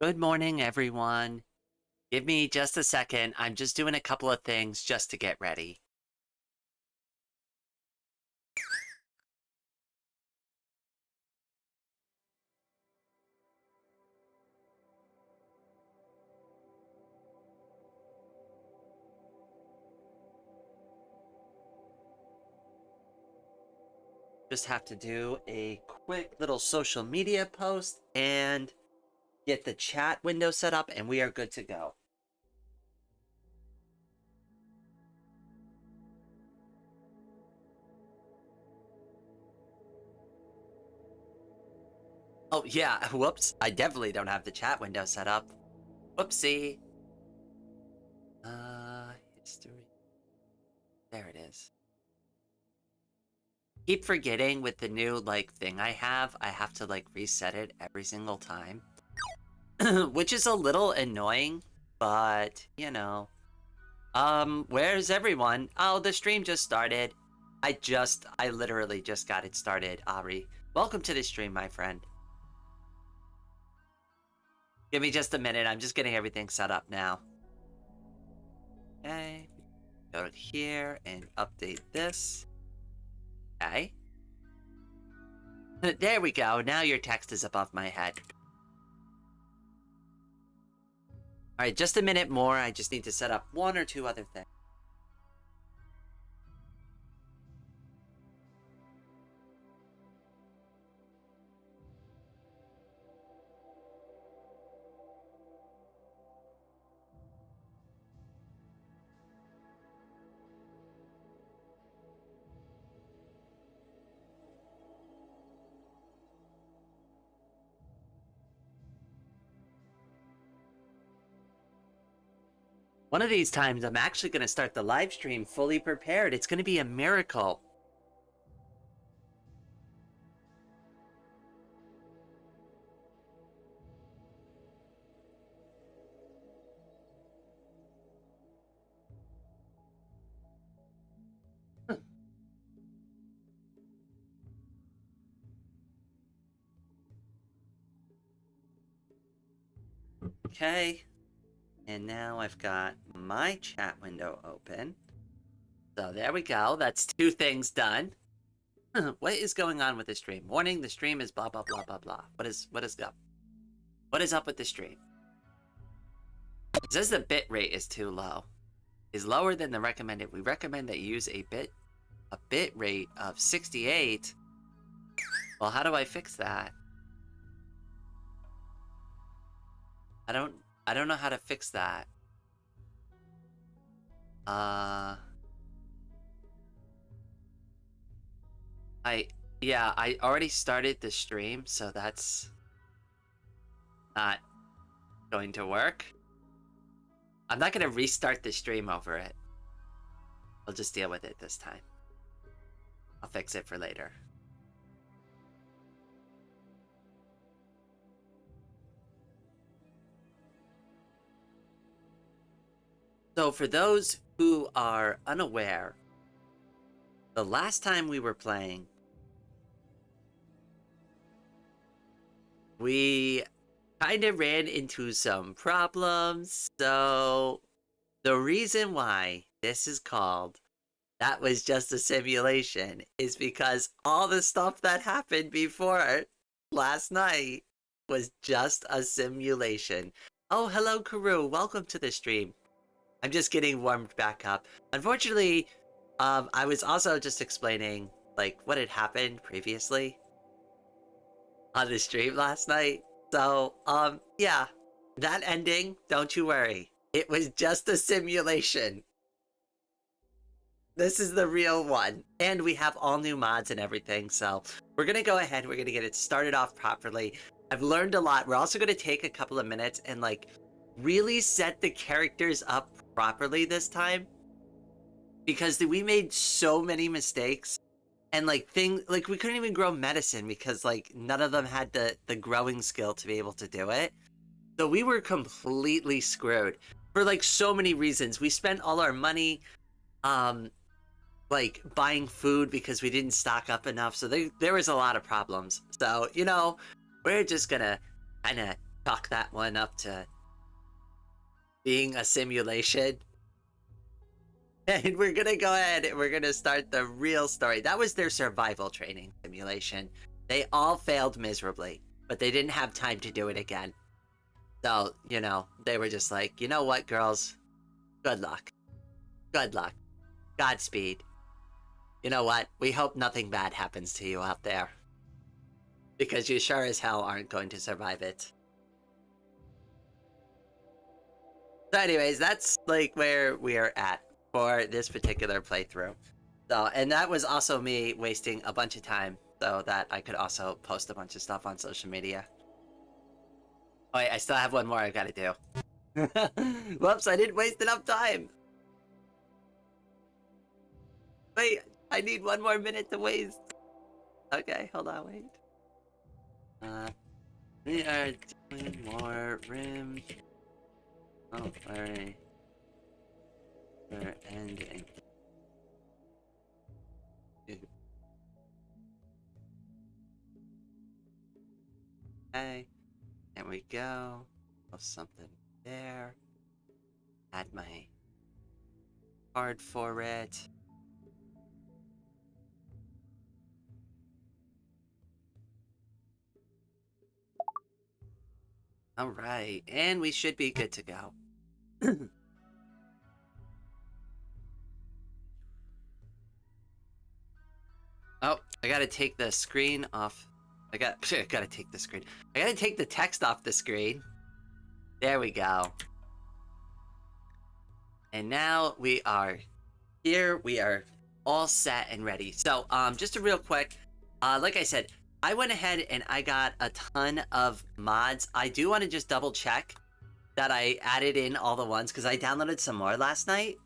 Good morning, everyone. Give me just a second. I'm just doing a couple of things just to get ready. Just have to do a quick little social media post and get the chat window set up, and we are good to go. Oh, yeah, whoops. I definitely don't have the chat window set up. Whoopsie. History. There it is. Keep forgetting with the new, thing I have to, reset it every single time. Which is a little annoying, but, where's everyone? Oh, the stream just started. I literally just got it started, Ari. Welcome to the stream, my friend. Give me just a minute, I'm just getting everything set up now. Okay, go to here and update this. Okay. There we go, now your text is above my head. Alright, just a minute more, I just need to set up one or two other things. One of these times, I'm actually going to start the live stream fully prepared. It's going to be a miracle. Okay. And now I've got my chat window open. So there we go. That's two things done. What is going on with the stream? Warning, the stream is blah, blah, blah, blah, blah. What is up? What is up with the stream? It says the bit rate is too low. Is lower than the recommended. We recommend that you use a bit rate of 68. Well, how do I fix that? I don't know how to fix that. I already started the stream, so that's not going to work. I'm not gonna restart the stream over it. I'll just deal with it this time. I'll fix it for later. So for those who are unaware, the last time we were playing, we kind of ran into some problems. So the reason why this is called That Was Just a Simulation is because all the stuff that happened before last night was just a simulation. Oh, hello, Karu. Welcome to the stream. I'm just getting warmed back up. Unfortunately, I was also just explaining, what had happened previously on the stream last night. So, yeah, that ending, don't you worry. It was just a simulation. This is the real one. And we have all new mods and everything, so we're gonna go ahead, we're gonna get it started off properly. I've learned a lot. We're also gonna take a couple of minutes and, really set the characters up properly this time. Because we made so many mistakes. And, we couldn't even grow medicine because, none of them had the growing skill to be able to do it. So we were completely screwed. For, so many reasons. We spent all our money, buying food because we didn't stock up enough. So there was a lot of problems. So, we're just gonna kind of chalk that one up to being a simulation. And we're gonna go ahead and we're gonna start the real story. That was their survival training simulation. They all failed miserably, but they didn't have time to do it again. So, you know, they were just like, you know what, girls? Good luck. Good luck. Godspeed. You know what? We hope nothing bad happens to you out there. Because you sure as hell aren't going to survive it. So anyways, that's like where we're at for this particular playthrough. So, and that was also me wasting a bunch of time so that I could also post a bunch of stuff on social media. Oh wait, I still have one more I gotta do. Whoops, I didn't waste enough time. Wait, I need one more minute to waste. Okay, hold on, wait. We are doing more rims. Oh, sorry. We're ending. Okay, there we go. Post something there. Add my card for it. All right, and we should be good to go. Oh, I gotta take the screen off. I gotta take the screen. I gotta take the text off the screen. There we go. And now we are here. We are all set and ready. So, just a real quick, like I said, I went ahead and I got a ton of mods. I do want to just double check that I added in all the ones because I downloaded some more last night.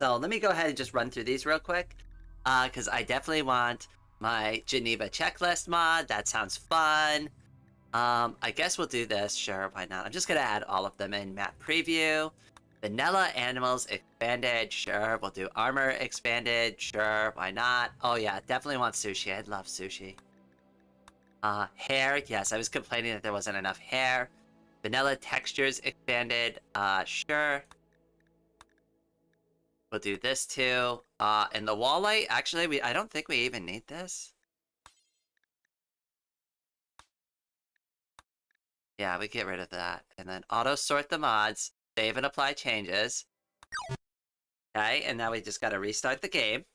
So let me go ahead and just run through these real quick. Because I definitely want my Geneva checklist mod. That sounds fun. I guess we'll do this. Sure, why not? I'm just gonna add all of them in map preview. Vanilla animals expanded. Sure, we'll do armor expanded. Sure, why not? Oh yeah, definitely want sushi. I love sushi. Hair. Yes, I was complaining that there wasn't enough hair. Vanilla textures expanded. Sure. We'll do this too. And the wall light, actually, I don't think we even need this. Yeah, we get rid of that. And then auto sort the mods, save and apply changes. Okay, and now we just gotta restart the game.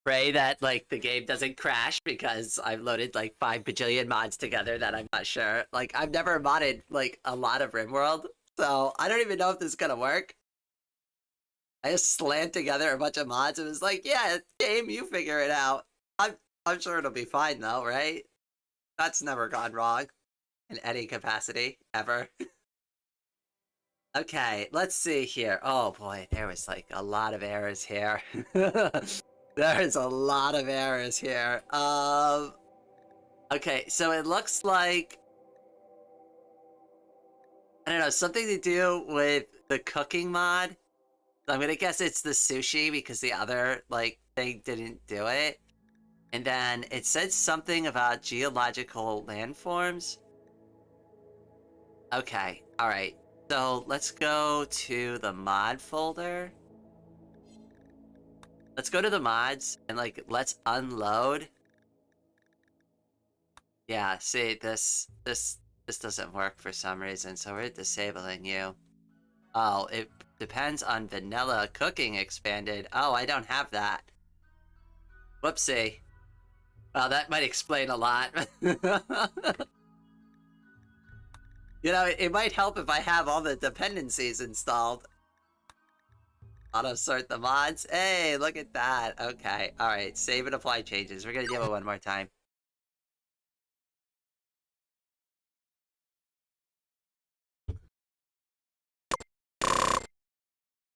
Pray that, like, the game doesn't crash because I've loaded, like, 5 bajillion mods together that I'm not sure. Like, I've never modded, like, a lot of Rimworld, so I don't even know if this is gonna work. I just slammed together a bunch of mods and was like, yeah, game, you figure it out. I'm sure it'll be fine though, right? That's never gone wrong in any capacity, ever. Okay, let's see here. Oh boy, there was like a lot of errors here. There's a lot of errors here. Okay, so it looks like, I don't know, something to do with the cooking mod. I'm gonna guess it's the sushi because the other, like, thing didn't do it. And then it said something about geological landforms. Okay, alright. So let's go to the mod folder. Let's go to the mods and, like, let's unload. Yeah, see, this doesn't work for some reason, so we're disabling you. Oh, it depends on vanilla cooking expanded. Oh, I don't have that. Whoopsie. Well, that might explain a lot. You know, it might help if I have all the dependencies installed. Auto sort the mods. Hey, look at that. Okay, alright. Save and apply changes. We're gonna do it one more time.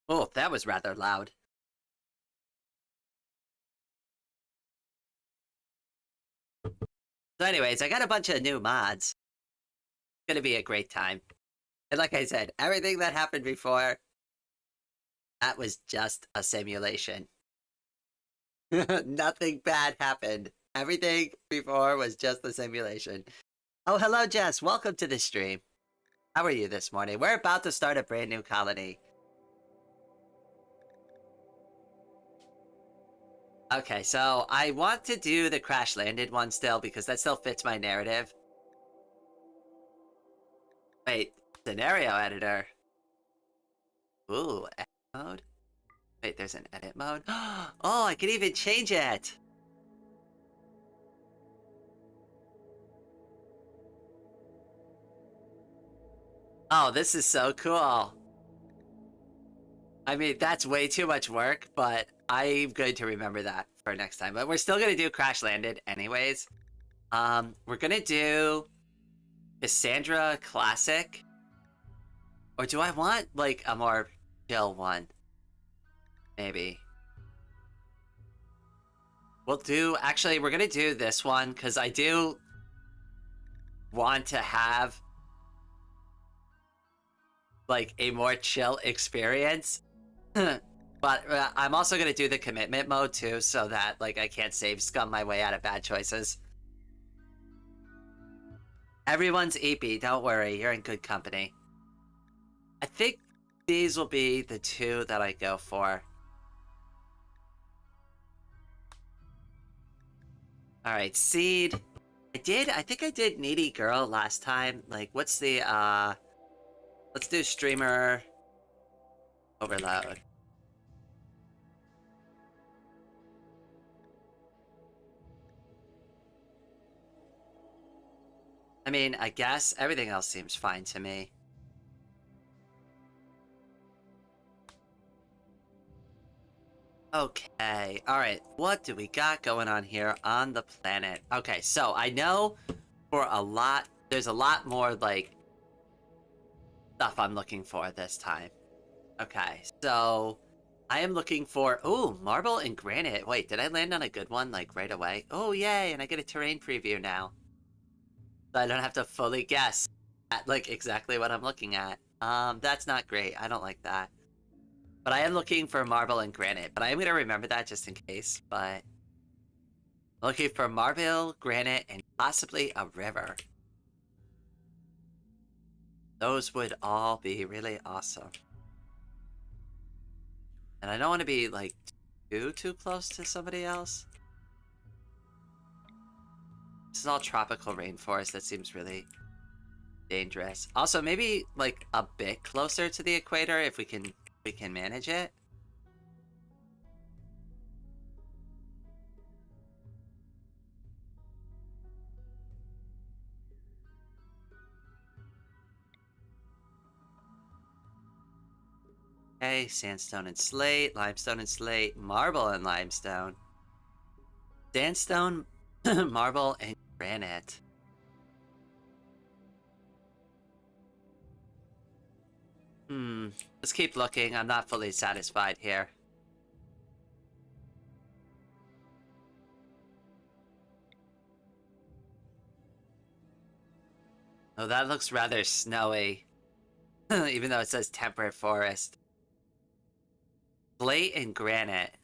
Oh, that was rather loud. So anyways, I got a bunch of new mods. It's gonna be a great time. And like I said, everything that happened before, That was just a simulation. Nothing bad happened. Everything before was just a simulation. Oh, hello, Jess. Welcome to the stream. How are you this morning? We're about to start a brand new colony. Okay, so I want to do the crash landed one still because that still fits my narrative. Wait, scenario editor. Ooh, edit mode? Wait, there's an edit mode? Oh, I can even change it! Oh, this is so cool. I mean, that's way too much work, but I'm going to remember that for next time. But we're still going to do Crash Landed anyways. We're going to do Cassandra Classic. Or do I want, like, a more chill one? Maybe. We'll do... Actually, we're going to do this one, because I do want to have, like, a more chill experience. But I'm also going to do the commitment mode, too, so that, like, I can't save scum my way out of bad choices. Everyone's EP, don't worry, you're in good company. I think these will be the two that I go for. Alright, Seed. I think I did Needy Girl last time. Like, what's the, let's do Streamer Overload. I mean, I guess everything else seems fine to me. Okay, alright, what do we got going on here on the planet? Okay, so I know for a lot, there's a lot more, like, stuff I'm looking for this time. Okay, so I am looking for, ooh, marble and granite. Wait, did I land on a good one, like, right away? Oh, yay, and I get a terrain preview now. So I don't have to fully guess at, like, exactly what I'm looking at. That's not great. I don't like that. But I am looking for marble and granite, but I am going to remember that just in case, but... looking for marble, granite, and possibly a river. Those would all be really awesome. And I don't want to be, like, too close to somebody else. This is all tropical rainforest. That seems really dangerous. Also, maybe, like, a bit closer to the equator if we can manage it. Okay, sandstone and slate, limestone and slate, marble and limestone. Sandstone, marble, and granite. Let's keep looking. I'm not fully satisfied here. Oh, that looks rather snowy. Even though it says temperate forest. Slate and granite.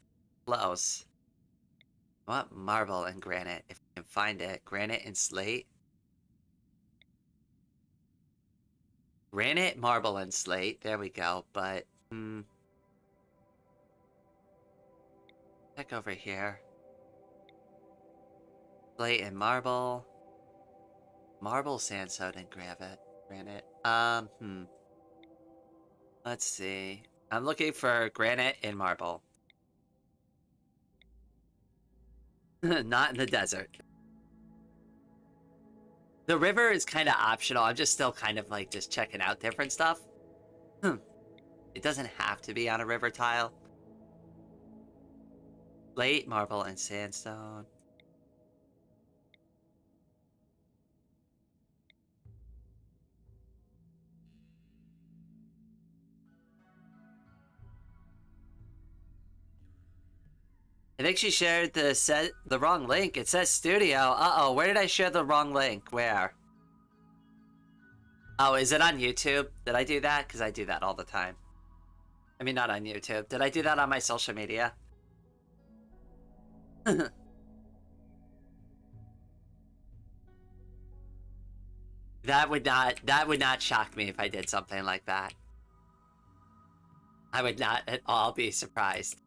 Close. I want marble and granite, if we can find it. Granite and slate. Granite, marble, and slate. There we go, but... check over here. Slate and marble. Marble, sandstone, and granite. Let's see. I'm looking for granite and marble. Not in the desert. The river is kind of optional. I'm just still kind of like just checking out different stuff. It doesn't have to be on a river tile. Slate, marble, and sandstone. I think she shared the wrong link. It says studio. Uh-oh, where did I share the wrong link? Where? Oh, is it on YouTube? Did I do that? Because I do that all the time. I mean, not on YouTube. Did I do that on my social media? That would not shock me if I did something like that. I would not at all be surprised.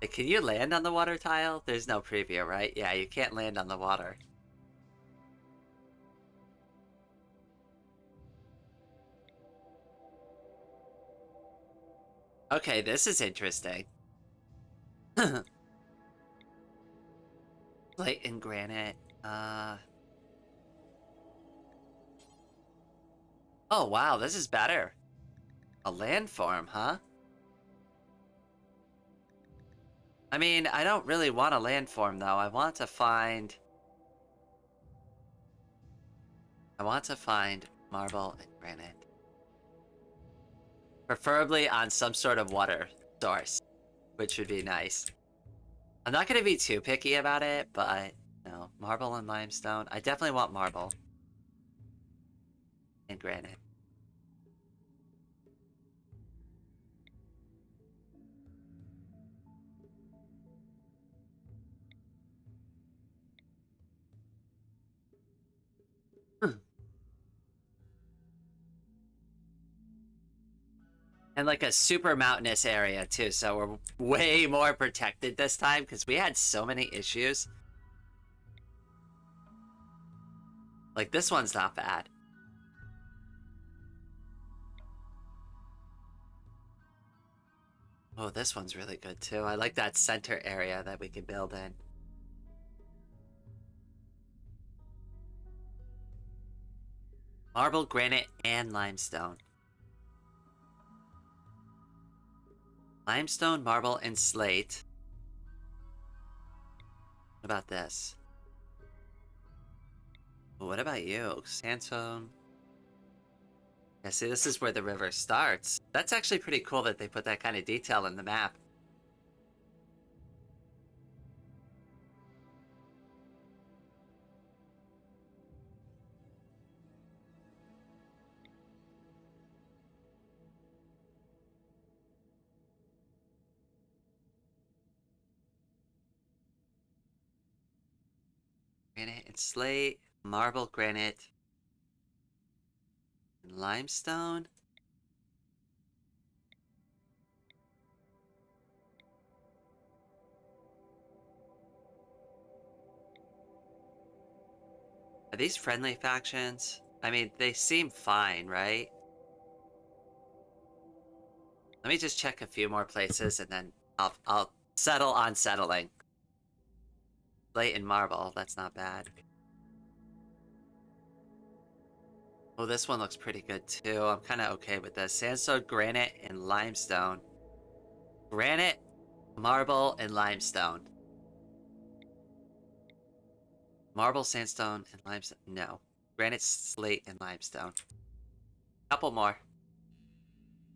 Like, can you land on the water tile? There's no preview, right? Yeah, you can't land on the water. Okay, this is interesting. Slate and granite. Oh, wow, this is better. A landform, huh? I mean, I don't really want a landform, though. I want to find marble and granite. Preferably on some sort of water source, which would be nice. I'm not going to be too picky about it, but, no, marble and limestone. I definitely want marble and granite. And like a super mountainous area too, so we're way more protected this time because we had so many issues. Like this one's not bad. Oh, this one's really good too. I like that center area that we can build in. Marble, granite, and limestone. Limestone, marble, and slate. What about this? What about you? Sandstone. Yeah, see, this is where the river starts. That's actually pretty cool that they put that kind of detail in the map. Granite and slate, marble, granite, and limestone. Are these friendly factions? I mean, they seem fine, right? Let me just check a few more places and then I'll settle on settling. Slate and marble, that's not bad. Oh, this one looks pretty good too. I'm kind of okay with this. Sandstone, granite, and limestone. Granite, marble, and limestone. Marble, sandstone, and limestone. No. Granite, slate, and limestone. Couple more.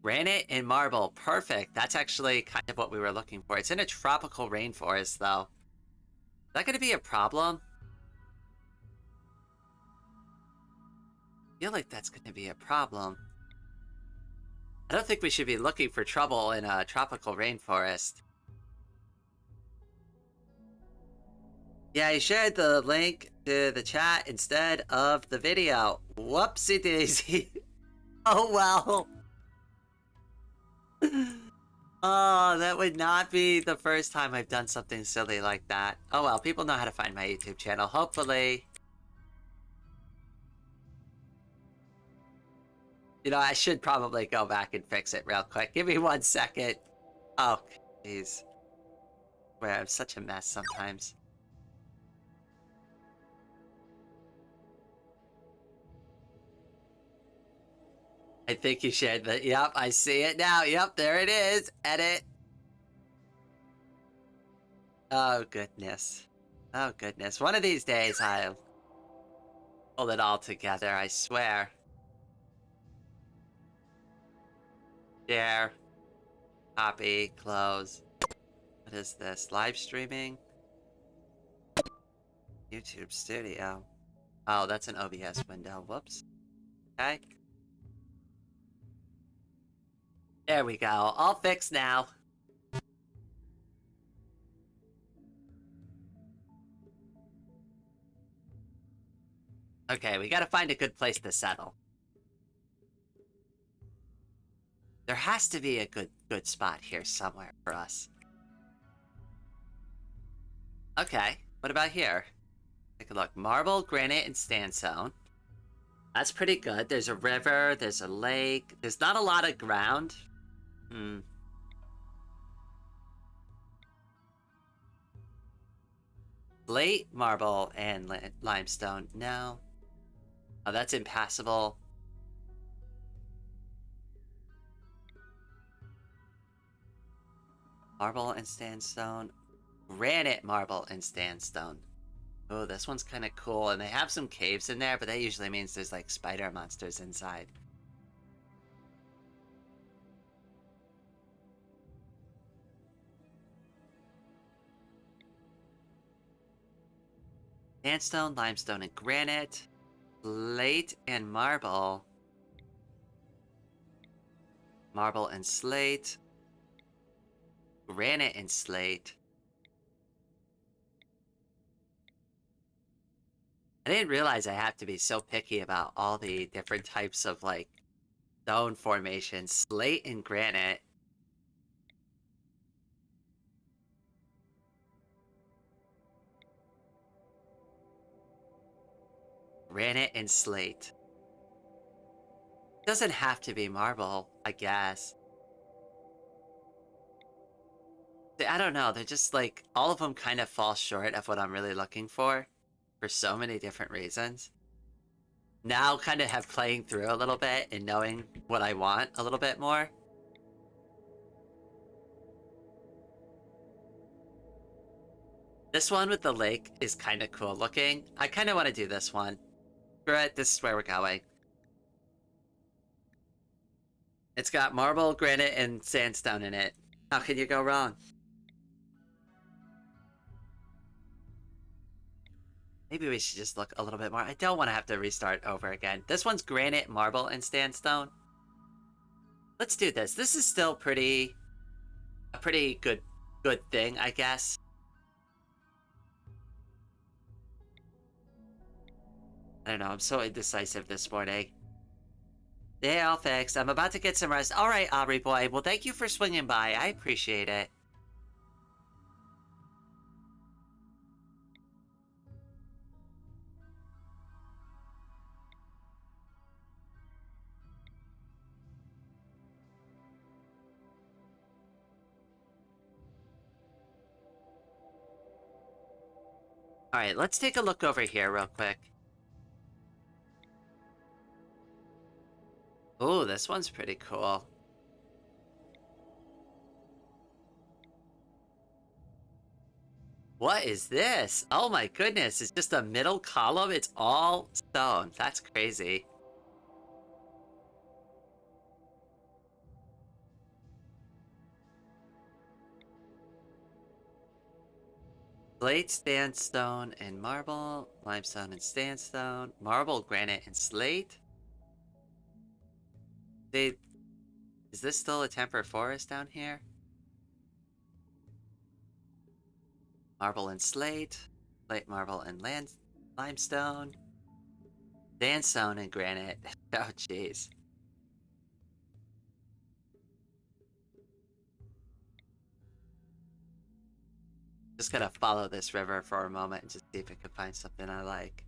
Granite and marble. Perfect. That's actually kind of what we were looking for. It's in a tropical rainforest, though. Is that going to be a problem? I feel like that's going to be a problem. I don't think we should be looking for trouble in a tropical rainforest. Yeah, I shared the link to the chat instead of the video. Whoopsie daisy. Oh, well. Oh, that would not be the first time I've done something silly like that. Oh, well, people know how to find my YouTube channel, hopefully. You know, I should probably go back and fix it real quick. Give me 1 second. Oh, jeez. Where I'm such a mess sometimes. I think you shared the... Yep, I see it now. Yep, there it is. Edit. Oh, goodness. Oh, goodness. One of these days, I'll pull it all together, I swear. Share. Copy. Close. What is this? Live streaming? YouTube Studio. Oh, that's an OBS window. Whoops. Okay. There we go. All fixed now. Okay, we gotta find a good place to settle. There has to be a good spot here somewhere for us. Okay, what about here? Take a look. Marble, granite, and sandstone. That's pretty good. There's a river, there's a lake. There's not a lot of ground. Hmm. Slate, marble, and limestone. No. Oh, that's impassable. Marble and sandstone. Granite, marble, and sandstone. Oh, this one's kind of cool. And they have some caves in there, but that usually means there's like spider monsters inside. Sandstone, limestone, and granite. Slate and marble. Marble and slate. Granite and slate. I didn't realize I have to be so picky about all the different types of like stone formations. Slate and granite. Granite and slate. Doesn't have to be marble, I guess. I don't know. They're just like, all of them kind of fall short of what I'm really looking for so many different reasons. Now, kind of have playing through a little bit and knowing what I want a little bit more. This one with the lake is kind of cool looking. I kind of want to do this one. Screw it, this is where we're going. It's got marble, granite, and sandstone in it. How can you go wrong? Maybe we should just look a little bit more. I don't want to have to restart over again. This one's granite, marble, and sandstone. Let's do this. This is still a pretty good thing, I guess. I don't know, I'm so indecisive this morning. Day all fixed. I'm about to get some rest. All right, Aubrey boy. Well, thank you for swinging by. I appreciate it. All right, let's take a look over here real quick. Oh, this one's pretty cool. What is this? Oh my goodness, it's just a middle column. It's all stone. That's crazy. Slate, sandstone, and marble. Limestone and sandstone. Marble, granite, and slate. Is this still a temperate forest down here? Marble and slate. Slate, marble, and limestone. Sandstone and granite. Oh, jeez. Just gonna follow this river for a moment and just see if I can find something I like.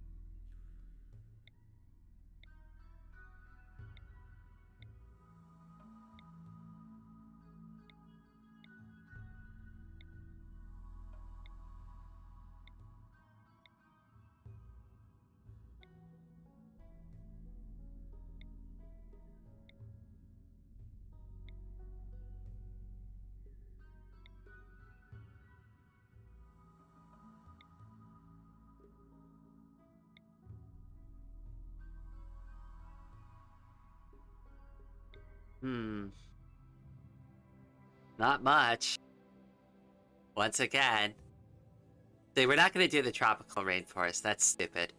Hmm. Not much. Once again. See, we're not gonna do the tropical rainforest. That's stupid.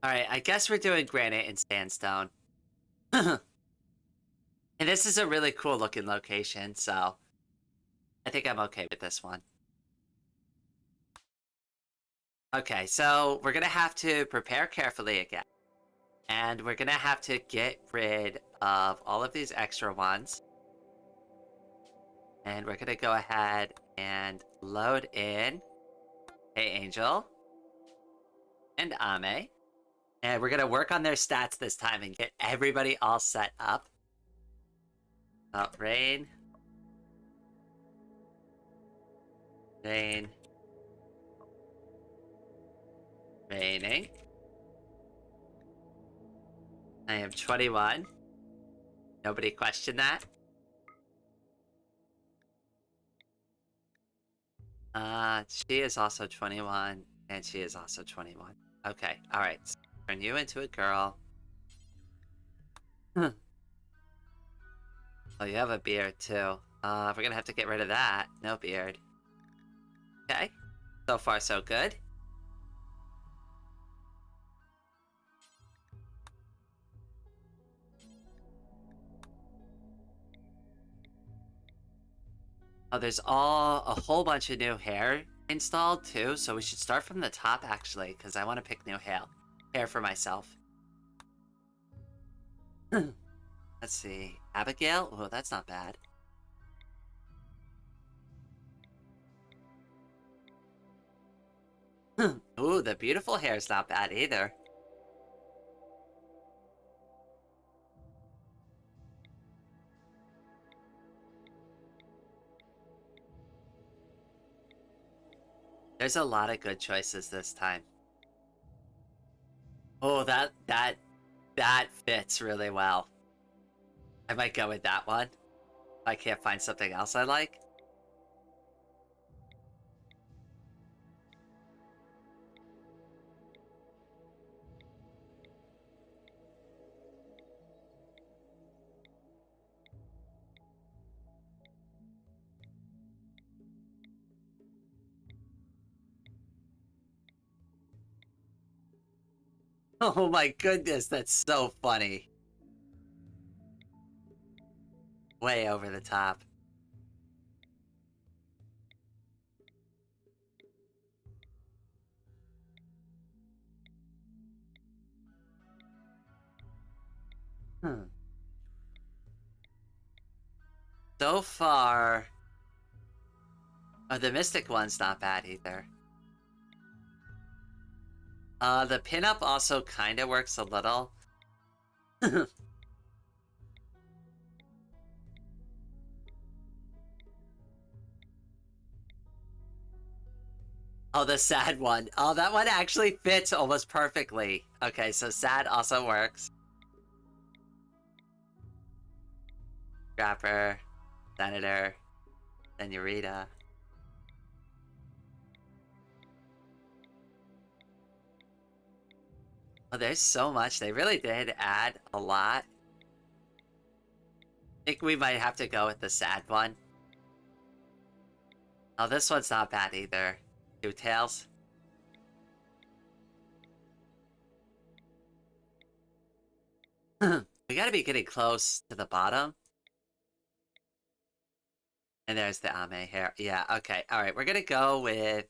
Alright, I guess we're doing granite and sandstone. And this is a really cool looking location, so I think I'm okay with this one. Okay, so we're gonna have to prepare carefully again. And we're gonna have to get rid of all of these extra ones. And we're gonna go ahead and load in Hey Angel and Ame. And we're gonna work on their stats this time and get everybody all set up. Oh, rain. Rain. Raining. I am 21. Nobody questioned that. She is also 21, and she is also 21. Okay, alright. So turn you into a girl. Oh, you have a beard, too. We're gonna have to get rid of that. No beard. Okay. So far, so good. Oh, there's a whole bunch of new hair installed, too, so we should start from the top, actually, because I want to pick new hair for myself. Let's see. Abigail? Oh, that's not bad. Ooh, the beautiful hair is not bad either. There's a lot of good choices this time. Oh, that fits really well. I might go with that one. If I can't find something else I like. Oh my goodness, that's so funny. Way over the top. Hmm. So far... Oh, the Mystic one's not bad either. The pinup also kind of works a little. Oh, the sad one. Oh, that one actually fits almost perfectly. Okay, so sad also works. Scrapper, Senator, Senorita. Oh, there's so much. They really did add a lot. I think we might have to go with the sad one. Oh, this one's not bad either. Two tails. We gotta be getting close to the bottom. And there's the Ame hair. Yeah, okay. Alright, we're gonna go with...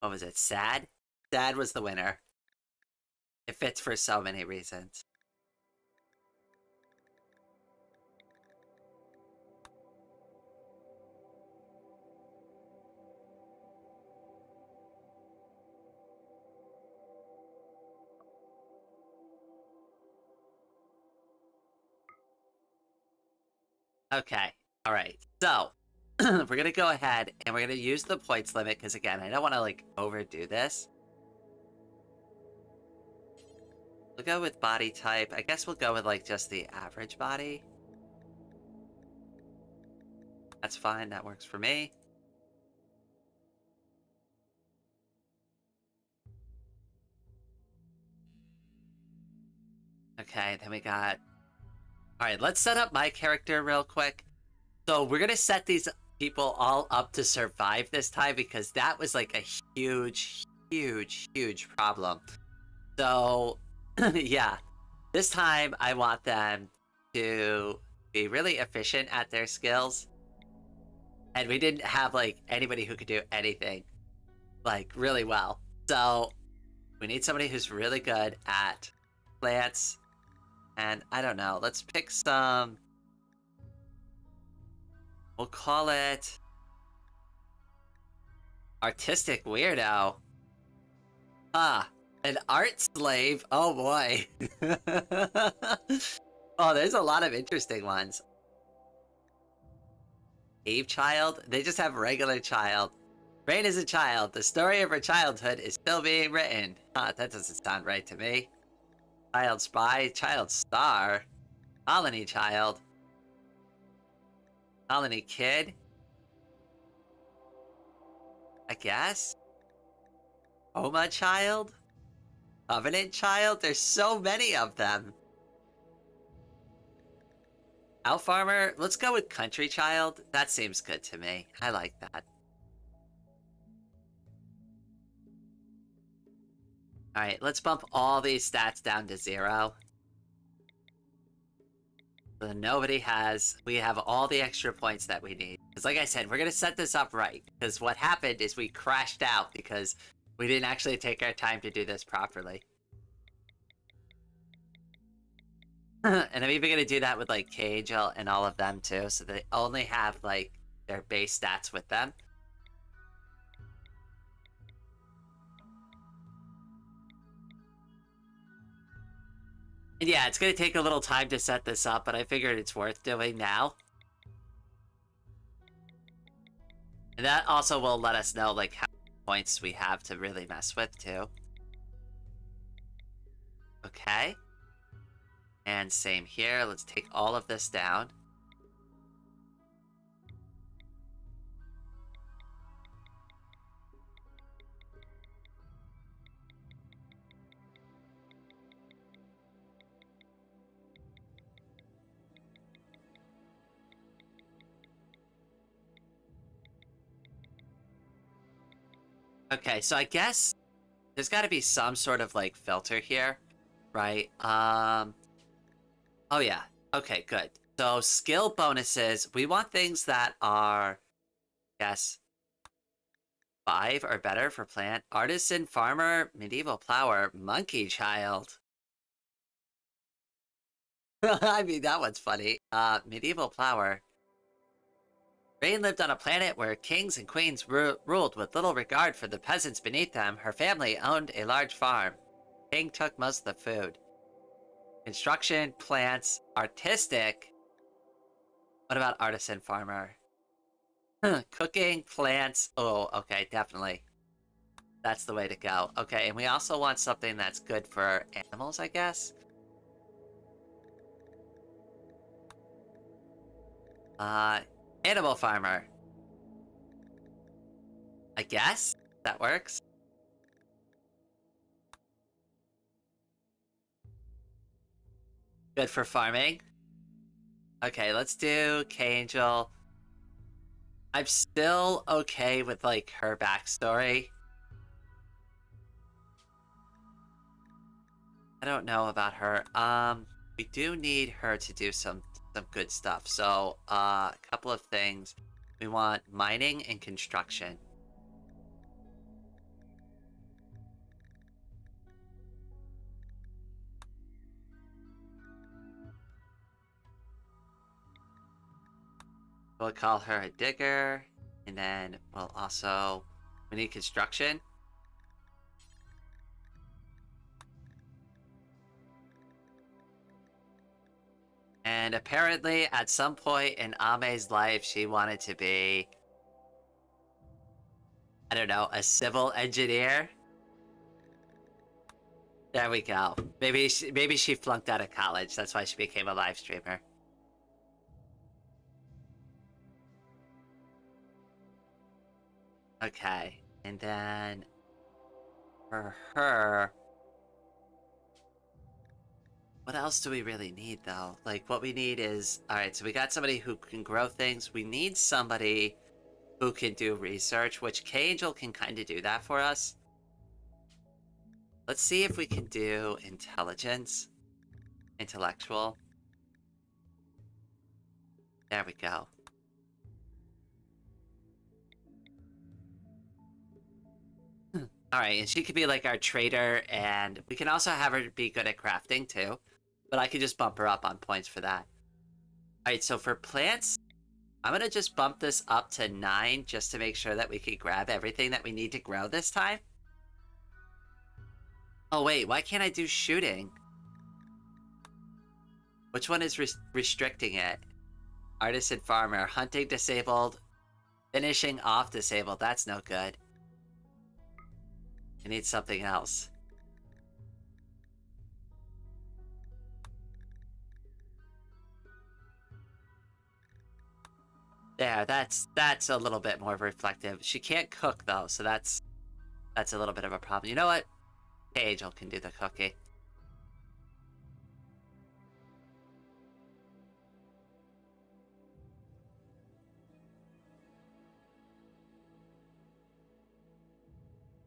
What was it? Sad? Sad was the winner. It fits for so many reasons. Okay, alright. So, we're gonna go ahead and we're gonna use the points limit, because again, I don't want to, like, overdo this. We'll go with body type. I guess we'll go with, like, just the average body. That's fine, that works for me. Okay, then we got... Alright, let's set up my character real quick. So we're gonna set these people all up to survive this time, because that was like a huge, huge, huge problem. So Yeah. This time, I want them to be really efficient at their skills. And we didn't have, like, anybody who could do anything, like, really well. So, we need somebody who's really good at plants. And I don't know, let's pick some. We'll call it artistic weirdo. Ah, an art slave. Oh boy. Oh, there's a lot of interesting ones. Eve child? They just have regular child. Rain is a child. The story of her childhood is still being written. Huh, that doesn't sound right to me. Child spy, child star, colony child, colony kid, I guess? Oma child? Covenant child? There's so many of them. Owl farmer? Let's go with country child. That seems good to me. I like that. Alright, let's bump all these stats down to 0. So nobody has... We have all the extra points that we need. Because like I said, we're going to set this up right. Because what happened is we crashed out because we didn't actually take our time to do this properly. And I'm even going to do that with, like, Kangel and all of them, too. So they only have, like, their base stats with them. And yeah, it's going to take a little time to set this up, but I figured it's worth doing now. And that also will let us know, like, how many points we have to really mess with, too. Okay. And same here. Let's take all of this down. Okay, so I guess there's got to be some sort of, like, filter here, right? Oh yeah. Okay, good. So skill bonuses, we want things that are, yes, 5 or better for plant. Artisan, farmer, medieval plower, monkey child. I mean, that one's funny. Medieval plower. Rain lived on a planet where kings and queens ruled with little regard for the peasants beneath them. Her family owned a large farm. King took most of the food. Construction, plants, artistic. What about artisan farmer? Cooking, plants. Oh, okay, definitely. That's the way to go. Okay, and we also want something that's good for animals, I guess. Animal farmer. I guess that works. Good for farming. Okay, let's do Kangel. I'm still okay with, like, her backstory. I don't know about her. We do need her to do some good stuff. So, a couple of things. We want mining and construction. We'll call her a digger, and then we'll also... We need construction. And apparently, at some point in Ame's life, she wanted to be... I don't know, a civil engineer? There we go. Maybe she flunked out of college. That's why she became a live streamer. Okay, and then for her, what else do we really need though? Like what we need is, all right, so we got somebody who can grow things. We need somebody who can do research, which Kangel can kind of do that for us. Let's see if we can do intelligence. Intellectual. There we go. Alright, and she could be like our trader, and we can also have her be good at crafting too. But I could just bump her up on points for that. Alright, so for plants, I'm gonna just bump this up to 9 just to make sure that we can grab everything that we need to grow this time. Oh wait, why can't I do shooting? Which one is restricting it? Artisan farmer, hunting disabled, finishing off disabled. That's no good. I need something else. There, that's a little bit more reflective. She can't cook though, so that's a little bit of a problem. You know what? Angel can do the cooking.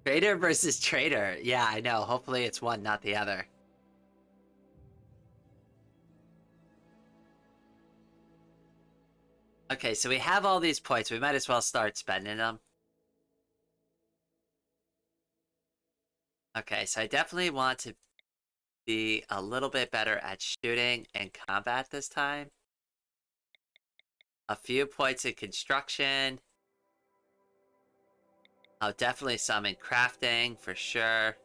Trader versus trader. Yeah, I know. Hopefully it's one, not the other. Okay, so we have all these points. We might as well start spending them. Okay, so I definitely want to be a little bit better at shooting and combat this time. A few points in construction. Oh, definitely some in crafting, for sure.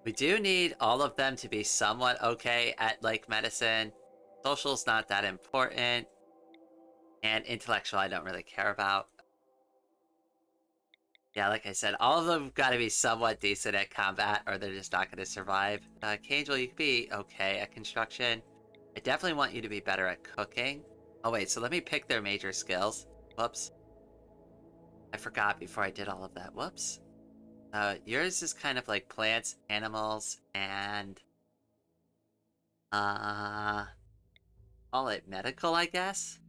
We do need all of them to be somewhat okay at, like, medicine. Social's not that important. And intellectual I don't really care about. Yeah, like I said, all of them gotta be somewhat decent at combat or they're just not gonna survive. Kangel, you could be okay at construction. I definitely want you to be better at cooking. Oh wait, so let me pick their major skills. Whoops. I forgot before I did all of that. Whoops. Yours is kind of like plants, animals, and... call it medical, I guess?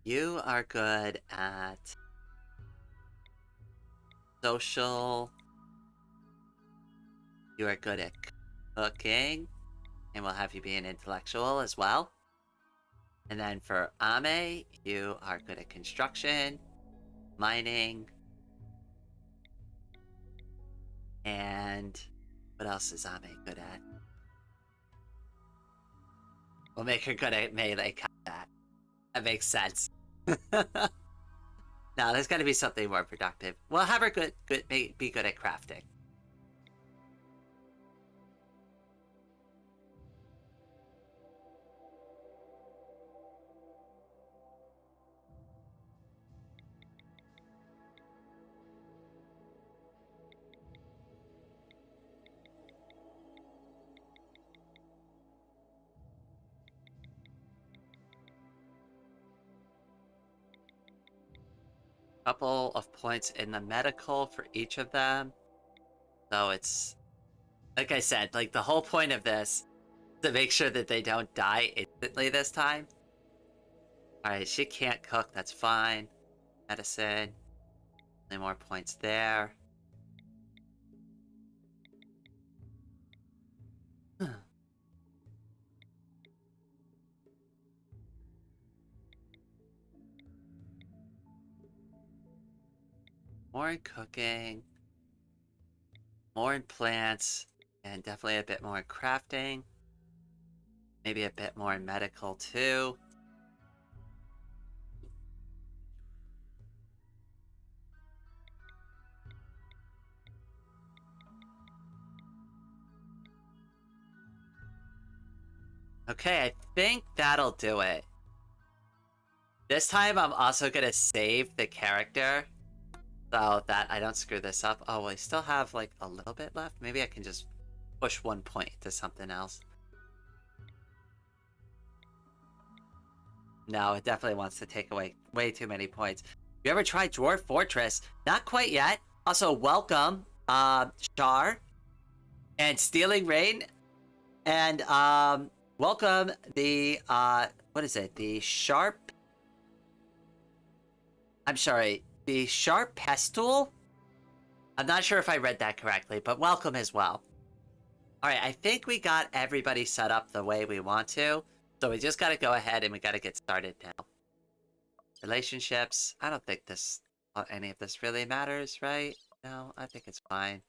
You are good at... social. You are good at cooking. And we'll have you be an intellectual as well. And then for Ame, you are good at construction, mining, and what else is Ame good at? We'll make her good at melee combat. That makes sense. No, there's got to be something more productive. We'll have her be good at crafting. Couple of points in the medical for each of them. So it's, like I said, like the whole point of this is to make sure that they don't die instantly this time. Alright, she can't cook, that's fine. Medicine. Only more points there. More in cooking. More in plants. And definitely a bit more in crafting. Maybe a bit more in medical too. Okay, I think that'll do it. This time I'm also gonna save the character so that I don't screw this up. Oh, well, I still have like a little bit left. Maybe I can just push 1 point to something else. No, it definitely wants to take away way too many points. You ever tried Dwarf Fortress? Not quite yet. Also, welcome, Char and Stealing Rain, and welcome the what is it? The Sharp. I'm sorry, the sharp pestle? I'm not sure if I read that correctly, but welcome as well. Alright, I think we got everybody set up the way we want to, so we just gotta go ahead and we gotta get started now. Relationships, I don't think any of this really matters, right? No, I think it's fine.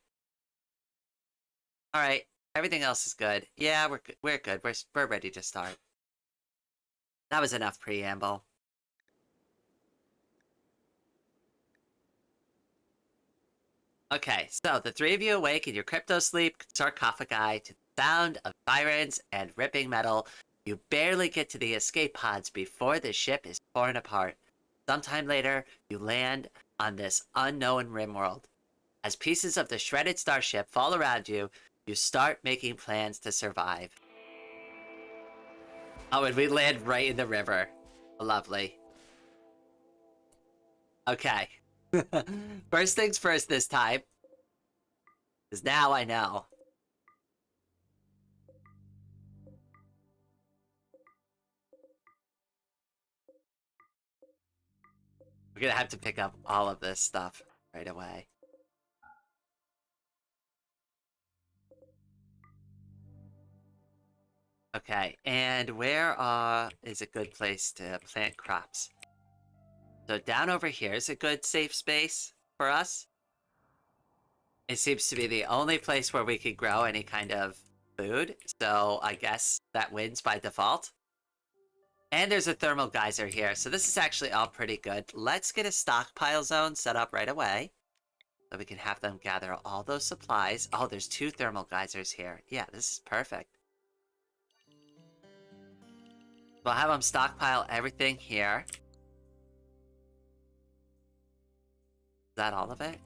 Alright, everything else is good. Yeah, we're good. We're ready to start. That was enough preamble. Okay, so the three of you awake in your crypto sleep sarcophagi to the sound of sirens and ripping metal. You barely get to the escape pods before the ship is torn apart. Sometime later, you land on this unknown Rimworld. As pieces of the shredded starship fall around you, you start making plans to survive. Oh, and we land right in the river. Lovely. Okay. First things first this time. Because now I know. We're gonna have to pick up all of this stuff right away. Okay, and where is a good place to plant crops? So down over here is a good safe space for us. It seems to be the only place where we could grow any kind of food, so I guess that wins by default. And there's a thermal geyser here, so this is actually all pretty good. Let's get a stockpile zone set up right away, so we can have them gather all those supplies. Oh, there's 2 thermal geysers here. Yeah, this is perfect. We'll have them stockpile everything here. Is that all of it?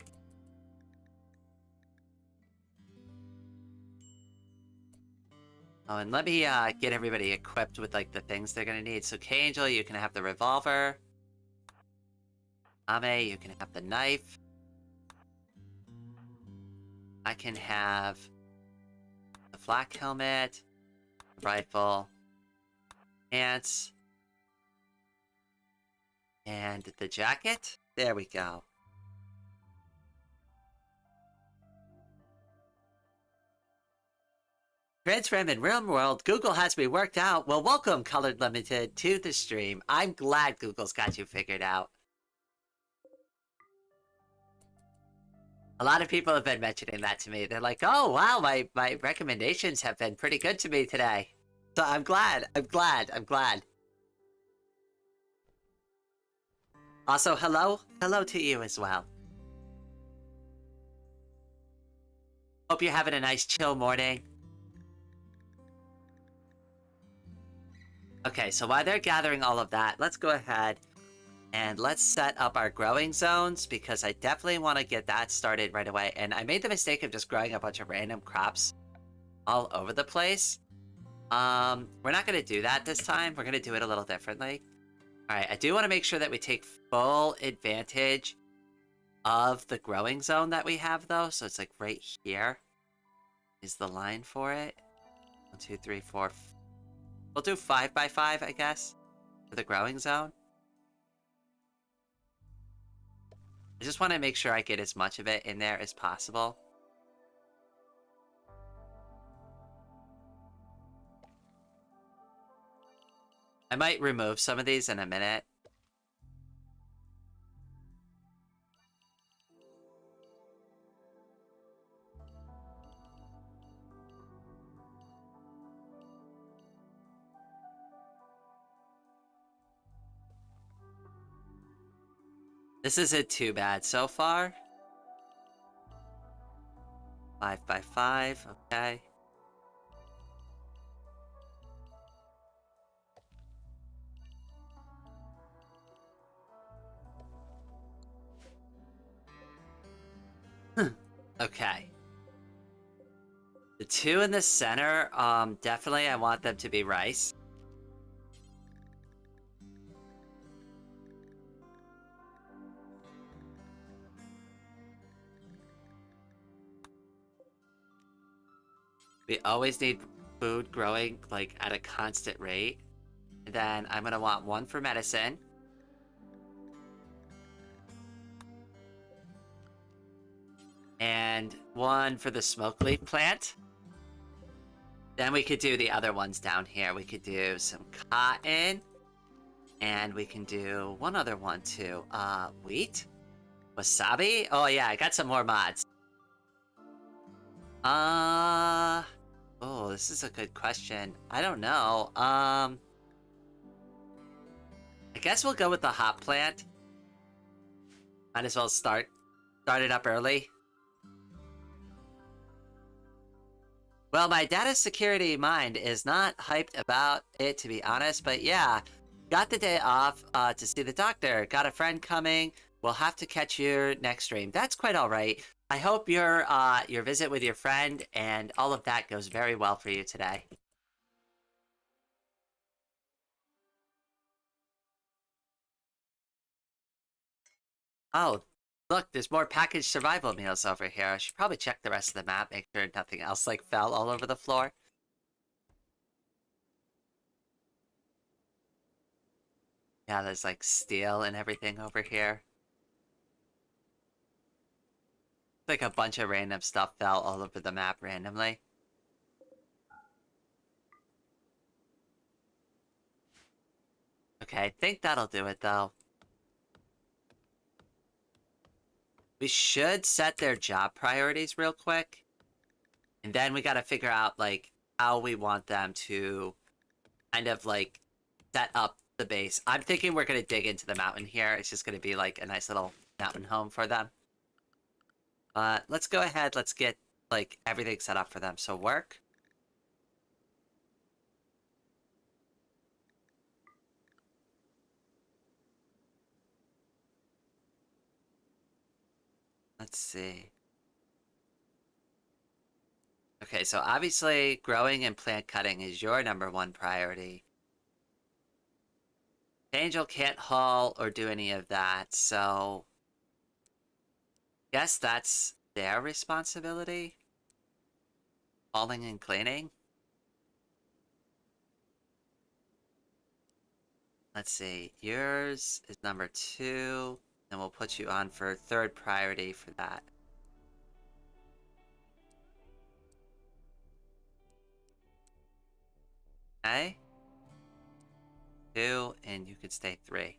Oh, and let me get everybody equipped with like the things they're gonna need. So Kangel, you can have the revolver. Ame, you can have the knife. I can have the flak helmet, the rifle, pants, and the jacket. There we go. Transframe in Rimworld, Google has me worked out. Well, welcome, Colored Limited, to the stream. I'm glad Google's got you figured out. A lot of people have been mentioning that to me. They're like, oh, wow, my recommendations have been pretty good to me today. So I'm glad. Also, hello to you as well. Hope you're having a nice chill morning. Okay, so while they're gathering all of that, let's go ahead and let's set up our growing zones, because I definitely want to get that started right away. And I made the mistake of just growing a bunch of random crops all over the place. We're not going to do that this time. We're going to do it a little differently. Alright, I do want to make sure that we take full advantage of the growing zone that we have, though. So it's like right here is the line for it. 1, 2, 3, 4. We'll do 5 by 5, I guess, for the growing zone. I just want to make sure I get as much of it in there as possible. I might remove some of these in a minute. This isn't too bad so far. 5 by 5, okay. Okay. The 2 in the center, definitely I want them to be rice. We always need food growing, like, at a constant rate. And then I'm gonna want 1 for medicine. And one for the smoke leaf plant. Then we could do the other ones down here. We could do some cotton. And we can do one other one too. Wheat? Wasabi? Oh yeah, I got some more mods. Oh, this is a good question. I don't know. I guess we'll go with the hop plant. Might as well start it up early. Well, my data security mind is not hyped about it, to be honest, but yeah, got the day off to see the doctor. Got a friend coming. We'll have to catch your next stream. That's quite all right. I hope your visit with your friend and all of that goes very well for you today. Oh, look, there's more packaged survival meals over here. I should probably check the rest of the map, make sure nothing else like fell all over the floor. Yeah, there's like steel and everything over here. Like a bunch of random stuff fell all over the map randomly. Okay, I think that'll do it though. We should set their job priorities real quick. And then we gotta figure out like how we want them to kind of like set up the base. I'm thinking we're gonna dig into the mountain here. It's just gonna be like a nice little mountain home for them. Let's go ahead. Let's get like everything set up for them. So work. Let's see. Okay, so obviously growing and plant cutting is your #1 priority. Angel can't haul or do any of that, so guess that's their responsibility. Hauling and cleaning. Let's see. Yours is #2, and we'll put you on for 3rd priority for that. Okay. 2, and you can stay 3.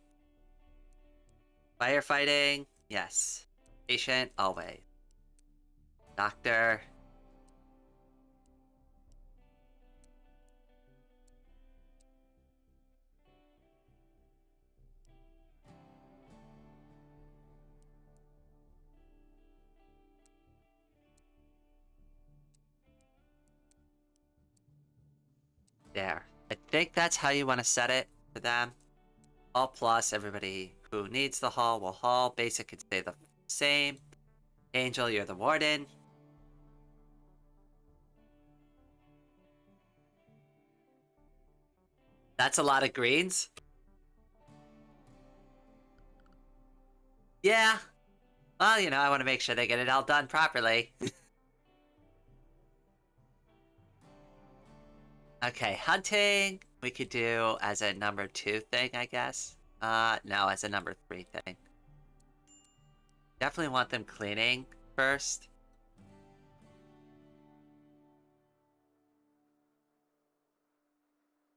Firefighting, yes. Patient, always. Doctor. There. I think that's how you want to set it for them. All plus, everybody who needs the haul will haul. Basic can stay the same. Angel, you're the warden. That's a lot of greens. Yeah. Well, you know, I want to make sure they get it all done properly. Okay, hunting. We could do as a #2 thing, I guess. No, as a #3 thing. Definitely want them cleaning first.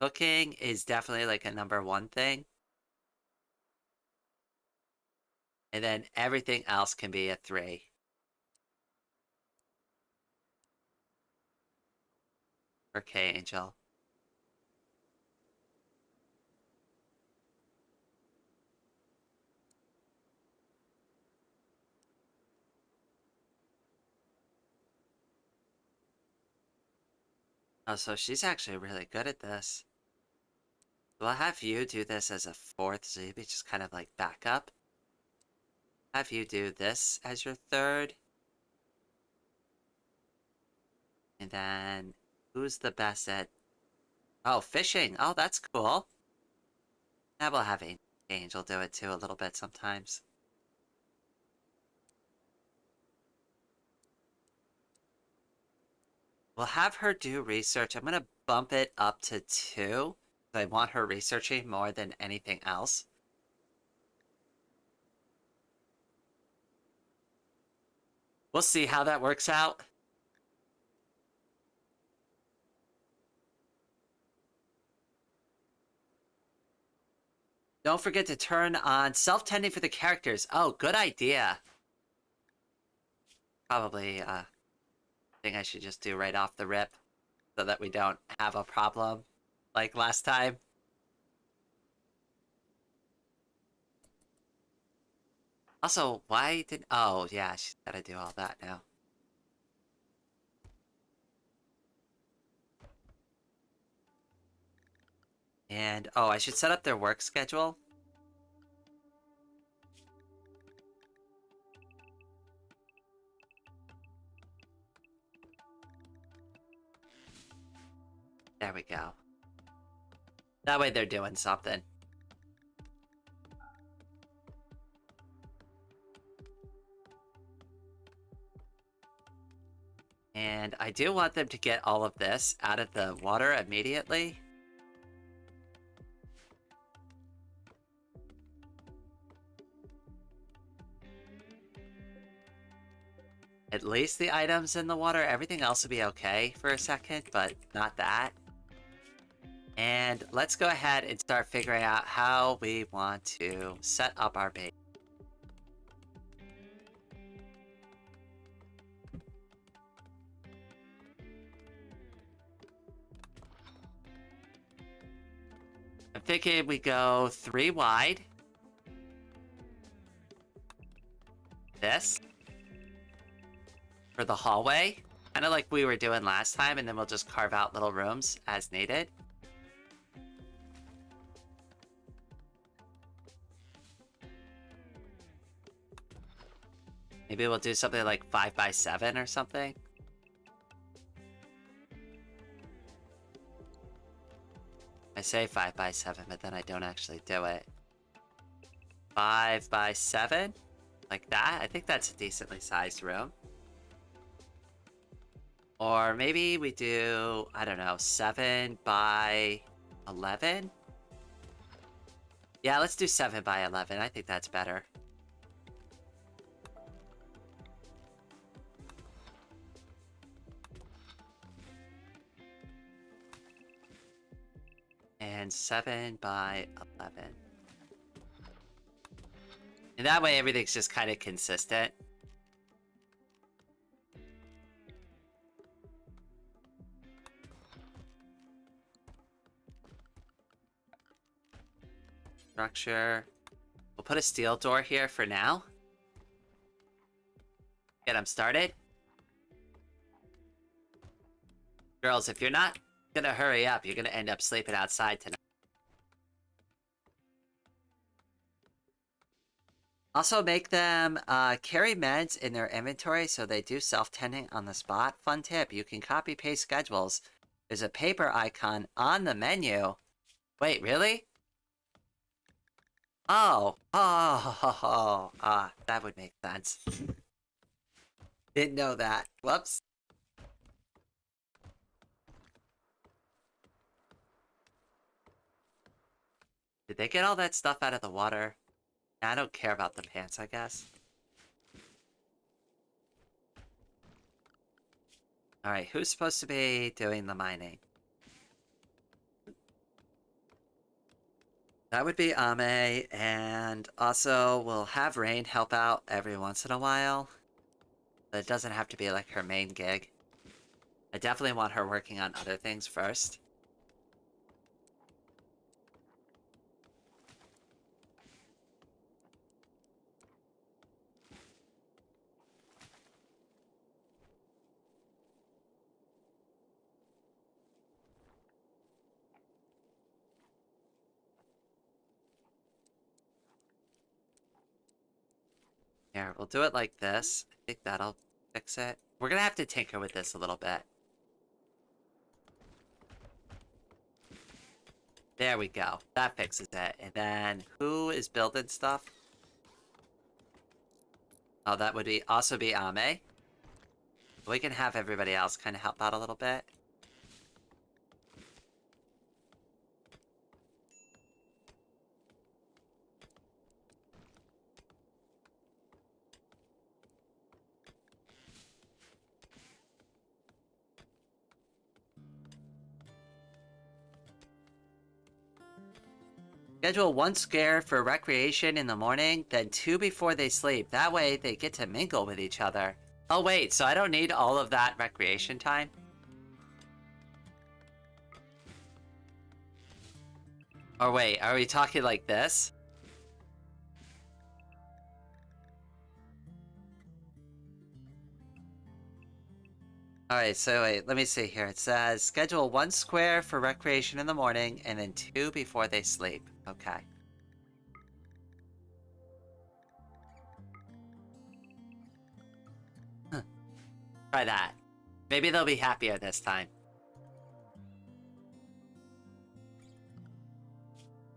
Cooking is definitely like a #1 thing. And then everything else can be a 3. Okay, Angel. Oh, so she's actually really good at this. We'll have you do this as a 4th, so you be just kind of like backup. Have you do this as your 3rd. And then, who's the best at... Oh, fishing! Oh, that's cool. Now we'll have Angel do it too a little bit sometimes. We'll have her do research. I'm gonna bump it up to 2. I want her researching more than anything else. We'll see how that works out. Don't forget to turn on self-tending for the characters. Oh, good idea. Probably thing I should just do right off the rip so that we don't have a problem like last time. Also, why did... Oh, yeah, she's gotta do all that now. And, oh, I should set up their work schedule. There we go. That way they're doing something. And I do want them to get all of this out of the water immediately. At least the items in the water. Everything else will be okay for a second, but not that. And let's go ahead and start figuring out how we want to set up our base. I'm thinking we go 3 wide. This. For the hallway. Kind of like we were doing last time, and then we'll just carve out little rooms as needed. Maybe we'll do something like 5 by 7 or something. I say 5 by 7, but then I don't actually do it. 5 by 7? Like that? I think that's a decently sized room. Or maybe we do, I don't know, 7 by 11? Yeah, let's do 7 by 11. I think that's better. And 7 by 11. And that way everything's just kind of consistent. Structure. We'll put a steel door here for now. Get them started. Girls, if you're not gonna hurry up, you're gonna end up sleeping outside tonight. Also make them carry meds in their inventory so they do self-tending on the spot. Fun tip, you can copy-paste schedules. There's a paper icon on the menu. Wait, really? Oh, that would make sense. Didn't know that. Whoops. Did they get all that stuff out of the water? I don't care about the pants, I guess. Alright, who's supposed to be doing the mining? That would be Ame, and also we'll have Rain help out every once in a while. But it doesn't have to be like her main gig. I definitely want her working on other things first. Here, we'll do it like this. I think that'll fix it. We're gonna have to tinker with this a little bit. There we go. That fixes it. And then, who is building stuff? Oh, that would also be Ame. We can have everybody else kind of help out a little bit. Schedule 1 scare for recreation in the morning, then 2 before they sleep. That way they get to mingle with each other. Oh wait, so I don't need all of that recreation time? Or wait, are we talking like this? Alright, so wait, let me see here. It says, schedule 1 square for recreation in the morning, and then 2 before they sleep. Okay. Huh. Try that. Maybe they'll be happier this time.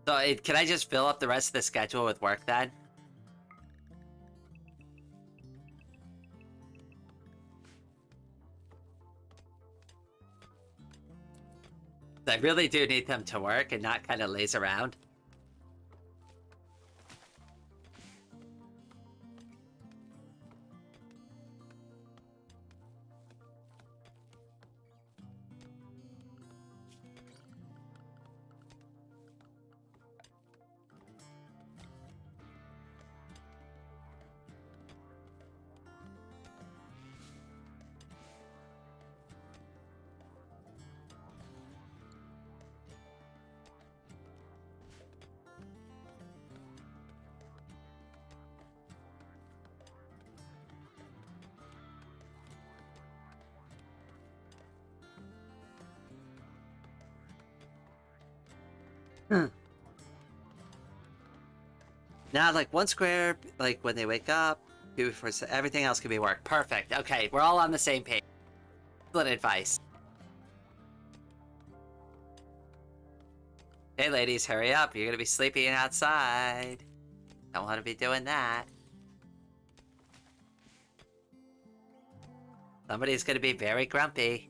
So, can I just fill up the rest of the schedule with work then? I really do need them to work and not kind of laze around. Now, like 1 square, like when they wake up, 2 before everything else can be work. Perfect. Okay, we're all on the same page. Excellent advice. Hey ladies, hurry up. You're gonna be sleeping outside. Don't want to be doing that. Somebody's gonna be very grumpy.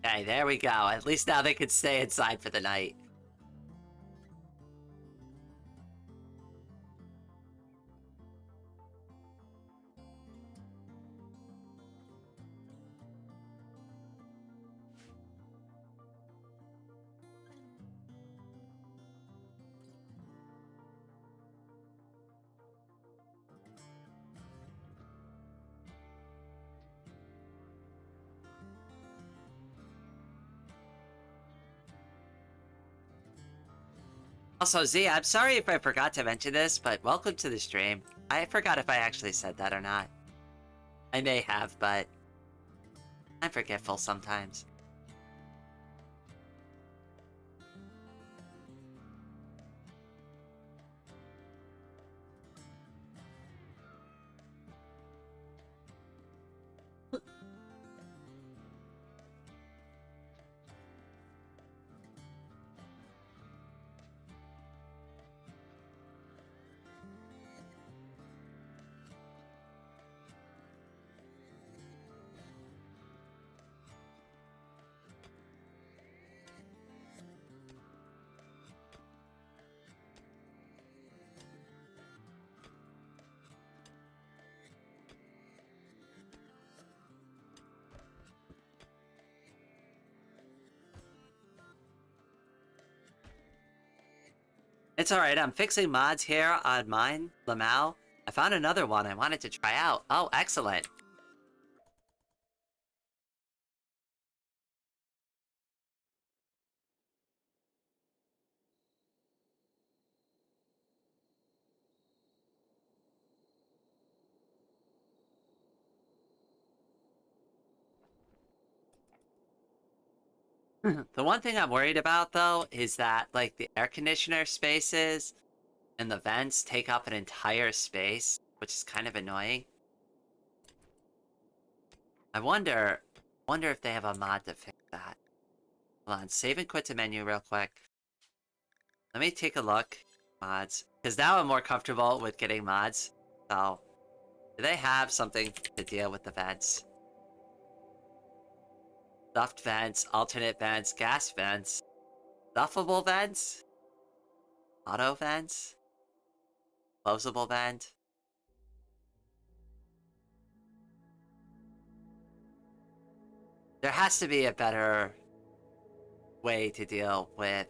Okay, there we go. At least now they can stay inside for the night. Also, Z, I'm sorry if I forgot to mention this, but welcome to the stream. I forgot if I actually said that or not. I may have, but I'm forgetful sometimes. It's alright, I'm fixing mods here on mine, Lamau. I found another one I wanted to try out. Oh, excellent. The one thing I'm worried about, though, is that, like, the air conditioner spaces and the vents take up an entire space, which is kind of annoying. I wonder if they have a mod to fix that. Hold on, save and quit to menu real quick. Let me take a look. Mods. Because now I'm more comfortable with getting mods. So, do they have something to deal with the vents? Stuffed vents, alternate vents, gas vents, stuffable vents, auto vents, closable vent. There has to be a better way to deal with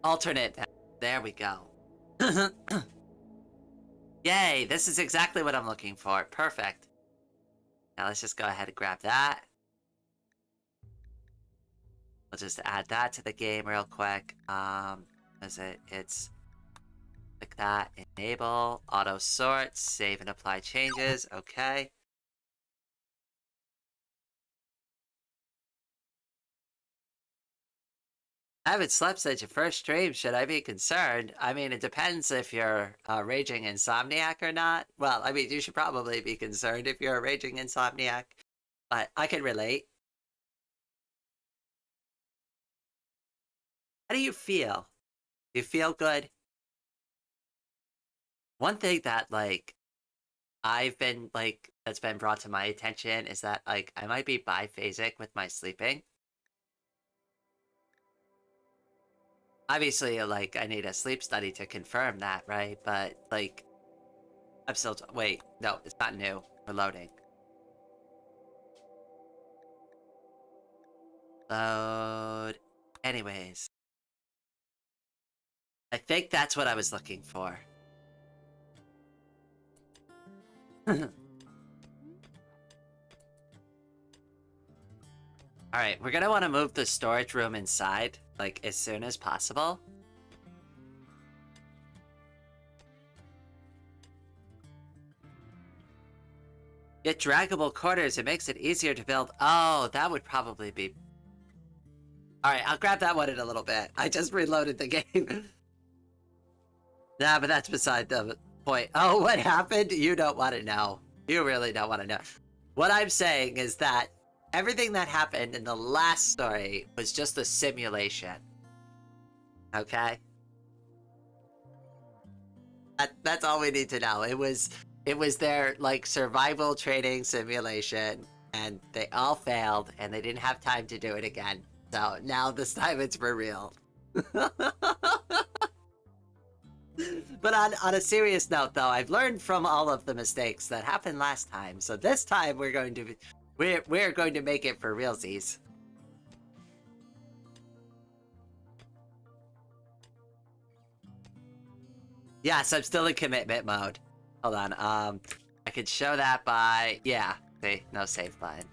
alternate vents. There we go. Yay, this is exactly what I'm looking for. Perfect. Now let's just go ahead and grab that. We'll just add that to the game real quick. It's click that, enable, auto sort, save and apply changes. Okay. I haven't slept since your first stream. Should I be concerned? I mean, it depends if you're a raging insomniac or not. Well, I mean, you should probably be concerned if you're a raging insomniac. But I can relate. How do you feel? Do you feel good? One thing that, like, I've been, like, that's been brought to my attention is that, like, I might be biphasic with my sleeping. Obviously, like, I need a sleep study to confirm that, right? But, like, I'm still... Wait, no, it's not new. We're loading. Load. Anyways. I think that's what I was looking for. Alright, we're gonna want to move the storage room inside, like, as soon as possible. Get draggable quarters, it makes it easier to build. Oh, that would probably be... Alright, I'll grab that one in a little bit. I just reloaded the game. Nah, but that's beside the point. Oh, what happened? You don't want to know. You really don't want to know. What I'm saying is that everything that happened in the last story was just a simulation. Okay? That's all we need to know. It was their, like, survival training simulation, and they all failed, and they didn't have time to do it again. So now this time it's for real. But on a serious note, though, I've learned from all of the mistakes that happened last time. So this time we're going to make it for realsies. Yes, I'm still in commitment mode. Hold on. I could show that by... Yeah. See? No save button.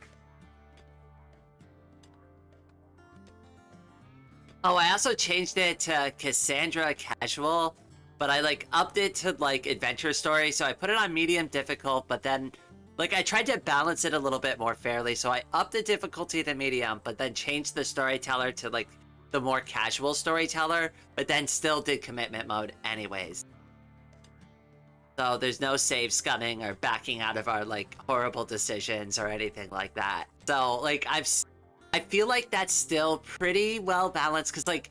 Oh, I also changed it to Cassandra Casual, but I, like, upped it to, like, Adventure Story, so I put it on medium difficult, but then, like, I tried to balance it a little bit more fairly, so I upped the difficulty to medium, but then changed the storyteller to, like, the more casual storyteller, but then still did commitment mode anyways. So there's no save scumming or backing out of our, like, horrible decisions or anything like that. So, like, I feel like that's still pretty well balanced, because, like,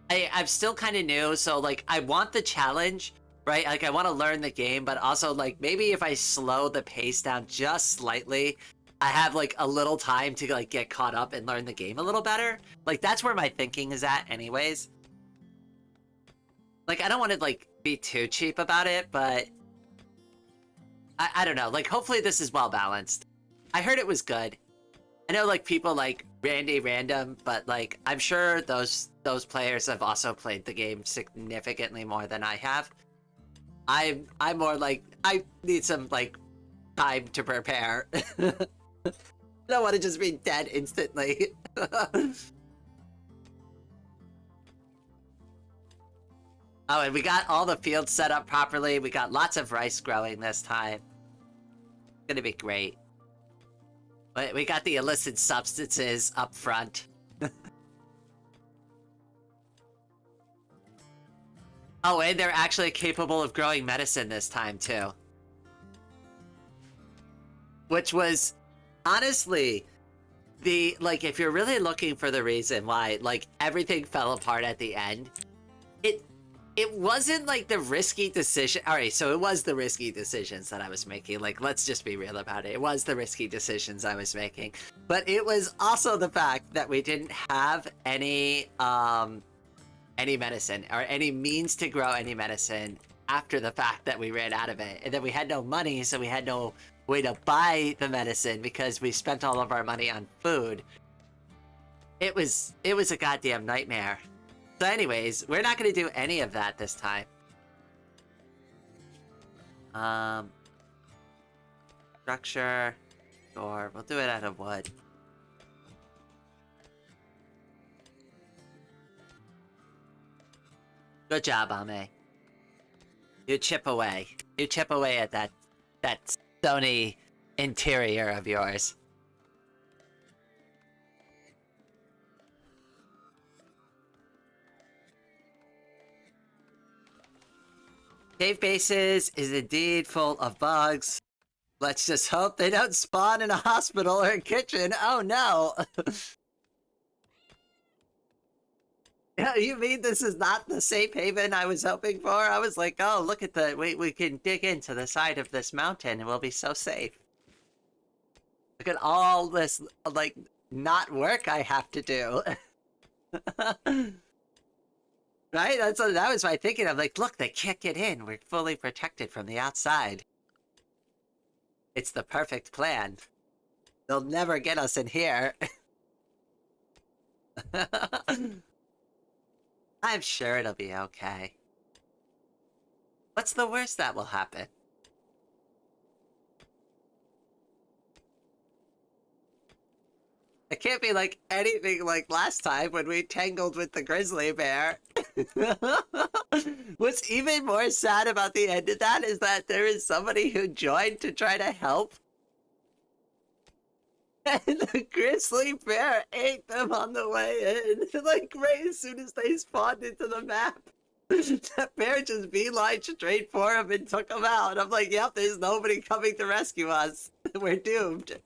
I'm still kind of new, so, like, I want the challenge, right? Like, I want to learn the game, but also, like, maybe if I slow the pace down just slightly, I have, like, a little time to, like, get caught up and learn the game a little better. Like, that's where my thinking is at anyways. Like, I don't want to, like, be too cheap about it, but I don't know. Like, hopefully this is well balanced. I heard it was good. I know, like, people like Randy Random, but, like, I'm sure those players have also played the game significantly more than I have. I'm more like, I need some, like, time to prepare. I don't want to just be dead instantly. Oh, and we got all the fields set up properly. We got lots of rice growing this time. It's gonna be great. But we got the illicit substances up front. Oh, and they're actually capable of growing medicine this time, too. Which was, honestly, like, if you're really looking for the reason why, like, everything fell apart at the end, it wasn't like the risky decision. All right, so it was the risky decisions that I was making. Like, let's just be real about it. It was the risky decisions I was making, but it was also the fact that we didn't have any medicine or any means to grow any medicine after the fact that we ran out of it, and then we had no money, so we had no way to buy the medicine because we spent all of our money on food. It was a goddamn nightmare. So anyways, we're not going to do any of that this time. Structure, door. We'll do it out of wood. Good job, Ame. You chip away. You chip away at that stony interior of yours. Cave bases is indeed full of bugs. Let's just hope they don't spawn in a hospital or a kitchen. Oh no! You mean this is not the safe haven I was hoping for? I was like, oh, look at we can dig into the side of this mountain and we'll be so safe. Look at all this, like, not work I have to do. Right? That was my thinking. I'm like, look, they can't get in. We're fully protected from the outside. It's the perfect plan. They'll never get us in here. I'm sure it'll be okay. What's the worst that will happen? It can't be like anything like last time when we tangled with the grizzly bear. What's even more sad about the end of that is that there is somebody who joined to try to help. And the grizzly bear ate them on the way in. Like right as soon as they spawned into the map. That bear just beeline straight for him and took him out. I'm like, yep, there's nobody coming to rescue us. We're doomed.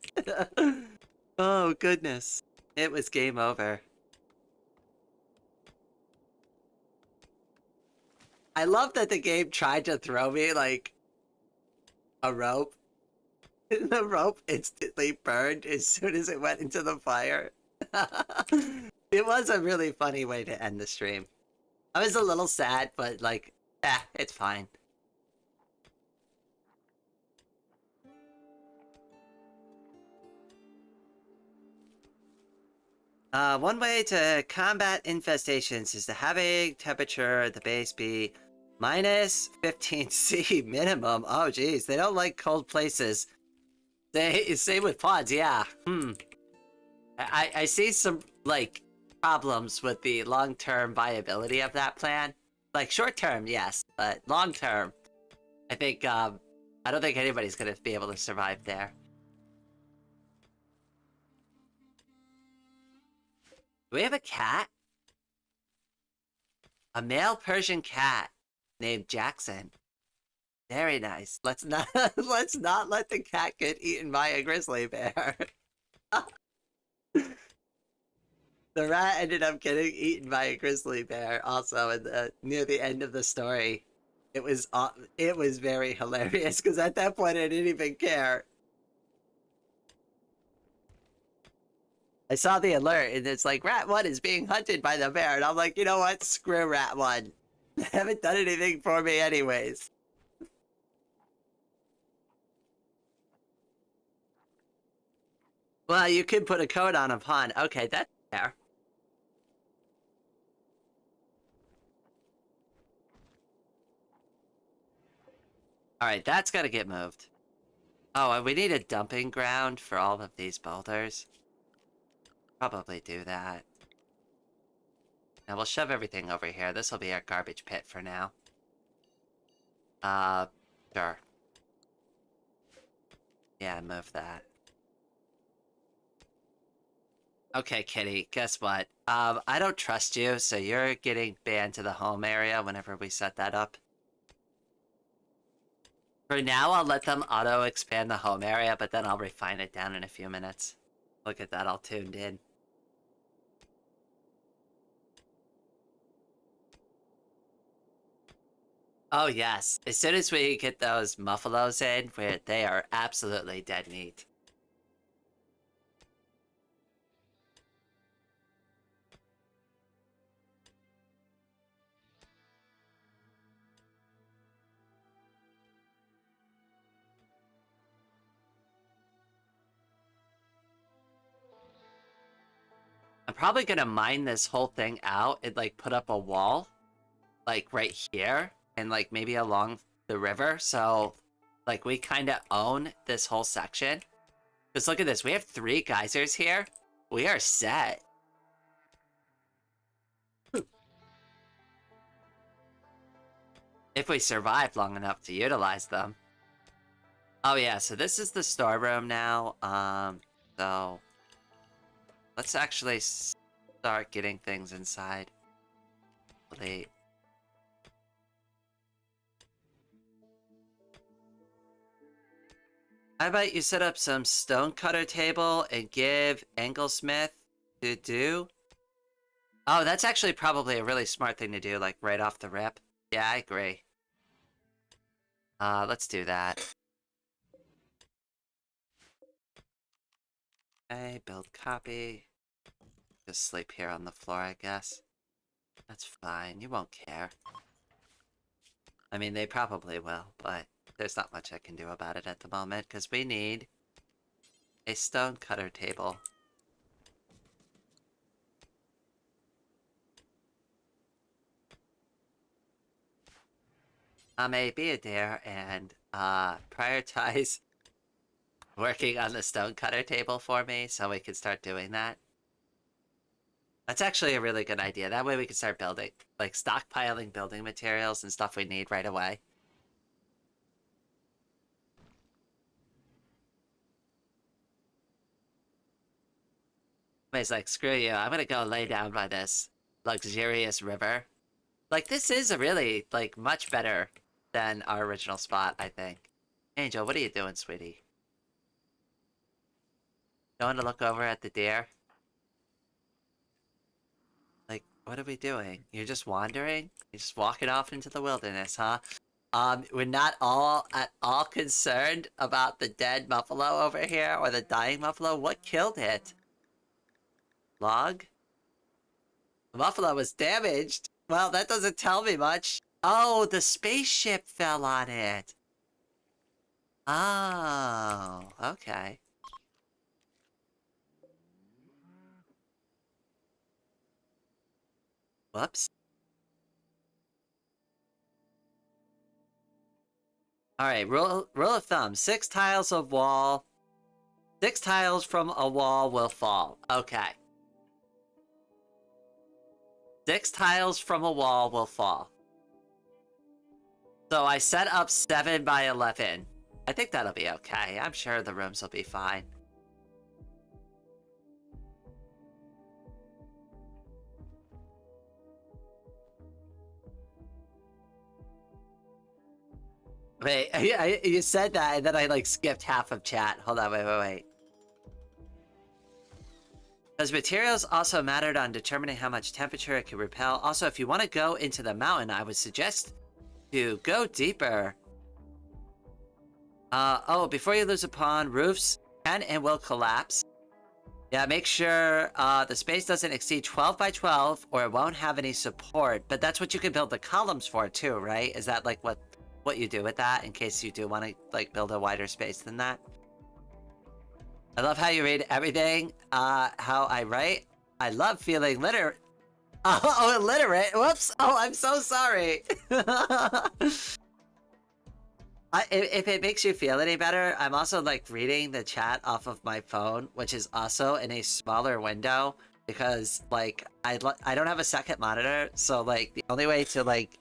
Oh, goodness. It was game over. I love that the game tried to throw me, like, a rope. The rope instantly burned as soon as it went into the fire. It was a really funny way to end the stream. I was a little sad, but, like, it's fine. One way to combat infestations is to having temperature at the base be minus 15°C minimum. Oh, geez, they don't like cold places. Same with pods, yeah. I see some, like, problems with the long-term viability of that plan. Like, short-term, yes, but long-term, I think, I don't think anybody's gonna be able to survive there. Do we have a cat? A male Persian cat named Jackson. Very nice. Let's not let the cat get eaten by a grizzly bear. The rat ended up getting eaten by a grizzly bear also near the end of the story. It was very hilarious because at that point I didn't even care. I saw the alert and it's like, Rat 1 is being hunted by the bear. And I'm like, you know what? Screw Rat 1. They haven't done anything for me anyways. Well, you could put a code on a pond. Okay, that's fair. Alright, that's gotta get moved. Oh, and we need a dumping ground for all of these boulders. Probably do that. Now we'll shove everything over here. This will be our garbage pit for now. Sure. Yeah, move that. Okay, Kitty, guess what? I don't trust you, so you're getting banned to the home area whenever we set that up. For now, I'll let them auto-expand the home area, but then I'll refine it down in a few minutes. Look at that, all tuned in. Oh yes, as soon as we get those muffalos in, where they are absolutely dead meat. I'm probably gonna mine this whole thing out and like put up a wall, like right here, and like maybe along the river, so like we kind of own this whole section. Because look at this, we have 3 geysers here. We are set. If we survive long enough to utilize them. Oh yeah, so this is the storeroom now. So let's actually start getting things inside. Wait. How about you set up some stonecutter table and give Anglesmith to do? Oh, that's actually probably a really smart thing to do, like right off the rip. Yeah, I agree. Let's do that. Okay, build copy. Just sleep here on the floor, I guess. That's fine, you won't care. I mean, they probably will, but there's not much I can do about it at the moment, because we need a stonecutter table. Be a dare and prioritize working on the stonecutter table for me so we can start doing that. That's actually a really good idea. That way we can start building, like stockpiling building materials and stuff we need right away. He's like, screw you, I'm gonna go lay down by this luxurious river. Like, this is a really, like, much better than our original spot, I think. Angel, what are you doing, sweetie? Going to look over at the deer? Like, what are we doing? You're just wandering? You're just walking off into the wilderness, huh? We're not all at all concerned about the dead buffalo over here, or the dying buffalo. What killed it? Log? The buffalo was damaged. Well, that doesn't tell me much. Oh, the spaceship fell on it. Oh, okay. Whoops. Alright, rule of thumb. 6 tiles of wall. 6 tiles from a wall will fall. Okay. 6 tiles from a wall will fall. So I set up 7 by 11. I think that'll be okay. I'm sure the rooms will be fine. Wait, you said that and then I like skipped half of chat. Hold on, wait. Because materials also mattered on determining how much temperature it could repel. Also, if you want to go into the mountain, I would suggest to go deeper. Oh, before you lose a pond, roofs can and will collapse. Yeah, make sure the space doesn't exceed 12 by 12 or it won't have any support. But that's what you can build the columns for too, right? Is that like what you do with that in case you do want to like build a wider space than that? I love how you read everything, how I write. I love feeling literate. Oh, illiterate? Whoops! Oh, I'm so sorry! If it makes you feel any better, I'm also like reading the chat off of my phone, which is also in a smaller window because like I don't have a second monitor, so like the only way to like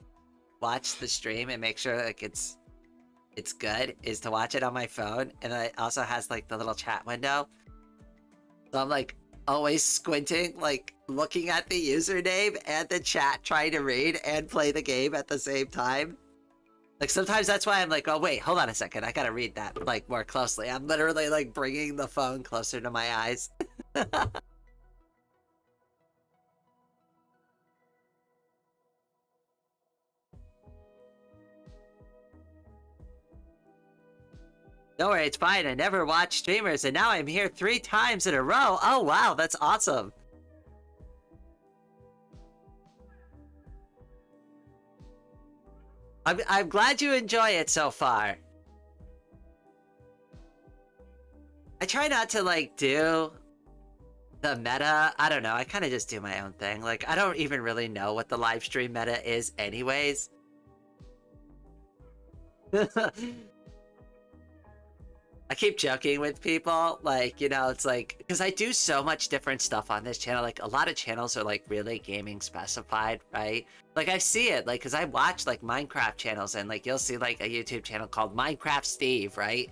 watch the stream and make sure like it's good is to watch it on my phone, and it also has like the little chat window. So I'm like always squinting, like looking at the username and the chat, trying to read and play the game at the same time. Like, sometimes that's why I'm like, oh, wait, hold on a second. I gotta read that, like, more closely. I'm literally, like, bringing the phone closer to my eyes. Don't worry, it's fine. I never watched streamers, and now I'm here 3 times in a row. Oh, wow, that's awesome. I'm glad you enjoy it so far. I try not to, like, do the meta. I don't know. I kind of just do my own thing. Like, I don't even really know what the live stream meta is anyways. I keep joking with people, like, you know, it's like, because I do so much different stuff on this channel. Like, a lot of channels are, like, really gaming specified, right? Like, I see it, like, because I watch, like, Minecraft channels, and, like, you'll see, like, a YouTube channel called Minecraft Steve, right?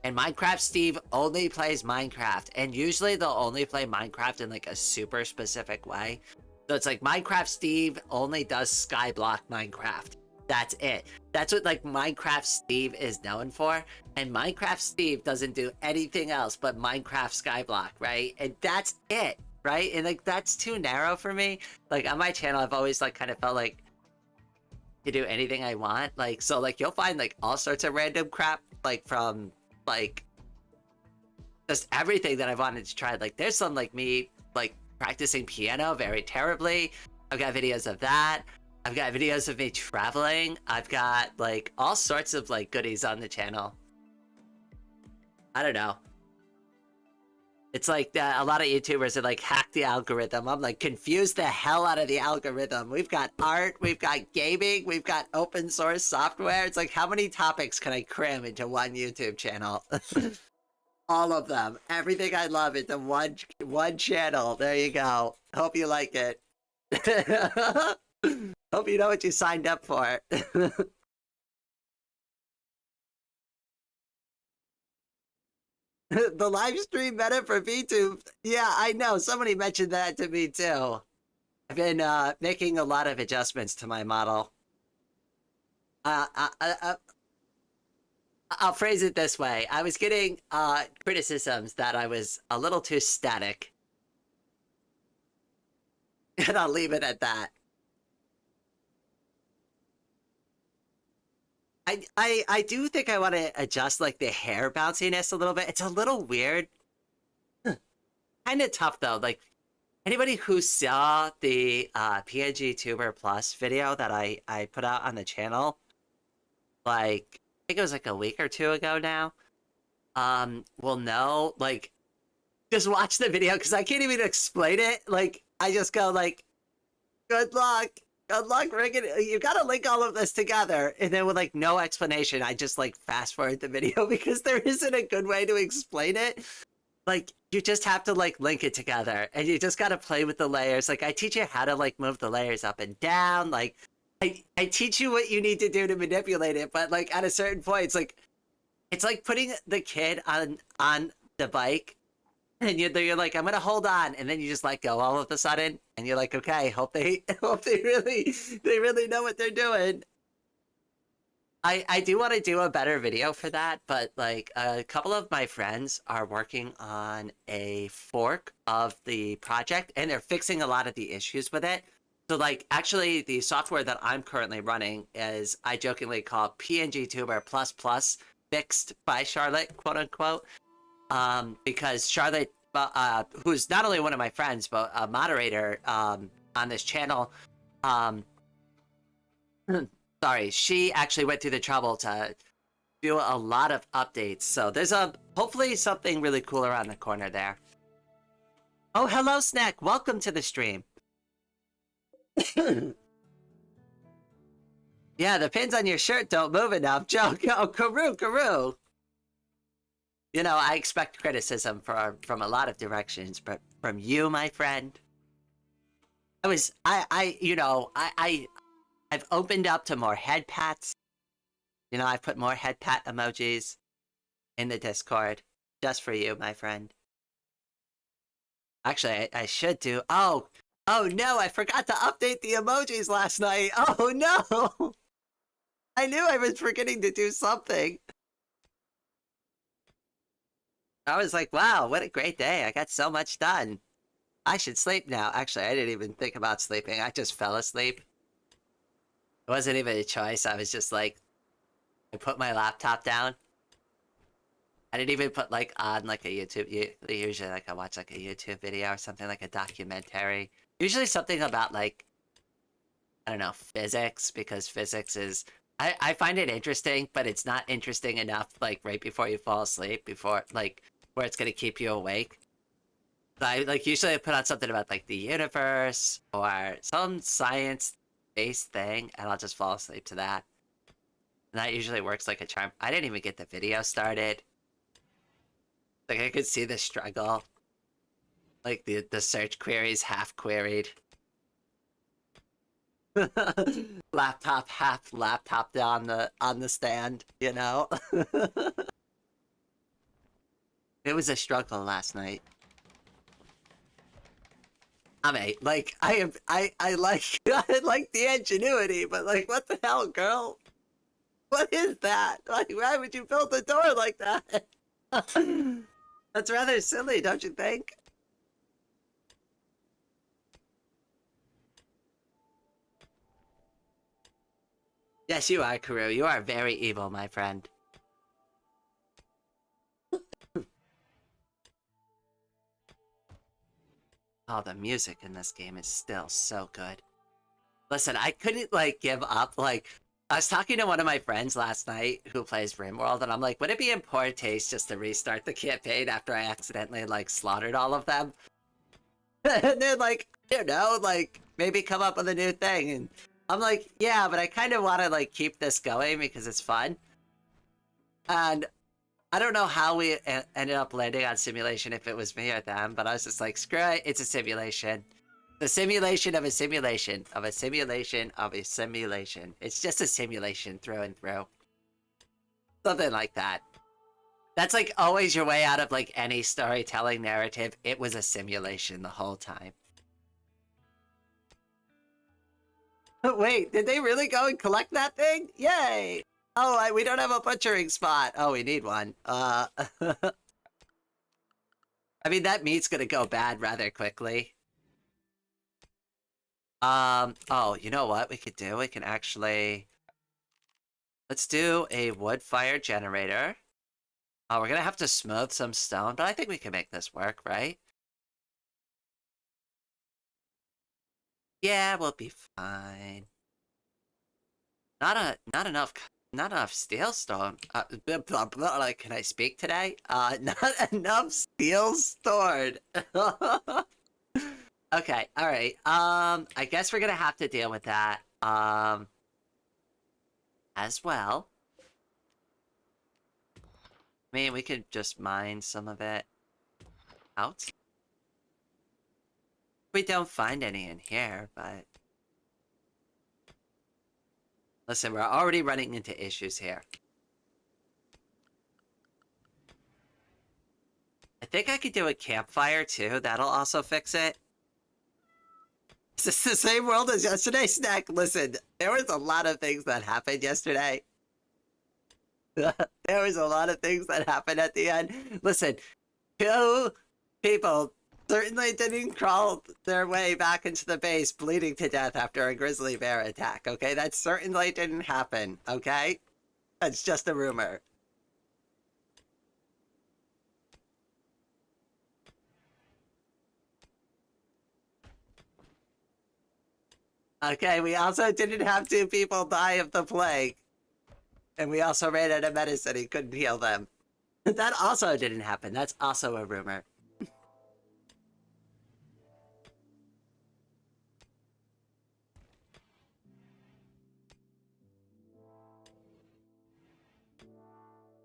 And Minecraft Steve only plays Minecraft, and usually they'll only play Minecraft in, like, a super specific way. So it's like, Minecraft Steve only does Skyblock Minecraft. That's it. That's what, like, Minecraft Steve is known for. And Minecraft Steve doesn't do anything else but Minecraft Skyblock, right? And that's it, right? And, like, that's too narrow for me. Like, on my channel, I've always, like, kind of felt like to do anything I want. Like, so, like, you'll find, like, all sorts of random crap, like, from, like, just everything that I wanted to try. Like, there's some, like, me, like, practicing piano very terribly. I've got videos of that. I've got videos of me traveling. I've got, like, all sorts of, like, goodies on the channel. I don't know. It's like a lot of YouTubers are like, hack the algorithm. I'm like, confuse the hell out of the algorithm. We've got art, we've got gaming, we've got open source software. It's like, how many topics can I cram into one YouTube channel? All of them. Everything I love into one channel. There you go. Hope you like it. Hope you know what you signed up for. The live stream meta for VTube. Yeah, I know. Somebody mentioned that to me too. I've been making a lot of adjustments to my model. Uh, uh, uh, uh, I'll phrase it this way. I was getting criticisms that I was a little too static. And I'll leave it at that. I do think I want to adjust, like, the hair bounciness a little bit. It's a little weird. Kind of tough though. Like, anybody who saw the PNG Tuber Plus video that I put out on the channel, like, I think it was like a week or 2 ago now, will know, like, just watch the video, because I can't even explain it. Like, I just go, like, good luck. Good luck, Rick. You gotta link all of this together. And then with, like, no explanation, I just, like, fast forward the video because there isn't a good way to explain it. Like, you just have to, like, link it together, and you just gotta play with the layers. Like, I teach you how to, like, move the layers up and down. Like, I teach you what you need to do to manipulate it, but, like, at a certain point, it's like putting the kid on the bike, and you're like, I'm gonna hold on, and then you just let go all of a sudden, and you're like, okay, hope they really know what they're doing. I do want to do a better video for that, but, like, a couple of my friends are working on a fork of the project, and they're fixing a lot of the issues with it. So, like, actually, the software that I'm currently running is, I jokingly call PNG Tuber Plus Plus, fixed by Charlotte, quote unquote. Because Charlotte, who's not only one of my friends, but a moderator on this channel, sorry, she actually went through the trouble to do a lot of updates. So there's hopefully something really cool around the corner there. Oh, hello, Snack. Welcome to the stream. Yeah, the pins on your shirt don't move enough. Joke. Oh, Karoo. You know, I expect criticism from a lot of directions, but from you, my friend, I've opened up to more head pats. You know, I've put more head pat emojis in the Discord just for you, my friend. Actually, I should do. Oh no, I forgot to update the emojis last night. Oh no, I knew I was forgetting to do something. I was like, wow, what a great day. I got so much done. I should sleep now. Actually, I didn't even think about sleeping. I just fell asleep. It wasn't even a choice. I was just like, I put my laptop down. I didn't even put like on like a YouTube. Usually like I watch like a YouTube video or something like a documentary. Usually something about like I don't know physics because physics is I find it interesting, but it's not interesting enough like right before you fall asleep before like where it's gonna keep you awake. So I like usually I put on something about like the universe or some science based thing, and I'll just fall asleep to that. And that usually works like a charm. I didn't even get the video started. Like I could see the struggle. Like the search queries half queried. Laptop half laptop on the stand, you know? It was a struggle last night. I mean, like I like I like the ingenuity, but like what the hell, girl? What is that? Like why would you build the door like that? That's rather silly, don't you think? Yes, you are, Karu. You are very evil, my friend. Oh, the music in this game is still so good. Listen, I couldn't, like, give up. Like, I was talking to one of my friends last night who plays Rimworld, and I'm like, would it be in poor taste just to restart the campaign after I accidentally, like, slaughtered all of them? And they're like, I don't know, like, maybe come up with a new thing. And I'm like, yeah, but I kind of want to, like, keep this going because it's fun. And I don't know how we ended up landing on simulation if it was me or them, but I was just like, screw it, it's a simulation. The simulation of a simulation of a simulation of a simulation. It's just a simulation through and through. Something like that. That's like always your way out of like any storytelling narrative. It was a simulation the whole time. Wait, did they really go and collect that thing? Yay! Oh, we don't have a butchering spot. Oh, we need one. I mean, that meat's gonna go bad rather quickly. Oh, you know what we could do? We can actually... Let's do a wood fire generator. Oh, we're gonna have to smooth some stone, but I think we can make this work, right? Yeah, we'll be fine. Not enough steel stone. Like, can I speak today? Not enough steel stored. Okay, all right. I guess we're gonna have to deal with that. As well. I mean, we could just mine some of it out. We don't find any in here, but... Listen, we're already running into issues here. I think I could do a campfire, too. That'll also fix it. Is this the same world as yesterday, Snack? Listen, there was a lot of things that happened yesterday. There was a lot of things that happened at the end. Listen, two people certainly didn't crawl their way back into the base bleeding to death after a grizzly bear attack, okay? That certainly didn't happen, okay? That's just a rumor. Okay, we also didn't have two people die of the plague. And we also ran out of medicine and couldn't heal them. That also didn't happen. That's also a rumor.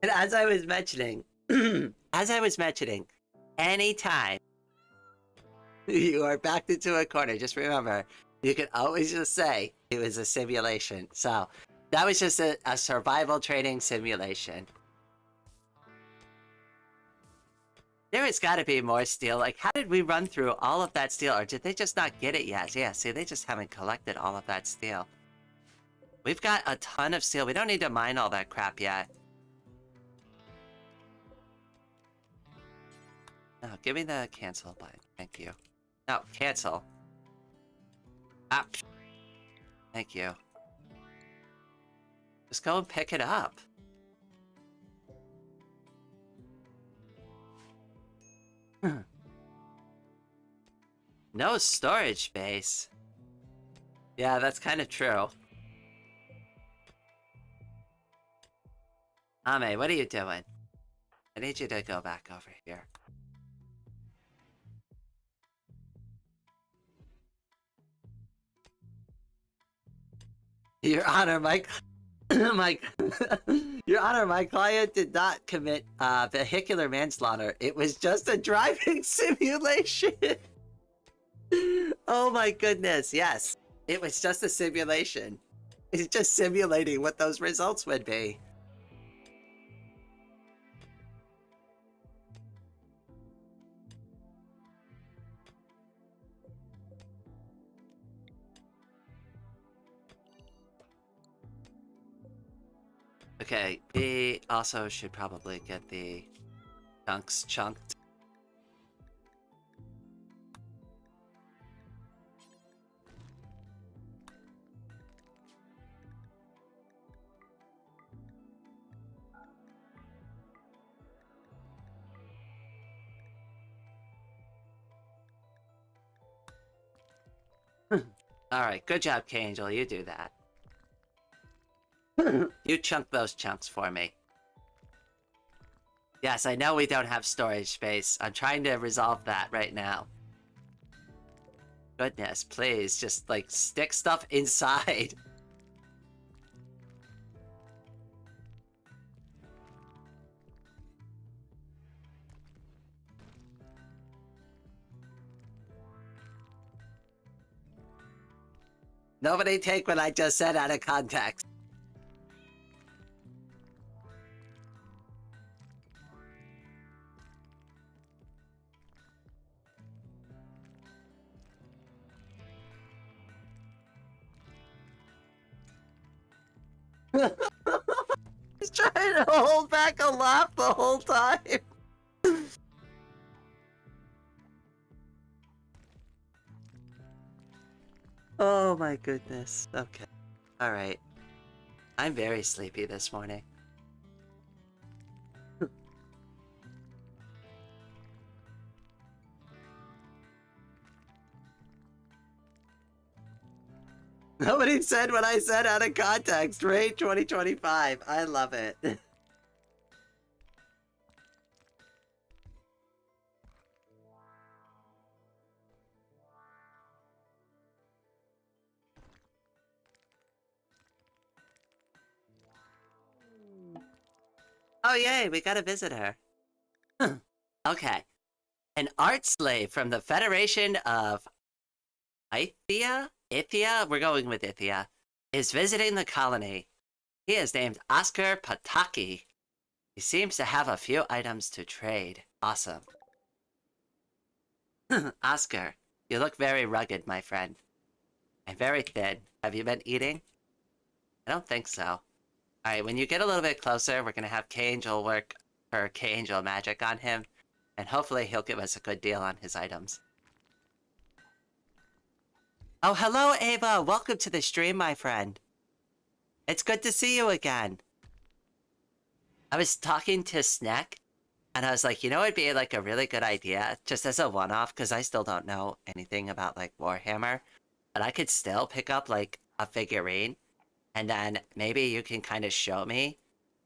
And as I was mentioning, anytime you are backed into a corner, just remember, you can always just say it was a simulation. So that was just a survival training simulation. There has got to be more steel. Like, how did we run through all of that steel? Or did they just not get it yet? Yeah, see, they just haven't collected all of that steel. We've got a ton of steel. We don't need to mine all that crap yet. No, give me the cancel button. Thank you. No, cancel. Ah, thank you. Just go and pick it up. No storage space. Yeah, that's kind of true. Ame, what are you doing? I need you to go back over here. Your Honor, my Your Honor, my client did not commit vehicular manslaughter. It was just a driving simulation. Oh my goodness, yes. It was just a simulation. It's just simulating what those results would be. Okay, we also should probably get the chunks chunked. Alright, good job, Kangel. You do that. You chunk those chunks for me. Yes, I know we don't have storage space. I'm trying to resolve that right now. Goodness, please, just, like, stick stuff inside. Nobody take what I just said out of context. He's trying to hold back a laugh the whole time. Oh my goodness. Okay. Alright. I'm very sleepy this morning. Nobody said what I said out of context. Raid 2025. I love it. Oh yay, we got a visitor. Okay. An art slave from the Federation of Ithia? We're going with Ithia. Is visiting the colony. He is named Oscar Pataki. He seems to have a few items to trade. Awesome. Oscar, you look very rugged, my friend. And very thin. Have you been eating? I don't think so. Alright, when you get a little bit closer, we're gonna have Kangel work her Kangel magic on him. And hopefully he'll give us a good deal on his items. Oh, hello, Ava! Welcome to the stream, my friend. It's good to see you again. I was talking to Snack, and I was like, you know, it'd be like a really good idea, just as a one-off, because I still don't know anything about like Warhammer, but I could still pick up like a figurine, and then maybe you can kind of show me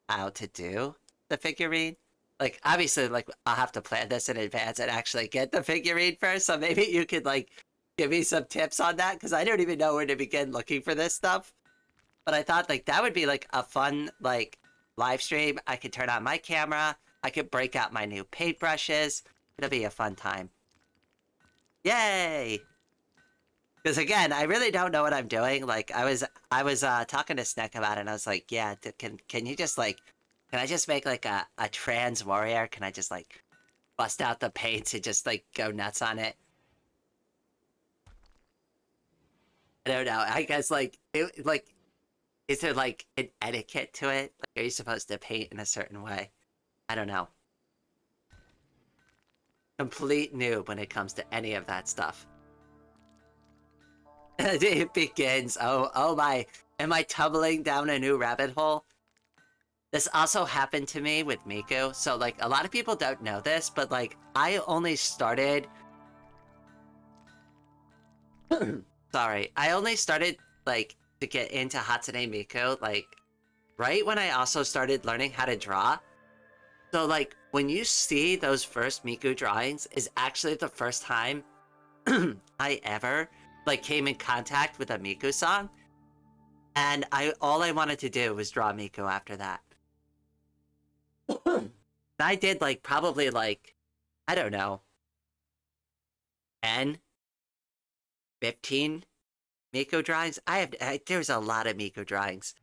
how to do the figurine. Like, obviously, like, I'll have to plan this in advance and actually get the figurine first, so maybe you could, like, give me some tips on that, because I don't even know where to begin looking for this stuff. But I thought, like, that would be, like, a fun, like, live stream. I could turn on my camera. I could break out my new paintbrushes. It'll be a fun time. Yay! Because, again, I really don't know what I'm doing. Like, I was talking to Sneck about it, and I was like, yeah, can you just, like, can I just make, like, a trans warrior? Can I just, like, bust out the paints and just, like, go nuts on it? I don't know. I guess, like, is there, like, an etiquette to it? Like, are you supposed to paint in a certain way? I don't know. Complete noob when it comes to any of that stuff. It begins. Oh my. Am I tumbling down a new rabbit hole? This also happened to me with Miku. So, like, a lot of people don't know this, but, like, I only started... Sorry. I only started, like, to get into Hatsune Miku, like, right when I also started learning how to draw. So, like, when you see those first Miku drawings is actually the first time I ever, like, came in contact with a Miku song. And all I wanted to do was draw Miku after that. I did, like, probably, like, I don't know, 10, 15 Miku drawings. There's a lot of Miku drawings.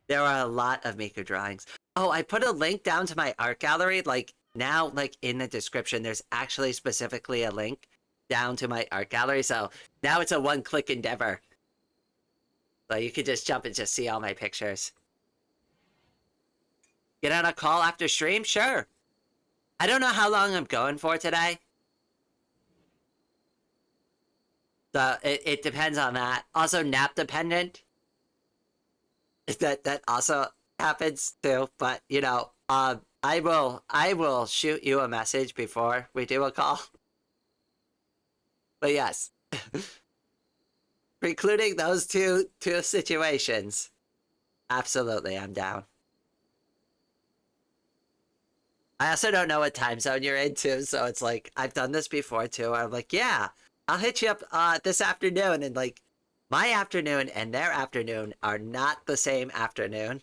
There are a lot of Miku drawings. Oh, I put a link down to my art gallery. Like, now, like, in the description, there's actually specifically a link down to my art gallery. So now it's a one-click endeavor. So you could just jump and just see all my pictures. Get on a call after stream? Sure. I don't know how long I'm going for today. So it depends on that. Also, nap dependent. That also happens too. But you know, I will shoot you a message before we do a call. But yes, precluding those two situations, absolutely, I'm down. I also don't know what time zone you're into, so it's like I've done this before too. I'm like, yeah, I'll hit you up this afternoon, and like my afternoon and their afternoon are not the same afternoon.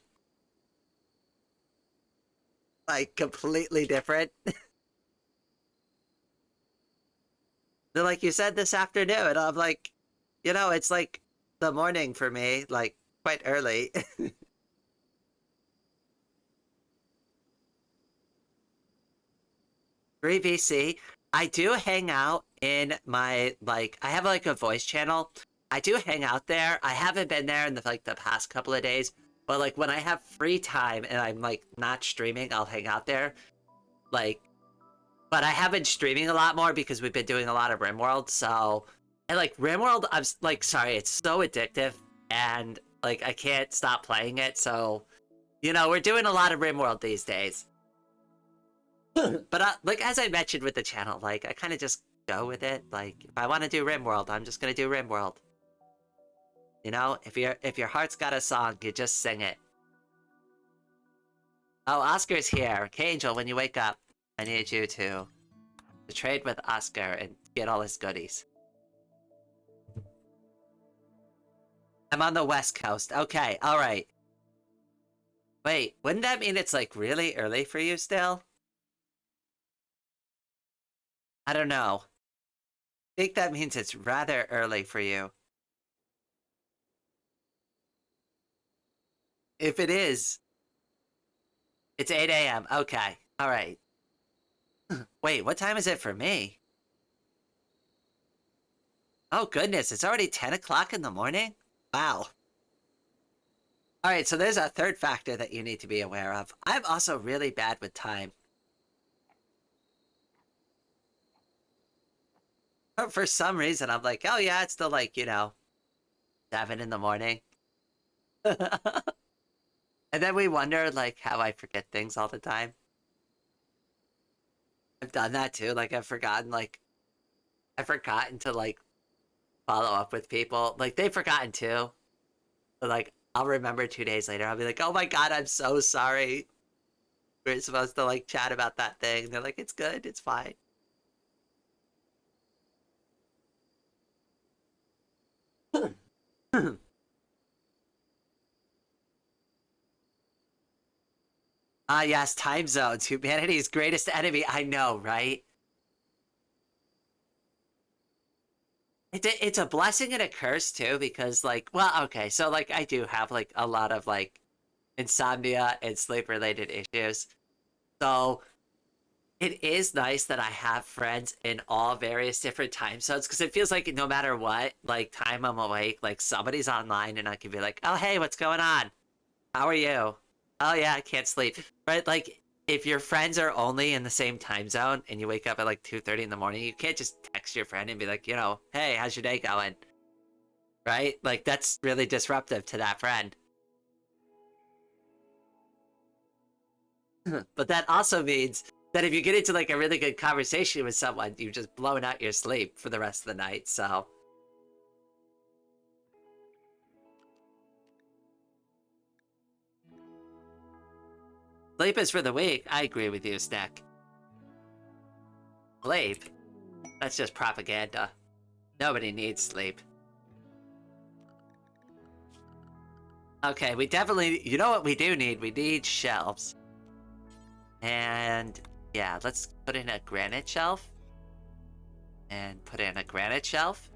Like completely different. They're like, you said this afternoon, and I'm like, you know, it's like the morning for me, like quite early. 3VC. I do hang out in my, like, I have like a voice channel. I do hang out there. I haven't been there in the past couple of days, but like when I have free time and I'm like not streaming, I'll hang out there. Like, but I have been streaming a lot more because we've been doing a lot of Rimworld. So, and like Rimworld, I'm like, sorry, it's so addictive and like I can't stop playing it. So, you know, we're doing a lot of Rimworld these days. But like as I mentioned with the channel, like I kind of just go with it. Like if I want to do Rimworld, I'm just gonna do Rimworld. You know, if your heart's got a song, you just sing it. Oh, Oscar's here. Kangel, when you wake up, I need you to trade with Oscar and get all his goodies. I'm on the West Coast. Okay, alright. Wait, wouldn't that mean it's like really early for you still? I don't know. I think that means it's rather early for you. If it is, it's 8 a.m. Okay, alright. Wait, what time is it for me? Oh goodness, it's already 10 o'clock in the morning? Wow. Alright, so there's a third factor that you need to be aware of. I'm also really bad with time. But for some reason, I'm like, oh yeah, it's still like, you know, 7 in the morning. And then we wonder, like, how I forget things all the time. I've done that too. Like, I've forgotten to, like, follow up with people. Like, they've forgotten too. But, like, I'll remember 2 days later. I'll be like, oh my god, I'm so sorry. We're supposed to, like, chat about that thing. They're like, it's good, it's fine. Ah, yes, time zones. Humanity's greatest enemy. I know, right? It's a blessing and a curse too, because like, well, okay, so like I do have like a lot of like insomnia and sleep related issues. So it is nice that I have friends in all various different time zones because it feels like no matter what, like time I'm awake, like somebody's online and I can be like, oh hey, what's going on? How are you? Oh yeah, I can't sleep. Right? Like if your friends are only in the same time zone and you wake up at like 2:30 in the morning, you can't just text your friend and be like, you know, hey, how's your day going? Right? Like that's really disruptive to that friend. But that also means that if you get into like a really good conversation with someone, you've just blown out your sleep for the rest of the night, so... Sleep is for the weak. I agree with you, Snack. Sleep? That's just propaganda. Nobody needs sleep. Okay, we definitely... You know what we do need? We need shelves. And... yeah, let's put in a granite shelf. And put in a granite shelf.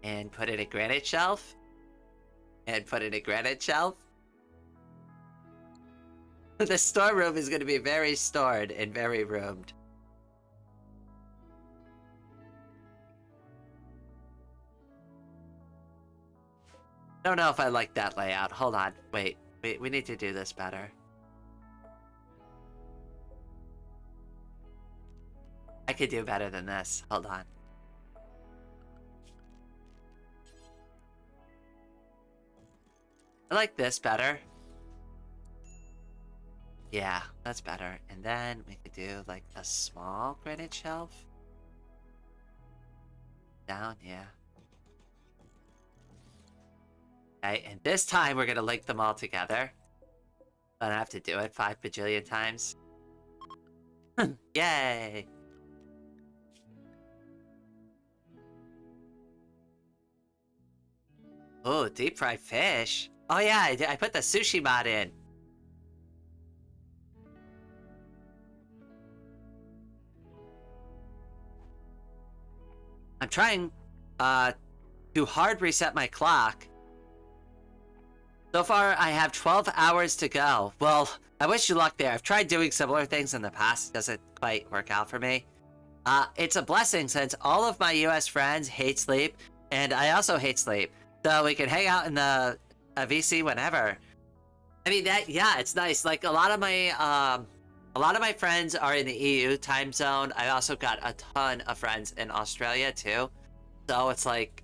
And put in a granite shelf. And put in a granite shelf. The storeroom is going to be very stored and very roomed. I don't know if I like that layout. Hold on. Wait, we need to do this better. I could do better than this. Hold on. I like this better. Yeah, that's better. And then we could do like a small granite shelf. Down, yeah. Okay, and this time we're gonna link them all together. I don't have to do it 5 bajillion times. Yay! Oh, deep fried fish. Oh yeah, I put the sushi mod in. I'm trying to hard reset my clock. So far, I have 12 hours to go. Well, I wish you luck there. I've tried doing similar things in the past. It doesn't quite work out for me. It's a blessing since all of my US friends hate sleep, and I also hate sleep. So we can hang out in the VC whenever. I mean, yeah, it's nice. Like, a lot of my friends are in the EU time zone. I also got a ton of friends in Australia, too. So it's like...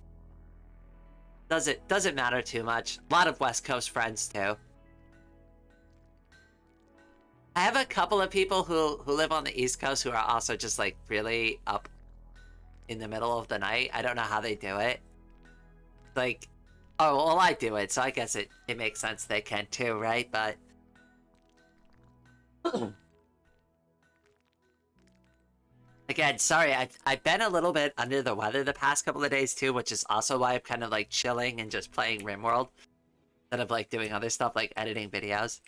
Doesn't matter too much. A lot of West Coast friends, too. I have a couple of people who live on the East Coast who are also just, like, really up in the middle of the night. I don't know how they do it. Like, oh, well, I do it, so I guess it makes sense they can, too, right? But... Again, sorry, I've been a little bit under the weather the past couple of days too, which is also why I'm kind of like chilling and just playing Rimworld instead of like doing other stuff like editing videos.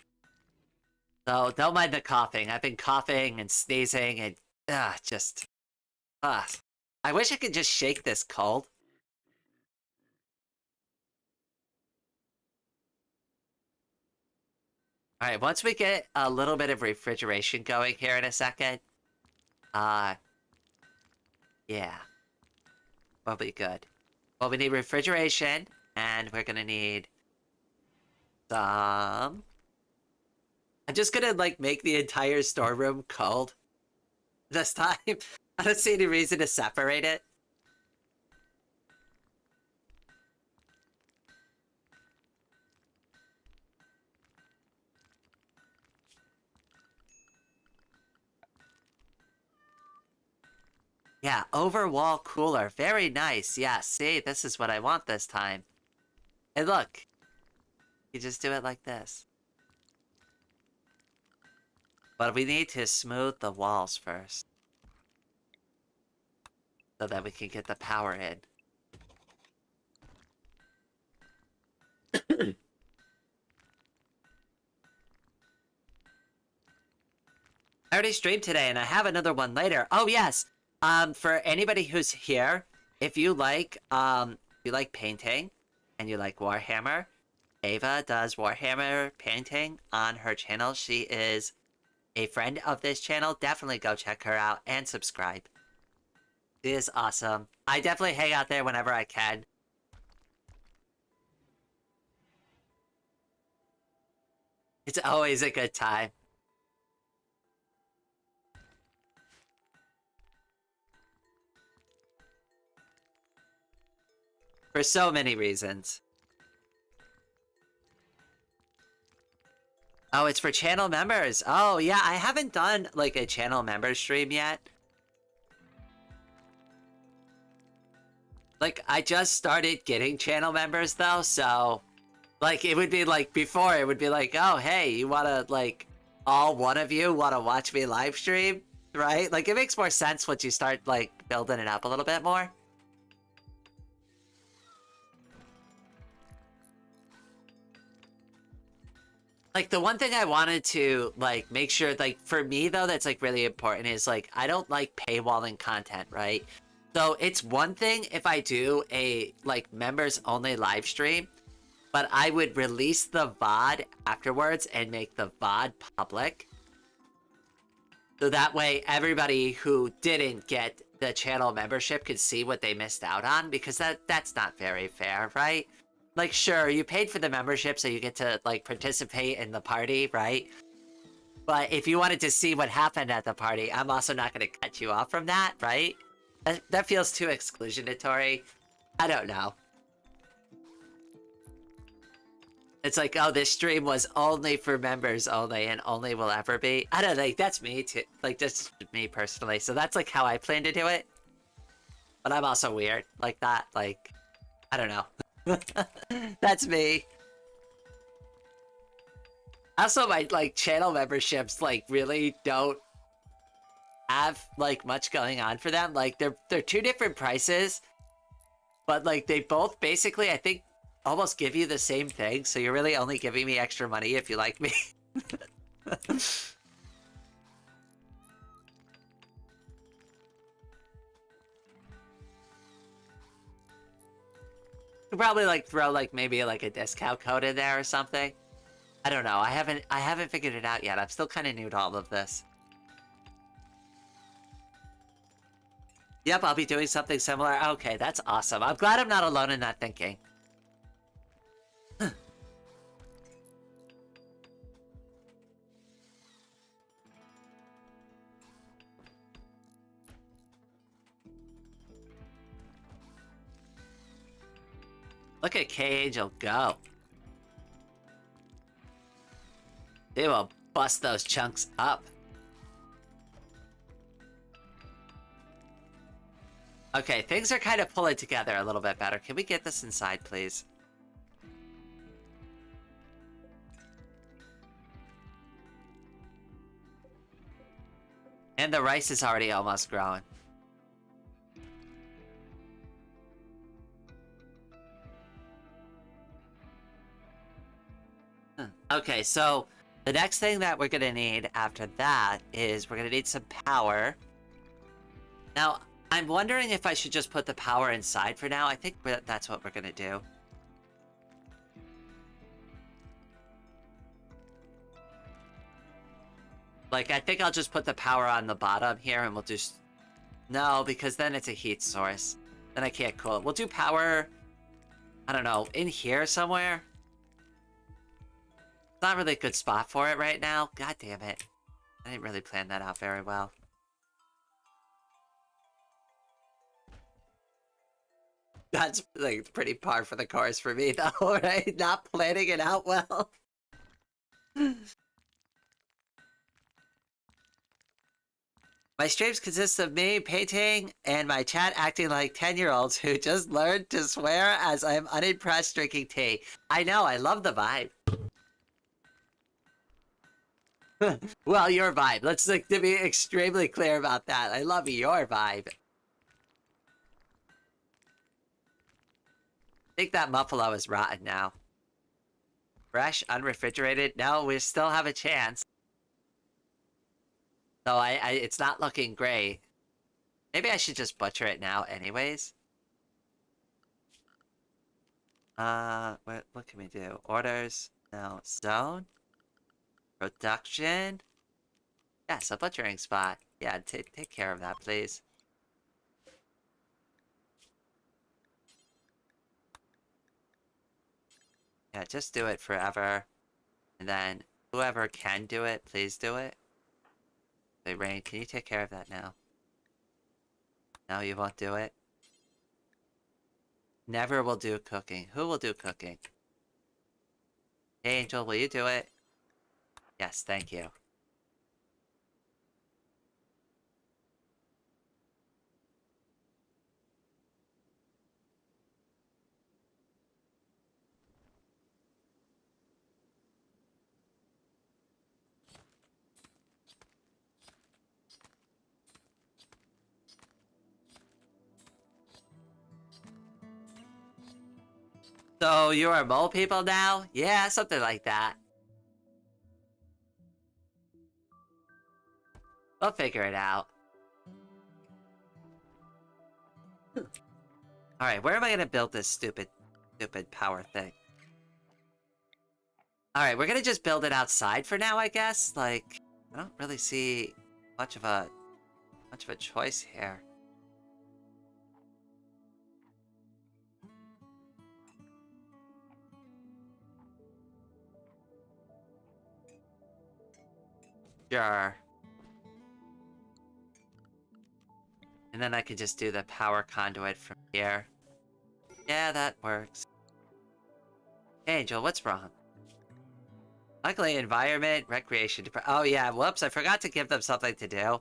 So don't mind the coughing. I've been coughing and sneezing and just I wish I could just shake this cold. All right, once we get a little bit of refrigeration going here in a second, yeah. We'll be good. Well, we need refrigeration, and we're gonna need some... I'm just gonna, like, make the entire storeroom cold this time. I don't see any reason to separate it. Yeah, overwall cooler. Very nice. Yeah, see, this is what I want this time. And look, you just do it like this. But we need to smooth the walls first. So that we can get the power in. I already streamed today and I have another one later. Oh yes. For anybody who's here, if you like painting and you like Warhammer, Ava does Warhammer painting on her channel. She is a friend of this channel. Definitely go check her out and subscribe. She is awesome. I definitely hang out there whenever I can. It's always a good time. For so many reasons. Oh, it's for channel members. Oh, yeah, I haven't done, like, a channel member stream yet. Like, I just started getting channel members, though, so... Like, it would be, like, before, it would be like, oh, hey, you wanna, like... All one of you wanna watch me live stream? Right? Like, it makes more sense once you start, like, building it up a little bit more. Like, the one thing I wanted to, like, make sure, like, for me, though, that's, like, really important is, like, I don't like paywalling content, right? So, it's one thing if I do a, like, members-only live stream, but I would release the VOD afterwards and make the VOD public. So that way, everybody who didn't get the channel membership could see what they missed out on, because that's not very fair, right? Like, sure, you paid for the membership so you get to, like, participate in the party, right? But if you wanted to see what happened at the party, I'm also not going to cut you off from that, right? That feels too exclusionatory. I don't know. It's like, oh, this stream was only for members only and only will ever be. I don't know, like, that's me too. Like, just me personally. So that's, like, how I plan to do it. But I'm also weird like that. Like, I don't know. That's me. Also, my, like, channel memberships, like, really don't have, like, much going on for them. Like, they're two different prices, but, like, they both basically, I think, almost give you the same thing, so you're really only giving me extra money if you like me. Could probably, like, throw, like, maybe, like, a discount code in there or something. I don't know. I haven't figured it out yet. I'm still kind of new to all of this. Yep, I'll be doing something similar. Okay, that's awesome. I'm glad I'm not alone in that thinking. Look at K-Angel go. They will bust those chunks up. Okay, things are kind of pulling together a little bit better. Can we get this inside, please? And the rice is already almost growing. Okay, so the next thing that we're gonna need after that is we're gonna need some power. Now, I'm wondering if I should just put the power inside for now. I think that's what we're gonna do. Like, I think I'll just put the power on the bottom here and we'll just... No, because then it's a heat source. Then I can't cool it. We'll do power... I don't know, in here somewhere? It's not really a good spot for it right now. God damn it. I didn't really plan that out very well. That's, like, pretty par for the course for me, though, right? Not planning it out well. My streams consist of me painting and my chat acting like 10-year-olds who just learned to swear as I'm unimpressed drinking tea. I know, I love the vibe. Well, your vibe. Let's, like, to be extremely clear about that. I love your vibe. I think that Muffalo is rotten now. Fresh, unrefrigerated. No, we still have a chance. So it's not looking great. Maybe I should just butcher it now anyways. What can we do? Orders. No. Zone. Production. Yes, a butchering spot. Yeah, take care of that, please. Yeah, just do it forever. And then whoever can do it, please do it. Hey, Rain, can you take care of that now? No, you won't do it? Never will do cooking. Who will do cooking? Hey, Angel, will you do it? Yes, thank you. So you are mole people now? Yeah, something like that. We'll figure it out. Alright, where am I gonna build this stupid power thing? Alright, we're gonna just build it outside for now, I guess. Like, I don't really see much of a choice here. Sure. And then I could just do the power conduit from here. Yeah, that works. Hey, Angel, what's wrong? Luckily, environment, recreation... Oh, yeah, whoops, I forgot to give them something to do.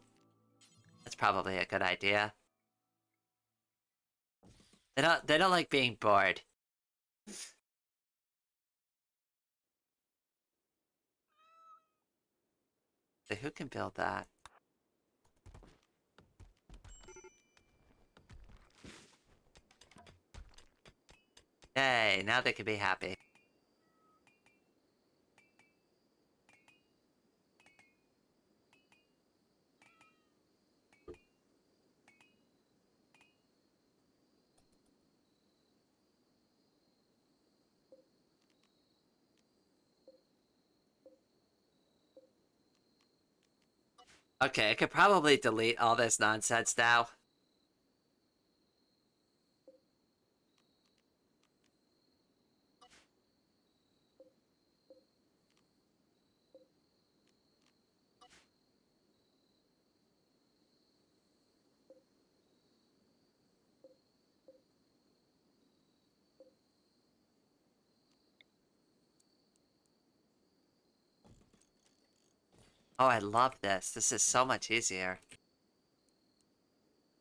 That's probably a good idea. They don't like being bored. So who can build that? Yay, now they can be happy. Okay, I could probably delete all this nonsense now. Oh, I love this. This is so much easier.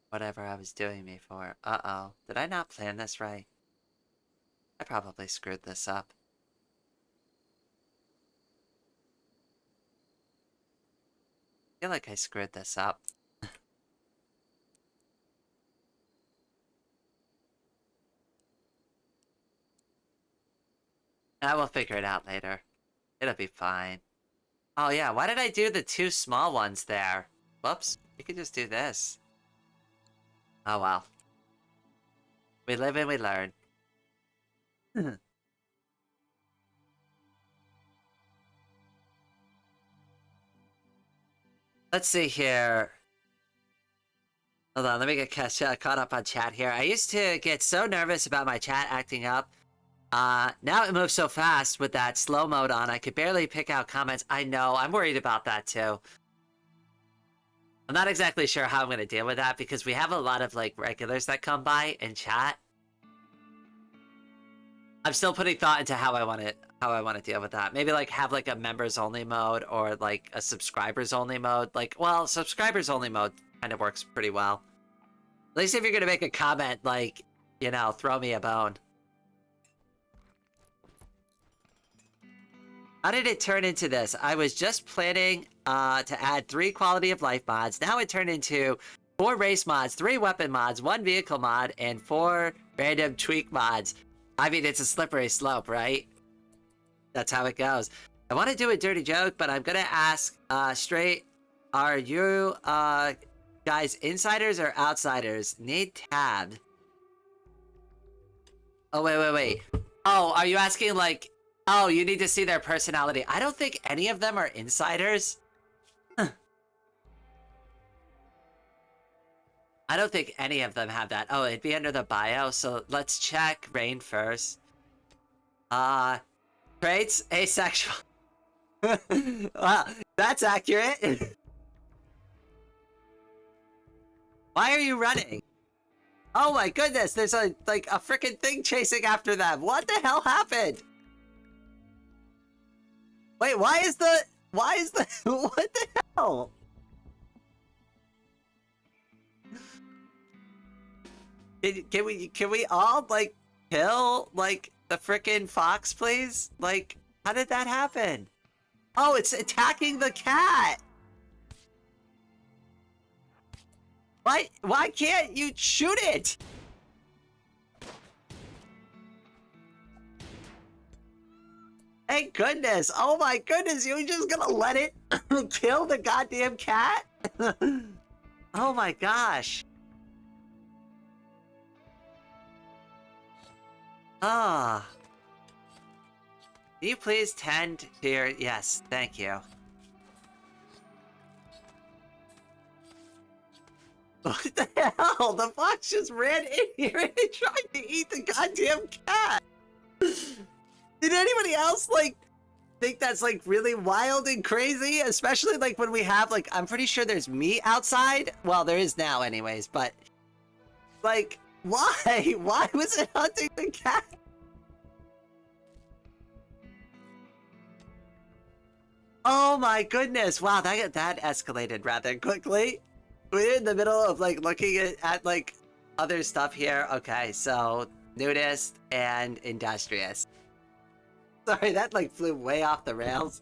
Whatever I was doing before. Uh-oh. Did I not plan this right? I probably screwed this up. I feel like I screwed this up. I will figure it out later. It'll be fine. Oh yeah, why did I do the two small ones there? Whoops, you could just do this. Oh well. We live and we learn. Let's see here. Hold on, let me get caught up on chat here. I used to get so nervous about my chat acting up. Now it moves so fast with that slow mode on, I could barely pick out comments. I know, I'm worried about that too. I'm not exactly sure how I'm going to deal with that because we have a lot of, like, regulars that come by and chat. I'm still putting thought into how I want to deal with that. Maybe, like, have, like, a members-only mode or, like, a subscribers-only mode. Like, well, subscribers-only mode kind of works pretty well. At least if you're going to make a comment, like, you know, throw me a bone. How did it turn into this? I was just planning to add 3 quality of life mods. Now it turned into 4 race mods, 3 weapon mods, 1 vehicle mod, and 4 random tweak mods. I mean, it's a slippery slope, right? That's how it goes. I want to do a dirty joke, but I'm going to ask straight, are you guys insiders or outsiders? Need tabbed. Oh, wait. Oh, are you asking, like... Oh, you need to see their personality. I don't think any of them are insiders. Huh. I don't think any of them have that. Oh, it'd be under the bio, so let's check Rain first. Traits, asexual. Wow, that's accurate. Why are you running? Oh my goodness, there's a freaking thing chasing after them. What the hell happened? Wait, why Why is that? What the hell? Can we all like kill like the frickin' fox, please? Like, how did that happen? Oh, it's attacking the cat. Why can't you shoot it? Thank goodness. Oh my goodness, you were just gonna let it kill the goddamn cat? Oh my gosh. Ah. Can you please tend to your... Yes, thank you. What the hell? The fox just ran in here and tried to eat the goddamn cat. Did anybody else, like, think that's, like, really wild and crazy? Especially, like, when we have, like, I'm pretty sure there's meat outside. Well, there is now anyways, but... Like, why? Why was it hunting the cat? Oh my goodness. Wow, that escalated rather quickly. We're in the middle of, like, looking at like, other stuff here. Okay, so, nudist and industrious. Sorry, that, like, flew way off the rails.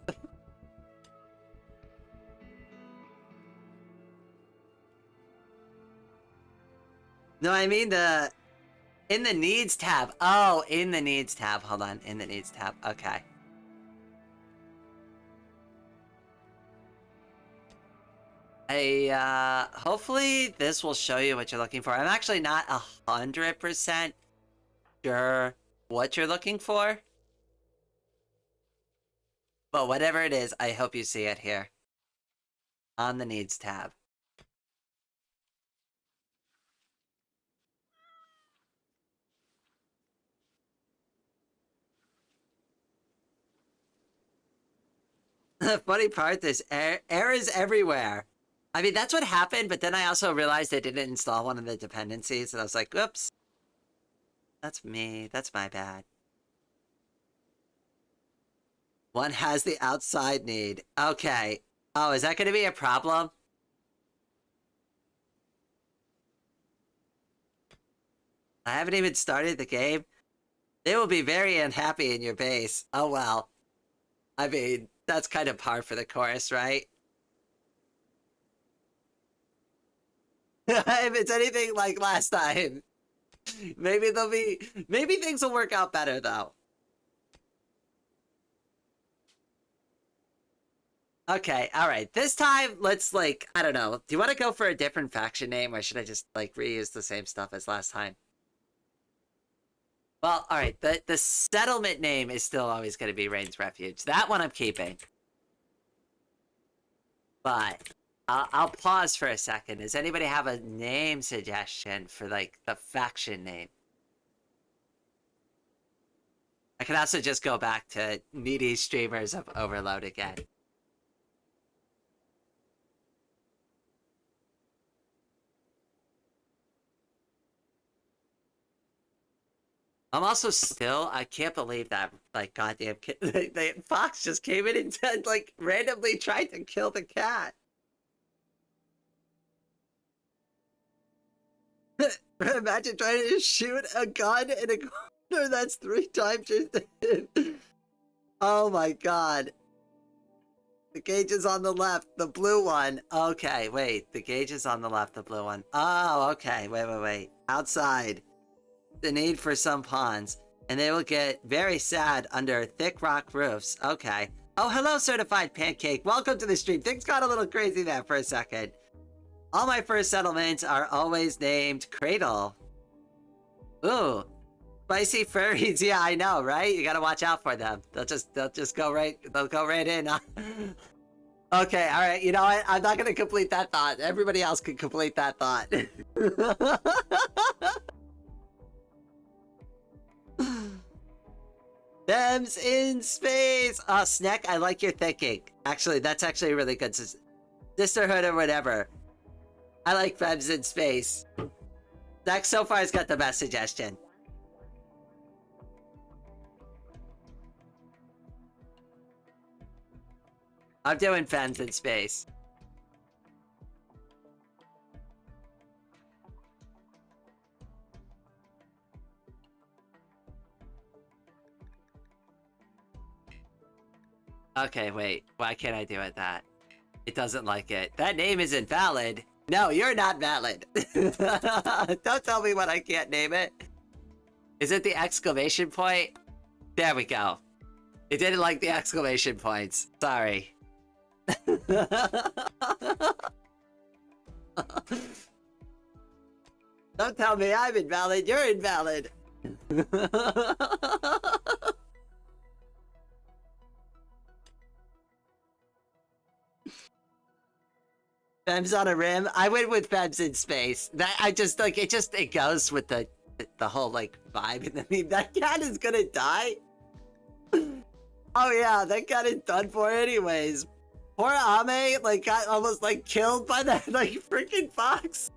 No, I mean in the needs tab. Oh, in the needs tab. Hold on, in the needs tab. Okay. Hopefully this will show you what you're looking for. I'm actually not 100% sure what you're looking for. But whatever it is, I hope you see it here. On the needs tab. The funny part, there's errors everywhere. I mean, that's what happened, but then I also realized I didn't install one of the dependencies, and I was like, whoops. That's me. That's my bad. One has the outside need. Okay. Oh, is that going to be a problem? I haven't even started the game. They will be very unhappy in your base. Oh, well. I mean, that's kind of par for the course, right? If it's anything like last time, maybe maybe things will work out better, though. Okay, alright. This time, let's, like, I don't know. Do you want to go for a different faction name, or should I just, like, reuse the same stuff as last time? Well, alright. The settlement name is still always going to be Rain's Refuge. That one I'm keeping. But I'll pause for a second. Does anybody have a name suggestion for, like, the faction name? I can also just go back to needy streamers of Overload again. I'm also still, I can't believe that, like, goddamn kid, the fox just came in and, like, randomly tried to kill the cat. Imagine trying to shoot a gun in a corner that's 3 times your... Oh my god. The gauge is on the left, the blue one. Okay, wait, the gauge is on the left, the blue one. Oh, okay, wait. Outside. The need for some pawns, and they will get very sad under thick rock roofs. Okay. Oh, hello, Certified Pancake. Welcome to the stream. Things got a little crazy there for a second. All my first settlements are always named Cradle. Ooh. Spicy furries. Yeah, I know, right? You gotta watch out for them. They'll just go right in. Okay, alright, you know what? I'm not gonna complete that thought. Everybody else can complete that thought. Them's in space! Oh, Snack, I like your thinking. Actually, that's actually really good. Sisterhood or whatever. I like Fem's in space. Zach so far has got the best suggestion. I'm doing fans in space. Okay, wait. Why can't I do it that? It doesn't like it. That name is invalid. No, you're not valid. Don't tell me what I can't name it. Is it the exclamation point? There we go. It didn't like the exclamation points. Sorry. Don't tell me I'm invalid. You're invalid. Fems on a rim. I went with Fems in space. That I just like it goes with the whole like vibe in the meme. That cat is gonna die. Oh yeah, that cat is done for anyways. Poor Ame like got almost like killed by that like freaking fox.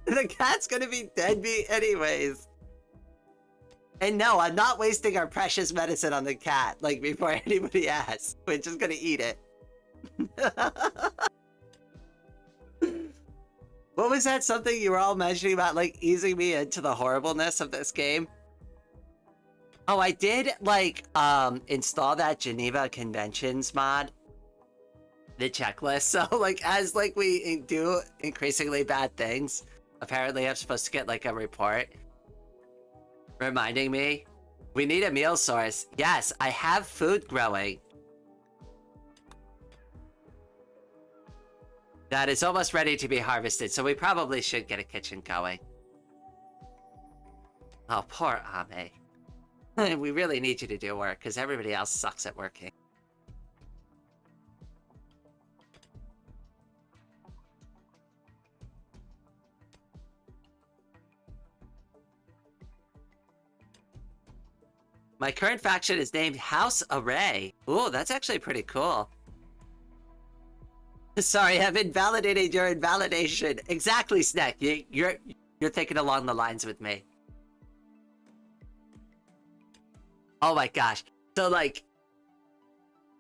The cat's gonna be dead meat anyways. And no, I'm not wasting our precious medicine on the cat, like before anybody asks. We're just gonna eat it. What was that something you were all mentioning about, like, easing me into the horribleness of this game? Oh, I did, like, install that Geneva Conventions mod. The checklist. So, like, as, like, we do increasingly bad things, apparently I'm supposed to get, like, a report reminding me. We need a meal source. Yes, I have food growing. That is almost ready to be harvested, so we probably should get a kitchen going. Oh, poor Ame. We really need you to do work, because everybody else sucks at working. My current faction is named House Array. Ooh, that's actually pretty cool. Sorry, I've invalidated your invalidation. Exactly, Snack. You're thinking along the lines with me. Oh my gosh. So like,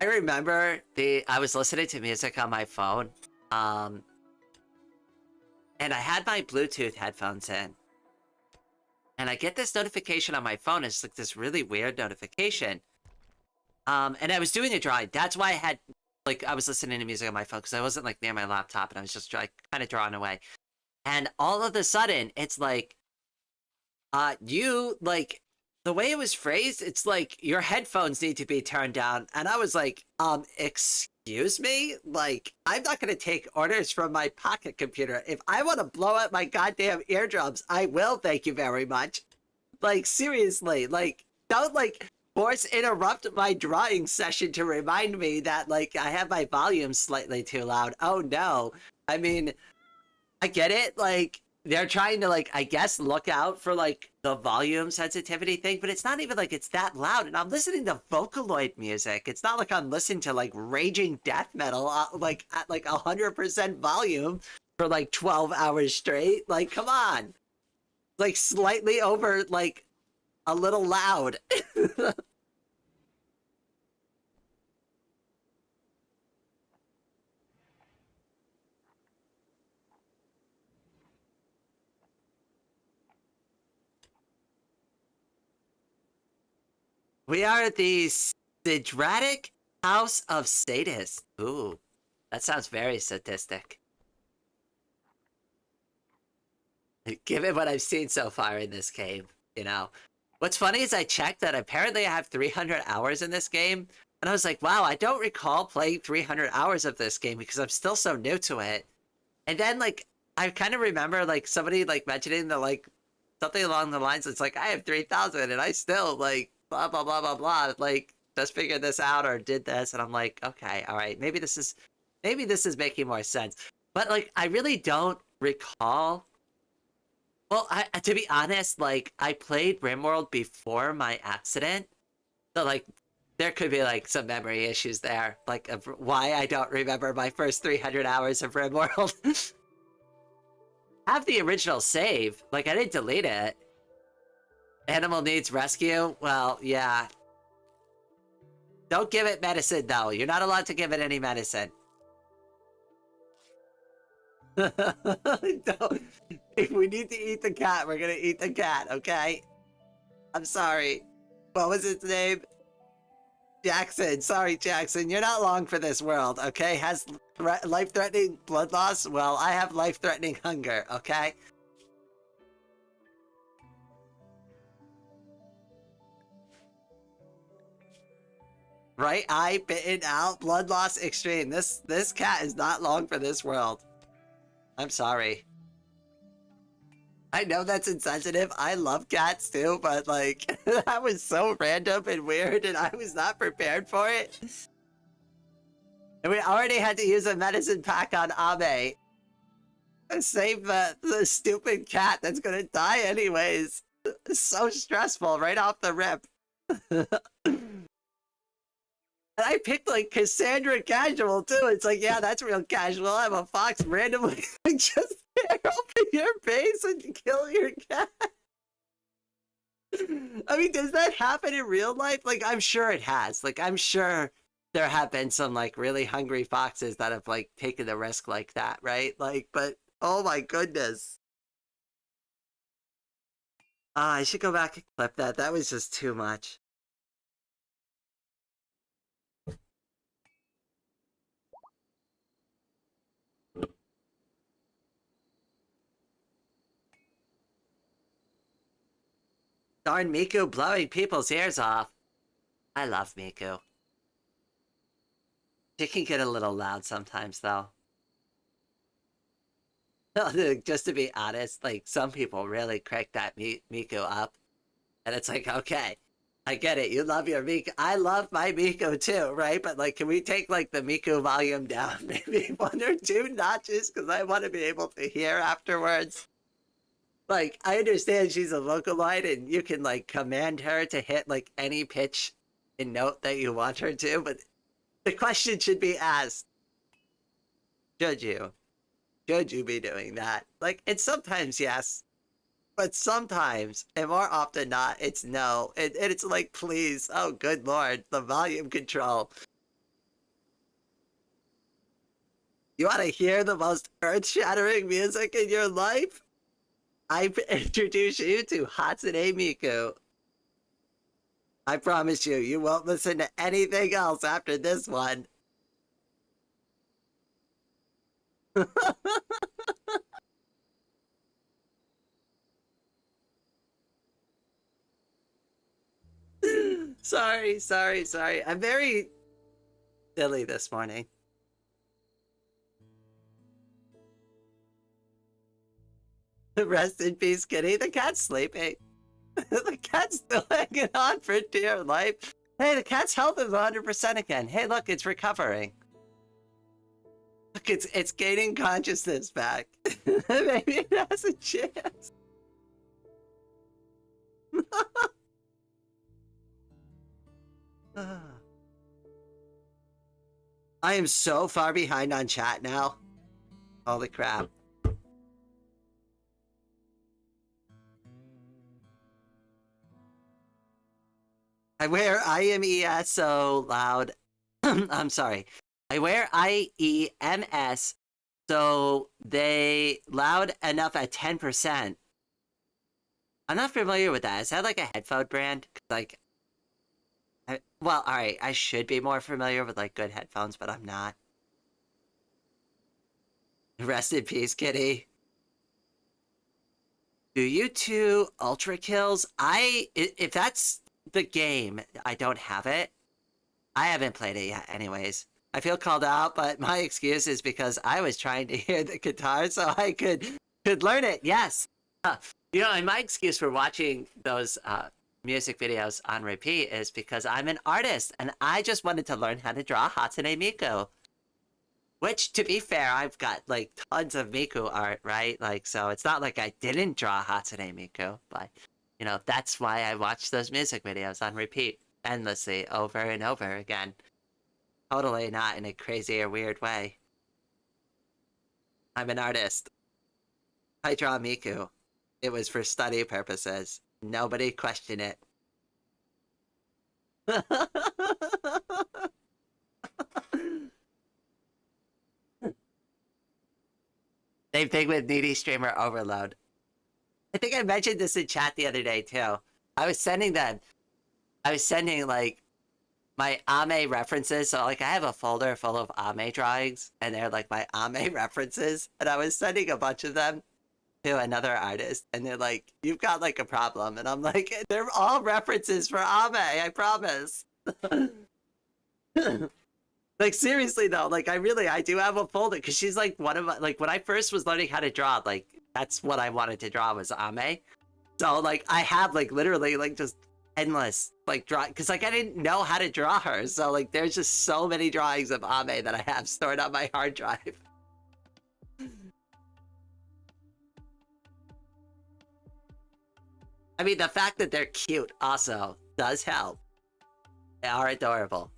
I remember I was listening to music on my phone, and I had my Bluetooth headphones in, and I get this notification on my phone. It's like this really weird notification. And I was doing a drawing. That's why I had. Like, I was listening to music on my phone because I wasn't, like, near my laptop, and I was just, like, kind of drawing away. And all of a sudden, it's like, like, the way it was phrased, it's like, your headphones need to be turned down. And I was like, excuse me? Like, I'm not going to take orders from my pocket computer. If I want to blow out my goddamn eardrums, I will, thank you very much. Like, seriously, like, don't, like... force interrupt my drawing session to remind me that, like, I have my volume slightly too loud. Oh, no. I mean, I get it. Like, they're trying to, like, I guess, look out for, like, the volume sensitivity thing, but it's not even, like, it's that loud. And I'm listening to Vocaloid music. It's not like I'm listening to, like, raging death metal, like, at, like, 100% volume for, like, 12 hours straight. Like, come on. Like, slightly over, like... a little loud. We are the Sidratic House of Sadists. Ooh, that sounds very sadistic. Given what I've seen so far in this game, you know. What's funny is I checked that apparently I have 300 hours in this game, and I was like, wow, I don't recall playing 300 hours of this game because I'm still so new to it. And then, like, I kind of remember, like, somebody, like, mentioning the, like, something along the lines, it's like, I have 3,000, and I still, like, blah, blah, blah, blah, blah, like, just figured this out or did this, and I'm like, okay, all right, maybe this is making more sense. But, like, I really don't recall. Well, to be honest, like, I played Rimworld before my accident, so, like, there could be, like, some memory issues there, like, of why I don't remember my first 300 hours of Rimworld. I have the original save, like, I didn't delete it. Animal needs rescue? Well, yeah. Don't give it medicine, though. You're not allowed to give it any medicine. Don't. If we need to eat the cat, we're gonna eat the cat, okay? I'm sorry. What was its name? Jackson. Sorry, Jackson. You're not long for this world, okay? Has life-threatening blood loss? Well, I have life-threatening hunger, okay? Right eye bitten out, blood loss extreme. This cat is not long for this world. I'm sorry. I know that's insensitive. I love cats too, but like that was so random and weird and I was not prepared for it. And we already had to use a medicine pack on Abe to save the stupid cat that's gonna die anyways. It's so stressful right off the rip. And I picked like Cassandra Casual too. It's like, yeah, that's real casual. I have a fox randomly just tear open your face and kill your cat. I mean, does that happen in real life? Like, I'm sure it has. Like, I'm sure there have been some like really hungry foxes that have like taken the risk like that, right? Like, but oh my goodness. I should go back and clip that. That was just too much. Darn Miku blowing people's ears off. I love Miku. She can get a little loud sometimes, though. Just to be honest, like, some people really crank that Miku up. And it's like, okay, I get it. You love your Miku. I love my Miku too, right? But, like, can we take, like, the Miku volume down maybe 1 or 2 notches? Because I want to be able to hear afterwards. Like, I understand she's a Vocaloid and you can, like, command her to hit, like, any pitch and note that you want her to, but the question should be asked, should you? Should you be doing that? Like, and sometimes yes, but sometimes, and more often not, it's no. And it's like, please, oh good lord, the volume control. You want to hear the most earth-shattering music in your life? I introduce you to Hatsune Miku. I promise you, you won't listen to anything else after this one. Sorry. I'm very silly this morning. Rest in peace, kitty. The cat's sleeping. The cat's still hanging on for dear life. Hey, the cat's health is 100% again. Hey, look, it's recovering. Look, it's gaining consciousness back. Maybe it has a chance. I am so far behind on chat now. Holy crap. I wear IMES so loud. I'm sorry. I wear IEMS so they loud enough at 10%. I'm not familiar with that. Is that like a headphone brand? Like, well, alright, I should be more familiar with like good headphones, but I'm not. Rest in peace, kitty. Do you two ultra kills? If that's the game, I don't have it. I haven't played it yet anyways. I feel called out, but my excuse is because I was trying to hear the guitar so I could learn it. Yes. You know, and my excuse for watching those music videos on repeat is because I'm an artist and I just wanted to learn how to draw Hatsune Miku. Which, to be fair, I've got like tons of Miku art, right? Like, so it's not like I didn't draw Hatsune Miku, but you know, that's why I watch those music videos on repeat endlessly over and over again. Totally not in a crazy or weird way. I'm an artist. I draw Miku. It was for study purposes. Nobody question it. Same thing with needy streamer overload. I think I mentioned this in chat the other day too. I was sending them. I was sending like my Ame references. So like I have a folder full of Ame drawings, and they're like my Ame references, and I was sending a bunch of them to another artist, and they're like, "You've got like a problem," and I'm like, "They're all references for Ame. I promise." Like seriously though, like I do have a folder because she's like one of my, like when I first was learning how to draw, like that's what I wanted to draw was Ame. So like I have like literally like just endless like draw because like I didn't know how to draw her. So like there's just so many drawings of Ame that I have stored on my hard drive. I mean the fact that they're cute also does help. They are adorable.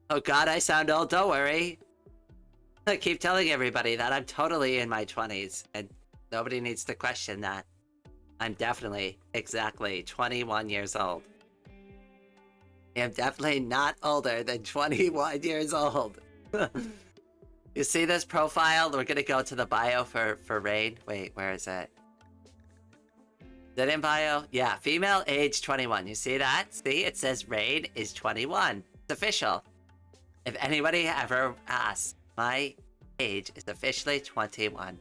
Oh god, I sound old, don't worry. I keep telling everybody that I'm totally in my 20s, and nobody needs to question that. I'm definitely, exactly 21 years old. I'm definitely not older than 21 years old. You see this profile? We're gonna go to the bio for Rain. Wait, where is it? Is it in bio? Yeah, female age 21. You see that? See, it says Rain is 21. It's official. If anybody ever asks, my age is officially 21.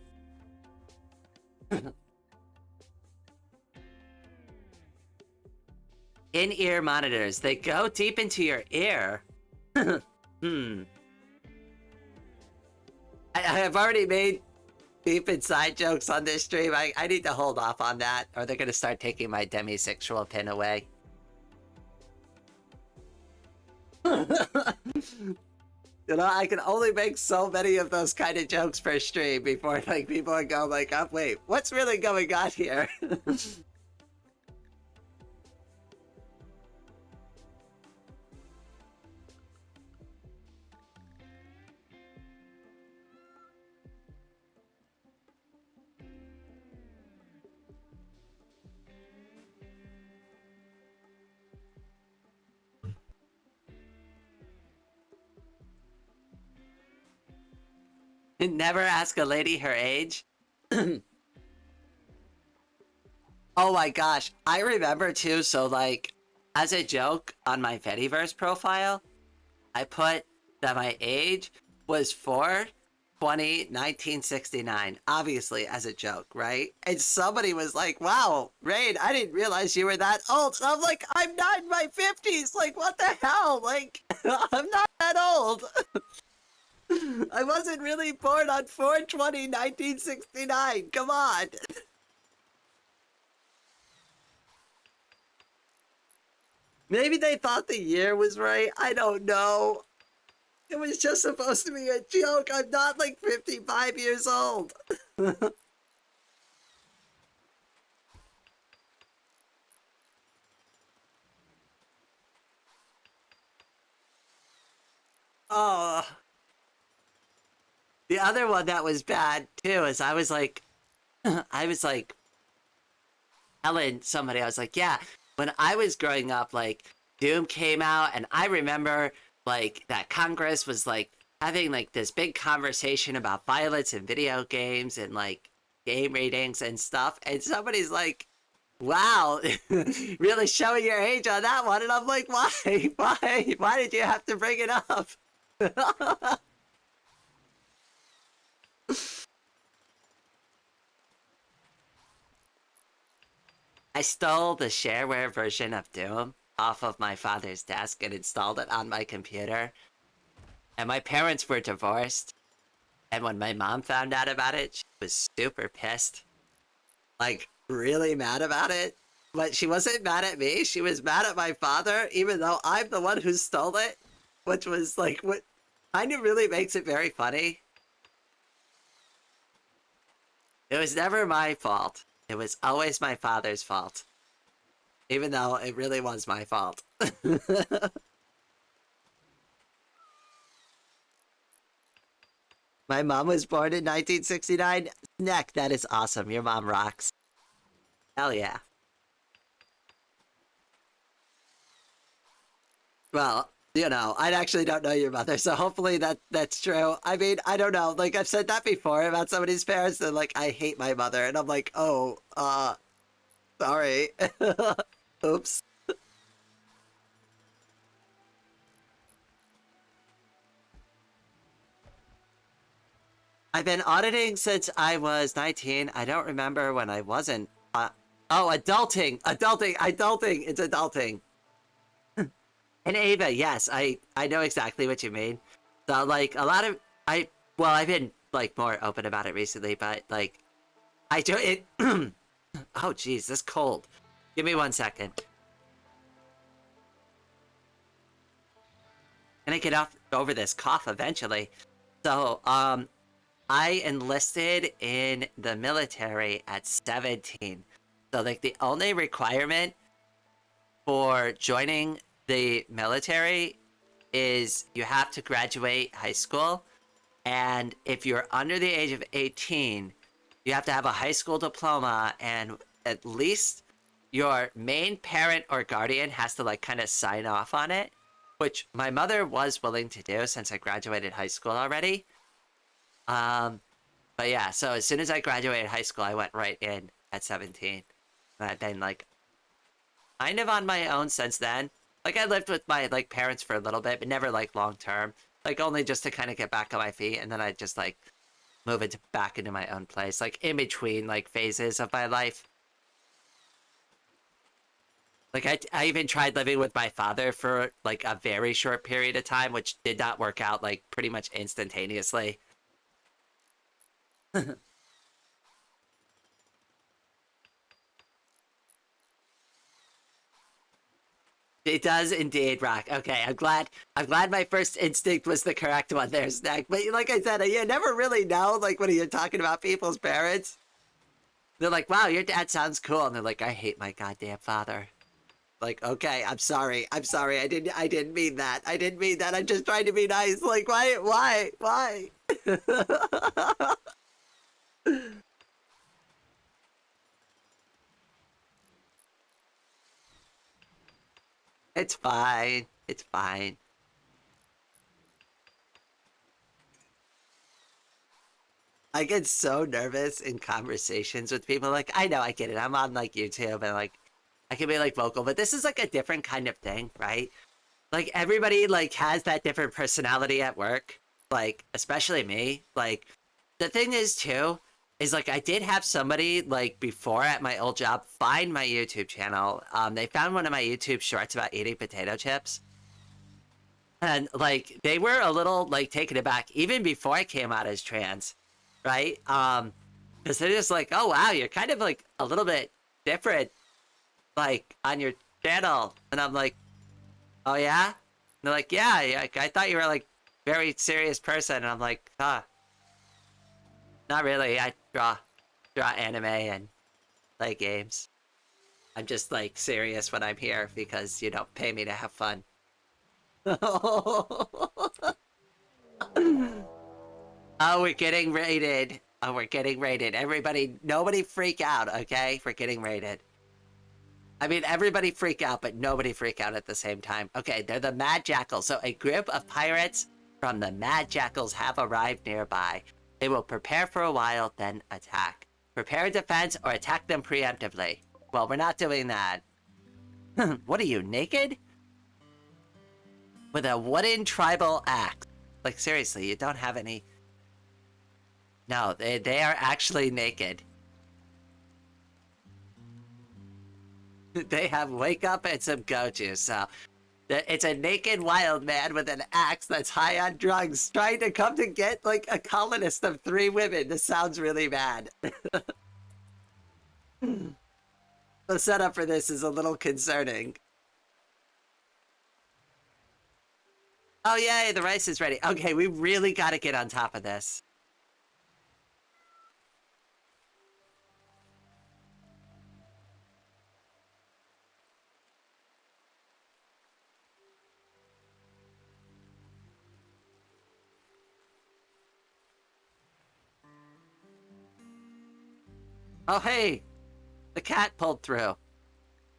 In-ear monitors. They go deep into your ear. I have already made deep inside jokes on this stream. I need to hold off on that, or they're going to start taking my demisexual pin away. You know, I can only make so many of those kind of jokes per stream before like people are going like, oh, wait, what's really going on here? Never ask a lady her age. Oh my gosh, I remember too. So like, as a joke on my Fediverse profile, I put that my age was 4/20/1969, obviously as a joke, right? And somebody was like, wow, Rain, I didn't realize you were that old. And I'm like, I'm not in my 50s. Like, what the hell? Like, I'm not that old. I wasn't really born on 4/20/1969. Come on. Maybe they thought the year was right. I don't know. It was just supposed to be a joke. I'm not like 55 years old. Oh. The other one that was bad too is I was like, I was like telling somebody, I was like, yeah, when I was growing up, like Doom came out, and I remember like that Congress was like having like this big conversation about violence in video games and like game ratings and stuff. And somebody's like, wow, really showing your age on that one. And I'm like, why? Why did you have to bring it up? I stole the shareware version of Doom off of my father's desk and installed it on my computer. And my parents were divorced. And when my mom found out about it, she was super pissed. Like, really mad about it. But she wasn't mad at me. She was mad at my father, even though I'm the one who stole it. Which was like, what kind of really makes it very funny. It was never my fault. It was always my father's fault. Even though it really was my fault. My mom was born in 1969. Neck, that is awesome. Your mom rocks. Hell yeah. Well, I actually don't know your mother, so hopefully that's true. I mean, I don't know. Like I've said that before about somebody's parents, and like I hate my mother, and I'm like, oh, sorry. Oops. I've been auditing since I was 19. I don't remember when I wasn't. Oh, adulting. It's adulting. And Ava, yes, I know exactly what you mean. So like a lot of well, I've been like more open about it recently, but like I do it. Oh, geez, this cold. Give me 1 second. Gonna get off over this cough eventually. So, I enlisted in the military at 17. So, like, the only requirement for joining the military is you have to graduate high school. And if you're under the age of 18, you have to have a high school diploma, and at least your main parent or guardian has to, like, kind of sign off on it, which my mother was willing to do since I graduated high school already. Um, but yeah, so as soon as I graduated high school, I went right in at 17. And I've been like kind of on my own since then. Like I lived with my like parents for a little bit, but never like long term. Like only just to kind of get back on my feet, and then I just like move into back into my own place, like in between like phases of my life. Like I even tried living with my father for like a very short period of time, which did not work out like pretty much instantaneously. It does indeed rock. Okay, I'm glad my first instinct was the correct one there, Snack. But like I said, you never really know, like when you're talking about people's parents. They're like, wow, your dad sounds cool. And they're like, I hate my goddamn father. Like, okay, I'm sorry. I'm sorry. I didn't mean that. I didn't mean that. I'm just trying to be nice. Like, why? It's fine. It's fine. I get so nervous in conversations with people. Like, I know, I get it. I'm on like YouTube and like I can be like vocal, but this is like a different kind of thing, right? Like everybody like has that different personality at work. Like, especially me. Like the thing is too, is like I did have somebody like before at my old job find my YouTube channel. They found one of my YouTube shorts about eating potato chips. And like they were a little like taken aback even before I came out as trans, right? Because they're just like, oh wow, you're kind of like a little bit different, like on your channel, and I'm like, oh yeah, and they're like, yeah, yeah, like, I thought you were like very serious person, and I'm like, not really. I draw anime and play games. I'm just like serious when I'm here because you don't pay me to have fun. Oh, we're getting raided. Oh, we're getting raided. Everybody, nobody freak out, okay? We're getting raided. I mean, everybody freak out, but nobody freak out at the same time. Okay, they're the Mad Jackals. So a group of pirates from the Mad Jackals have arrived nearby. They will prepare for a while, then attack. Prepare a defense or attack them preemptively. Well, we're not doing that. What are you, naked? With a wooden tribal axe. Like, seriously, you don't have any... No, they are actually naked. They have wake up and some goju, so it's a naked wild man with an axe that's high on drugs trying to come to get like a colonist of 3 women. This sounds really bad. The setup for this is a little concerning. Oh yay, the rice is ready. Okay, we really got to get on top of this. Oh, hey! The cat pulled through.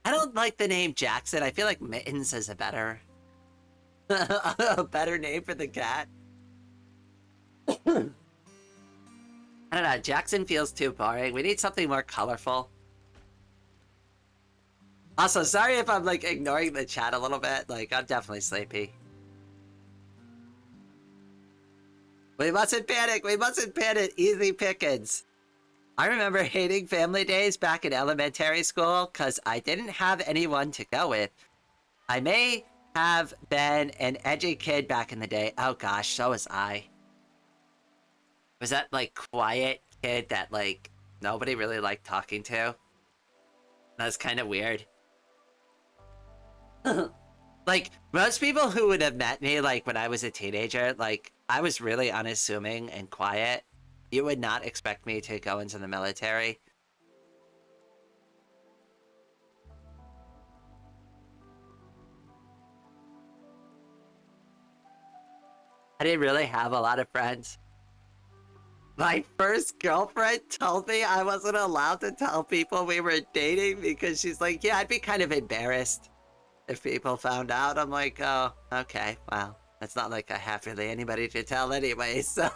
I don't like the name Jackson. I feel like Mittens is a better... a better name for the cat. I don't know, Jackson feels too boring. We need something more colorful. Also, sorry if I'm, like, ignoring the chat a little bit. Like, I'm definitely sleepy. We mustn't panic! We mustn't panic! Easy pickings. I remember hating family days back in elementary school because I didn't have anyone to go with. I may have been an edgy kid back in the day. Oh gosh, so was I. Was that, like, quiet kid that, like, nobody really liked talking to? That's kind of weird. Like, most people who would have met me, like, when I was a teenager, like, I was really unassuming and quiet. You would not expect me to go into the military. I didn't really have a lot of friends. My first girlfriend told me I wasn't allowed to tell people we were dating because she's like, yeah, I'd be kind of embarrassed if people found out. I'm like, oh, okay, well, it's not like I have really anybody to tell anyway, so...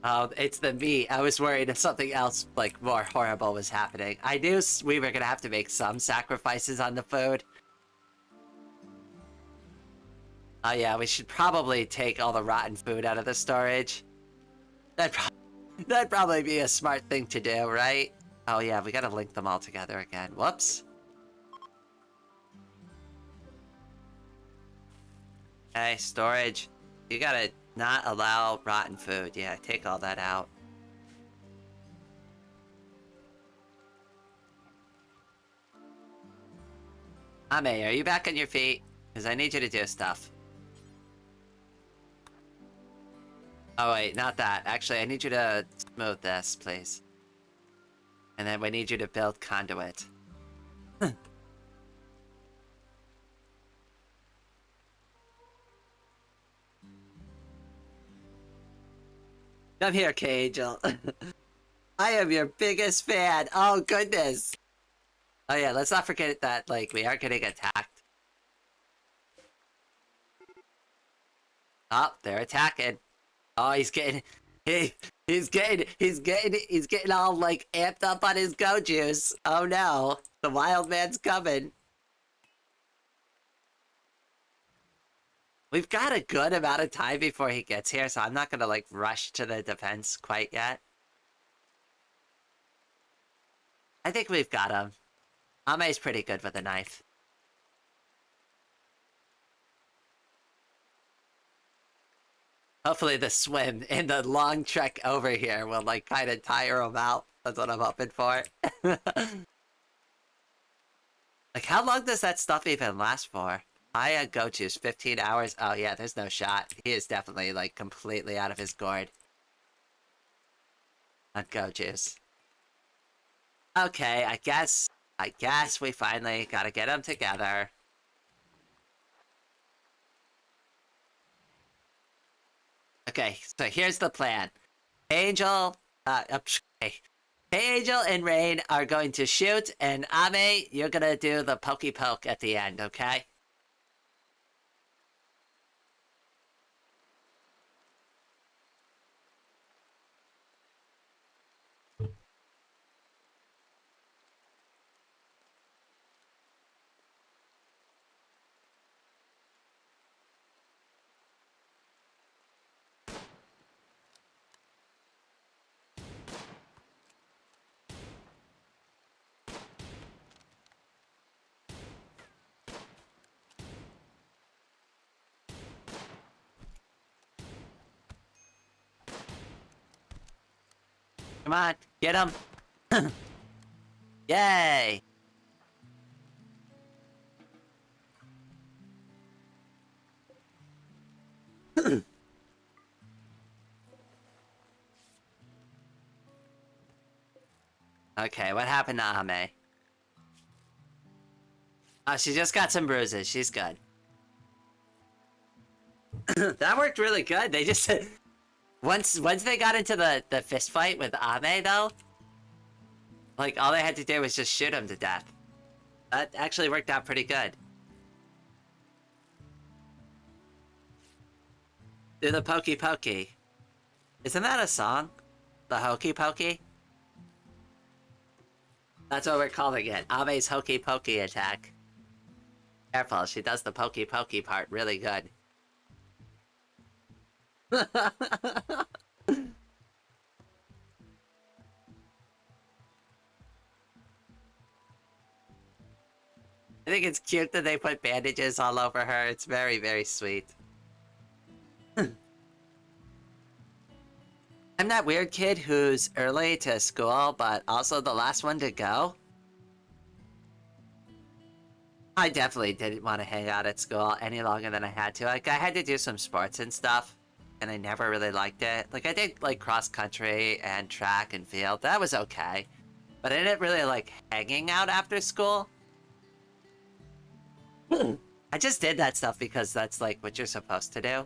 Oh, it's the meat. I was worried if something else, like, more horrible was happening. I knew we were gonna have to make some sacrifices on the food. Oh yeah, we should probably take all the rotten food out of the storage. That'd probably be a smart thing to do, right? Oh yeah, we gotta link them all together again. Whoops. Okay, storage. You gotta not allow rotten food. Yeah, take all that out. Ame, are you back on your feet? Because I need you to do stuff. Oh wait, not that. Actually, I need you to smooth this, please. And then we need you to build conduit. Come here, Kangel. I am your biggest fan. Oh, goodness. Oh, yeah, let's not forget that, like, we are getting attacked. Oh, they're attacking. Oh, he's getting... he's getting all, like, amped up on his go juice. Oh, no. The wild man's coming. We've got a good amount of time before he gets here, so I'm not gonna, like, rush to the defense quite yet. I think we've got him. Ame's pretty good with a knife. Hopefully the swim and the long trek over here will, like, kind of tire him out. That's what I'm hoping for. Like, how long does that stuff even last for? I go to 15 hours. Oh, yeah, there's no shot. He is definitely, like, completely out of his gourd. On go juice. Okay, I guess we finally gotta get them together. Okay, so here's the plan. Angel, okay. Angel and Rain are going to shoot, and Ame, you're gonna do the pokey poke at the end, okay? Come on, get him! Yay! Okay, what happened to Ame? Oh, she just got some bruises. She's good. That worked really good. They just once they got into the fist fight with Ame though, like all they had to do was just shoot him to death. That actually worked out pretty good. Do the pokey pokey. Isn't that a song? The hokey pokey? That's what we're calling it. Ame's hokey pokey attack. Careful, she does the pokey pokey part really good. I think it's cute that they put bandages all over her. It's very, very sweet. I'm that weird kid who's early to school, but also the last one to go. I definitely didn't want to hang out at school any longer than I had to. Like, I had to do some sports and stuff, and I never really liked it. Like, I did, like, cross-country and track and field. That was okay. But I didn't really like hanging out after school. I just did that stuff because that's, like, what you're supposed to do.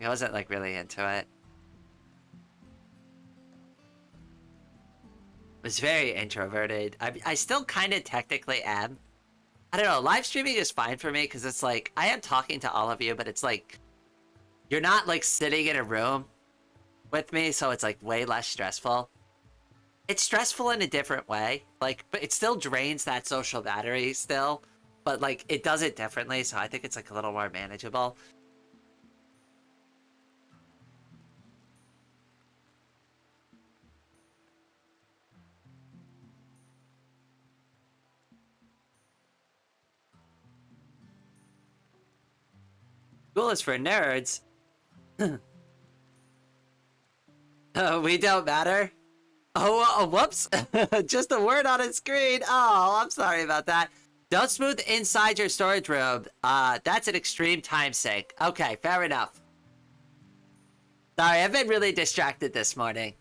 I wasn't, like, really into it. Was very introverted. I still kind of technically am. I don't know, live streaming is fine for me because it's like, I am talking to all of you, but it's like, you're not like sitting in a room with me, so it's like way less stressful. It's stressful in a different way, like, but it still drains that social battery still, but like, it does it differently, so I think it's like a little more manageable. School is for nerds. We don't matter. Oh, whoops. Just a word on a screen. Oh, I'm sorry about that. Don't smooth inside your storage room. That's an extreme time sink. Okay, fair enough. Sorry, I've been really distracted this morning.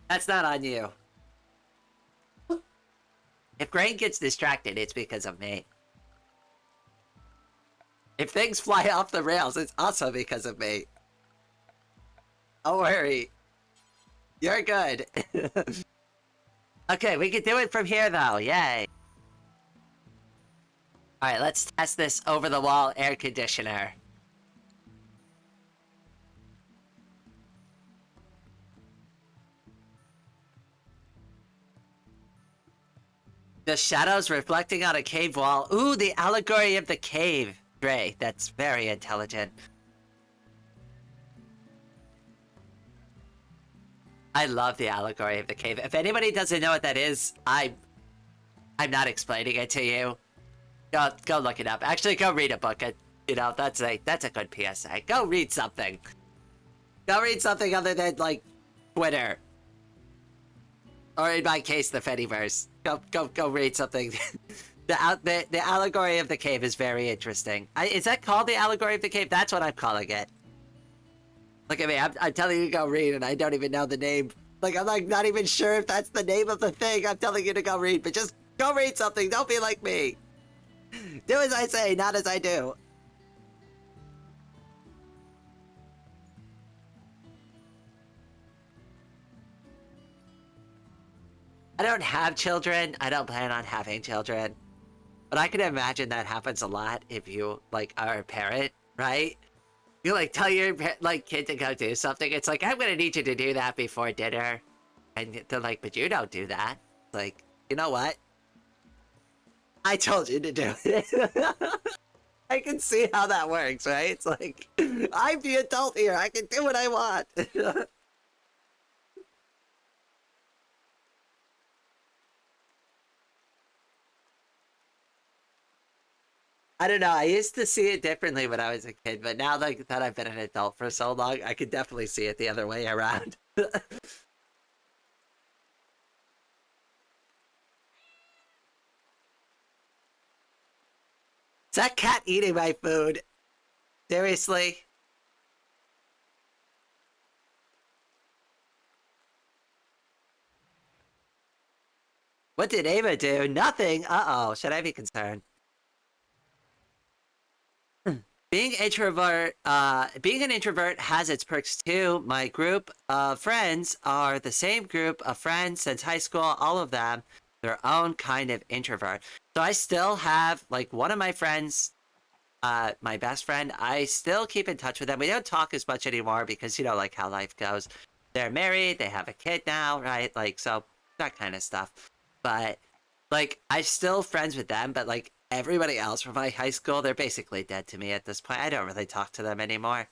That's not on you. If Grain gets distracted, it's because of me. If things fly off the rails, it's also because of me. Don't worry. You're good. Okay, we can do it from here, though. Yay. Alright, let's test this over-the-wall air conditioner. The shadows reflecting on a cave wall. Ooh, the allegory of the cave. Great, that's very intelligent. I love the allegory of the cave. If anybody doesn't know what that is, I'm not explaining it to you. Go look it up. Actually, go read a book. You know, that's a good PSA. Go read something. Go read something other than like Twitter, or in my case, the Fediverse. Go read something. The allegory of the cave is very interesting. Is that called the allegory of the cave? That's what I'm calling it. Look at me, I'm telling you to go read, and I don't even know the name. Like, I'm like not even sure if that's the name of the thing I'm telling you to go read, but just go read something. Don't be like me. Do as I say, not as I do. I don't have children. I don't plan on having children. But I can imagine that happens a lot if you, like, are a parent, right? You, like, tell your, like, kid to go do something. It's like, I'm gonna need you to do that before dinner. And they're like, but you don't do that. Like, you know what? I told you to do it. I can see how that works, right? It's like, I'm the adult here. I can do what I want. I don't know. I used to see it differently when I was a kid, but now like that I've been an adult for so long, I could definitely see it the other way around. Is that cat eating my food? Seriously? What did Ava do? Nothing. Uh-oh. Should I be concerned? Being an introvert has its perks too. My group of friends are the same group of friends since high school, all of them their own kind of introvert. So I still have like one of my friends, my best friend, I still keep in touch with them. We don't talk as much anymore because you know like how life goes. They're married, they have a kid now, right? Like so that kind of stuff. But like I'm still friends with them, but like everybody else from my high school, they're basically dead to me at this point. I don't really talk to them anymore.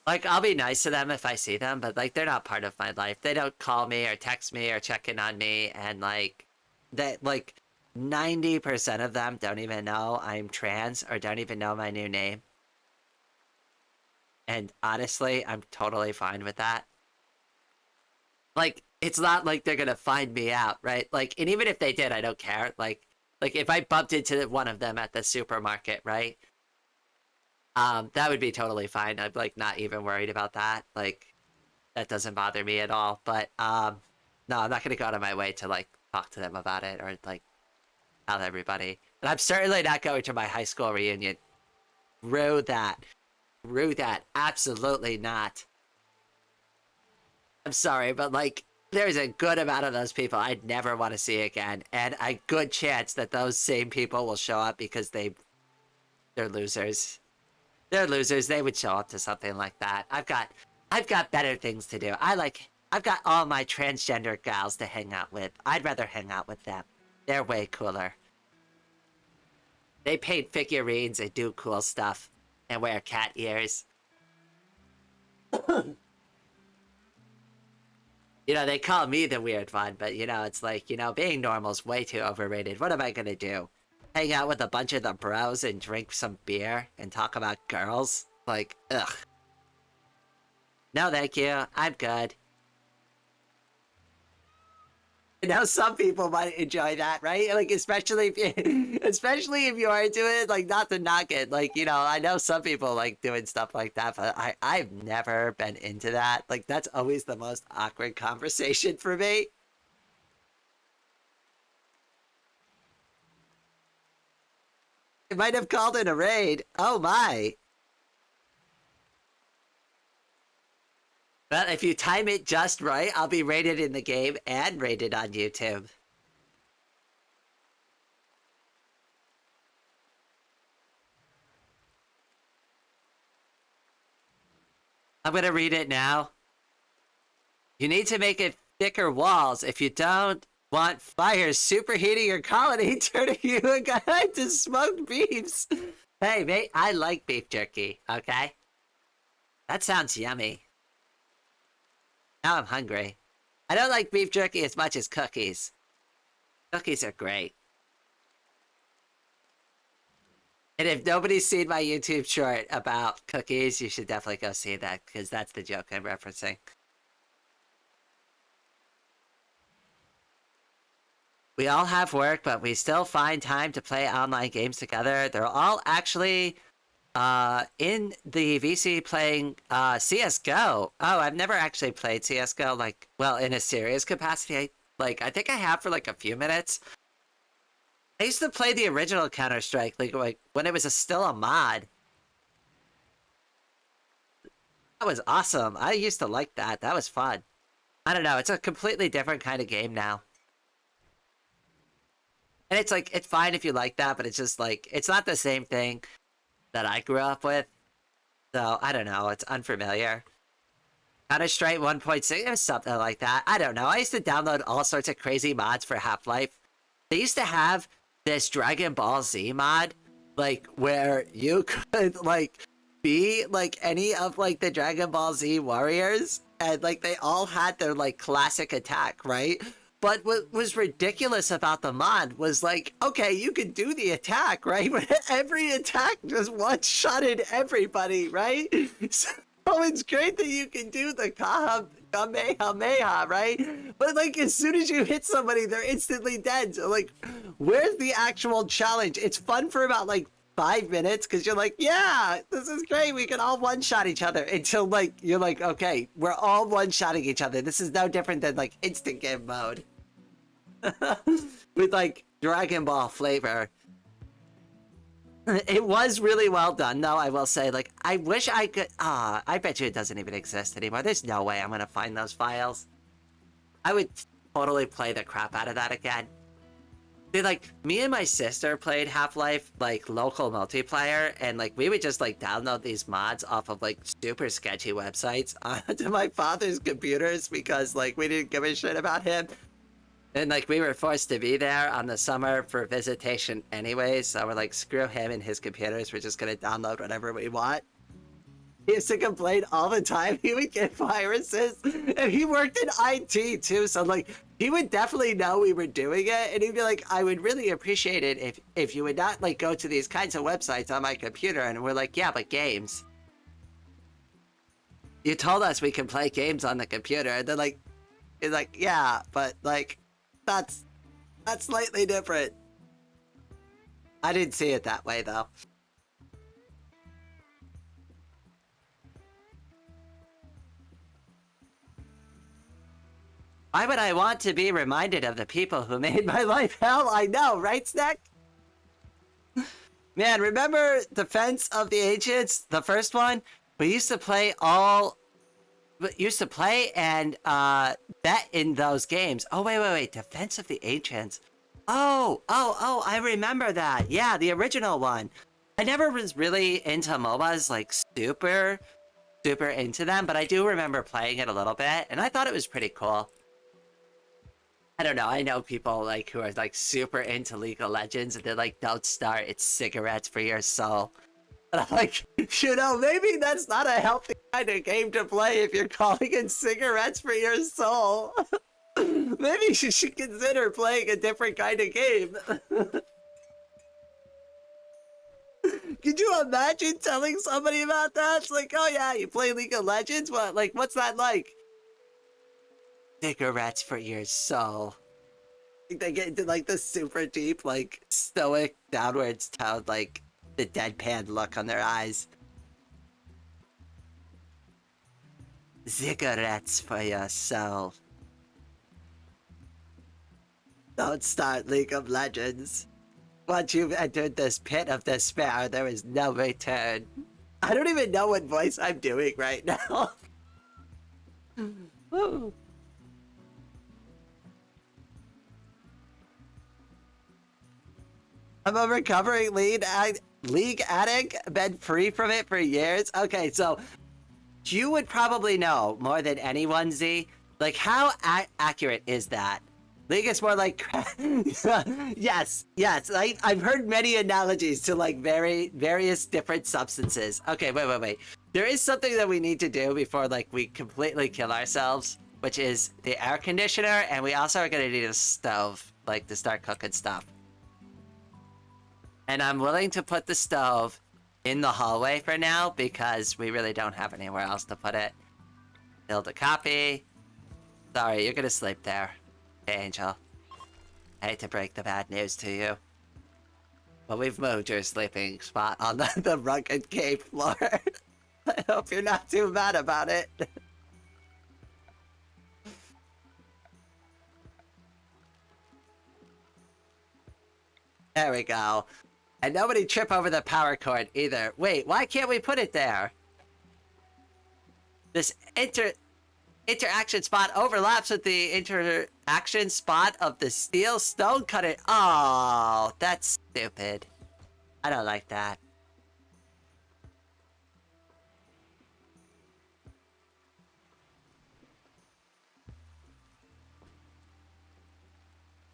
Like, I'll be nice to them if I see them, but like, they're not part of my life. They don't call me or text me or check in on me, and like, that like 90% of them don't even know I'm trans or don't even know my new name. And honestly, I'm totally fine with that. Like, it's not like they're gonna find me out, right? Like, and even if they did, I don't care. Like if I bumped into one of them at the supermarket, right? That would be totally fine. I'm like not even worried about that. Like that doesn't bother me at all. But no, I'm not gonna go out of my way to like talk to them about it or like tell everybody. And I'm certainly not going to my high school reunion. Rue that. Rue that. Absolutely not. I'm sorry, but like there's a good amount of those people I'd never want to see again, and a good chance that those same people will show up because they're losers. They're losers. They would show up to something like that. I've got better things to do. I've got all my transgender gals to hang out with. I'd rather hang out with them. They're way cooler. They paint figurines and do cool stuff and wear cat ears. You know, they call me the weird one, but you know, it's like, you know, being normal's way too overrated. What am I gonna do? Hang out with a bunch of the bros and drink some beer and talk about girls? Like, ugh. No, thank you. I'm good. You know, some people might enjoy that, right? Like, especially especially if you are into it, like, not to knock it. Like, you know, I know some people like doing stuff like that, but I've never been into that. Like, that's always the most awkward conversation for me. I might have called it a raid. Oh my. Well, if you time it just right, I'll be rated in the game and rated on YouTube. I'm gonna read it now. You need to make it thicker walls. If you don't want fires superheating your colony, turning you a guide to smoked beefs. Hey, mate, I like beef jerky, okay? That sounds yummy. Now I'm hungry. I don't like beef jerky as much as cookies. Cookies are great. And if nobody's seen my YouTube short about cookies, you should definitely go see that, because that's the joke I'm referencing. We all have work, but we still find time to play online games together. They're all actually in the VC playing CSGO. Oh, I've never actually played CSGO, like, well, in a serious capacity. I think I have for like a few minutes. I used to play the original Counter-Strike, like when it was still a mod. That was awesome. I used to like that. That was fun. I don't know. It's a completely different kind of game now. And it's like, it's fine if you like that, but it's just like, it's not the same thing that I grew up with. So, I don't know. It's unfamiliar. Counter-Strike 1.6, it was something like that. I don't know. I used to download all sorts of crazy mods for Half-Life. They used to have this Dragon Ball Z mod, like, where you could, like, be, like, any of, like, the Dragon Ball Z warriors, and, like, they all had their, like, classic attack, right? But what was ridiculous about the mod was like, okay, you could do the attack, right? But every attack just one-shotted everybody, right? So it's great that you can do the Kamehameha, right? But like, as soon as you hit somebody, they're instantly dead. So like, where's the actual challenge? It's fun for about like 5 minutes because you're like, yeah, this is great. We can all one-shot each other until like, you're like, okay, we're all one-shotting each other. This is no different than like instant game mode. with like Dragon Ball flavor. It was really well done, though, I will say. Like, I wish I could... I bet you it doesn't even exist anymore. There's no way I'm gonna find those files. I would totally play the crap out of that again. Dude, like, me and my sister played Half-Life, like, local multiplayer, and, like, we would just, like, download these mods off of, like, super sketchy websites onto my father's computers because, like, we didn't give a shit about him. And, like, we were forced to be there on the summer for visitation anyway, so we're like, screw him and his computers, we're just gonna download whatever we want. He used to complain all the time. He would get viruses, and he worked in IT too. So like, he would definitely know we were doing it, and he'd be like, "I would really appreciate it if you would not like go to these kinds of websites on my computer." And we're like, "Yeah, but games. You told us we can play games on the computer." And they're like, "It's like, yeah, but like, that's slightly different." I didn't see it that way though. Why would I want to be reminded of the people who made my life hell? I know, right, Snack? Man, remember Defense of the Ancients, the first one? We used to play and bet in those games. Oh, wait. Defense of the Ancients. Oh, I remember that. Yeah, the original one. I never was really into MOBAs, like super into them, but I do remember playing it a little bit, and I thought it was pretty cool. I don't know, I know people like who are like super into League of Legends and they're like, "Don't start, it's cigarettes for your soul." And I'm like, you know, maybe that's not a healthy kind of game to play if you're calling it cigarettes for your soul. Maybe you should consider playing a different kind of game. Could you imagine telling somebody about that? It's like, "Oh yeah, you play League of Legends? What, like, what's that like?" Cigarettes for your soul. They get into like the super deep, like stoic downwards tone, like the deadpan look on their eyes. Cigarettes for your soul. Don't start League of Legends. Once you've entered this pit of despair, there is no return. I don't even know what voice I'm doing right now. Woo. I'm a recovering league addict, been free from it for years. Okay, so you would probably know more than anyone, Z. Like, how accurate is that? League is more like... yes. I've heard many analogies to, like, various different substances. Okay, wait. There is something that we need to do before, like, we completely kill ourselves, which is the air conditioner, and we also are going to need a stove, like, to start cooking stuff. And I'm willing to put the stove in the hallway for now because we really don't have anywhere else to put it. Build a copy. Sorry, you're gonna sleep there, Angel. I hate to break the bad news to you, but we've moved your sleeping spot on the rugged cave floor. I hope you're not too mad about it. There we go. And nobody trip over the power cord either. Wait, why can't we put it there? This interaction spot overlaps with the interaction spot of the steel stone cutter. Oh, that's stupid. I don't like that.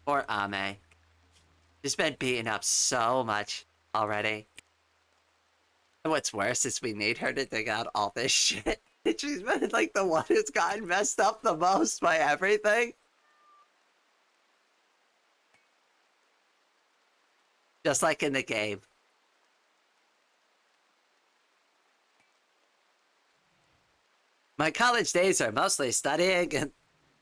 Poor Ame. She's been beaten up so much already. And what's worse is we need her to dig out all this shit. She's been like the one who's gotten messed up the most by everything. Just like in the game. My college days are mostly studying and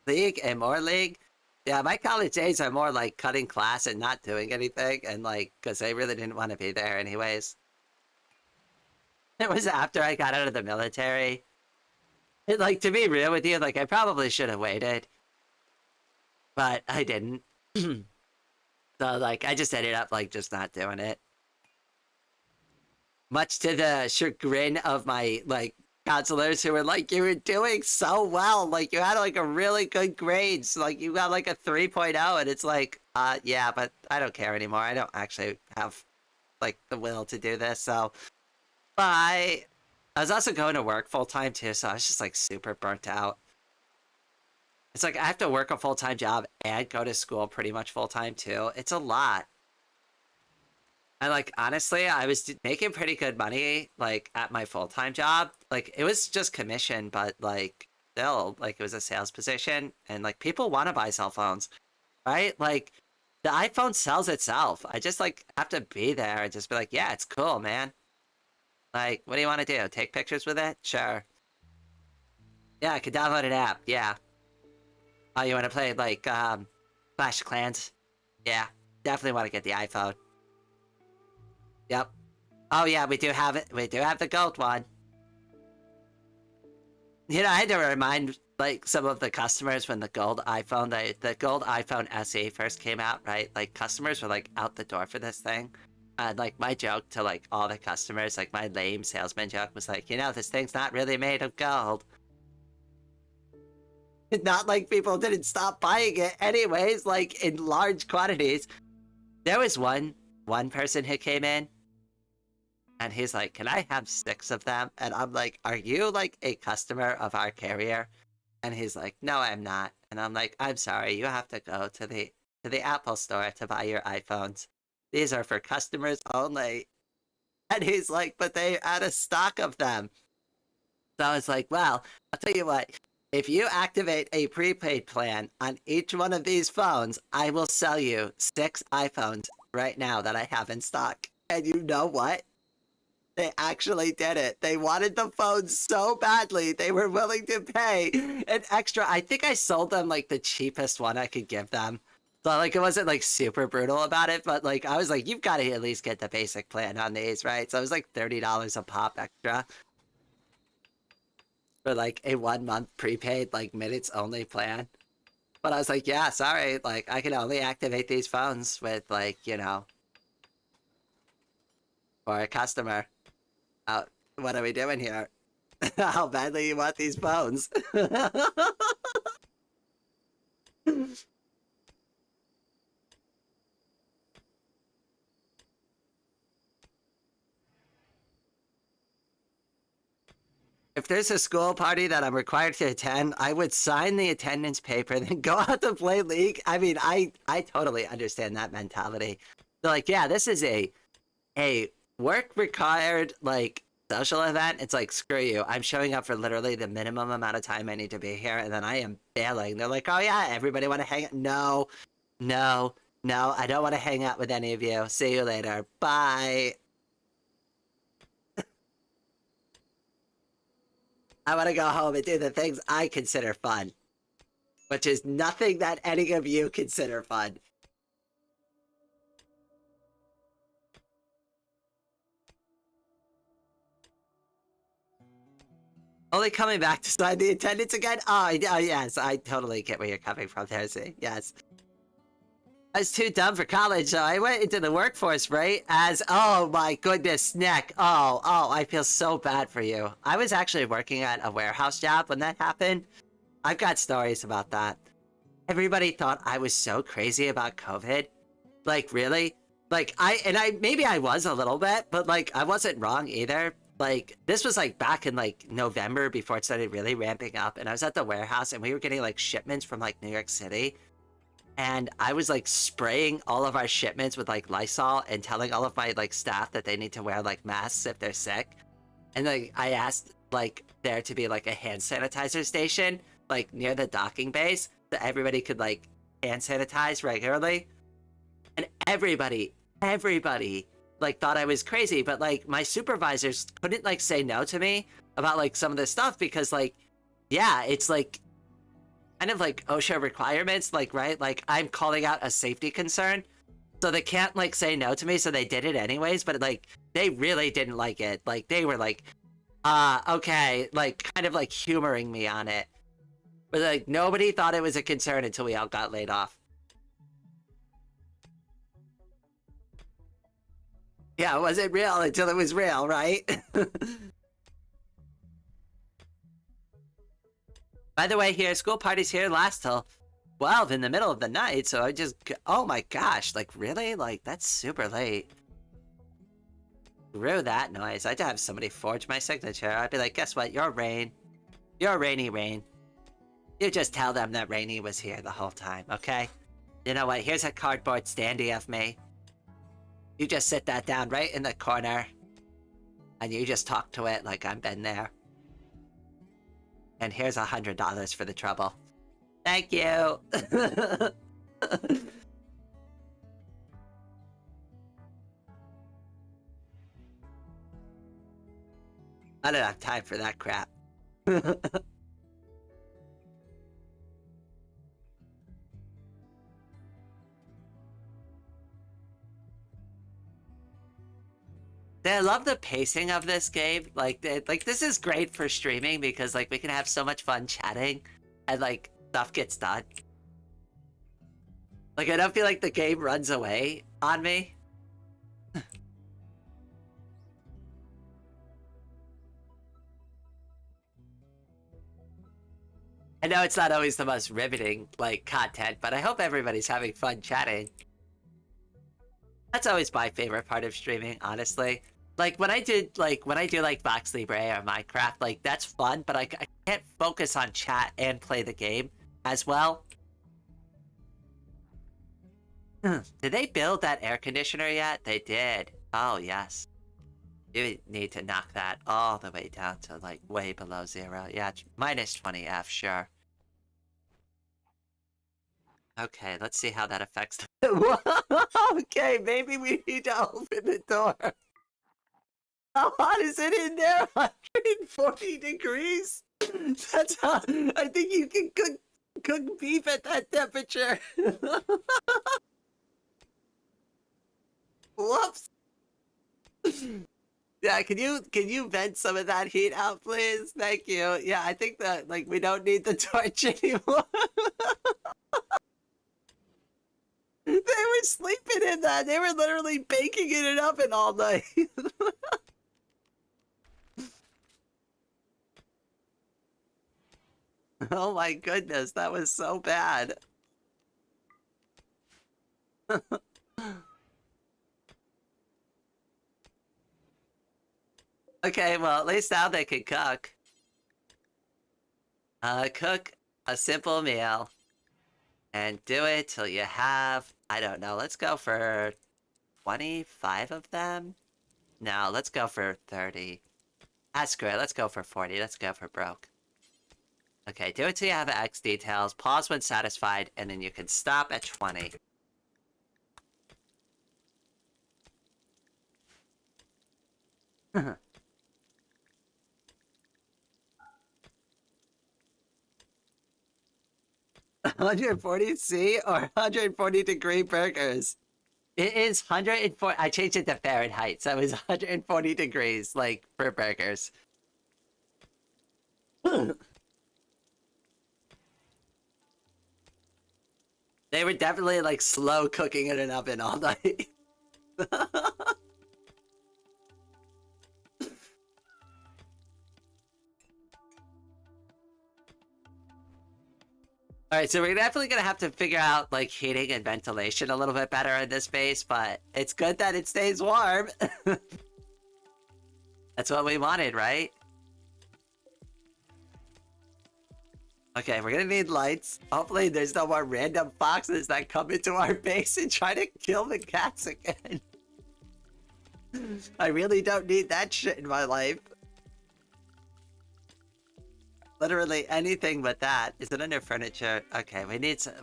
League and more League. Yeah, my college days are more like cutting class and not doing anything, and like, because I really didn't want to be there anyways. It was after I got out of the military. Like, to be real with you, like, I probably should have waited. But I didn't. So like I just ended up like just not doing it. Much to the chagrin of my like counselors who were like, you were doing so well. Like you had like a really good grades. Like you got like a 3.0 and it's like, yeah, but I don't care anymore. I don't actually have like the will to do this. So bye. I was also going to work full time too, so I was just like super burnt out. It's like I have to work a full time job and go to school pretty much full time too. It's a lot. And like honestly, I was making pretty good money like at my full time job. Like it was just commission, but like still, like it was a sales position, and like people want to buy cell phones, right? Like the iPhone sells itself. I just like have to be there and just be like, yeah, it's cool, man. Like, what do you want to do? Take pictures with it? Sure. Yeah, I could download an app. Yeah. Oh, you want to play like Clash of Clans? Yeah, definitely want to get the iPhone. Yep. Oh yeah, we do have it. We do have the gold one. You know, I had to remind like some of the customers when the gold iPhone, the gold iPhone SE first came out, right? Like customers were like out the door for this thing. And like my joke to like all the customers, like my lame salesman joke was like, you know, this thing's not really made of gold. Not like people didn't stop buying it anyways, like in large quantities. There was one person who came in and he's like, can I have 6 of them? And I'm like, are you like a customer of our carrier? And he's like, no, I'm not. And I'm like, I'm sorry, you have to go to the Apple store to buy your iPhones. These are for customers only. And he's like, but they out of stock of them. So I was like, well, I'll tell you what, if you activate a prepaid plan on each one of these phones, I will sell you 6 iPhones right now that I have in stock. And you know what? They actually did it. They wanted the phones so badly, they were willing to pay an extra. I think I sold them like the cheapest one I could give them. So like it wasn't like super brutal about it, but like I was like, you've got to at least get the basic plan on these, right? So it was like $30 a pop extra for like a 1 month prepaid, like minutes only plan. But I was like, yeah, sorry, like I can only activate these phones with like, you know, for a customer. What are we doing here? How badly you want these phones? If there's a school party that I'm required to attend, I would sign the attendance paper, then go out to play League. I mean, I totally understand that mentality. They're like, yeah, this is a work required like social event. It's like, screw you. I'm showing up for literally the minimum amount of time I need to be here, and then I am bailing. They're like, oh yeah, everybody want to hang out? No, no, no, I don't want to hang out with any of you. See you later. Bye. I want to go home and do the things I consider fun, which is nothing that any of you consider fun. Only coming back to sign the attendance again? Oh, yes, I totally get where you're coming from there, see? Yes. I was too dumb for college, so I went into the workforce, right? As, oh my goodness, Nick. Oh, I feel so bad for you. I was actually working at a warehouse job when that happened. I've got stories about that. Everybody thought I was so crazy about COVID. Like, really? Like, maybe I was a little bit, but like, I wasn't wrong either. Like, this was like back in like November before it started really ramping up, and I was at the warehouse and we were getting like shipments from like New York City. And I was like spraying all of our shipments with like Lysol and telling all of my like staff that they need to wear like masks if they're sick. And like I asked like there to be like a hand sanitizer station like near the docking base so everybody could like hand sanitize regularly. And everybody like thought I was crazy, but like my supervisors couldn't like say no to me about like some of this stuff because like, yeah, it's like kind of like OSHA requirements, like, right? Like I'm calling out a safety concern. So they can't like say no to me, so they did it anyways, but like they really didn't like it. Like they were like, okay, like kind of like humoring me on it. But like nobody thought it was a concern until we all got laid off. Yeah, it wasn't real until it was real, right? By the way, here, school parties here last till 12 in the middle of the night, so I just... Oh my gosh, like, really? Like, that's super late. Screw that noise. I'd have somebody forge my signature. I'd be like, guess what? You're Rain. You're Rainy Rain. You just tell them that Rainy was here the whole time, okay? You know what? Here's a cardboard standee of me. You just sit that down right in the corner. And you just talk to it like I've been there. And here's $100 for the trouble. Thank you! I don't have time for that crap. I love the pacing of this game. Like this is great for streaming because like we can have so much fun chatting and like stuff gets done. Like I don't feel like the game runs away on me. I know it's not always the most riveting like content, but I hope everybody's having fun chatting. That's always my favorite part of streaming, honestly. Like when I do like Vox Libre or Minecraft, like that's fun, but I can't focus on chat and play the game as well. Did they build that air conditioner yet? They did. Oh yes. You need to knock that all the way down to like way below 0. Yeah, minus 20F, sure. Okay, let's see how that affects Okay, maybe we need to open the door. How hot is it in there? 140 degrees? That's hot. I think you can cook beef at that temperature. Whoops. Yeah, can you vent some of that heat out, please? Thank you. Yeah, I think that like we don't need the torch anymore. They were sleeping in that. They were literally baking in an oven all night. Oh my goodness, that was so bad. Okay, well, at least now they can cook. Cook a simple meal. And do it till you have, I don't know, let's go for 25 of them? No, let's go for 30. Ah, screw it, let's go for 40. Let's go for broke. Okay, do it till you have X details, pause when satisfied, and then you can stop at 20. $140C or 140-degree burgers? It is 140. I changed it to Fahrenheit, so it was 140 degrees, like, for burgers. They were definitely, like, slow cooking in an oven all night. Alright, so we're definitely gonna have to figure out, like, heating and ventilation a little bit better in this base, but it's good that it stays warm. That's what we wanted, right? Okay, we're gonna need lights. Hopefully there's no more random foxes that come into our base and try to kill the cats again. I really don't need that shit in my life. Literally anything but that. Is it under furniture? Okay, we need source.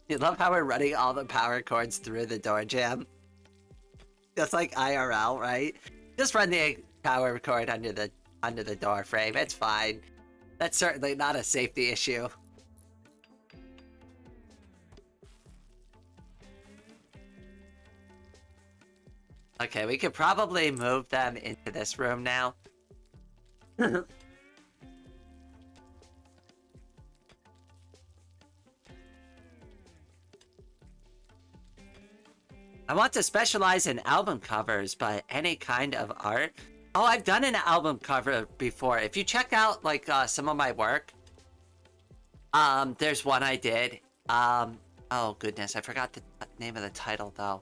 You love how we're running all the power cords through the door jam? Just like IRL, right? Just run the power cord under the door frame. It's fine. That's certainly not a safety issue. Okay, we could probably move them into this room now. I want to specialize in album covers, but any kind of art. Oh, I've done an album cover before. If you check out like some of my work, there's one I did. Oh goodness, I forgot the name of the title though.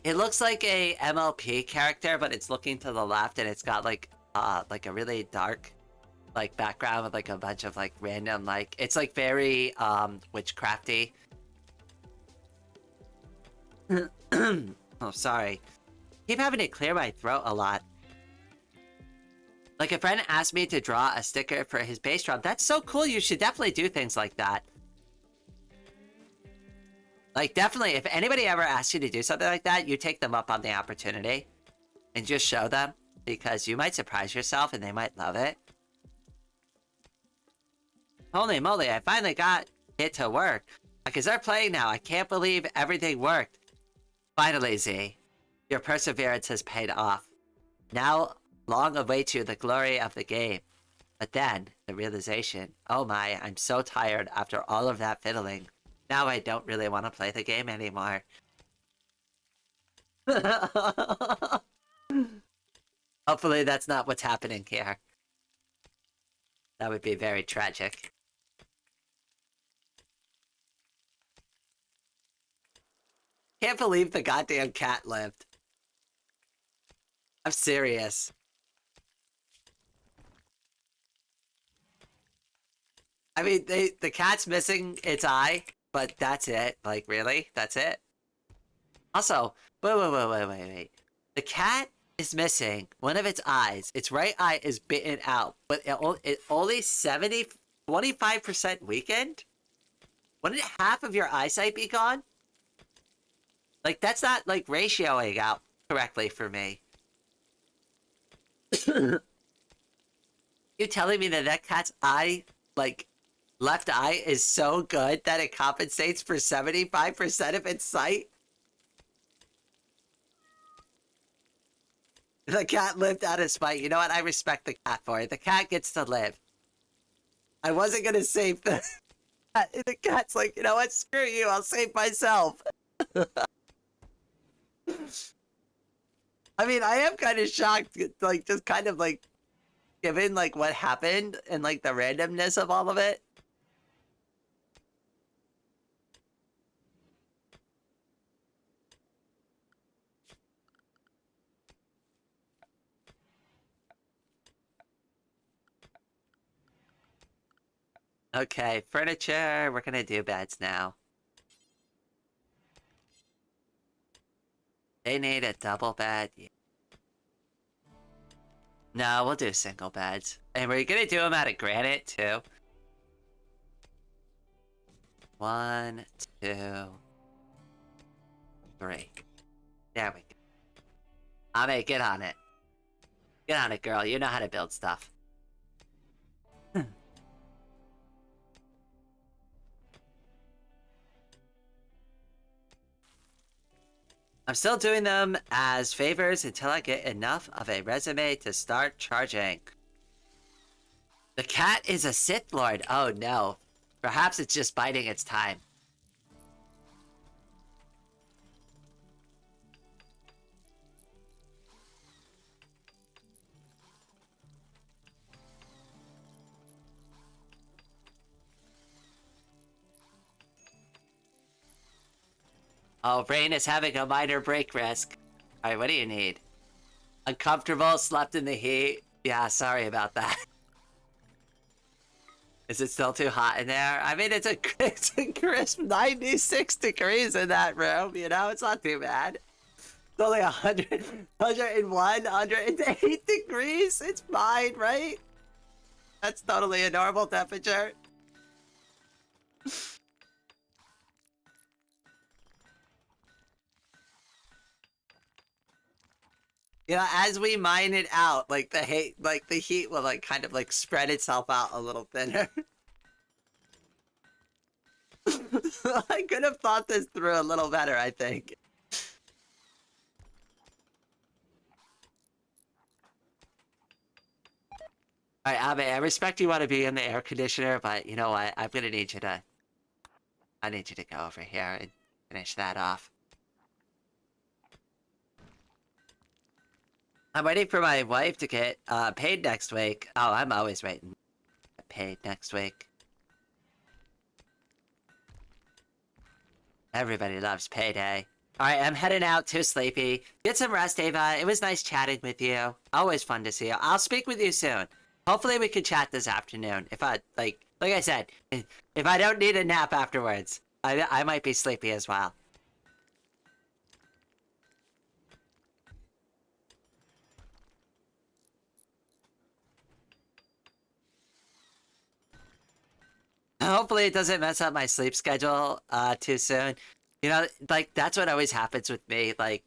It looks like a MLP character, but it's looking to the left, and it's got like a really dark like background with like a bunch of like random like it's like very witchcrafty. Oh, sorry. Keep having to clear my throat a lot. Like a friend asked me to draw a sticker for his bass drum. That's so cool. You should definitely do things like that. Like definitely, if anybody ever asks you to do something like that, you take them up on the opportunity and just show them, because you might surprise yourself and they might love it. Holy moly, I finally got it to work. I can start playing now. I can't believe everything worked. Finally, Z. Your perseverance has paid off. Now, long awaits you the glory of the game. But then, the realization, oh my, I'm so tired after all of that fiddling. Now I don't really want to play the game anymore. Hopefully that's not what's happening here. That would be very tragic. Can't believe the goddamn cat lived. I'm serious. I mean, the cat's missing its eye, but that's it. Like, really? That's it? Also, wait. The cat is missing one of its eyes. Its right eye is bitten out, but it only 25% weakened? Wouldn't half of your eyesight be gone? Like, that's not, like, ratioing out correctly for me. You telling me that that cat's eye, like, left eye is so good that it compensates for 75% of its sight? The cat lived out of spite. You know what? I respect the cat for it. The cat gets to live. I wasn't gonna save the cat. The cat's like, you know what? Screw you. I'll save myself. I mean, I am kind of shocked, like, just kind of, like, given, like, what happened and, like, the randomness of all of it. Okay, furniture. We're gonna do beds now. They need a double bed. Yeah. No, we'll do single beds. And we're gonna do them out of granite, too. 1, 2, 3. There we go. Ame, get on it. Get on it, girl. You know how to build stuff. I'm still doing them as favors until I get enough of a resume to start charging. The cat is a Sith Lord. Oh no. Perhaps it's just biding its time. Oh, Rain is having a minor break risk. Alright, what do you need? Uncomfortable, slept in the heat. Yeah, sorry about that. Is it still too hot in there? I mean, it's a crisp 96 degrees in that room, you know? It's not too bad. It's only 100, 101, 108 degrees. It's fine, right? That's totally a normal temperature. You know, as we mine it out, like the heat will like kind of like spread itself out a little thinner. I could have thought this through a little better, I think. Alright, Abe, I respect you want to be in the air conditioner, but you know what? I'm gonna need you to... I need you to go over here and finish that off. I'm waiting for my wife to get paid next week. Oh, I'm always waiting. Paid next week. Everybody loves payday. Alright, I'm heading out, too sleepy. Get some rest, Ava. It was nice chatting with you. Always fun to see you. I'll speak with you soon. Hopefully we can chat this afternoon. If I, like I said, if I don't need a nap afterwards, I might be sleepy as well. Hopefully it doesn't mess up my sleep schedule too soon. You know, like, that's what always happens with me. Like,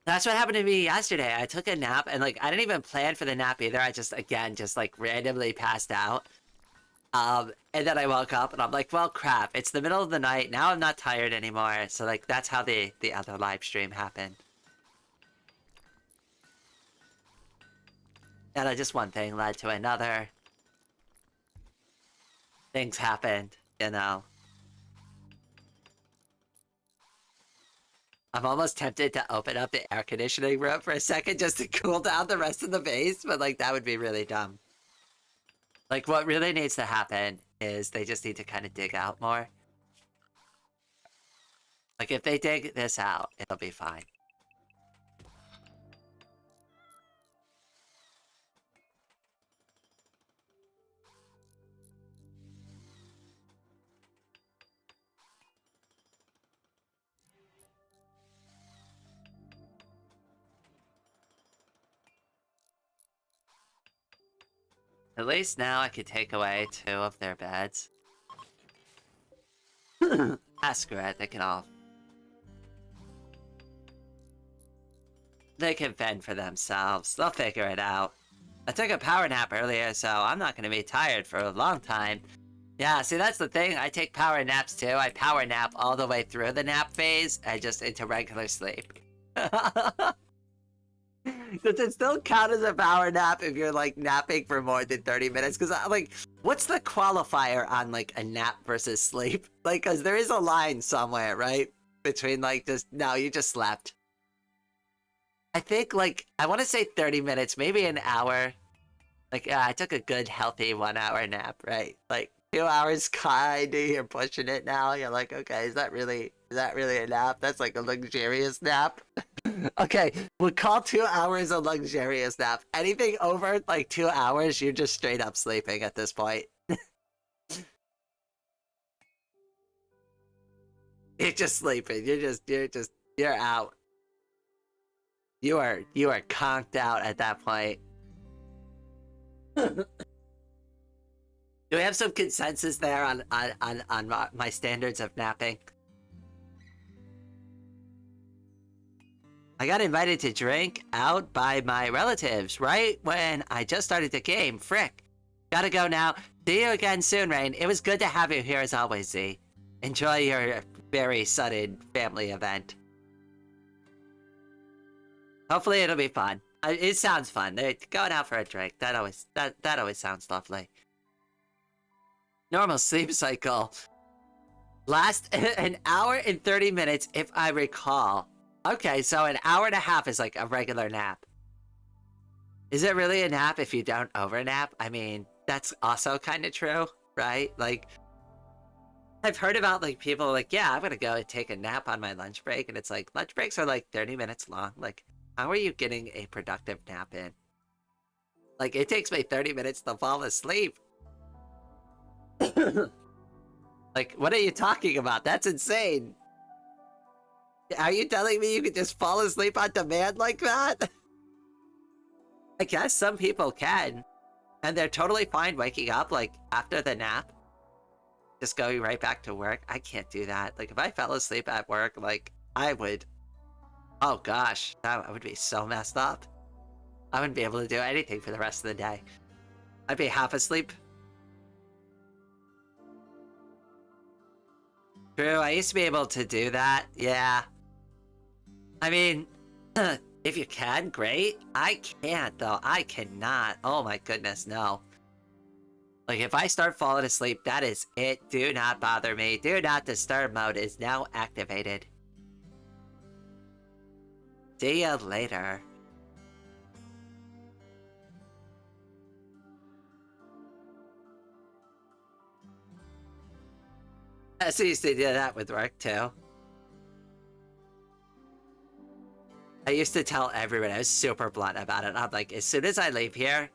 that's what happened to me yesterday. I took a nap and, like, I didn't even plan for the nap either. I just, again, just, like, randomly passed out. And then I woke up and I'm like, well, crap. It's the middle of the night. Now I'm not tired anymore. So, like, that's how the other live stream happened. And just one thing led to another. Things happened, you know. I'm almost tempted to open up the air conditioning room for a second just to cool down the rest of the base, but, like, that would be really dumb. Like, what really needs to happen is they just need to kind of dig out more. Like, if they dig this out, it'll be fine. At least now I can take away 2 of their beds. Screw it, they can all... They can fend for themselves. They'll figure it out. I took a power nap earlier, so I'm not going to be tired for a long time. Yeah, see, that's the thing. I take power naps, too. I power nap all the way through the nap phase and just into regular sleep. Does it still count as a power nap if you're, like, napping for more than 30 minutes? Because, like, what's the qualifier on, like, a nap versus sleep? Like, because there is a line somewhere, right? Between, like, just, no, you just slept. I think, like, I want to say 30 minutes, maybe an hour. Like, yeah, I took a good, healthy 1-hour nap, right? Like, 2 hours, kinda, you're pushing it now. You're like, okay, is that really a nap? That's like a luxurious nap. Okay, we'll call 2 hours a luxurious nap. Anything over, like, 2 hours, you're just straight up sleeping at this point. You're just sleeping. You're out. You are conked out at that point. Do we have some consensus there on my standards of napping? I got invited to drink out by my relatives right when I just started the game. Frick. Gotta go now. See you again soon, Rain. It was good to have you here as always, Z. Enjoy your very sudden family event. Hopefully it'll be fun. It sounds fun. Going out for a drink. That always sounds lovely. Normal sleep cycle. Last an hour and 30 minutes if I recall. Okay, so an hour and a half is like a regular nap. Is it really a nap if you don't overnap? I mean, that's also kind of true, right? Like, I've heard about, like, people like, yeah, I'm gonna go and take a nap on my lunch break, and it's like, lunch breaks are like 30 minutes long. Like, how are you getting a productive nap in? Like, it takes me 30 minutes to fall asleep. Like, what are you talking about? That's insane. Are you telling me you could just fall asleep on demand like that? I guess some people can. And they're totally fine waking up, like, after the nap. Just going right back to work. I can't do that. Like, if I fell asleep at work, like, I would... Oh gosh, that would be so messed up. I wouldn't be able to do anything for the rest of the day. I'd be half asleep. True, I used to be able to do that, yeah. I mean, if you can, great. I can't, though. I cannot. Oh my goodness, no. Like, if I start falling asleep, that is it. Do not bother me. Do not disturb mode is now activated. See ya later. I used to do that with work too. I used to tell everyone, I was super blunt about it. I'm like, as soon as I leave here,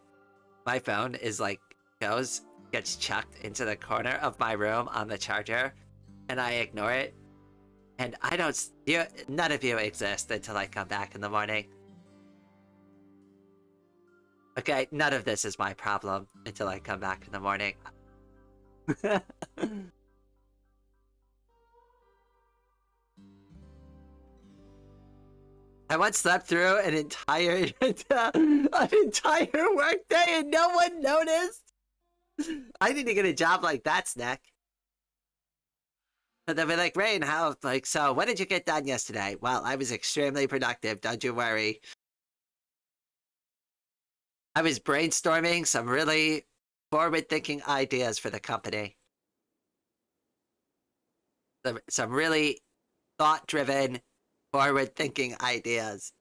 my phone is like, gets chucked into the corner of my room on the charger, and I ignore it. And I don't, none of you exist until I come back in the morning. Okay, none of this is my problem until I come back in the morning. I once slept through an entire workday and no one noticed. I need to get a job like that, Snack. But they'll be like, Rain, so what did you get done yesterday? Well, I was extremely productive, don't you worry. I was brainstorming some really forward-thinking ideas for the company. Some really thought-driven, forward-thinking ideas.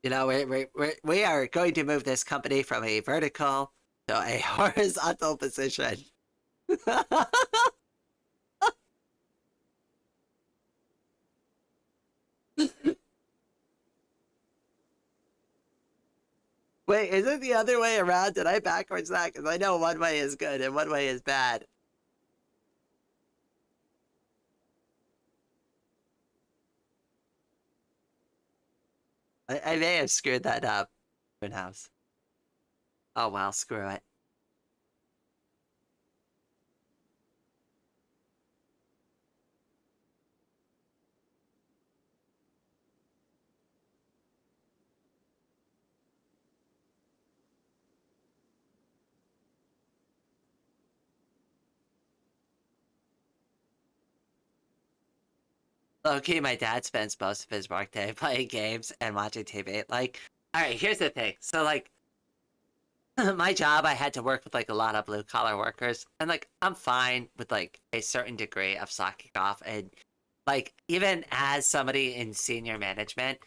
You know, we are going to move this company from a vertical to a horizontal position. Wait, is it the other way around? Did I backwards that? Because I know one way is good and one way is bad. I may have screwed that up. House. Oh well, screw it. Okay, my dad spends most of his workday playing games and watching TV. Like, alright, here's the thing. So, like, my job, I had to work with, like, a lot of blue-collar workers. And, like, I'm fine with, like, a certain degree of slacking off. And, like, even as somebody in senior management,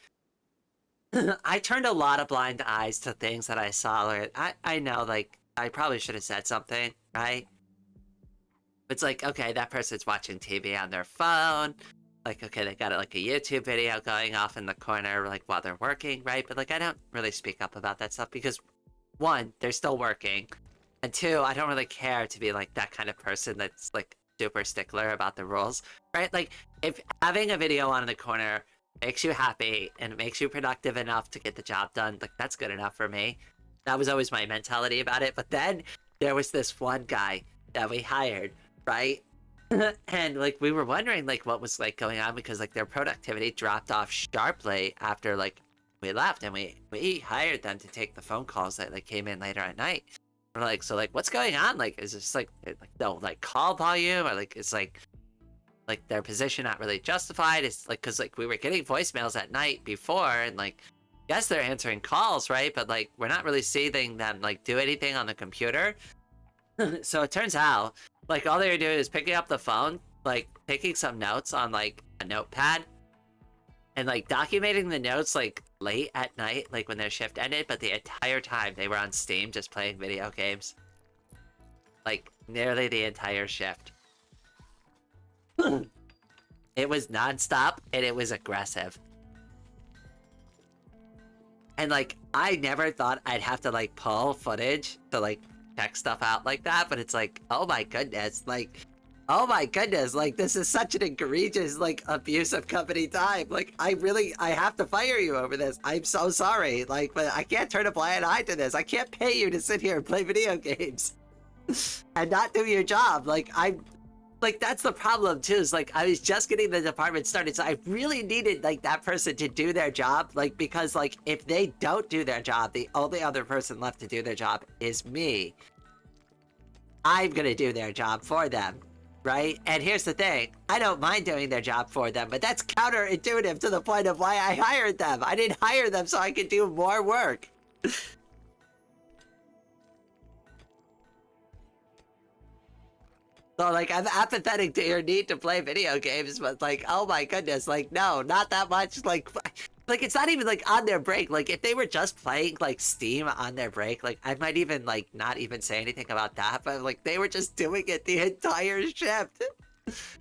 I turned a lot of blind eyes to things that I saw. Or I know, like, I probably should have said something, right? It's like, okay, that person's watching TV on their phone. Like, okay, they got like a YouTube video going off in the corner, like, while they're working, right? But, like, I don't really speak up about that stuff because, one, they're still working. And two, I don't really care to be, like, that kind of person that's, like, super stickler about the rules, right? Like, if having a video on in the corner makes you happy and makes you productive enough to get the job done, like, that's good enough for me. That was always my mentality about it. But then there was this one guy that we hired, right? And, like, we were wondering, like, what was, like, going on because, like, their productivity dropped off sharply after, like, we left, and we hired them to take the phone calls that, like, came in later at night. We're like, so, like, what's going on? Like, is this, like no, like, call volume? Or, like, it's, like, their position not really justified? It's, like, because, like, we were getting voicemails at night before, and, like, yes, they're answering calls, right? But, like, we're not really seeing them, like, do anything on the computer. So it turns out, like, all they were doing is picking up the phone, like, taking some notes on, like, a notepad, and, like, documenting the notes, like, late at night, like, when their shift ended, but the entire time they were on Steam just playing video games. Like, nearly the entire shift. It was nonstop, and it was aggressive. And, like, I never thought I'd have to, like, pull footage to, like, check stuff out like that, but it's like, oh my goodness, like, oh my goodness, like, this is such an egregious, like, abuse of company time. Like, I have to fire you over this. I'm so sorry. Like, but I can't turn a blind eye to this. I can't pay you to sit here and play video games and not do your job. Like, like, that's the problem too, is, like, I was just getting the department started, so I really needed, like, that person to do their job, like, because, like, if they don't do their job, the only other person left to do their job is me. I'm gonna do their job for them, right? And here's the thing, I don't mind doing their job for them, but that's counterintuitive to the point of why I hired them. I didn't hire them so I could do more work. So, like, I'm apathetic to your need to play video games, but, like, oh my goodness, like, no, not that much. Like, Like, it's not even, like, on their break. Like, if they were just playing, like, Steam on their break, like, I might even, like, not even say anything about that, but, like, they were just doing it the entire shift.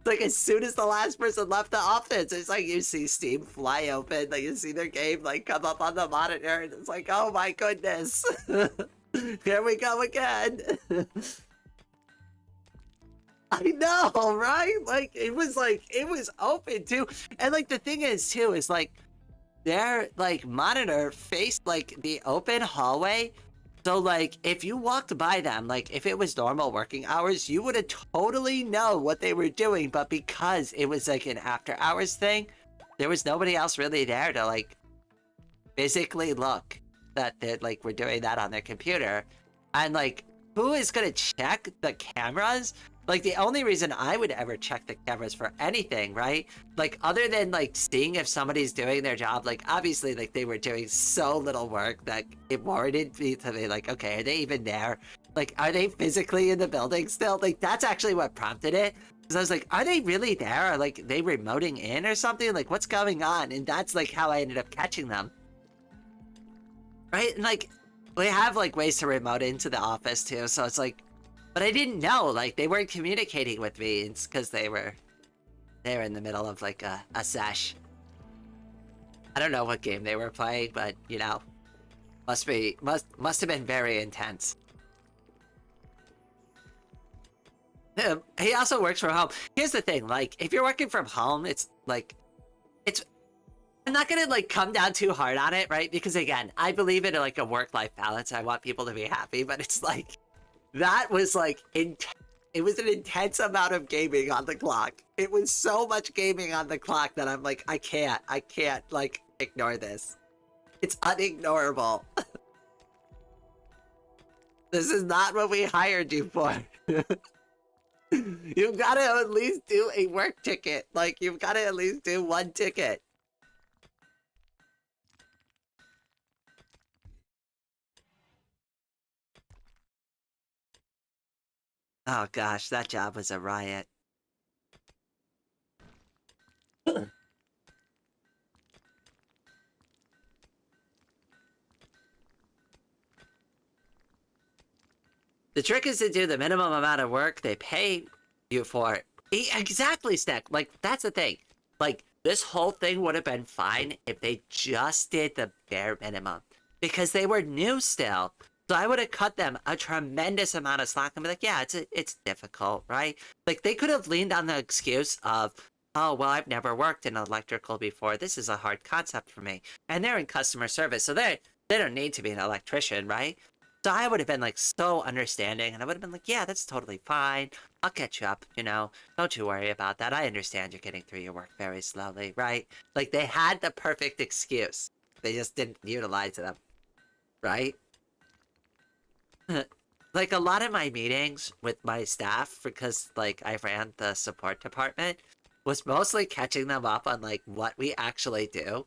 Like, as soon as the last person left the office, it's like you see Steam fly open, like, you see their game, like, come up on the monitor, and it's like, oh my goodness. Here we go again. I know, right? Like, it was open, too. And, like, the thing is, too, is, like, their, like, monitor faced, like, the open hallway. So, like, if you walked by them, like, if it was normal working hours, you would have totally know what they were doing. But because it was, like, an after-hours thing, there was nobody else really there to, like, physically look that they, like, were doing that on their computer. And, like, who is gonna check the cameras? Like, the only reason I would ever check the cameras for anything, right? Like, other than, like, seeing if somebody's doing their job, like, obviously, like, they were doing so little work that it warranted me to be like, okay, are they even there? Like, are they physically in the building still? Like, that's actually what prompted it. Because I was like, are they really there? Or, like, they remoting in or something? Like, what's going on? And that's, like, how I ended up catching them. Right? And, like, we have, like, ways to remote into the office, too. So it's like, but I didn't know, like, they weren't communicating with me. It's because they were in the middle of, like, a sesh. I don't know what game they were playing, but, you know, must have been very intense. He also works from home. Here's the thing, like, if you're working from home, it's, like, I'm not gonna, like, come down too hard on it, right? Because, again, I believe in, like, a work-life balance. I want people to be happy, but it's, like, that was, like, it was an intense amount of gaming on the clock. It was so much gaming on the clock that I'm like, I can't, like, ignore this. It's unignorable. This is not what we hired you for. You've got to at least do a work ticket. Like, you've got to at least do one ticket. Oh gosh, that job was a riot. The trick is to do the minimum amount of work they pay you for it. Exactly, Snack. Like, that's the thing. Like, this whole thing would have been fine if they just did the bare minimum. Because they were new still. So I would have cut them a tremendous amount of slack and be like, yeah, it's difficult, right? Like, they could have leaned on the excuse of, oh, well, I've never worked in electrical before. This is a hard concept for me. And they're in customer service, so they don't need to be an electrician, right? So I would have been, like, so understanding, and I would have been like, yeah, that's totally fine. I'll catch you up, you know? Don't you worry about that. I understand you're getting through your work very slowly, right? Like, they had the perfect excuse. They just didn't utilize them, right? Like, a lot of my meetings with my staff, because, like, I ran the support department, was mostly catching them up on, like, what we actually do.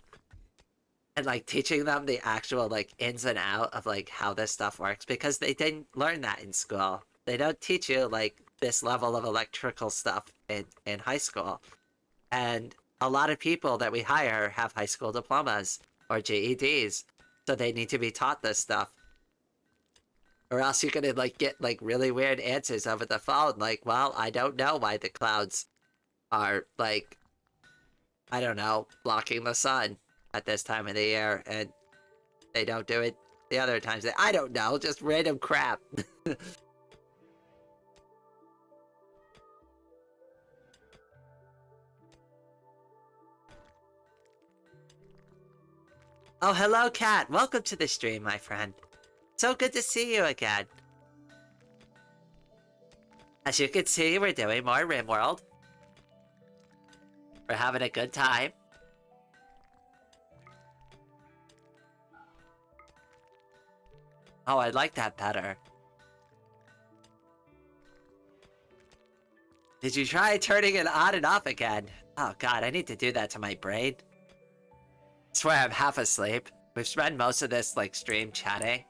And, like, teaching them the actual, like, ins and out of, like, how this stuff works, because they didn't learn that in school. They don't teach you, like, this level of electrical stuff in high school. And a lot of people that we hire have high school diplomas or GEDs, so they need to be taught this stuff. Or else you're gonna, like, get, like, really weird answers over the phone, like, well, I don't know why the clouds are, like, I don't know, blocking the sun at this time of the year, and they don't do it the other times. I don't know, just random crap. Oh, hello, Kat. Welcome to the stream, my friend. So good to see you again. As you can see, we're doing more Rimworld. We're having a good time. Oh, I like that better. Did you try turning it on and off again? Oh god, I need to do that to my brain. I swear I'm half asleep. We've spent most of this, like, stream chatting.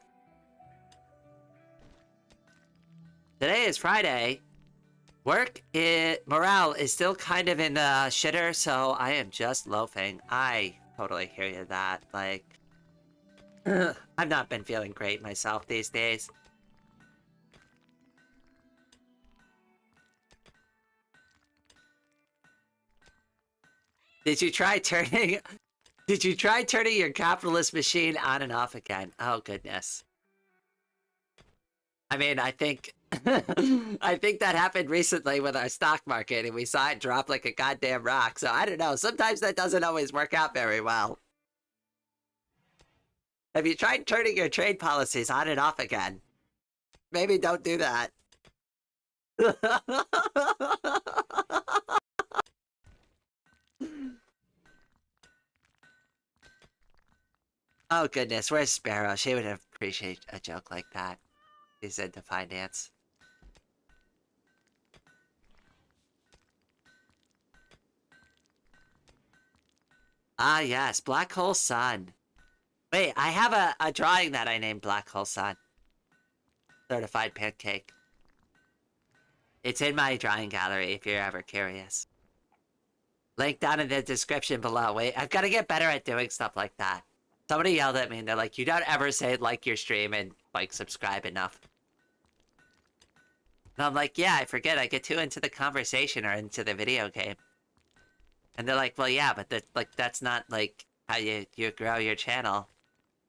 Today is Friday. Morale is still kind of in the shitter, so I am just loafing. I totally hear you that. Like, I've not been feeling great myself these days. Did you try turning... Did you try turning your capitalist machine on and off again? Oh, goodness. I mean, I think... I think that happened recently with our stock market, and we saw it drop like a goddamn rock, so I don't know. Sometimes that doesn't always work out very well. Have you tried turning your trade policies on and off again? Maybe don't do that. Oh goodness, where's Sparrow? She would appreciate a joke like that. She's into finance. Ah yes, Black Hole Sun. Wait, I have a drawing that I named Black Hole Sun. Certified pancake. It's in my drawing gallery if you're ever curious. Link down in the description below. Wait, I've got to get better at doing stuff like that. Somebody yelled at me and they're like, you don't ever say like your stream and like subscribe enough. And I'm like, yeah, I forget. I get too into the conversation or into the video game. And they're like, well, yeah, but that's not like how you grow your channel.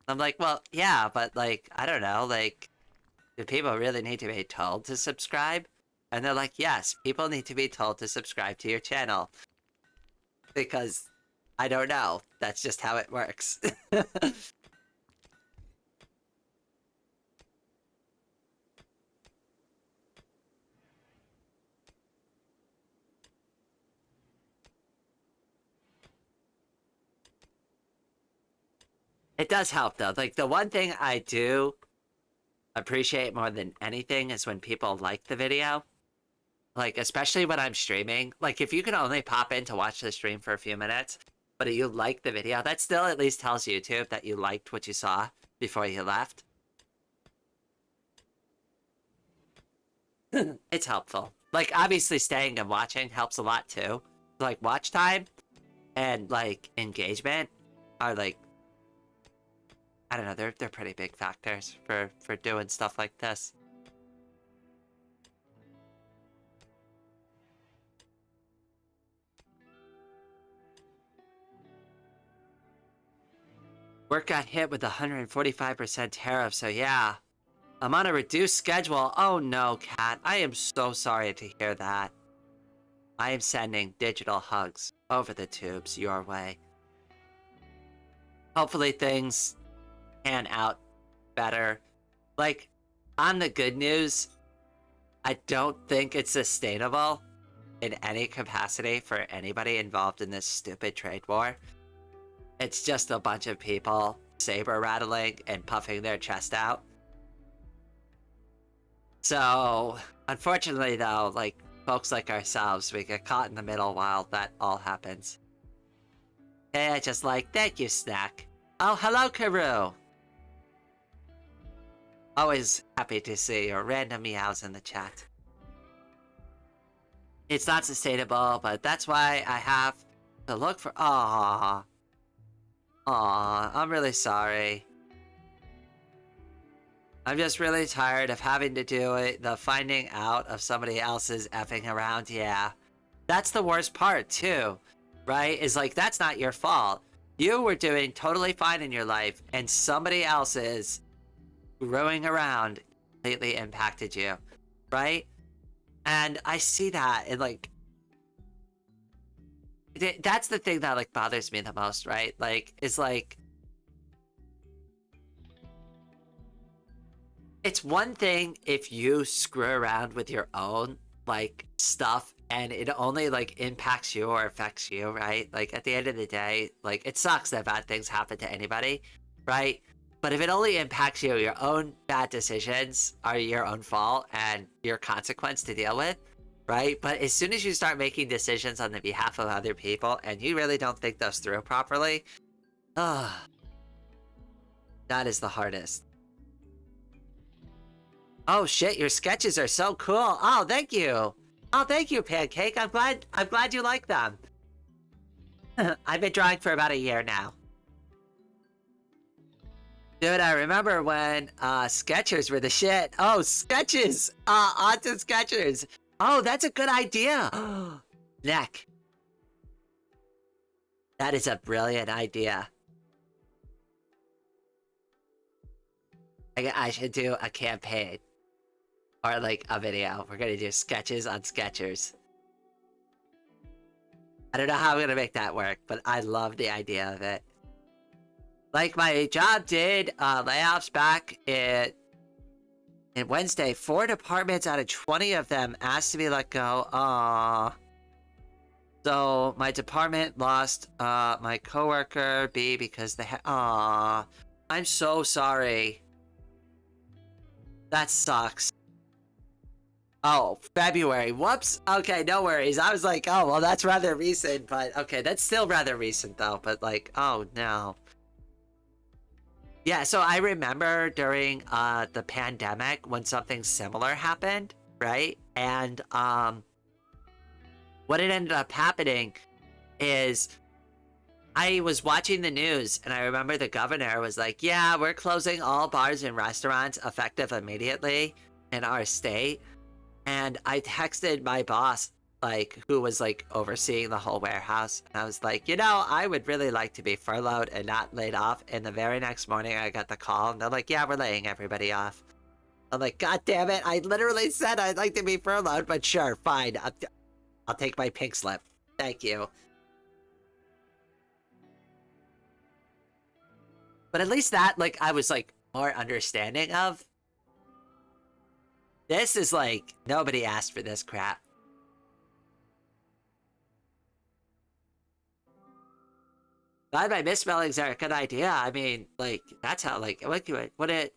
I'm like, well, yeah, but like, I don't know, like, do people really need to be told to subscribe? And they're like, yes, people need to be told to subscribe to your channel. Because, I don't know, that's just how it works. It does help, though. Like, the one thing I do appreciate more than anything is when people like the video. Like, especially when I'm streaming. Like, if you can only pop in to watch the stream for a few minutes, but you like the video, that still at least tells YouTube that you liked what you saw before you left. It's helpful. Like, obviously staying and watching helps a lot, too. Like, watch time and, like, engagement are, like, I don't know, they're pretty big factors for doing stuff like this. Work got hit with 145% tariff, so yeah. I'm on a reduced schedule. Oh no, Kat. I am so sorry to hear that. I am sending digital hugs over the tubes your way. Hopefully things pan out better. Like, on the good news, I don't think it's sustainable in any capacity for anybody involved in this stupid trade war. It's just a bunch of people saber rattling and puffing their chest out. So, unfortunately though, like, folks like ourselves, we get caught in the middle while that all happens. Hey, I just like, thank you, Snack. Oh, hello, Karoo! Always happy to see your random meows in the chat. It's not sustainable, but that's why I have to look for... Aww. Aww, I'm really sorry. I'm just really tired of having to do it, the finding out of somebody else's effing around, yeah. That's the worst part, too, right? Is like, that's not your fault. You were doing totally fine in your life, and somebody else's screwing around completely impacted you, right? And I see that, and like, that's the thing that like bothers me the most, right? Like, is like, it's one thing if you screw around with your own like stuff and it only like impacts you or affects you, right? Like at the end of the day, like it sucks that bad things happen to anybody, right? But if it only impacts you, your own bad decisions are your own fault and your consequence to deal with, right? But as soon as you start making decisions on the behalf of other people and you really don't think those through properly, that is the hardest. Oh shit, your sketches are so cool. Oh, thank you. Oh, thank you, Pancake. I'm glad you like them. I've been drawing for about a year now. Dude, I remember when Skechers were the shit. Oh, sketches! Onto Skechers. Oh, that's a good idea. Neck. That is a brilliant idea. I should do a campaign. Or like a video. We're gonna do sketches on Skechers. I don't know how I'm gonna make that work, but I love the idea of it. Like my job did layoffs back in Wednesday. 4 departments out of 20 of them asked to be let go. Aww. So my department lost my coworker B because they had. Aww. I'm so sorry. That sucks. Oh, February. Whoops. Okay, no worries. I was like, oh, well, that's rather recent, but okay, that's still rather recent though. But like, oh no. Yeah, so I remember during the pandemic when something similar happened, right? And what it ended up happening is I was watching the news and I remember the governor was like, yeah, we're closing all bars and restaurants effective immediately in our state. And I texted my boss, like, who was like overseeing the whole warehouse, and I was like, you know, I would really like to be furloughed and not laid off. And the very next morning I got the call and they're like, yeah, we're laying everybody off. I'm like, god damn it, I literally said I'd like to be furloughed, but sure, fine, I'll take my pink slip, thank you. But at least that, like, I was like more understanding of. This is like, nobody asked for this crap. Glad my misspellings are a good idea. I mean, like, that's how, like, what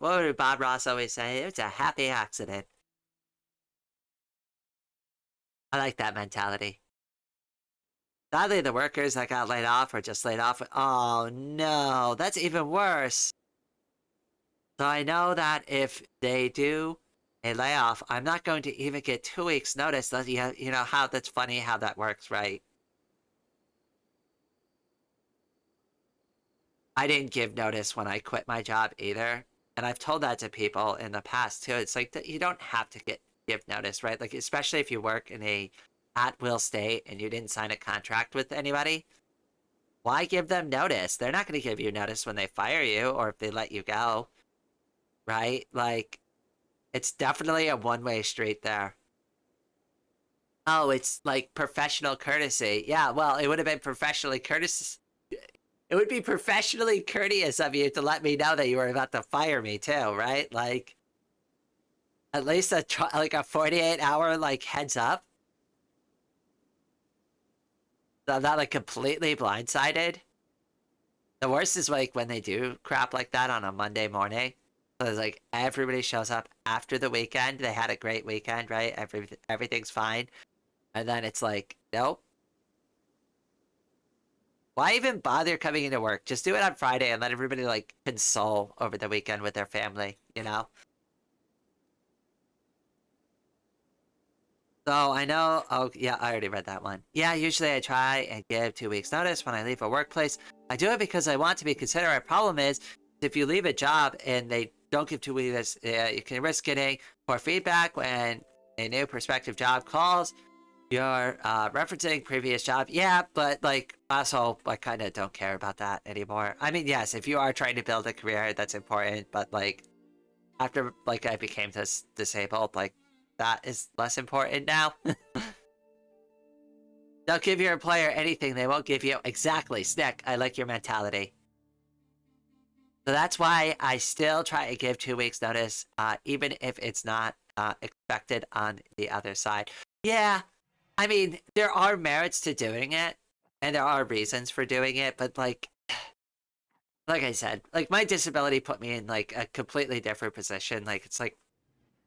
would Bob Ross always say? It's a happy accident. I like that mentality. Sadly, the workers that got laid off are just laid off. Oh no, that's even worse. So I know that if they do a layoff, I'm not going to even get 2 weeks notice. That you know how that's funny how that works, right? I didn't give notice when I quit my job either. And I've told that to people in the past too. It's like that you don't have to give notice, right? Like especially if you work in a at-will state and you didn't sign a contract with anybody. Why give them notice? They're not going to give you notice when they fire you or if they let you go, right? Like, it's definitely a one-way street there. Oh, it's like professional courtesy. Yeah, well, it would have been professionally courteous. It would be professionally courteous of you to let me know that you were about to fire me too, right? Like, at least a 48-hour like heads up. So I'm not like completely blindsided. The worst is like when they do crap like that on a Monday morning. So it's like everybody shows up after the weekend. They had a great weekend, right? Everything's fine. And then it's like, nope. Why even bother coming into work? Just do it on Friday and let everybody like console over the weekend with their family, you know? So I know, oh yeah, I already read that one. Yeah, usually I try and give 2 weeks notice when I leave a workplace. I do it because I want to be considerate. Problem is, if you leave a job and they don't give 2 weeks, you can risk getting poor feedback when a new prospective job calls. You're referencing previous job. Yeah, but like also I kind of don't care about that anymore. I mean, yes, if you are trying to build a career, that's important. But like after like I became disabled, like that is less important now. Don't give your employer anything they won't give you. Exactly, Snick. I like your mentality. So that's why I still try to give 2 weeks notice, even if it's not expected on the other side. Yeah, I mean, there are merits to doing it, and there are reasons for doing it, but like I said, like my disability put me in like a completely different position. Like it's like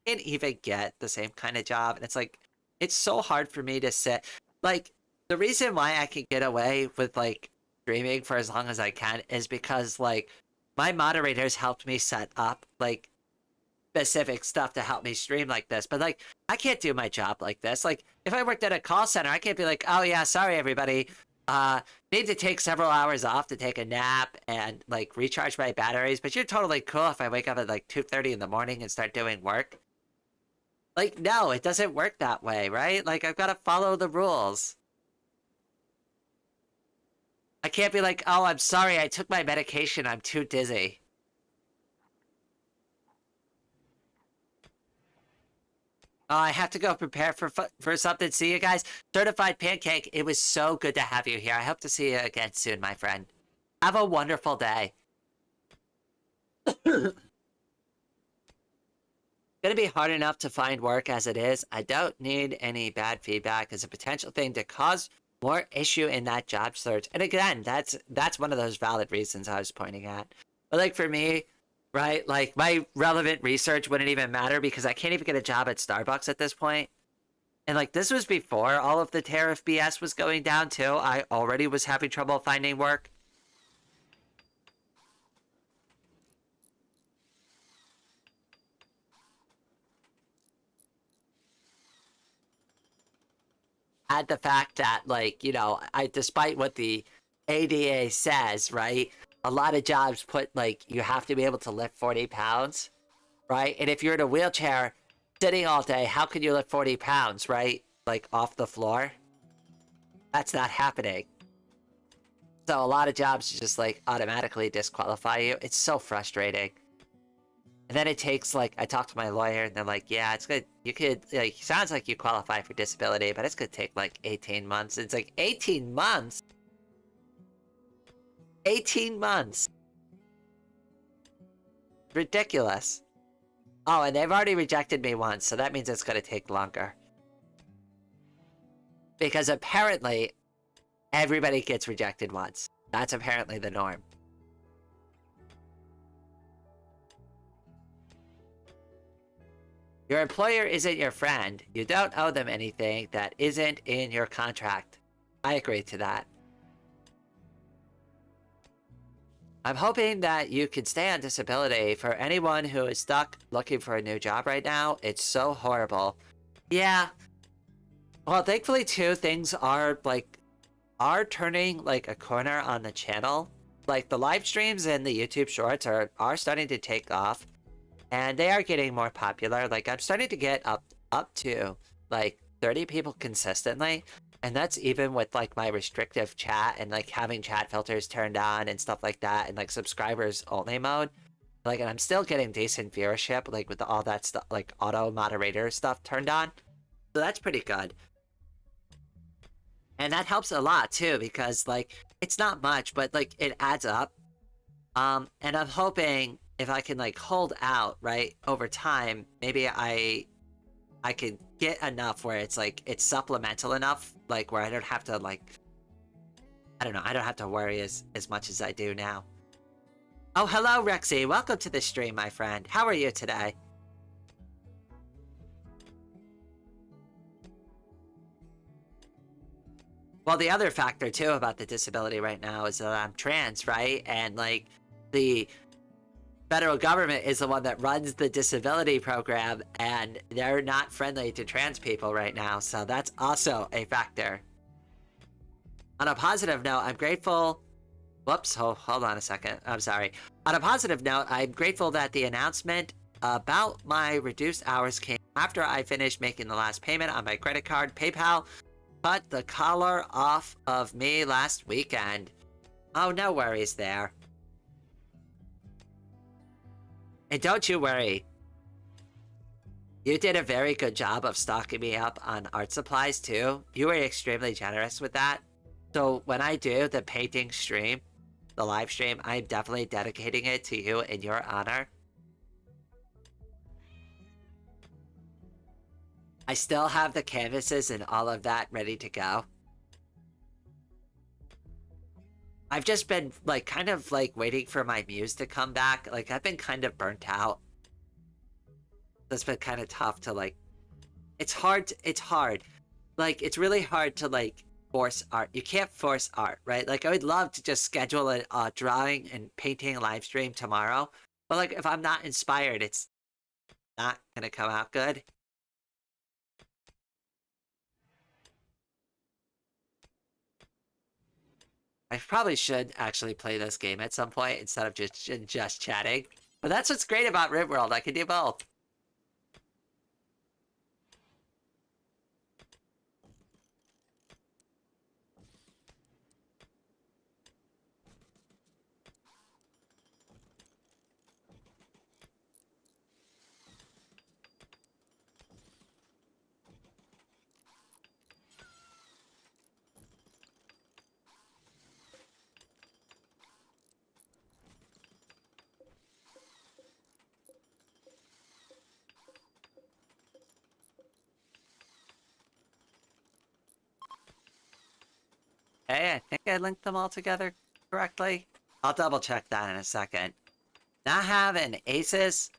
I can't even get the same kind of job, and it's like it's so hard for me to sit. Like the reason why I can get away with like streaming for as long as I can is because like my moderators helped me set up like specific stuff to help me stream like this. But like I can't do my job like this. Like if I worked at a call center, I can't be like, oh yeah, sorry everybody. need to take several hours off to take a nap and like recharge my batteries, but you're totally cool if I wake up at like 2:30 in the morning and start doing work. Like, no, it doesn't work that way, right? Like, I've got to follow the rules. I can't be like, oh, I'm sorry, I took my medication, I'm too dizzy. Oh, I have to go prepare for something. See you guys. Certified Pancake, it was so good to have you here. I hope to see you again soon, my friend. Have a wonderful day. Gonna be hard enough to find work as it is. I don't need any bad feedback as a potential thing to cause more issue in that job search. And again, that's one of those valid reasons I was pointing at. But like for me, right, like my relevant research wouldn't even matter because I can't even get a job at Starbucks at this point. And like this was before all of the tariff BS was going down too. I already was having trouble finding work. Add the fact that like, you know, despite what the ADA says, right? A lot of jobs put like you have to be able to lift 40 pounds, right? And if you're in a wheelchair sitting all day, how can you lift 40 pounds, right? Like off the floor? That's not happening. So a lot of jobs just like automatically disqualify you. It's so frustrating. And then it takes like, I talked to my lawyer and they're like, yeah, it's good. You could, like, sounds like you qualify for disability, but it's gonna take like 18 months. It's like 18 months? 18 months. Ridiculous. Oh, and they've already rejected me once, so that means it's gonna take longer. Because apparently, everybody gets rejected once. That's apparently the norm. Your employer isn't your friend. You don't owe them anything that isn't in your contract. I agree to that. I'm hoping that you can stay on disability. For anyone who is stuck looking for a new job right now, it's so horrible. Yeah. Well, thankfully too, things are turning like a corner on the channel. Like the live streams and the YouTube shorts are starting to take off. And they are getting more popular. Like I'm starting to get up to like 30 people consistently. And that's even with like my restrictive chat and like having chat filters turned on and stuff like that and like subscribers only mode. Like, and I'm still getting decent viewership like with all that stuff, like auto moderator stuff turned on. So that's pretty good. And that helps a lot too because like it's not much, but like it adds up. And I'm hoping if I can like hold out, right, over time, maybe I could get enough where it's like it's supplemental enough, like where I don't have to like I don't know, I don't have to worry as much as I do now. Oh, hello Rexy, welcome to the stream, my friend. How are you today? Well, the other factor too about the disability right now is that I'm trans, right? And like the federal government is the one that runs the disability program and they're not friendly to trans people right now. So that's also a factor. On a positive note, I'm grateful. Whoops, hold on a second. I'm sorry. On a positive note, I'm grateful that the announcement about my reduced hours came after I finished making the last payment on my credit card. PayPal cut the collar off of me last weekend. Oh, no worries there. And don't you worry. You did a very good job of stocking me up on art supplies too. You were extremely generous with that. So when I do the painting stream, the live stream, I'm definitely dedicating it to you in your honor. I still have the canvases and all of that ready to go. I've just been like kind of like waiting for my muse to come back. Like I've been kind of burnt out. It's been kind of tough to like it's hard. Like it's really hard to like force art. You can't force art, right? Like I would love to just schedule a drawing and painting live stream tomorrow. But like if I'm not inspired, it's not gonna come out good. I probably should actually play this game at some point instead of just chatting. But that's what's great about Rimworld. I can do both. Hey, I think I linked them all together correctly. I'll double check that in a second. Now I have an Asus.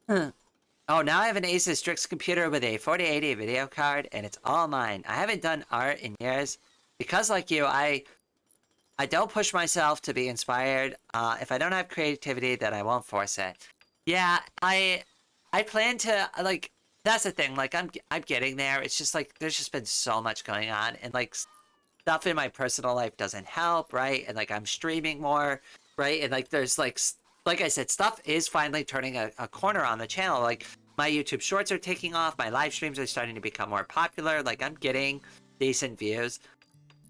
Oh, now I have an Asus Strix computer with a 4080 video card, and it's all mine. I haven't done art in years. Because like you, I don't push myself to be inspired. If I don't have creativity, then I won't force it. Yeah, I plan to, like, that's the thing, like, I'm getting there. It's just, like, there's just been so much going on, and, like, stuff in my personal life doesn't help, right? And, like, I'm streaming more, right? And, like, there's, like I said, stuff is finally turning a corner on the channel. Like, my YouTube shorts are taking off, my live streams are starting to become more popular, like, I'm getting decent views.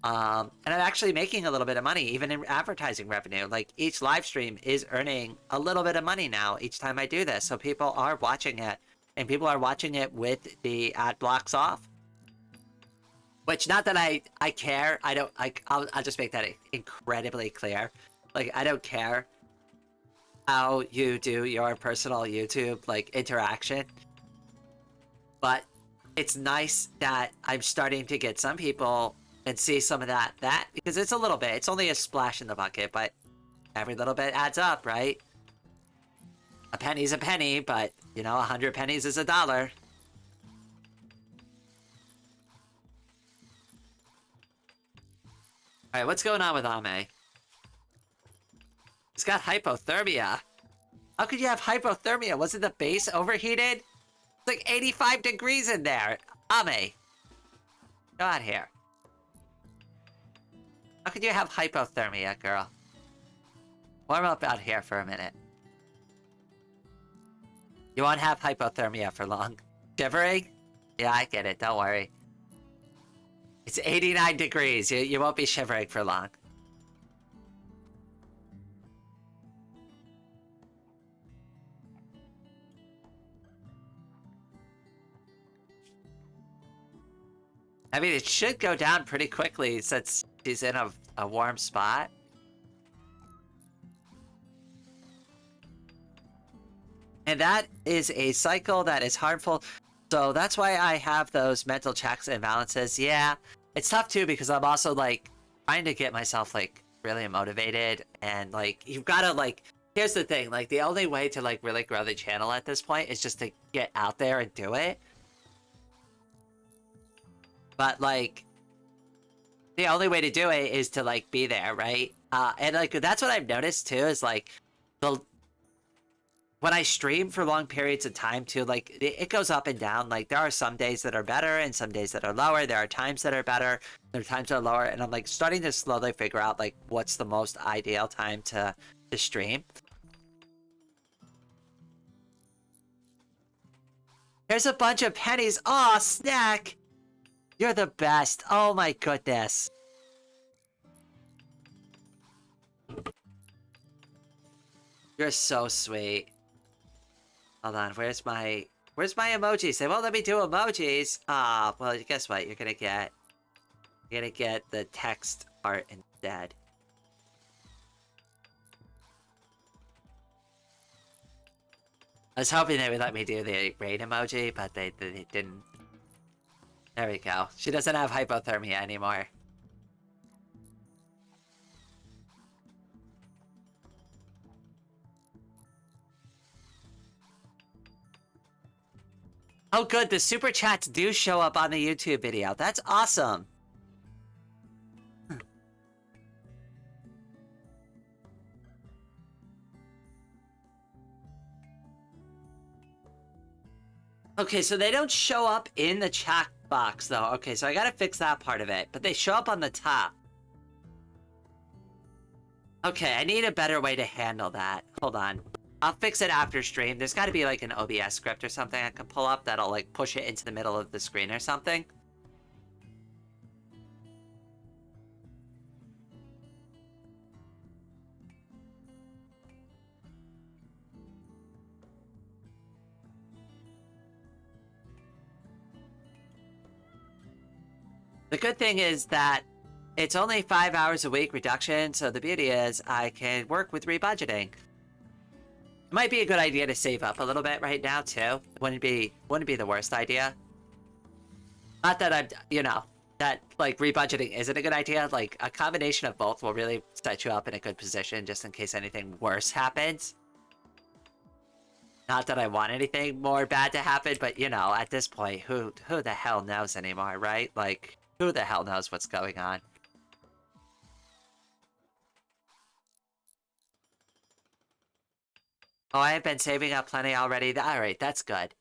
And I'm actually making a little bit of money, even in advertising revenue. Like, each live stream is earning a little bit of money now each time I do this. So people are watching it, and people are watching it with the ad blocks off. Which, not that I care. I don't, like, I'll just make that incredibly clear. Like, I don't care how you do your personal YouTube, like, interaction. But it's nice that I'm starting to get some people and see some of that, because it's a little bit, it's only a splash in the bucket, but every little bit adds up, right? A penny's a penny, but, you know, 100 pennies is $1. All right, what's going on with Ame? He's got hypothermia. How could you have hypothermia? Wasn't the base overheated? It's like 85 degrees in there. Ame, go out here. How could you have hypothermia, girl? Warm up out here for a minute. You won't have hypothermia for long. Shivering? Yeah, I get it. Don't worry. It's 89 degrees. You won't be shivering for long. I mean, it should go down pretty quickly since she's in a warm spot. And that is a cycle that is harmful. So that's why I have those mental checks and balances. Yeah, it's tough too because I'm also, like, trying to get myself, like, really motivated. And, like, you've got to, like, here's the thing. Like, the only way to, like, really grow the channel at this point is just to get out there and do it. But, like, the only way to do it is to, like, be there, right? And, like, that's what I've noticed, too, is, like, when I stream for long periods of time, too, like, it goes up and down. Like, there are some days that are better and some days that are lower. There are times that are better. There are times that are lower. And I'm, like, starting to slowly figure out, like, what's the most ideal time to stream. There's a bunch of pennies. Aw, Snack! You're the best. Oh my goodness. You're so sweet. Hold on, where's my emojis? They won't let me do emojis. Ah, well, guess what? You're gonna get the text art instead. I was hoping they would let me do the rain emoji, but they didn't. There we go. She doesn't have hypothermia anymore. Oh good, the super chats do show up on the YouTube video. That's awesome. Okay, so they don't show up in the chat box, though. Okay, so I gotta fix that part of it. But they show up on the top. Okay, I need a better way to handle that. Hold on. I'll fix it after stream. There's got to be like an OBS script or something I can pull up that'll like push it into the middle of the screen or something. The good thing is that it's only 5 hours a week reduction, so the beauty is I can work with rebudgeting. It might be a good idea to save up a little bit right now too. Wouldn't be the worst idea. Not that I'm, you know, that like rebudgeting isn't a good idea. Like a combination of both will really set you up in a good position just in case anything worse happens. Not that I want anything more bad to happen, but you know, at this point, who the hell knows anymore, right? Like, who the hell knows what's going on? Oh, I have been saving up plenty already. Alright, that's good.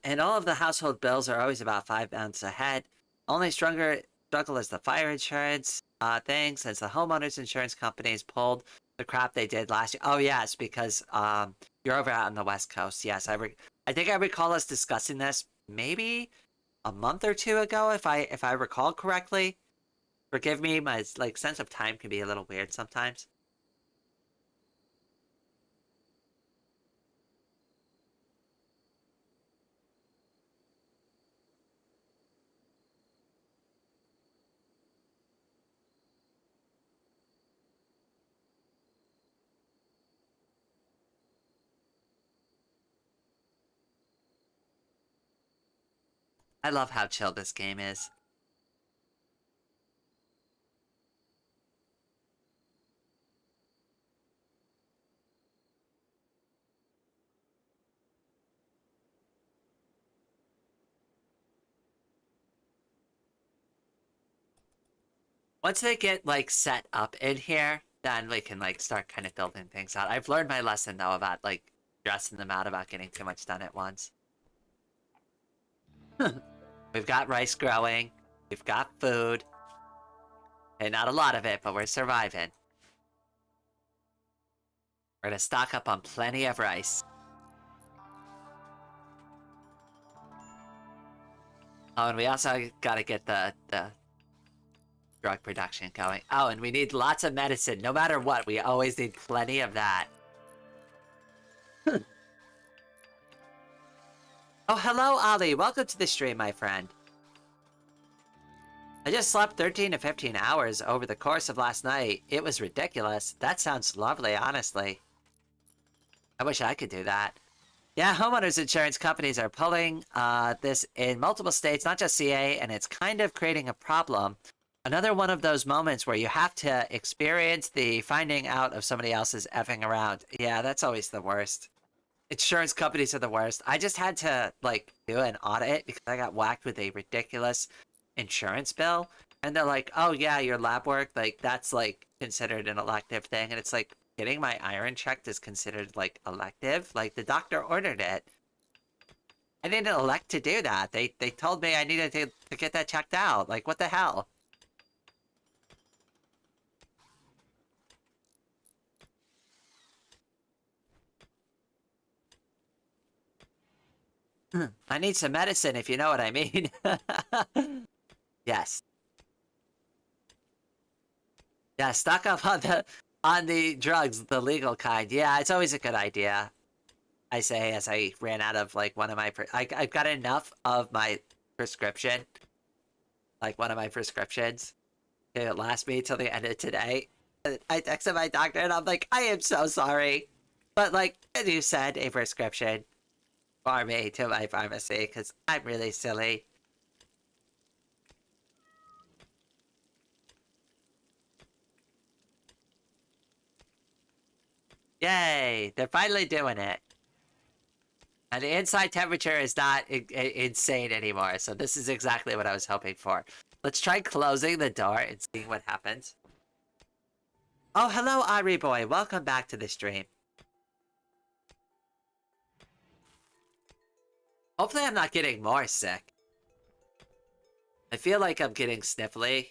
And all of the household bills are always about 5 months ahead. Only stronger struggle is the fire insurance thing, since the homeowners insurance companies pulled the crap they did last year. Oh yes, because you're over out on the West Coast. Yes, I think I recall us discussing this maybe a month or two ago, if I recall correctly. Forgive me, my like sense of time can be a little weird sometimes. I love how chill this game is. Once they get like set up in here, then we can like start kind of building things out. I've learned my lesson though about like stressing them out about getting too much done at once. We've got rice growing, we've got food, and not a lot of it, but we're surviving. We're gonna stock up on plenty of rice. Oh, and we also gotta get the drug production going. Oh, and we need lots of medicine. No matter what, we always need plenty of that. Oh, hello, Ali. Welcome to the stream, my friend. I just slept 13 to 15 hours over the course of last night. It was ridiculous. That sounds lovely, honestly. I wish I could do that. Yeah, homeowners insurance companies are pulling this in multiple states, not just CA, and it's kind of creating a problem. Another one of those moments where you have to experience the finding out of somebody else's effing around. Yeah, that's always the worst. Insurance companies are the worst. I just had to, like, do an audit because I got whacked with a ridiculous insurance bill. And they're like, oh, yeah, your lab work, like, that's, like, considered an elective thing. And it's like, getting my iron checked is considered, like, elective. Like, the doctor ordered it. I didn't elect to do that. They told me I needed to get that checked out. Like, what the hell? I need some medicine, if you know what I mean. Yes. Yeah, stock up on the drugs, the legal kind. Yeah, it's always a good idea. I say as I ran out of like one of my I've got enough of my prescription, like one of my prescriptions, to last me till the end of today. I texted my doctor and I'm like, I am so sorry, but like as you said, a prescription for me to my pharmacy because I'm really silly. Yay! They're finally doing it. And the inside temperature is not insane anymore, so this is exactly what I was hoping for. Let's try closing the door and seeing what happens. Oh, hello, Ari boy. Welcome back to the stream. Hopefully I'm not getting more sick. I feel like I'm getting sniffly.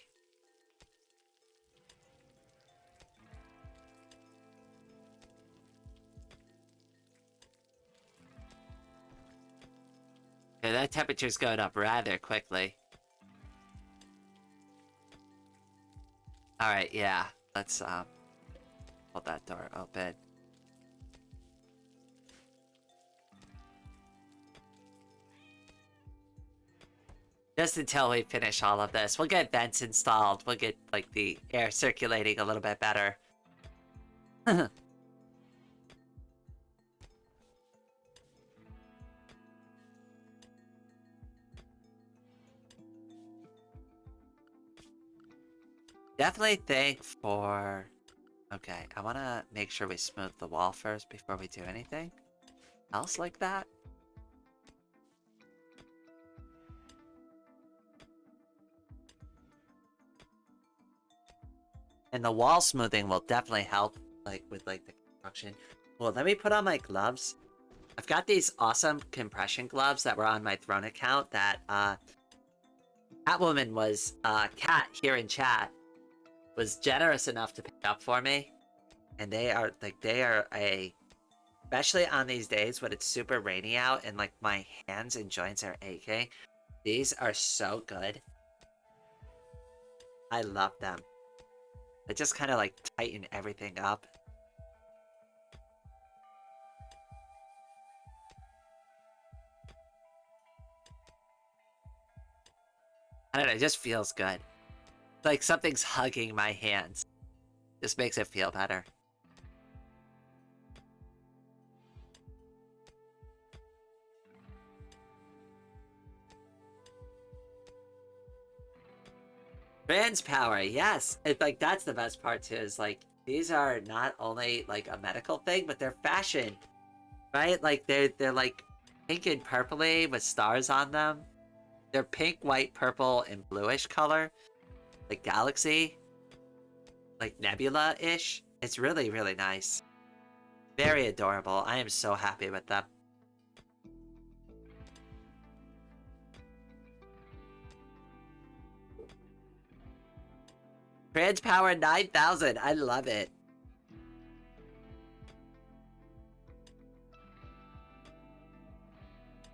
Okay, that temperature's going up rather quickly. Alright, yeah. Let's, hold that door open. Just until we finish all of this. We'll get vents installed. We'll get, like, the air circulating a little bit better. Definitely think for... Okay, I want to make sure we smooth the wall first before we do anything else like that. And the wall smoothing will definitely help, like, with, like, the construction. Well, let me put on my gloves. I've got these awesome compression gloves that were on my Throne account that, Catwoman was, Cat here in chat was generous enough to pick up for me. And they are, like, especially on these days when it's super rainy out and, like, my hands and joints are aching. These are so good. I love them. They just kind of, like, tighten everything up. I don't know, it just feels good. Like something's hugging my hands. Just makes it feel better. Trans power, yes. It's like that's the best part too, is like these are not only like a medical thing, but they're fashion. Right? Like they're like pink and purpley with stars on them. They're pink, white, purple, and bluish color. Like galaxy. Like nebula-ish. It's really, really nice. Very adorable. I am so happy with them. Trans Power 9000. I love it.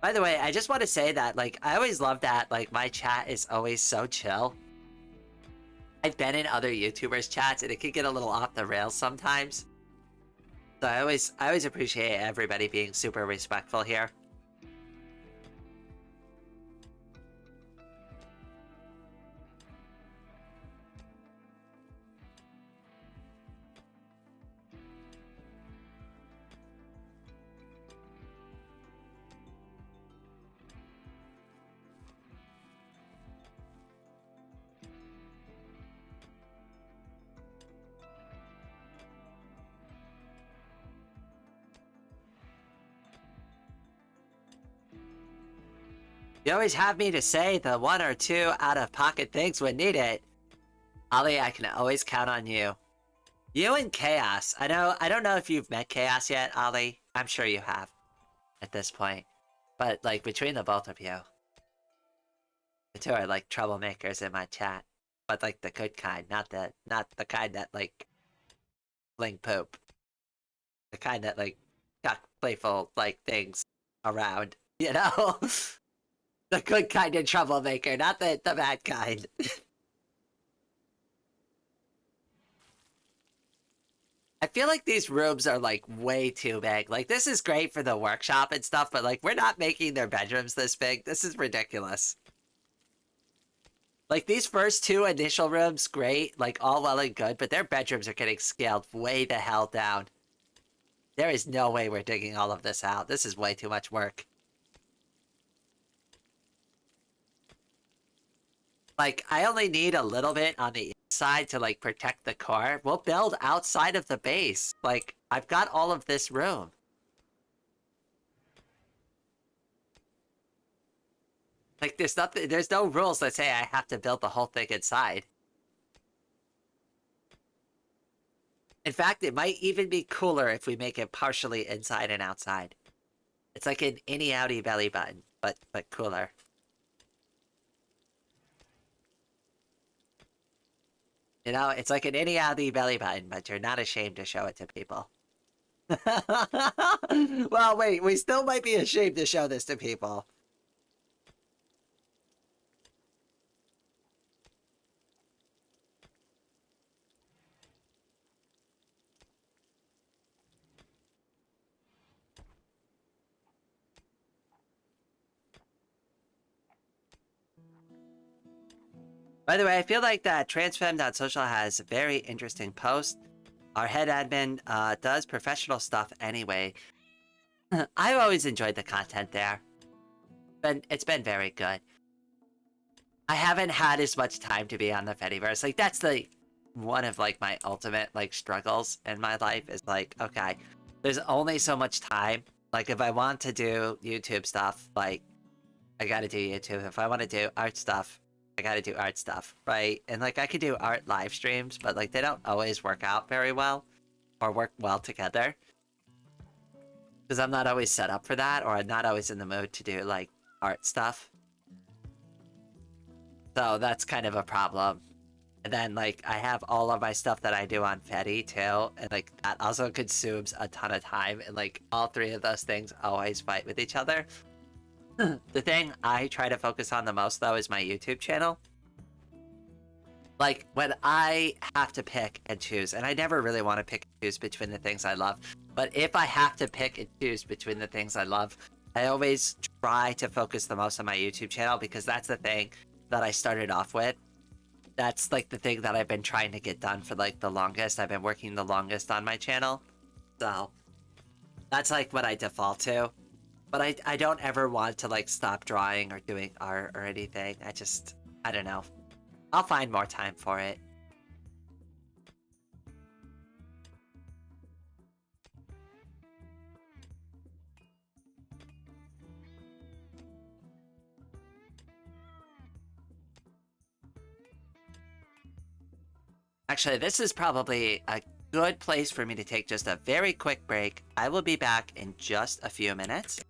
By the way, I just want to say that, like, I always love that, like, my chat is always so chill. I've been in other YouTubers' chats, and it can get a little off the rails sometimes. So I always appreciate everybody being super respectful here. You always have me to say the one or two out-of-pocket things when needed. Ollie, I can always count on you. You and Chaos. I don't know if you've met Chaos yet, Ollie. I'm sure you have at this point. But, like, between the both of you, the two are, like, troublemakers in my chat. But, like, the good kind, not the kind that, like, fling poop. The kind that, like, got playful, like, things around, you know? The good kind of troublemaker, not the bad kind. I feel like these rooms are, like, way too big. Like, this is great for the workshop and stuff, but, like, we're not making their bedrooms this big. This is ridiculous. Like, these first two initial rooms, great. Like, all well and good, but their bedrooms are getting scaled way the hell down. There is no way we're digging all of this out. This is way too much work. Like, I only need a little bit on the inside to, like, protect the core. We'll build outside of the base. Like, I've got all of this room. Like, there's no rules that say I have to build the whole thing inside. In fact, it might even be cooler if we make it partially inside and outside. It's like an innie-outie belly button, but cooler. You know, it's like an innie-outie belly button, but you're not ashamed to show it to people. Well, wait, we still might be ashamed to show this to people. By the way, I feel like that transfem.social has a very interesting post. Our head admin does professional stuff anyway. I've always enjoyed the content there. It's been very good. I haven't had as much time to be on the Fediverse. Like, that's the one of like my ultimate like struggles in my life is like, okay, there's only so much time. Like, if I want to do YouTube stuff, like, I gotta do YouTube. If I want to do art stuff, I gotta do art stuff, right? And like, I could do art live streams, but like, they don't always work out very well or work well together because I'm not always set up for that, or I'm not always in the mood to do like art stuff. So that's kind of a problem. And then like, I have all of my stuff that I do on Fedi too, and like that also consumes a ton of time, and like all three of those things always fight with each other. The thing I try to focus on the most though is my YouTube channel. Like, when I have to pick and choose, and I never really want to pick and choose between the things I love, but if I have to pick and choose between the things I love, I always try to focus the most on my YouTube channel because that's the thing that I started off with. That's like the thing that I've been trying to get done for like the longest. I've been working the longest on my channel. So that's like what I default to. But I don't ever want to like stop drawing or doing art or anything. I don't know. I'll find more time for it. Actually, this is probably a good place for me to take just a very quick break. I will be back in just a few minutes.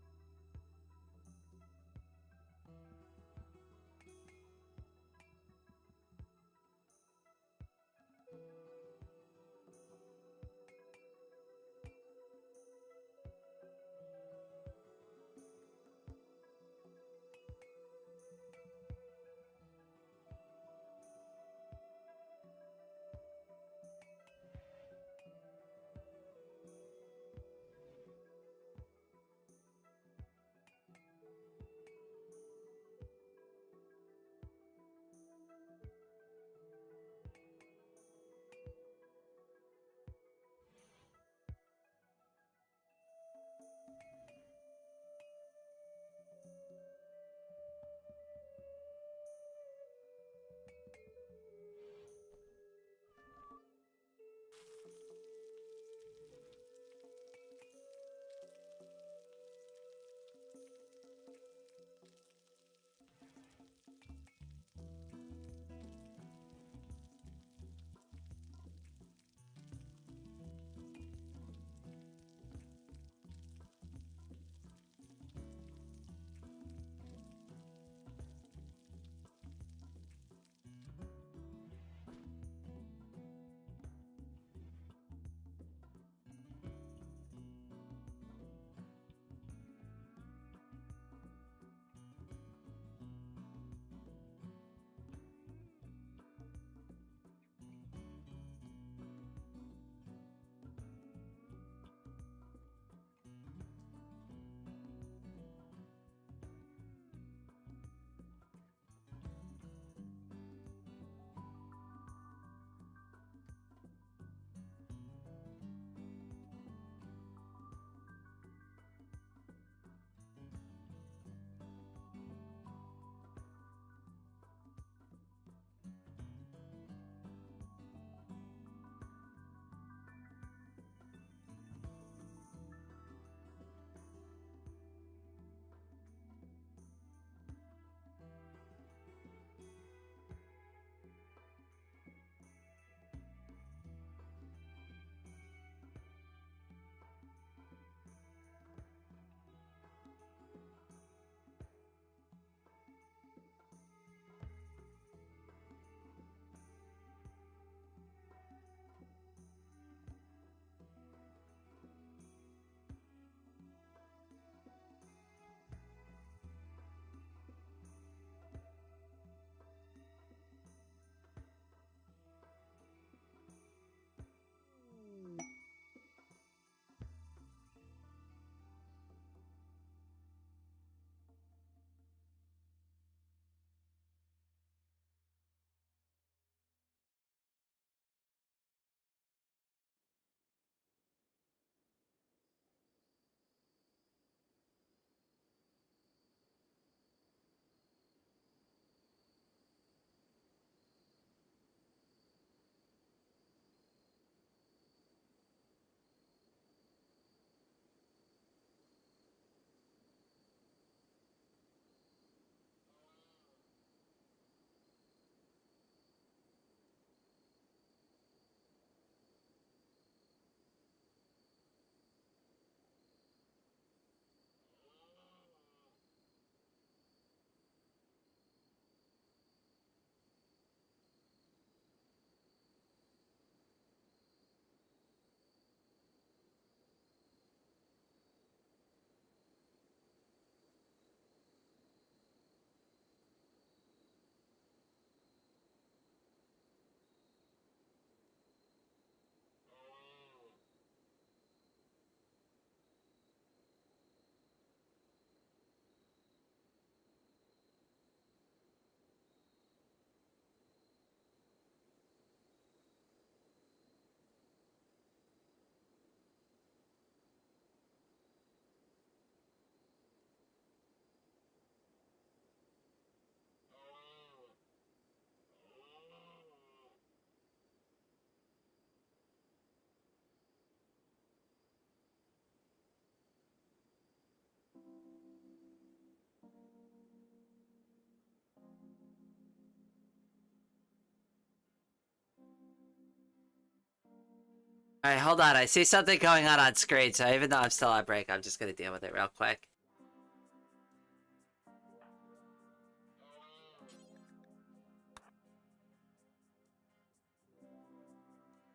Alright, hold on. I see something going on screen, so even though I'm still on break, I'm just gonna deal with it real quick.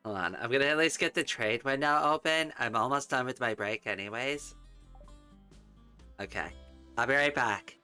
Hold on. I'm gonna at least get the trade window open. I'm almost done with my break anyways. Okay. I'll be right back.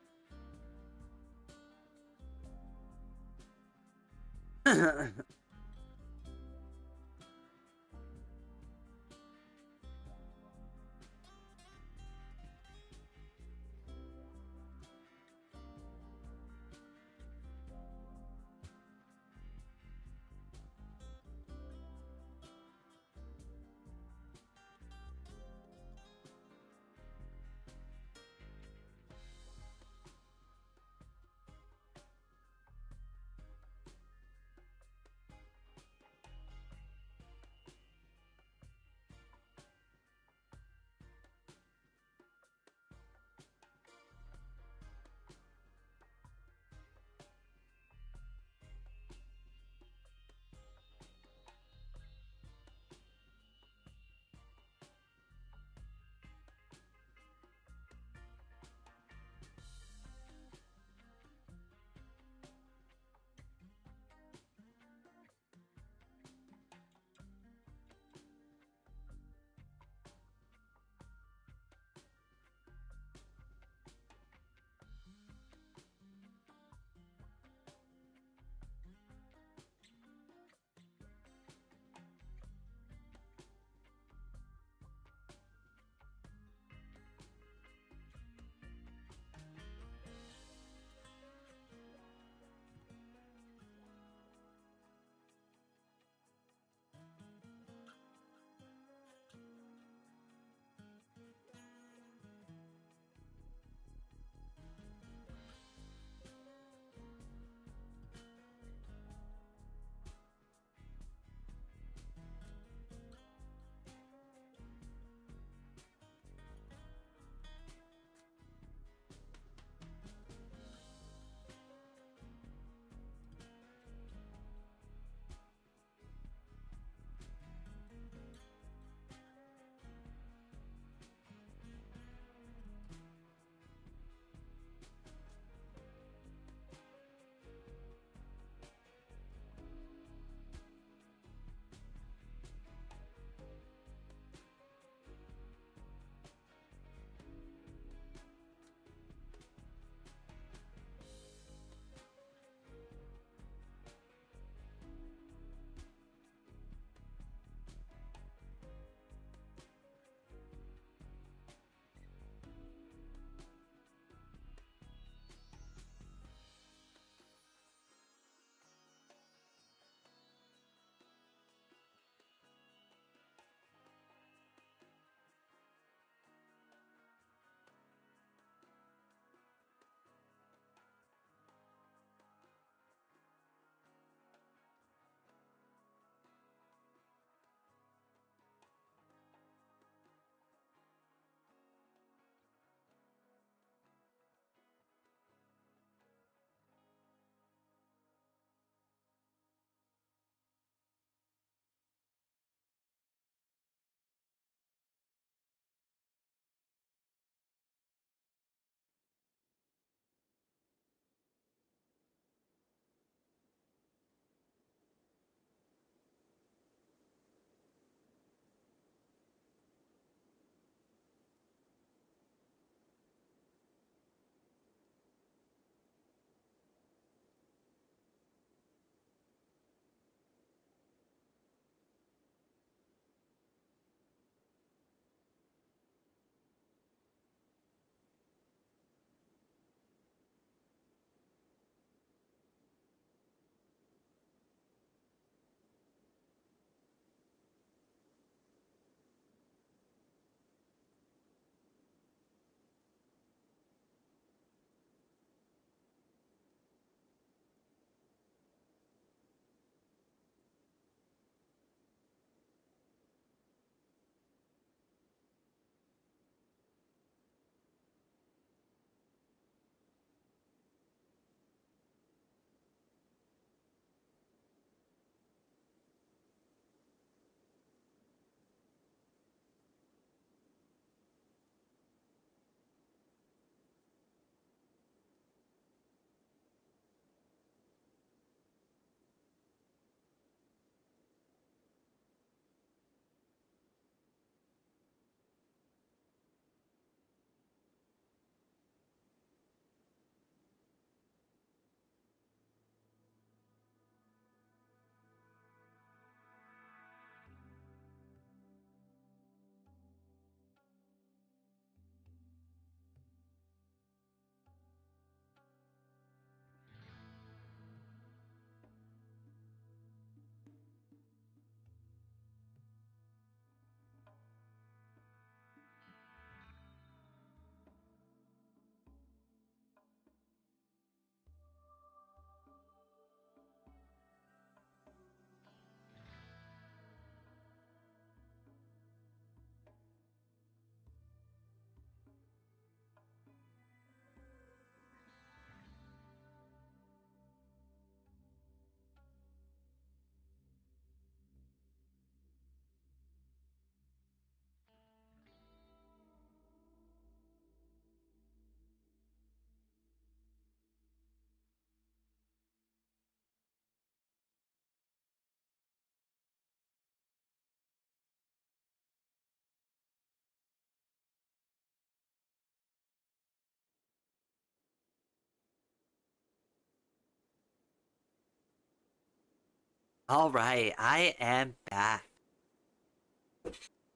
Alright, I am back.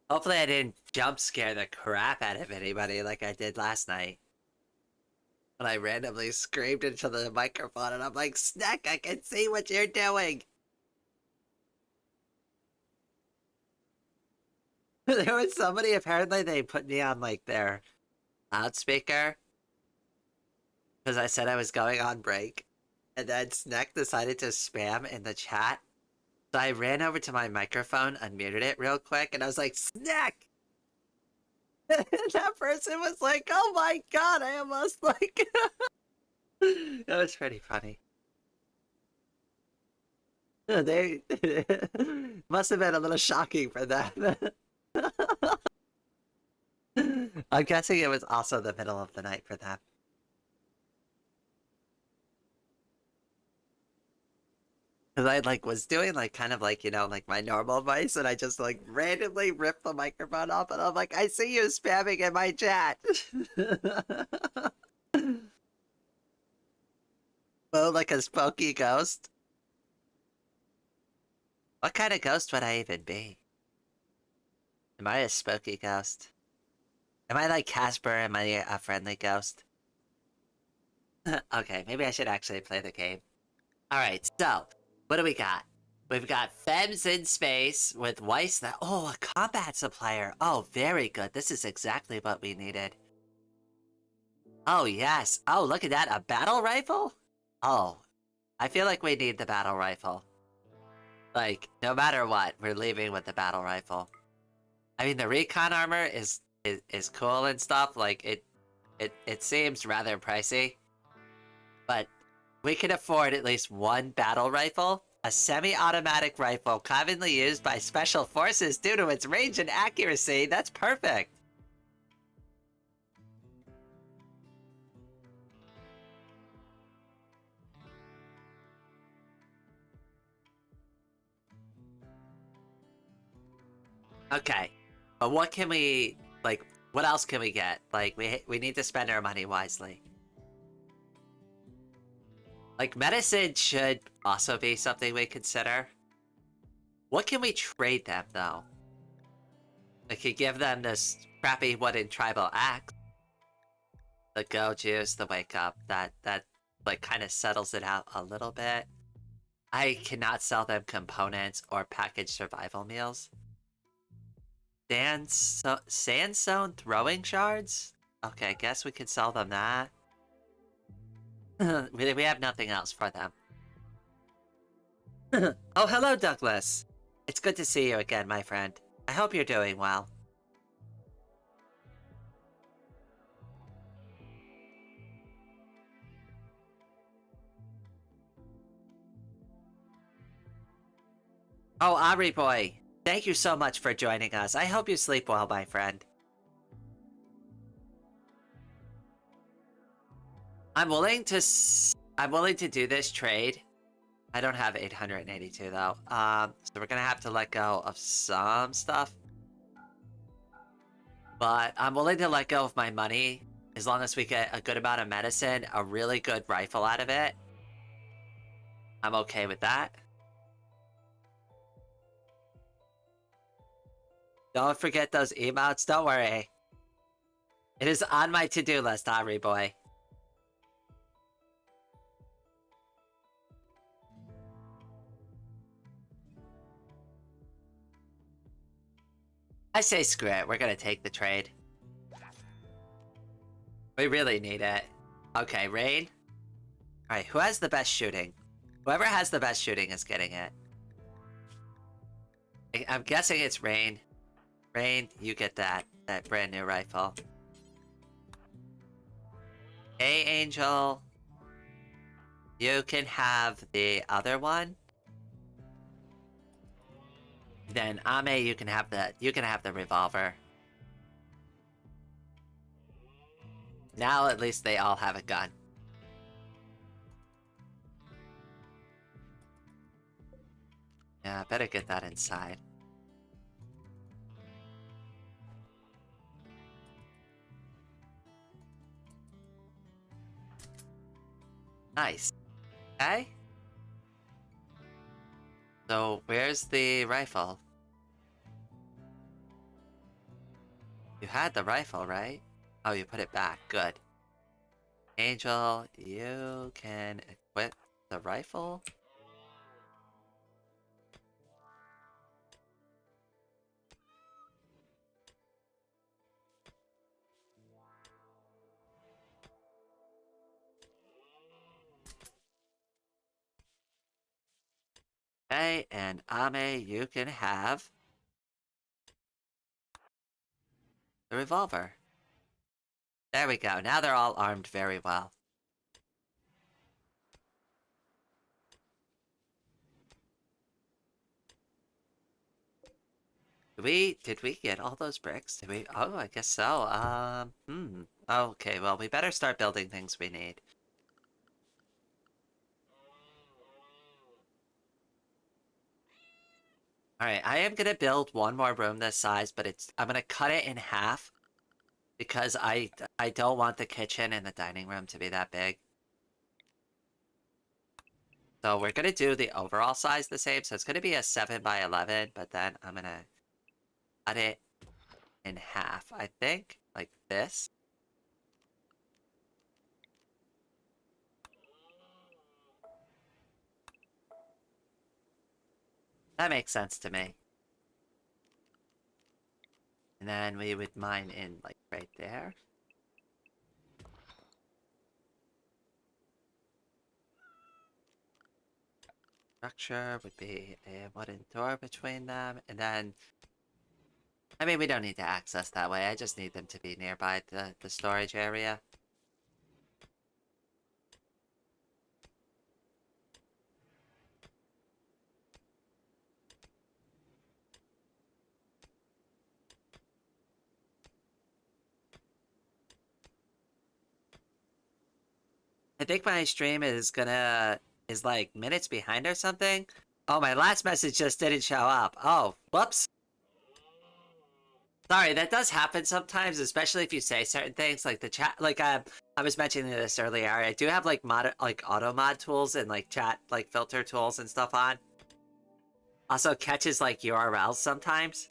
Hopefully I didn't jump scare the crap out of anybody like I did last night. When I randomly screamed into the microphone and I'm like, Snack, I can see what you're doing! There was somebody, apparently they put me on like their loudspeaker because I said I was going on break. And then Snack decided to spam in the chat. So I ran over to my microphone, unmuted it real quick, and I was like, Snack! And that person was like, oh my god, I almost like... That was pretty funny. They must have been a little shocking for them. I'm guessing it was also the middle of the night for them. Because I like was doing like kind of like, you know, like my normal voice, and I just like randomly ripped the microphone off, and I'm like, I see you spamming in my chat. Oh, like a spooky ghost. What kind of ghost would I even be? Am I a spooky ghost? Am I like Casper? Am I a friendly ghost? Okay, maybe I should actually play the game. Alright, so, what do we got? We've got Femmes in Space with Weiss. Oh, a combat supplier. Oh, very good. This is exactly what we needed. Oh, yes. Oh, look at that. A battle rifle? Oh, I feel like we need the battle rifle. Like, no matter what, we're leaving with the battle rifle. I mean, the recon armor is cool and stuff. Like, it seems rather pricey. But we can afford at least one battle rifle. A semi-automatic rifle commonly used by special forces due to its range and accuracy. That's perfect. Okay. But what can we, like, what else can we get? Like, we need to spend our money wisely. Like, medicine should also be something we consider. What can we trade them, though? We could give them this crappy wooden tribal axe. The go juice, the wake up. That like, kind of settles it out a little bit. I cannot sell them components or packaged survival meals. Sandstone throwing shards? Okay, I guess we could sell them that. We have nothing else for them. Oh, hello, Douglas. It's good to see you again, my friend. I hope you're doing well. Oh, Ari boy. Thank you so much for joining us. I hope you sleep well, my friend. I'm willing to do this trade. I don't have 882 though. So we're gonna have to let go of some stuff. But I'm willing to let go of my money as long as we get a good amount of medicine, a really good rifle out of it. I'm okay with that. Don't forget those emotes, don't worry. It is on my to-do list, Ari boy. I say screw it, we're gonna take the trade. We really need it. Okay, Rain. Alright, who has the best shooting? Whoever has the best shooting is getting it. I'm guessing it's Rain. Rain, you get that brand new rifle. Hey, Angel. You can have the other one. Then Ame, you can have the revolver. Now at least they all have a gun. Yeah, better get that inside. Nice. Okay. So, where's the rifle? You had the rifle, right? Oh, you put it back. Good. Angel, you can equip the rifle. Okay, and Ame, you can have the revolver. There we go. Now they're all armed very well. Did we get all those bricks? Did we? Oh, I guess so. Okay, well, we better start building things we need. Alright, I am gonna build one more room this size, but I'm gonna cut it in half because I don't want the kitchen and the dining room to be that big. So we're gonna do the overall size the same, so it's gonna be a 7 by 11, but then I'm gonna cut it in half, I think, like this. That makes sense to me. And then we would mine in, like, right there. Structure would be a wooden door between them, and then... I mean, we don't need to access that way, I just need them to be nearby the storage area. I think my stream is like minutes behind or something. Oh, my last message just didn't show up. Oh, whoops. Sorry, that does happen sometimes, especially if you say certain things like the chat. Like I was mentioning this earlier. I do have like auto mod tools and like chat like filter tools and stuff on. Also catches like URLs sometimes.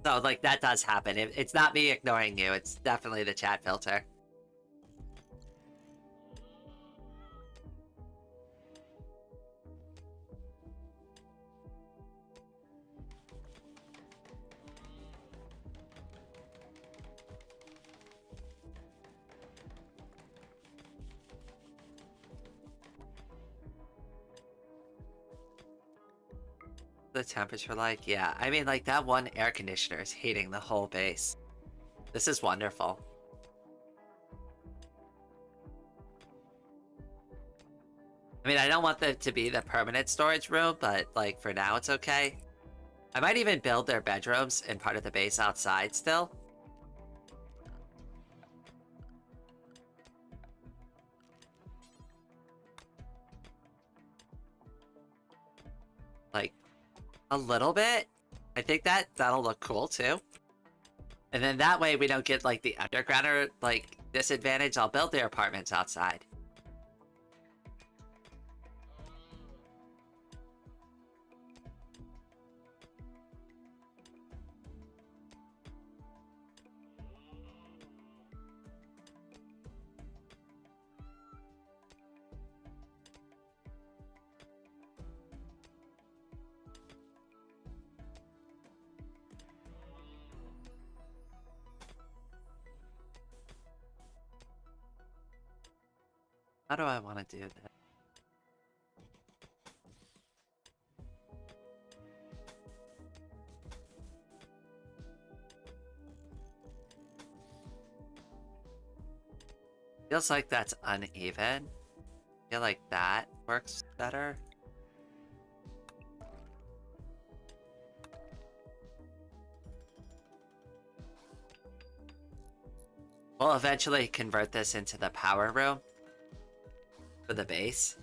So like that does happen. It's not me ignoring you. It's definitely the chat filter. The temperature like? Yeah, I mean, like, that one air conditioner is heating the whole base. This is wonderful. I mean, I don't want that to be the permanent storage room, but, like, for now it's okay. I might even build their bedrooms and part of the base outside still. Like, a little bit. I think that'll look cool, too. And then that way we don't get, like, the undergrounder, like, disadvantage. I'll build their apartments outside. How do I want to do this? Feels like that's uneven. I feel like that works better. We'll eventually convert this into the power room for the base.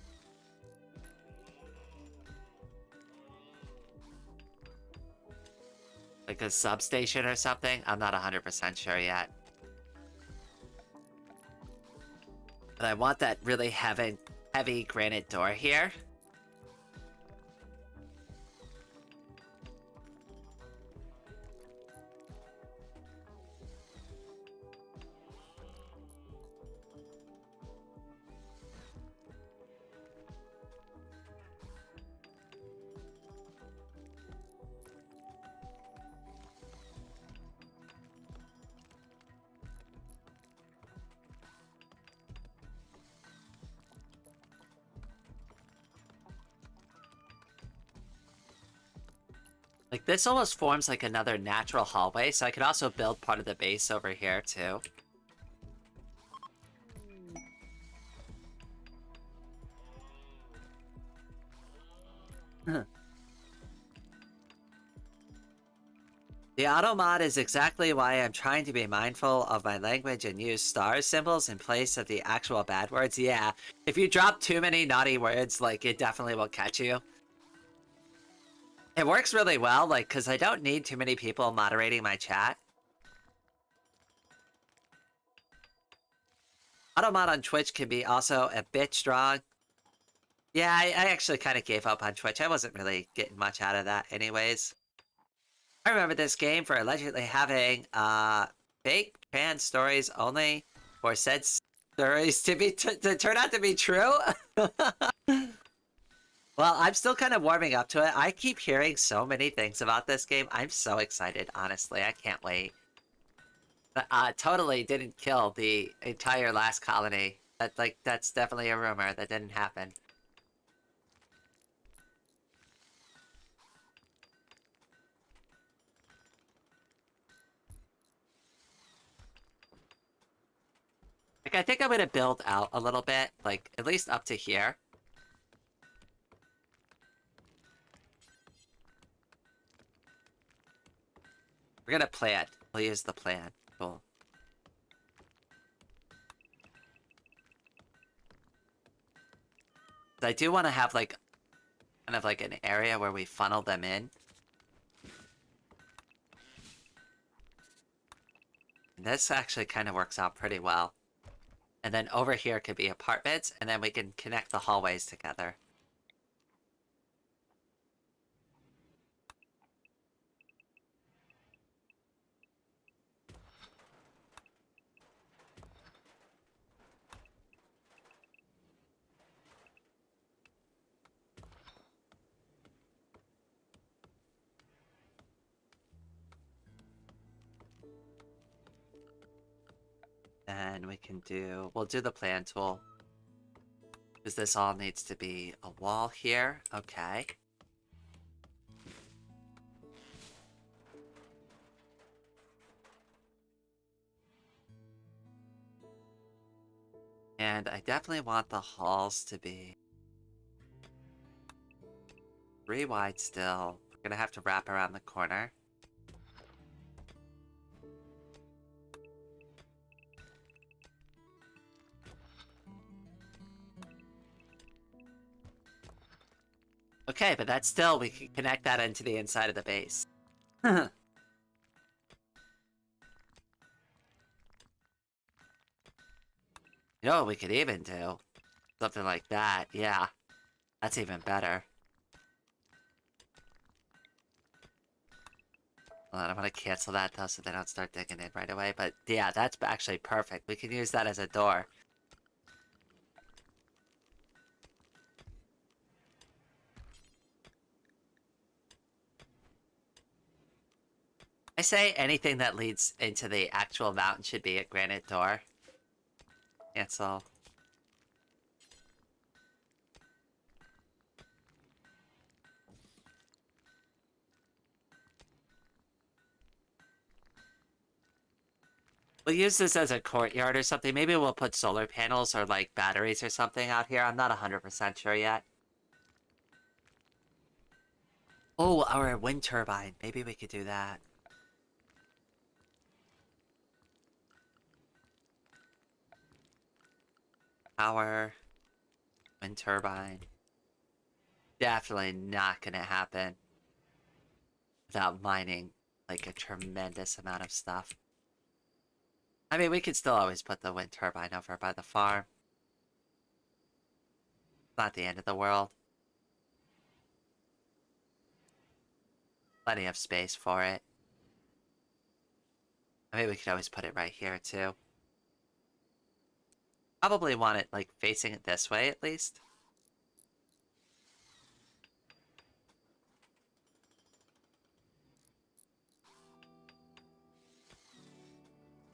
Like a substation or something? I'm not 100% sure yet. But I want that really heavy granite door here. Like, this almost forms like another natural hallway, so I could also build part of the base over here, too. The auto mod is exactly why I'm trying to be mindful of my language and use star symbols in place of the actual bad words. Yeah, if you drop too many naughty words, like, it definitely will catch you. It works really well, like, because I don't need too many people moderating my chat. Auto mod on Twitch can be also a bit strong. Yeah, I actually kind of gave up on Twitch. I wasn't really getting much out of that anyways. I remember this game for allegedly having fake trans stories only for said stories to turn out to be true. Well, I'm still kind of warming up to it. I keep hearing so many things about this game. I'm so excited, honestly. I can't wait. Totally didn't kill the entire last colony. That's definitely a rumor. That didn't happen. Like, I think I'm gonna build out a little bit, like, at least up to here. We're gonna plant. We'll use the plant. Cool. I do want to have, like, kind of like an area where we funnel them in. And this actually kind of works out pretty well. And then over here could be apartments, and then we can connect the hallways together. And we'll do the plan tool. Because this all needs to be a wall here. Okay. And I definitely want the halls to be 3 wide still. We're gonna have to wrap around the corner. Okay, but that's still, we can connect that into the inside of the base. You know what we could even do? Something like that, yeah. That's even better. Hold on, I'm gonna cancel that though so they don't start digging in right away. But yeah, that's actually perfect. We can use that as a door. I say anything that leads into the actual mountain should be a granite door. Cancel. We'll use this as a courtyard or something. Maybe we'll put solar panels or, like, batteries or something out here. I'm not 100% sure yet. Oh, our wind turbine. Maybe we could do that. Power. Wind turbine. Definitely not gonna happen without mining, like, a tremendous amount of stuff. I mean, we could still always put the wind turbine over by the farm. Not the end of the world. Plenty of space for it. I mean, we could always put it right here, too. Probably want it, like, facing it this way, at least.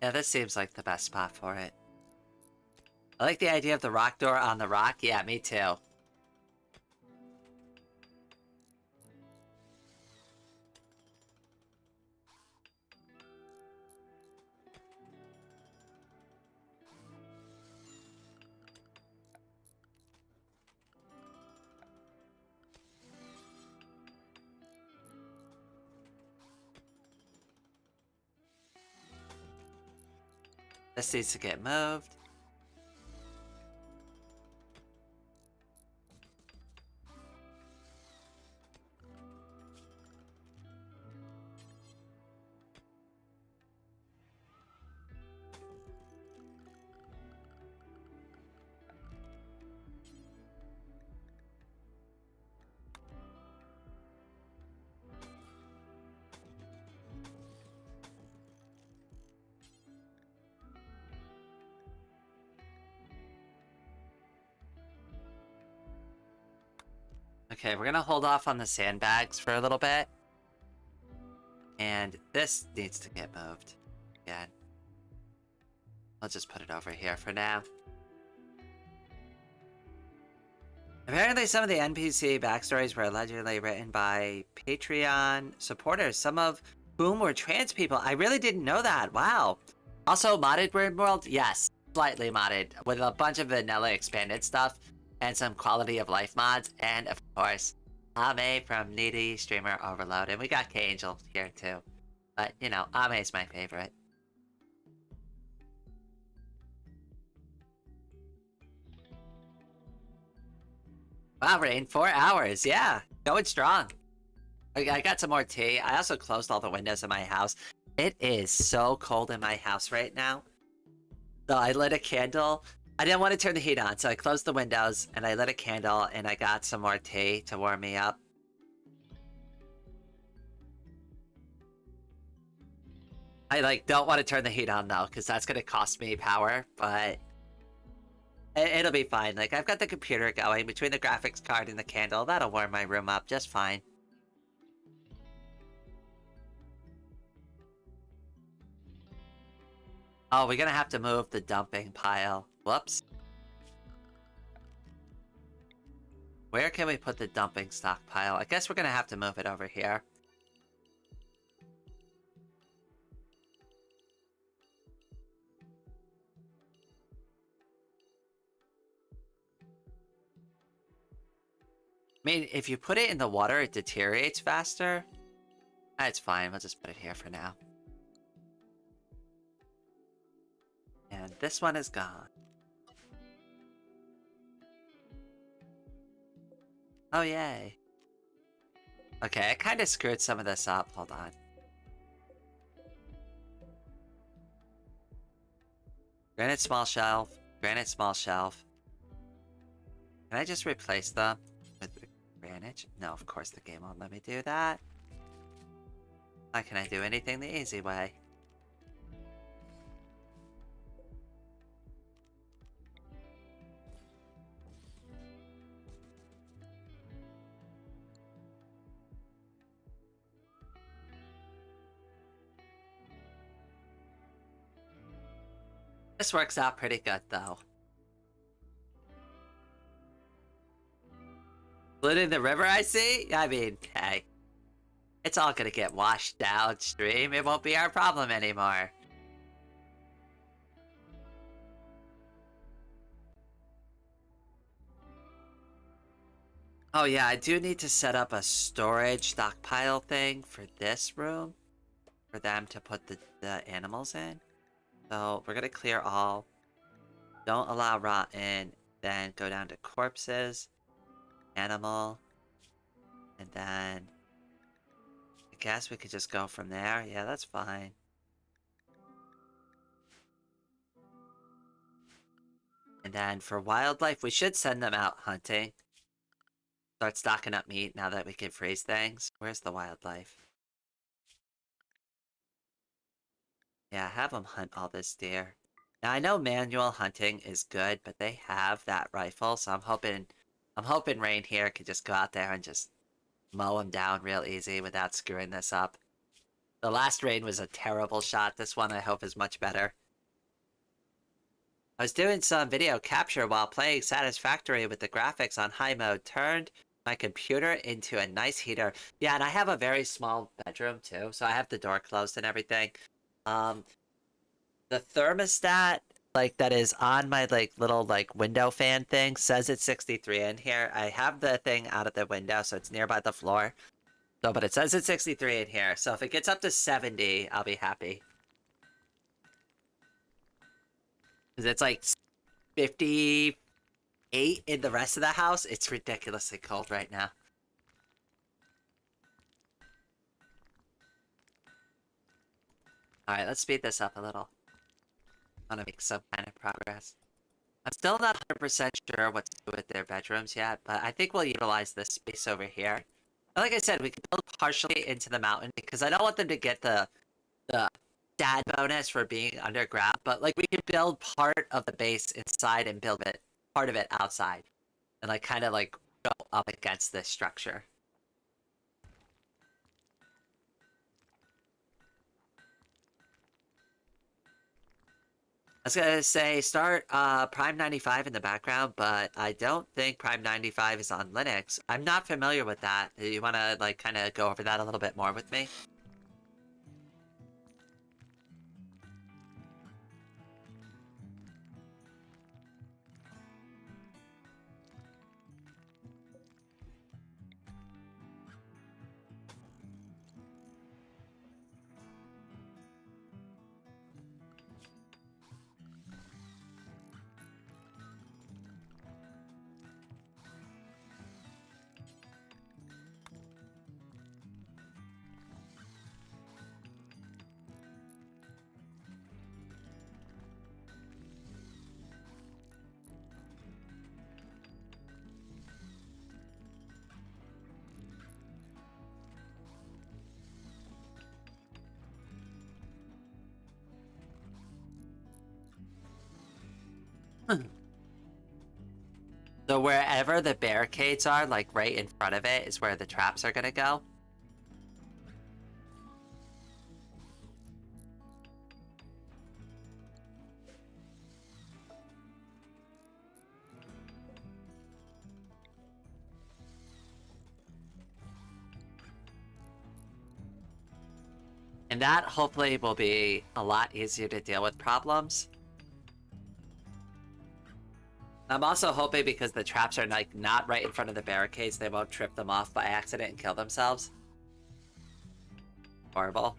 Yeah, this seems like the best spot for it. I like the idea of the rock door on the rock. Yeah, me too. This needs to get moved. Okay, we're gonna hold off on the sandbags for a little bit. And this needs to get moved. Again. I'll just put it over here for now. Apparently some of the NPC backstories were allegedly written by Patreon supporters, some of whom were trans people. I really didn't know that. Wow. Also, modded Rimworld? Yes. Slightly modded, with a bunch of vanilla expanded stuff, and some quality of life mods, and of course, Ame from Needy Streamer Overload. And we got Kangel here too. But, you know, Ame's my favorite. Wow, Rain, 4 hours. Yeah, going strong. I got some more tea. I also closed all the windows in my house. It is so cold in my house right now. So I lit a candle. I didn't want to turn the heat on, so I closed the windows and I lit a candle and I got some more tea to warm me up. I don't want to turn the heat on though, because that's going to cost me power, but it'll be fine. Like, I've got the computer going between the graphics card and the candle. That'll warm my room up just fine. Oh, we're gonna have to move the dumping pile. Whoops. Where can we put the dumping stockpile? I guess we're gonna have to move it over here. I mean, if you put it in the water, it deteriorates faster. That's fine. We'll just put it here for now. And this one is gone. Oh, yay. Okay, I kind of screwed some of this up. Hold on. Granite small shelf. Granite small shelf. Can I just replace them with granite? No, of course the game won't let me do that. Why can I do anything the easy way? This works out pretty good, though. Polluting the river, I see? I mean, hey. It's all gonna get washed downstream. It won't be our problem anymore. Oh yeah, I do need to set up a storage stockpile thing for this room. For them to put the animals in. So we're gonna clear all. Don't allow rot in. Then go down to corpses. Animal. And then I guess we could just go from there. Yeah, that's fine. And then for wildlife, we should send them out hunting. Start stocking up meat now that we can freeze things. Where's the wildlife? Yeah, have them hunt all this deer. Now I know manual hunting is good, but they have that rifle, so I'm hoping Rain here could just go out there and just mow them down real easy without screwing this up. The last Rain was a terrible shot. This one I hope is much better. I was doing some video capture while playing Satisfactory with the graphics on high mode. Turned my computer into a nice heater. Yeah, and I have a very small bedroom too, so I have the door closed and everything. Um, the thermostat like that is on my like little like window fan thing says it's 63 in here. I have the thing out of the window, so it's nearby the floor. So, but it says it's 63 in here. So if it gets up to 70, I'll be happy. Because it's like 58 in the rest of the house. It's ridiculously cold right now. Alright, let's speed this up a little. I want to make some kind of progress. I'm still not 100% sure what to do with their bedrooms yet, but I think we'll utilize this space over here. But like I said, we can build partially into the mountain because I don't want them to get the dad bonus for being underground, but like we can build part of the base inside and build it part of it outside. And like kind of like go up against this structure. I was gonna say start Prime 95 in the background, but I don't think Prime 95 is on Linux. I'm not familiar with that. Do you want to like kind of go over that a little bit more with me? So wherever the barricades are, like right in front of it, is where the traps are gonna go. And that hopefully will be a lot easier to deal with problems. I'm also hoping because the traps are like not right in front of the barricades, they won't trip them off by accident and kill themselves. Horrible.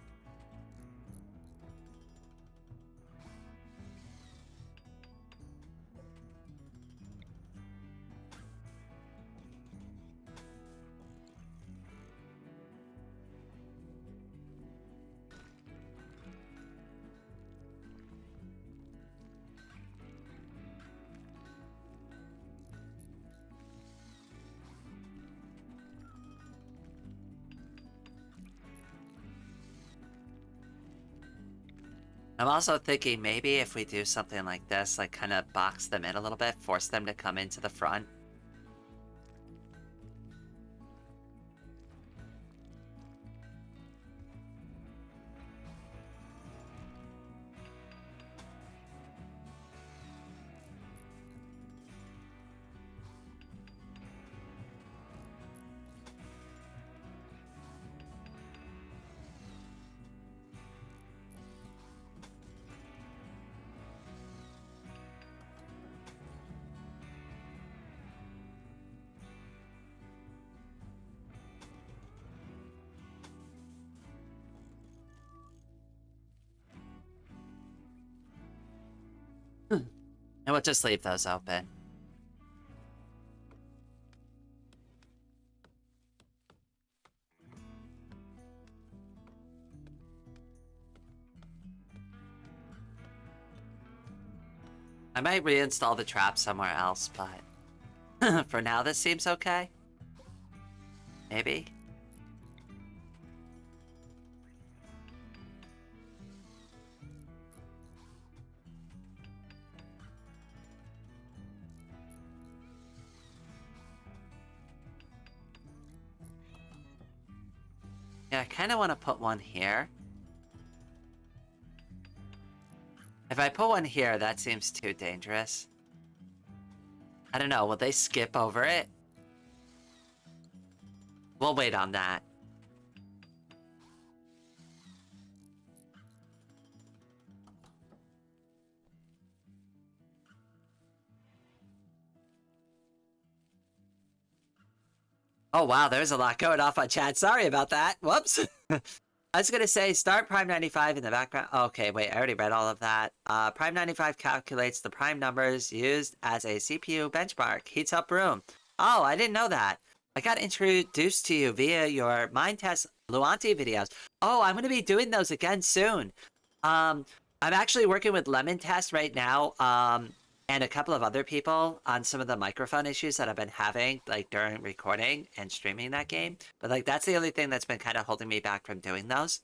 I'm also thinking maybe if we do something like this, like kind of box them in a little bit, force them to come into the front. And we'll just leave those open. I might reinstall the trap somewhere else, but for now this seems okay. Maybe. Yeah, I kind of want to put one here. If I put one here, that seems too dangerous. I don't know, will they skip over it? We'll wait on that. Oh wow, there's a lot going off on chat. Sorry about that. Whoops. I was gonna say start Prime 95 in the background. Okay, wait, I already read all of that. Prime 95 calculates the prime numbers used as a CPU benchmark. Heats up room. Oh, I didn't know that. I got introduced to you via your mind test Luanti videos. Oh, I'm gonna be doing those again soon. I'm actually working with Lemon Test right now. And a couple of other people on some of the microphone issues that I've been having, like, during recording and streaming that game. But, like, that's the only thing that's been kind of holding me back from doing those.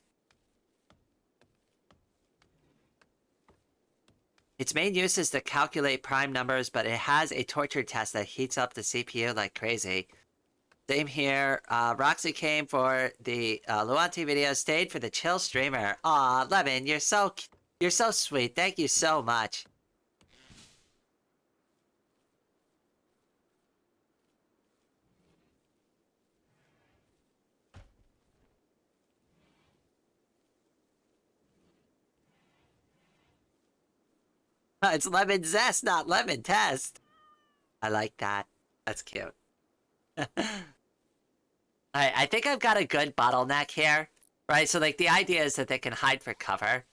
Its main use is to calculate prime numbers, but it has a torture test that heats up the CPU like crazy. Same here. Roxy came for the Luanti video, stayed for the chill streamer. Aw, Lemon, you're so sweet. Thank you so much. It's lemon zest, not lemon test. I like that. That's cute. I think I've got a good bottleneck here, right? So, like, the idea is that they can hide for cover,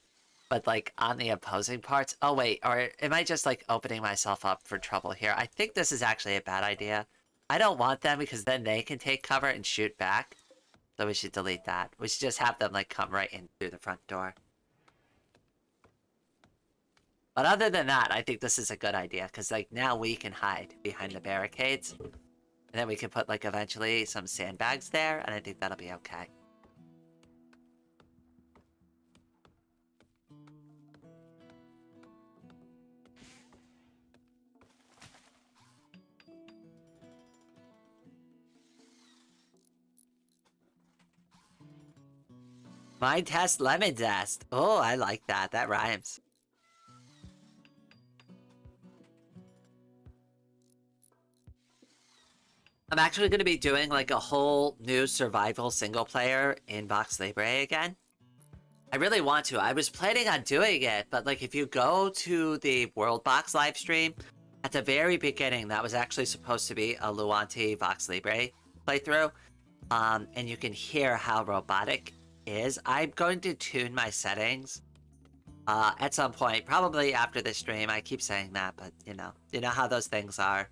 but, like, on the opposing parts... Oh, wait, or am I just, like, opening myself up for trouble here? I think this is actually a bad idea. I don't want them because then they can take cover and shoot back. So we should delete that. We should just have them, like, come right in through the front door. But other than that, I think this is a good idea, because, like, now we can hide behind the barricades. And then we can put, like, eventually some sandbags there, and I think that'll be okay. Mind test, lemon zest. Oh, I like that. That rhymes. I'm actually going to be doing, like, a whole new survival single player in Vox Libre again. I really want to. I was planning on doing it, but, like, if you go to the World Box livestream, at the very beginning, that was actually supposed to be a Luanti Vox Libre playthrough. And you can hear how robotic it is. I'm going to tune my settings at some point, probably after this stream. I keep saying that, but, you know how those things are.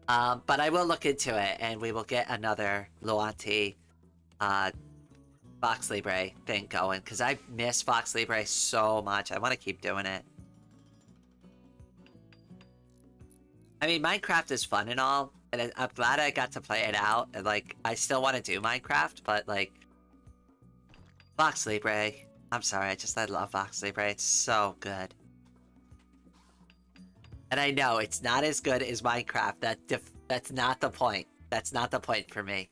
But I will look into it, and we will get another Luanti Vox Libre thing going, because I miss Vox Libre so much. I want to keep doing it. I mean, Minecraft is fun and all, and I'm glad I got to play it out, and, like, I still want to do Minecraft, but, like, Vox Libre, I'm sorry, I love Vox Libre. It's so good. And I know, it's not as good as Minecraft. That's not the point. That's not the point for me.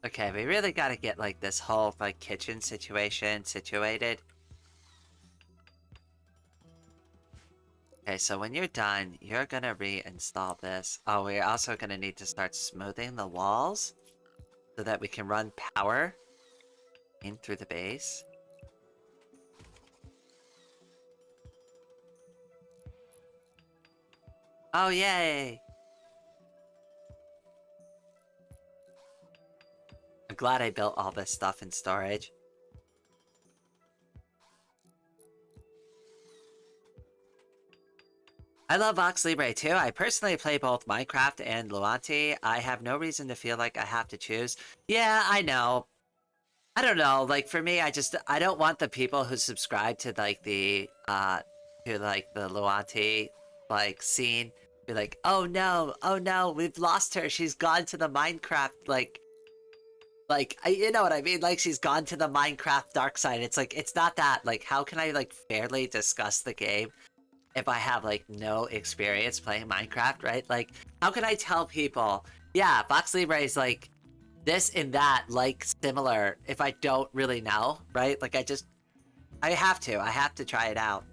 Okay, we really gotta get, like, this whole, like, kitchen situation situated. Okay, so when you're done, you're gonna reinstall this. Oh, we're also gonna need to start smoothing the walls so that we can run power in through the base. Oh, yay! I'm glad I built all this stuff in storage. I love Vox Libre too. I personally play both Minecraft and Luanti. I have no reason to feel like I have to choose. Yeah, I know. I don't know. Like for me, I don't want the people who subscribe to like the Luanti like scene be like, oh no, we've lost her. She's gone to the Minecraft you know what I mean? Like she's gone to the Minecraft dark side. It's like it's not that. Like how can I like fairly discuss the game if I have like no experience playing Minecraft, right? Like how can I tell people, yeah, Vox Libre is like this and that, like similar if I don't really know, right? Like I have to try it out.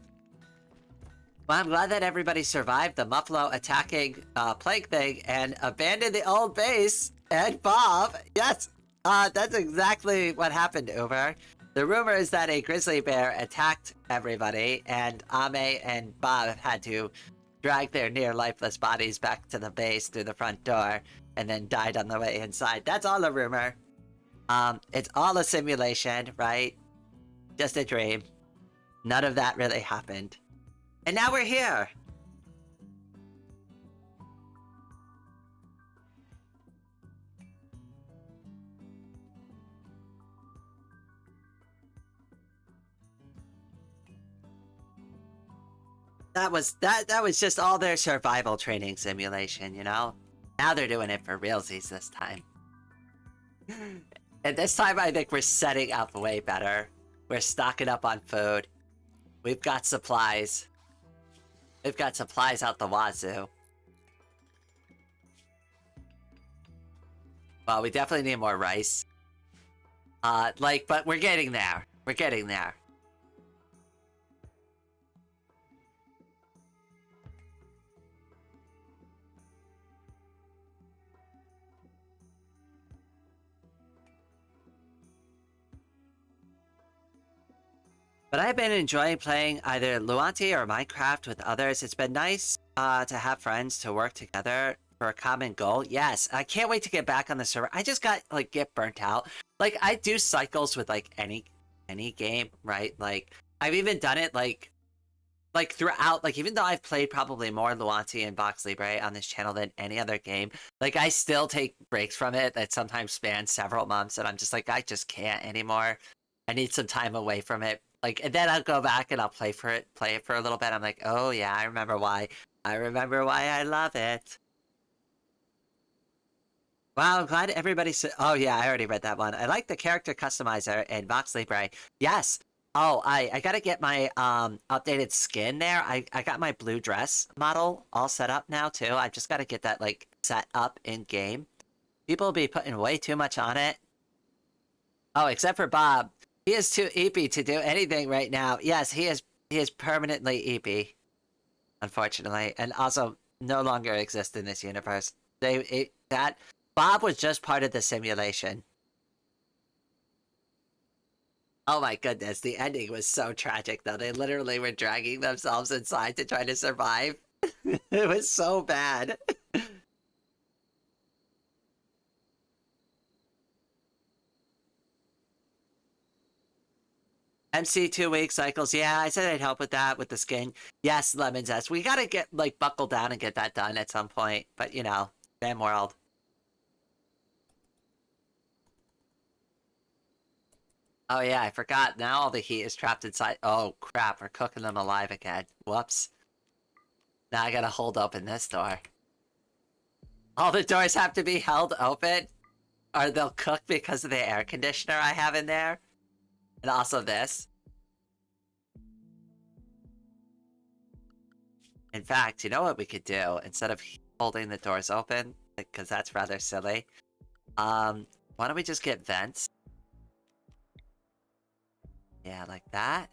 Well, I'm glad that everybody survived the Muffalo attacking plague thing and abandoned the old base. And Bob, yes, that's exactly what happened, Uber. The rumor is that a grizzly bear attacked everybody, and Ame and Bob had to drag their near lifeless bodies back to the base through the front door, and then died on the way inside. That's all a rumor. It's all a simulation, right? Just a dream. None of that really happened. And now we're here! That was just all their survival training simulation, you know? Now they're doing it for realsies this time. And this time I think we're setting up way better. We're stocking up on food. We've got supplies. We've got supplies out the wazoo. Well, we definitely need more rice. But we're getting there. We're getting there. But I've been enjoying playing either Luanti or Minecraft with others. It's been nice to have friends to work together for a common goal. Yes, I can't wait to get back on the server. I just got, like, get burnt out. Like, I do cycles with, like, any game, right? Like, I've even done it, like throughout, like, even though I've played probably more Luanti and Vox Libre on this channel than any other game, like, I still take breaks from it that sometimes span several months, and I'm just like, I just can't anymore. I need some time away from it. Like, and then I'll go back and I'll play it for a little bit. I'm like, oh yeah, I remember why I love it. Wow, I'm glad everybody oh yeah, I already read that one. I like the character customizer in Vox Libre. Yes. Oh, I gotta get my updated skin there. I got my blue dress model all set up now too. I just gotta get that like set up in game. People will be putting way too much on it. Oh, except for Bob. He is too eepy to do anything right now. Yes, he is permanently eepy, unfortunately, and also no longer exists in this universe. That Bob was just part of the simulation. Oh my goodness, the ending was so tragic though. They literally were dragging themselves inside to try to survive. It was so bad. MC 2 week cycles. Yeah, I said I'd help with that with the skin. Yes, Lemon Zest. We gotta get like buckle down and get that done at some point. But you know, Rimworld. Oh yeah, I forgot. Now all the heat is trapped inside. Oh crap, we're cooking them alive again. Whoops. Now I gotta hold open this door. All the doors have to be held open, or they'll cook because of the air conditioner I have in there. And also this. In fact, you know what we could do? Instead of holding the doors open, because that's rather silly. Why don't we just get vents? Yeah, like that.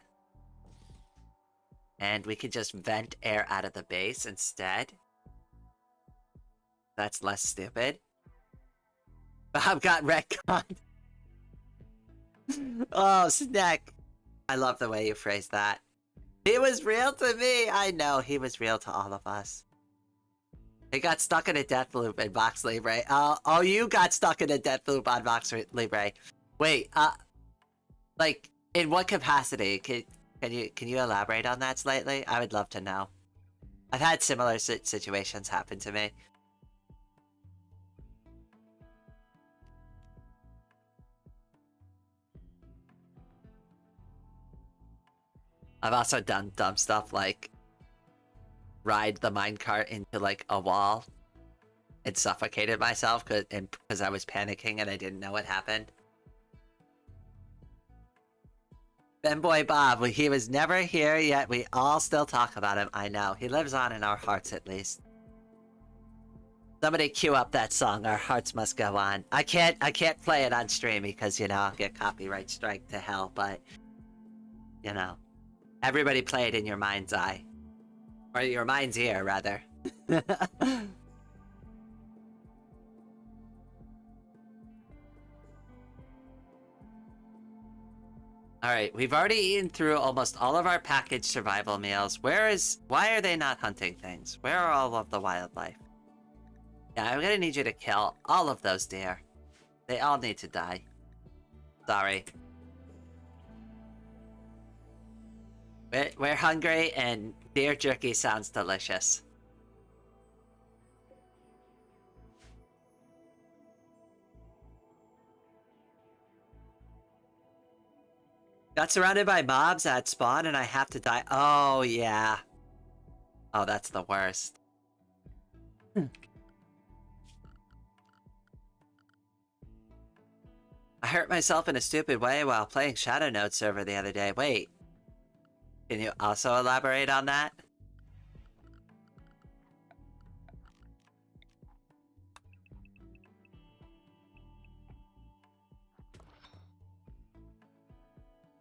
And we could just vent air out of the base instead. That's less stupid. Bob got retconned. Oh, Snack. I love the way you phrased that. He was real to me. I know, he was real to all of us. He got stuck in a death loop in Vox Libre. Oh, you got stuck in a death loop on Vox Libre. Wait, like, in what capacity? Can you elaborate on that slightly? I would love to know. I've had similar situations happen to me. I've also done dumb stuff like ride the minecart into like a wall and suffocated myself because I was panicking and I didn't know what happened. Femboy Bob, he was never here yet. We all still talk about him. I know. He lives on in our hearts at least. Somebody cue up that song, Our Hearts Must Go On. I can't play it on stream because, you know, I'll get copyright strike to hell, but, you know, everybody play it in your mind's eye. Or your mind's ear, rather. Alright, we've already eaten through almost all of our packaged survival meals. Why are they not hunting things? Where are all of the wildlife? Yeah, I'm gonna need you to kill all of those deer. They all need to die. Sorry. We're hungry and deer jerky sounds delicious. Got surrounded by mobs at spawn and I have to die. Oh, yeah. Oh, that's the worst. I hurt myself in a stupid way while playing Shadow Node server the other day. Wait. Can you also elaborate on that?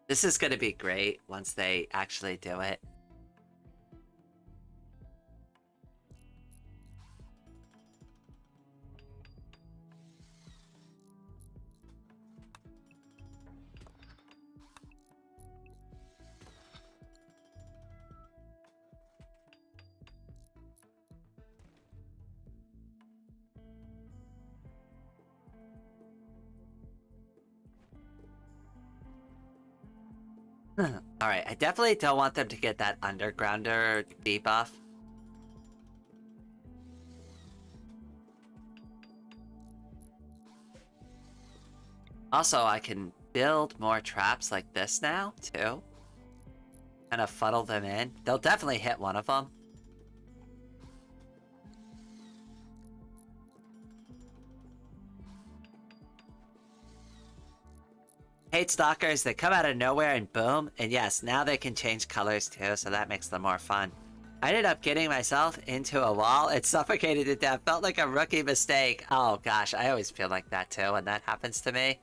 This is gonna be great once they actually do it. Alright, I definitely don't want them to get that undergrounder debuff. Also, I can build more traps like this now, too. Kind of funnel them in. They'll definitely hit one of them. Hate stalkers, they come out of nowhere and boom, and yes, now they can change colors too, so that makes them more fun. I ended up getting myself into a wall. It suffocated to death. Felt like a rookie mistake. Oh gosh, I always feel like that too when that happens to me.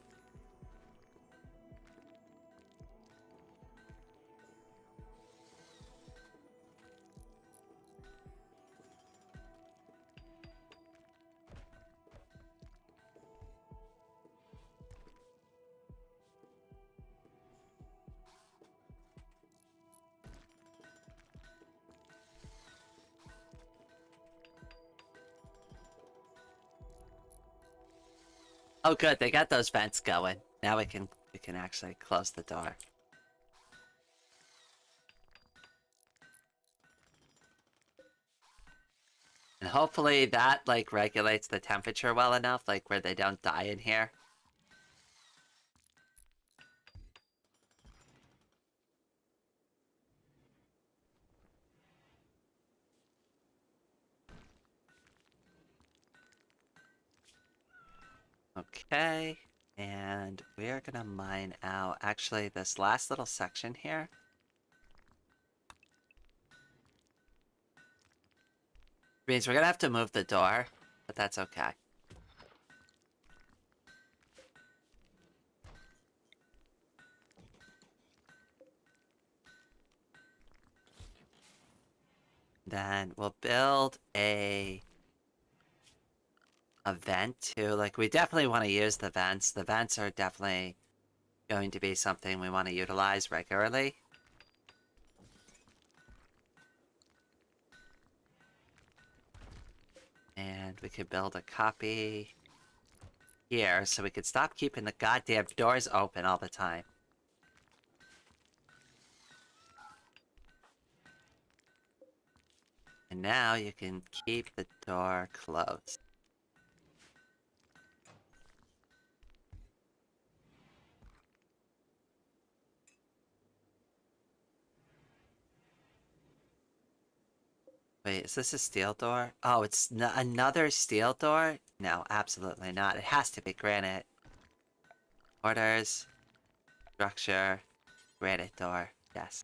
Oh good, they got those vents going. Now we can actually close the door. And hopefully that like regulates the temperature well enough, like where they don't die in here. Okay, and we're gonna mine out actually this last little section here. Means we're gonna have to move the door, but that's okay. Then we'll build a vent too. Like we definitely want to use the vents. The vents are definitely going to be something we want to utilize regularly. And we could build a copy here so we could stop keeping the goddamn doors open all the time. And now you can keep the door closed. Wait, is this a steel door? Oh, it's another steel door? No, absolutely not. It has to be granite. Orders, structure, granite door. Yes.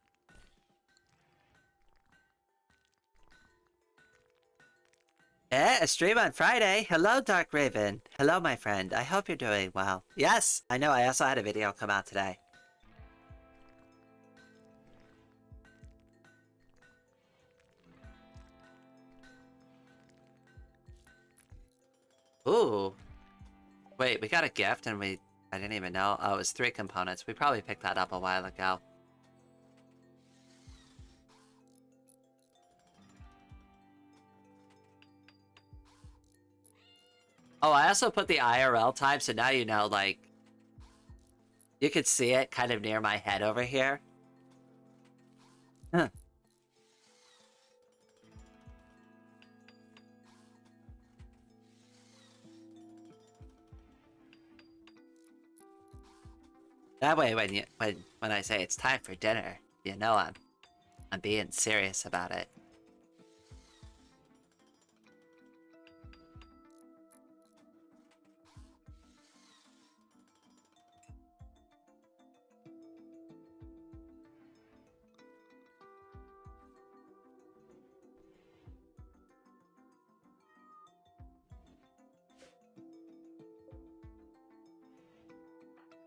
A stream on Friday. Hello, Dark Raven. Hello, my friend. I hope you're doing well. Yes, I know. I also had a video come out today. Ooh. Wait, we got a gift and I didn't even know. Oh, it was 3 components. We probably picked that up a while ago. Oh, I also put the IRL time, so now you know, like, you could see it kind of near my head over here. Huh. That way, when I say it's time for dinner, you know I'm being serious about it.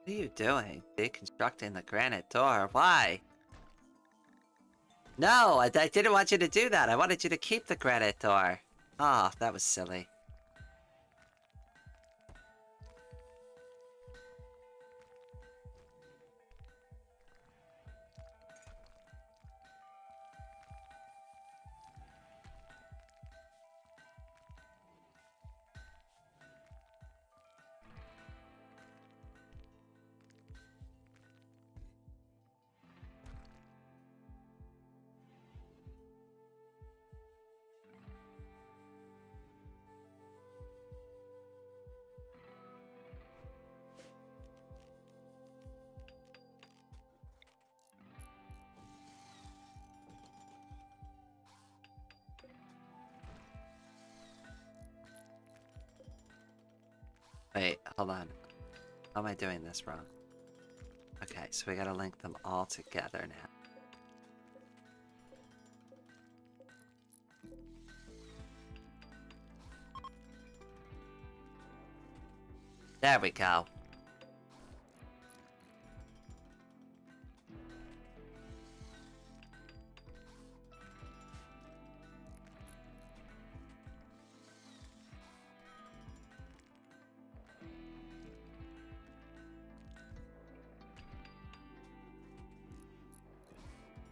What are you doing? Deconstructing the granite door. Why? No, I didn't want you to do that. I wanted you to keep the granite door. Oh, that was silly. Wait, hold on. How am I doing this wrong? Okay, so we gotta link them all together now. There we go.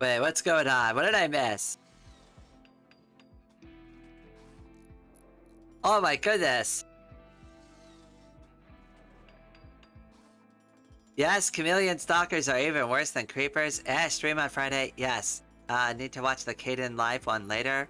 Wait, what's going on? What did I miss? Oh my goodness. Yes, chameleon stalkers are even worse than creepers. Stream on Friday. Yes. Need to watch the Caden live one later.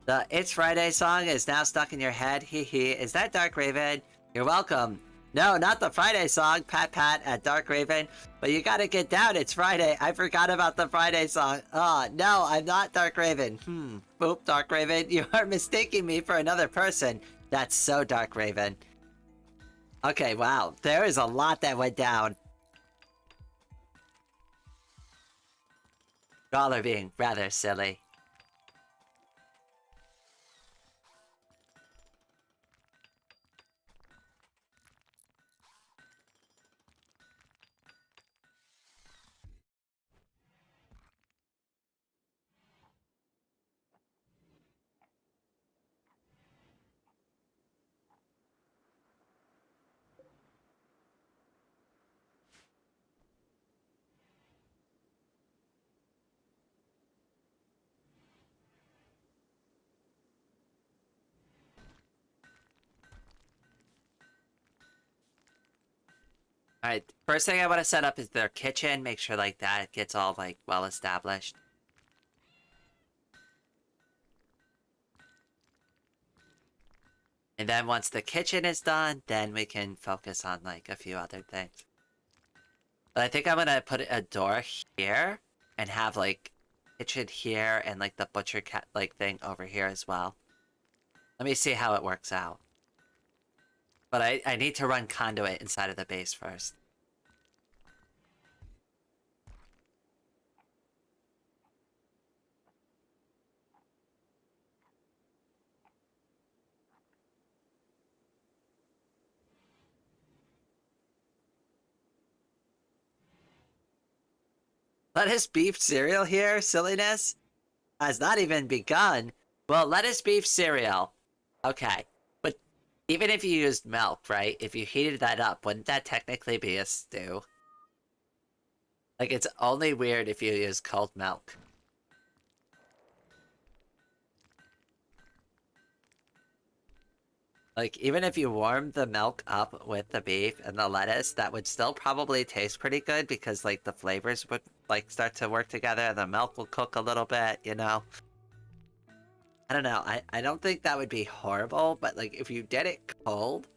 The It's Friday song is now stuck in your head. Hee hee. Is that Dark Raven? You're welcome. No, not the Friday song. Pat pat at Dark Raven. But you gotta get down. It's Friday. I forgot about the Friday song. Oh, no, I'm not Dark Raven. Boop, Dark Raven. You are mistaking me for another person. That's so Dark Raven. Okay, wow. There is a lot that went down. Y'all are being rather silly. Alright, first thing I want to set up is their kitchen. Make sure, like, that gets all, like, well established. And then once the kitchen is done, then we can focus on like a few other things. But I think I'm gonna put a door here and have like kitchen here and like the butcher cat like thing over here as well. Let me see how it works out. But I need to run conduit inside of the base first. Lettuce beef cereal here, silliness, has not even begun. Well, lettuce beef cereal. Okay. But even if you used milk, right? If you heated that up, wouldn't that technically be a stew? Like, it's only weird if you use cold milk. Like, even if you warm the milk up with the beef and the lettuce, that would still probably taste pretty good because, like, the flavors would, like, start to work together and the milk will cook a little bit, you know? I don't know. I don't think that would be horrible, but, like, if you did it cold,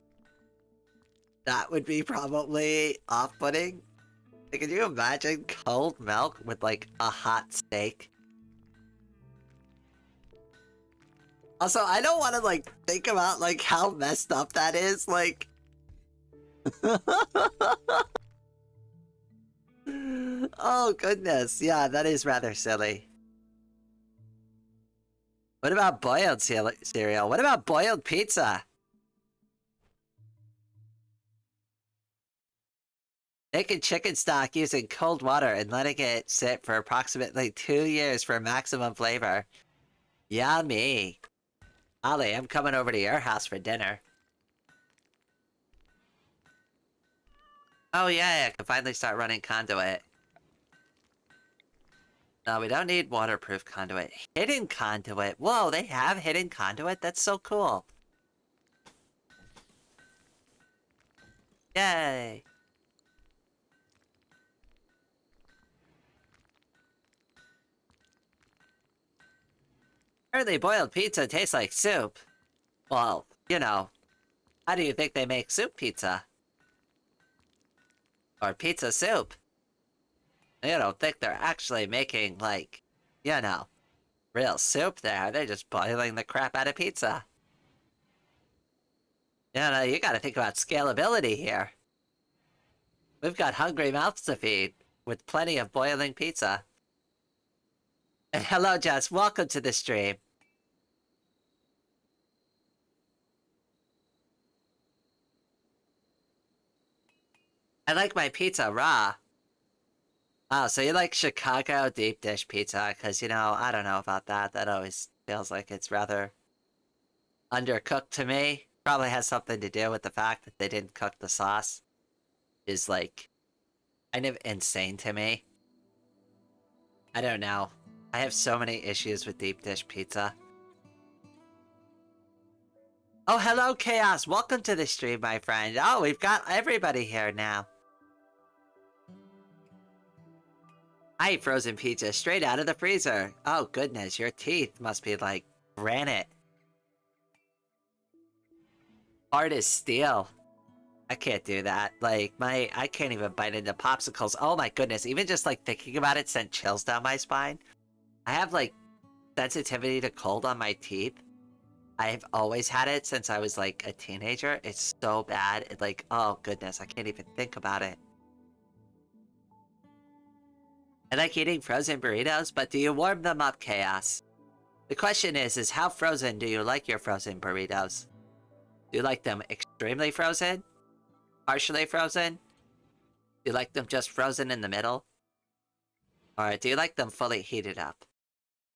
that would be probably off-putting. Like, can you imagine cold milk with, like, a hot steak? Also, I don't want to, like, think about, like, how messed up that is, like... Oh, goodness. Yeah, that is rather silly. What about boiled cereal? What about boiled pizza? Making chicken stock using cold water and letting it sit for approximately 2 years for maximum flavor. Yummy. Ollie, I'm coming over to your house for dinner. Oh yeah, I can finally start running conduit. No, we don't need waterproof conduit. Hidden conduit. Whoa, they have hidden conduit? That's so cool. Yay. Early boiled pizza tastes like soup. Well, you know, how do you think they make soup pizza? Or pizza soup? You don't think they're actually making, like, you know, real soup there. They're just boiling the crap out of pizza. You know, you gotta think about scalability here. We've got hungry mouths to feed, with plenty of boiling pizza. And hello, Jess. Welcome to the stream. I like my pizza raw. Oh, so you like Chicago deep dish pizza? Because, you know, I don't know about that. That always feels like it's rather undercooked to me. Probably has something to do with the fact that they didn't cook the sauce. Is, like, kind of insane to me. I don't know. I have so many issues with deep dish pizza. Oh, hello, Chaos. Welcome to the stream, my friend. Oh, we've got everybody here now. I eat frozen pizza straight out of the freezer. Oh, goodness. Your teeth must be like granite. Hard as steel. I can't do that. Like, I can't even bite into popsicles. Oh my goodness. Even just, like, thinking about it sent chills down my spine. I have, like, sensitivity to cold on my teeth. I've always had it since I was, like, a teenager. It's so bad. It, like, oh goodness, I can't even think about it. I like eating frozen burritos, but do you warm them up, Chaos? The question is how frozen do you like your frozen burritos? Do you like them extremely frozen? Partially frozen? Do you like them just frozen in the middle? Or do you like them fully heated up?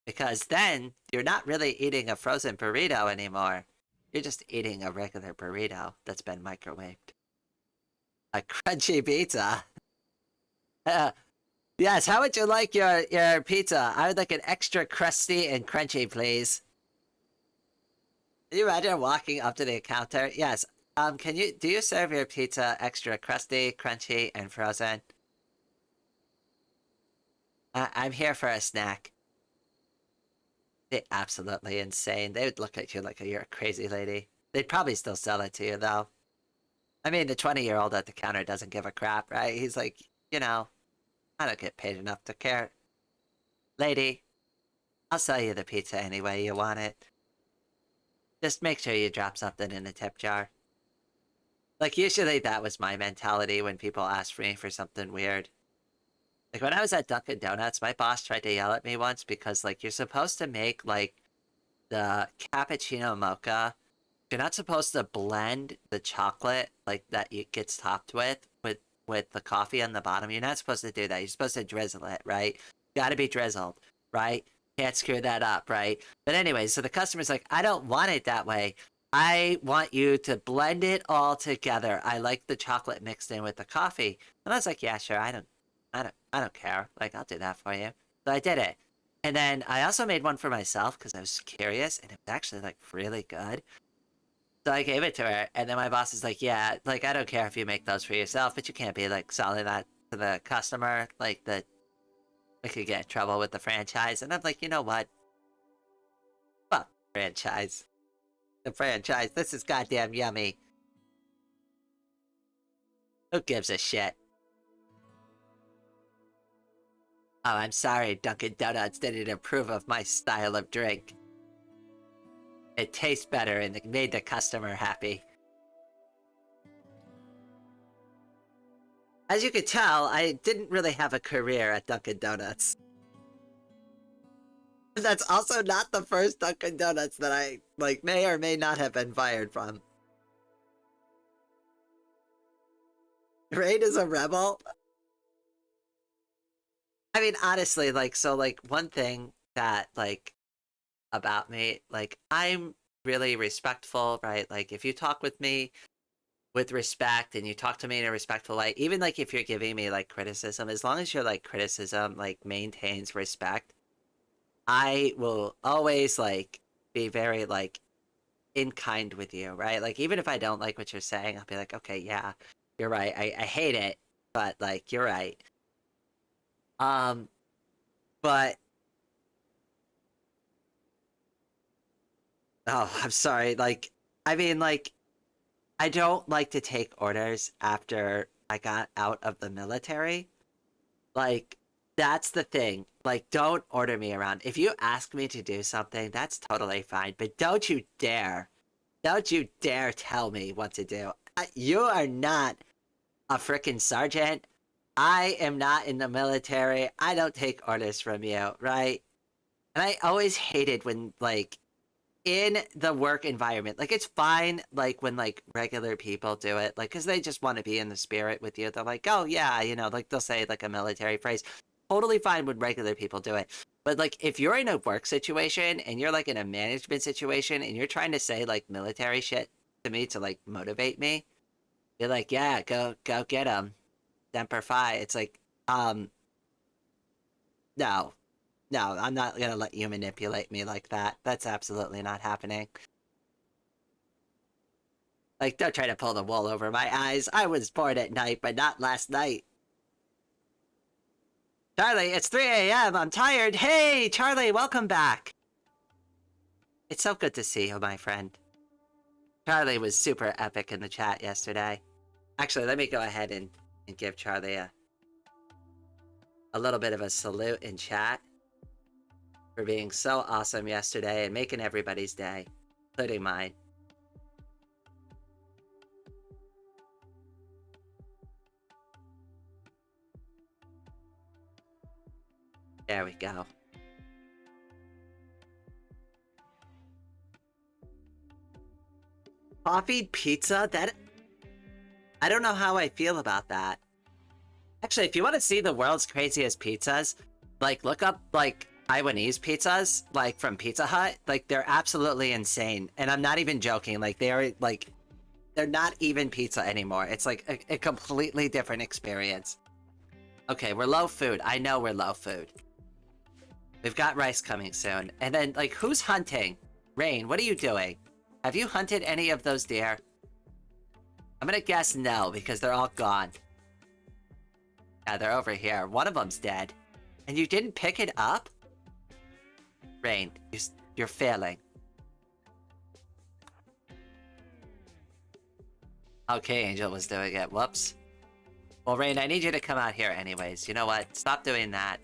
Because then, you're not really eating a frozen burrito anymore. You're just eating a regular burrito that's been microwaved. A crunchy pizza. Yes, how would you like your pizza? I would like it extra crusty and crunchy, please. Can you imagine walking up to the counter? Yes. Do you serve your pizza extra crusty, crunchy, and frozen? I'm here for a snack. They're absolutely insane. They would look at you like you're a crazy lady. They'd probably still sell it to you, though. I mean, the 20-year-old at the counter doesn't give a crap, right? He's like, you know, I don't get paid enough to care. Lady, I'll sell you the pizza any way you want it. Just make sure you drop something in the tip jar. Like, usually that was my mentality when people asked me for something weird. Like, when I was at Dunkin' Donuts, my boss tried to yell at me once because, like, you're supposed to make, like, the cappuccino mocha. You're not supposed to blend the chocolate, like, that it gets topped with the coffee on the bottom. You're not supposed to do that. You're supposed to drizzle it, right? Gotta be drizzled, right? Can't screw that up, right? But anyway, so the customer's like, I don't want it that way. I want you to blend it all together. I like the chocolate mixed in with the coffee. And I was like, yeah, sure. I don't care. Like, I'll do that for you. So I did it. And then I also made one for myself because I was curious, and it was actually like really good. So I gave it to her, and then my boss is like, yeah, like, I don't care if you make those for yourself, but you can't be like selling that to the customer, like, that we could get in trouble with the franchise. And I'm like, you know what? Fuck franchise. The franchise. This is goddamn yummy. Who gives a shit? Oh, I'm sorry, Dunkin' Donuts didn't approve of my style of drink. It tastes better and it made the customer happy. As you could tell, I didn't really have a career at Dunkin' Donuts. That's also not the first Dunkin' Donuts that I, like, may or may not have been fired from. Raid is a rebel? I mean, honestly, like, so, like, one thing that, like, about me, like, I'm really respectful, right? Like, if you talk with me with respect and you talk to me in a respectful way, even, like, if you're giving me, like, criticism, as long as your, like, criticism, like, maintains respect, I will always, like, be very, like, in kind with you, right? Like, even if I don't like what you're saying, I'll be like, okay, yeah, you're right. I hate it, but, like, you're right. Um, but oh, I'm sorry. Like, I mean, like, I don't like to take orders after I got out of the military. Like, that's the thing. Like, don't order me around. If you ask me to do something, that's totally fine. But don't you dare tell me what to do. You are not a freaking sergeant. I am not in the military. I don't take orders from you, right? And I always hated when, like, in the work environment, like, it's fine, like, when, like, regular people do it, like, because they just want to be in the spirit with you. They're like, oh, yeah, you know, like, they'll say, like, a military phrase. Totally fine when regular people do it. But, like, if you're in a work situation and you're, like, in a management situation and you're trying to say, like, military shit to me to, like, motivate me, you're like, yeah, go get them. Semper Fi. It's like, no, no, I'm not gonna let you manipulate me like that. That's absolutely not happening. Like, don't try to pull the wool over my eyes. I was born at night, but not last night. Charlie, it's 3 a.m. I'm tired. Hey, Charlie, welcome back. It's so good to see you, my friend. Charlie was super epic in the chat yesterday. Actually, let me go ahead and give Charlie a little bit of a salute in chat for being so awesome yesterday and making everybody's day, including mine. There we go. Coffee pizza? That... I don't know how I feel about that. Actually, if you want to see the world's craziest pizzas, like, look up, like, Taiwanese pizzas, like, from Pizza Hut. Like, they're absolutely insane. And I'm not even joking. Like, they're, like, they're not even pizza anymore. It's, like, a completely different experience. Okay, we're low food. I know we're low food. We've got rice coming soon. And then, like, who's hunting? Rain, what are you doing? Have you hunted any of those deer? I'm gonna guess no, because they're all gone. Yeah, they're over here. One of them's dead. And you didn't pick it up? Rain, you're failing. Okay, Angel was doing it. Whoops. Well, Rain, I need you to come out here anyways. You know what? Stop doing that.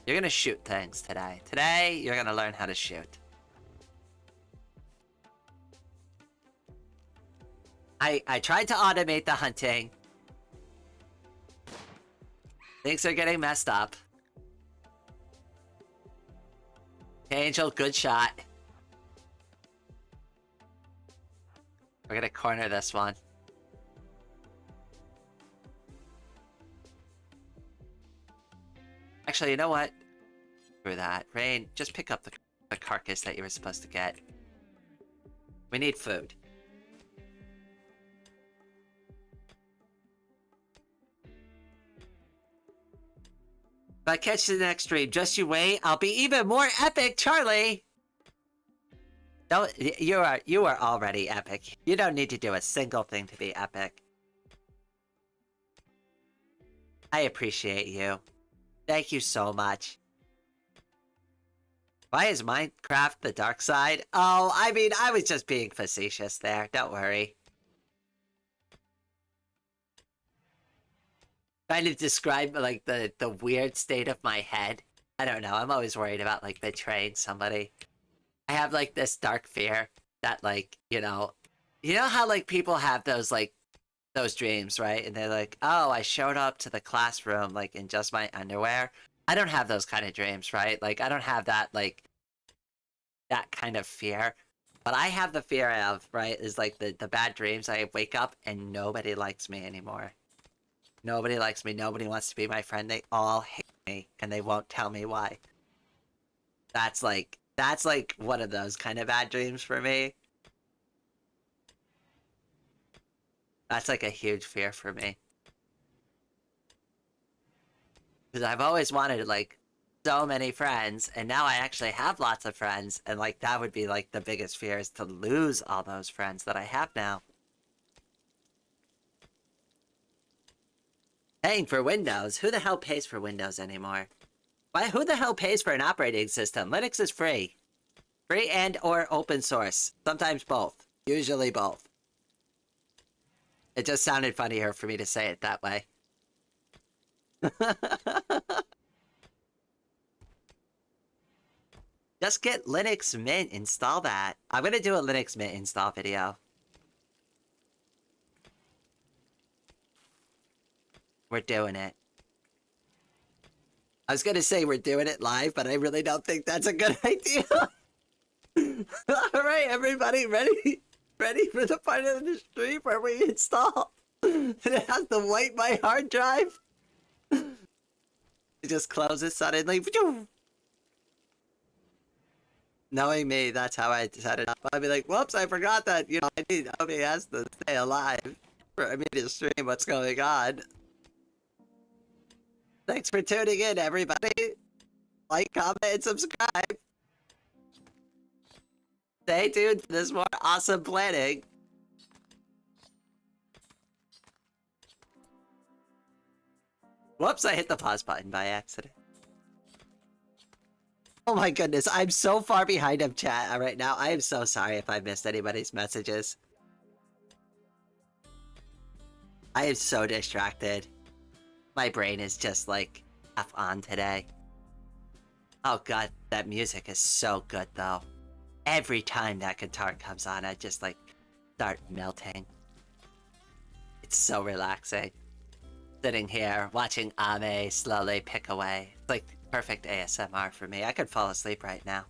You're gonna shoot things today. Today, you're gonna learn how to shoot. I tried to automate the hunting. Things are getting messed up. Okay, Angel, good shot. We're gonna corner this one. Actually, you know what? Screw that. Rain, just pick up the carcass that you were supposed to get. We need food. If I catch the next stream, just you wait. I'll be even more epic, Charlie! Don't, you are already epic. You don't need to do a single thing to be epic. I appreciate you. Thank you so much. Why is Minecraft the dark side? Oh, I mean, I was just being facetious there. Don't worry. Trying to describe, like, the weird state of my head. I don't know. I'm always worried about, like, betraying somebody. I have, like, this dark fear that, like, you know how, like, people have those, like, those dreams, right? And they're like, oh, I showed up to the classroom, like, in just my underwear. I don't have those kind of dreams, right? Like, I don't have that, like, that kind of fear. But I have the fear of, right, is, like, the bad dreams. I wake up and nobody likes me anymore. Nobody likes me. Nobody wants to be my friend. They all hate me, and they won't tell me why. That's like one of those kind of bad dreams for me. That's like a huge fear for me. Because I've always wanted, like, so many friends, and now I actually have lots of friends, and, like, that would be, like, the biggest fear is to lose all those friends that I have now. Paying for Windows? Who the hell pays for Windows anymore? Why? Who the hell pays for an operating system? Linux is free. Free and or open source. Sometimes both. Usually both. It just sounded funnier for me to say it that way. Just get Linux Mint, install that. I'm gonna do a Linux Mint install video. We're doing it. I was gonna say we're doing it live, but I really don't think that's a good idea. Alright, everybody, ready for the part of the stream where we install? It has to wipe my hard drive. It just closes suddenly. Knowing me, that's how I set it up. I'd be like, whoops, I forgot that, you know, nobody has to stay alive for me to stream what's going on. Thanks for tuning in, everybody. Like, comment, and subscribe. Stay tuned for this more awesome planning. Whoops, I hit the pause button by accident. Oh my goodness, I'm so far behind of chat right now. I am so sorry if I missed anybody's messages. I am so distracted. My brain is just like F on today. Oh god, that music is so good though. Every time that guitar comes on, I just like start melting. It's so relaxing. Sitting here, watching Ame slowly pick away. It's like perfect ASMR for me. I could fall asleep right now.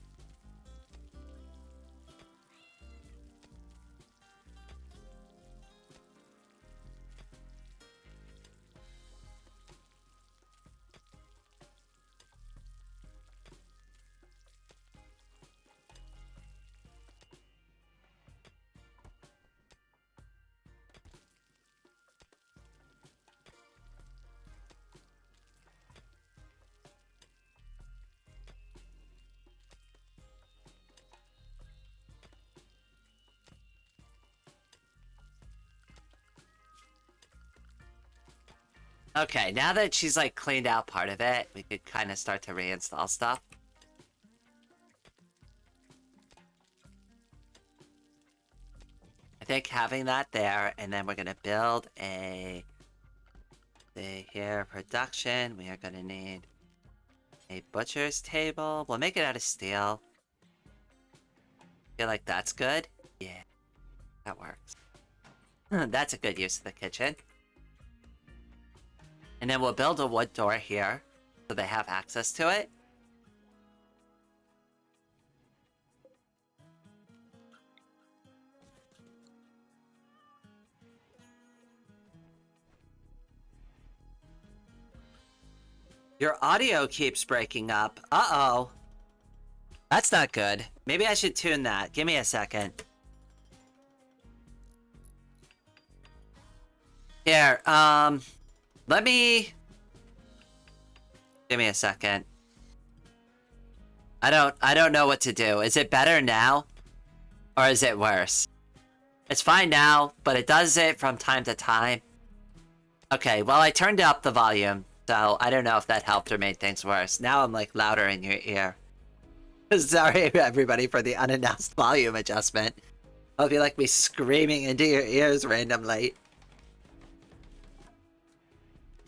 Okay, now that she's like cleaned out part of it, we could kind of start to reinstall stuff. I think having that there, and then we're gonna build a... See here, production. We are gonna need a butcher's table. We'll make it out of steel. Feel like that's good? Yeah, that works. That's a good use of the kitchen. And then we'll build a wood door here, so they have access to it. Your audio keeps breaking up. Uh-oh. That's not good. Maybe I should tune that. Give me a second. Here, let me... Give me a second. I don't know what to do. Is it better now? Or is it worse? It's fine now, but it does it from time to time. Okay, well, I turned up the volume, so I don't know if that helped or made things worse. Now I'm, like, louder in your ear. Sorry, everybody, for the unannounced volume adjustment. Hope you like me screaming into your ears randomly.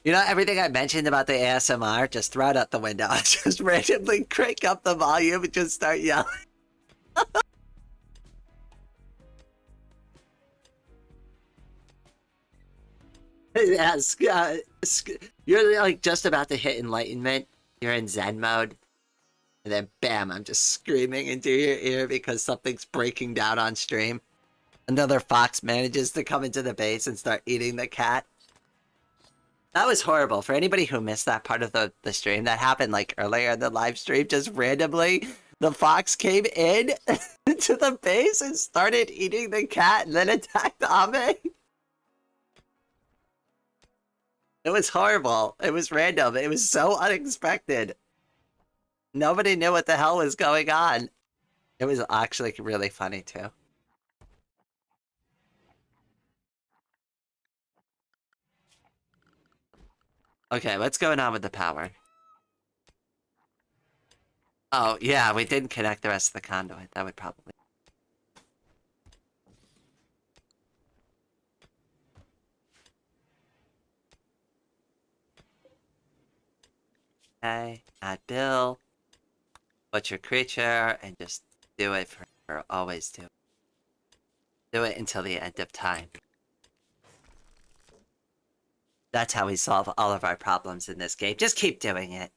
You know, everything I mentioned about the ASMR, just throw it out the window. Just randomly crank up the volume and just start yelling. Yes, you're like just about to hit enlightenment. You're in Zen mode. And then bam, I'm just screaming into your ear because something's breaking down on stream. Another fox manages to come into the base and start eating the cat. That was horrible. For anybody who missed that part of the stream, that happened like earlier in the live stream, just randomly, the fox came in to the base and started eating the cat and then attacked Ame. It was horrible. It was random. It was so unexpected. Nobody knew what the hell was going on. It was actually really funny too. Okay, what's going on with the power? Oh, yeah, we didn't connect the rest of the conduit. That would probably... Okay, add bill. Butcher creature, and just do it for always do. Do it until the end of time. That's how we solve all of our problems in this game. Just keep doing it.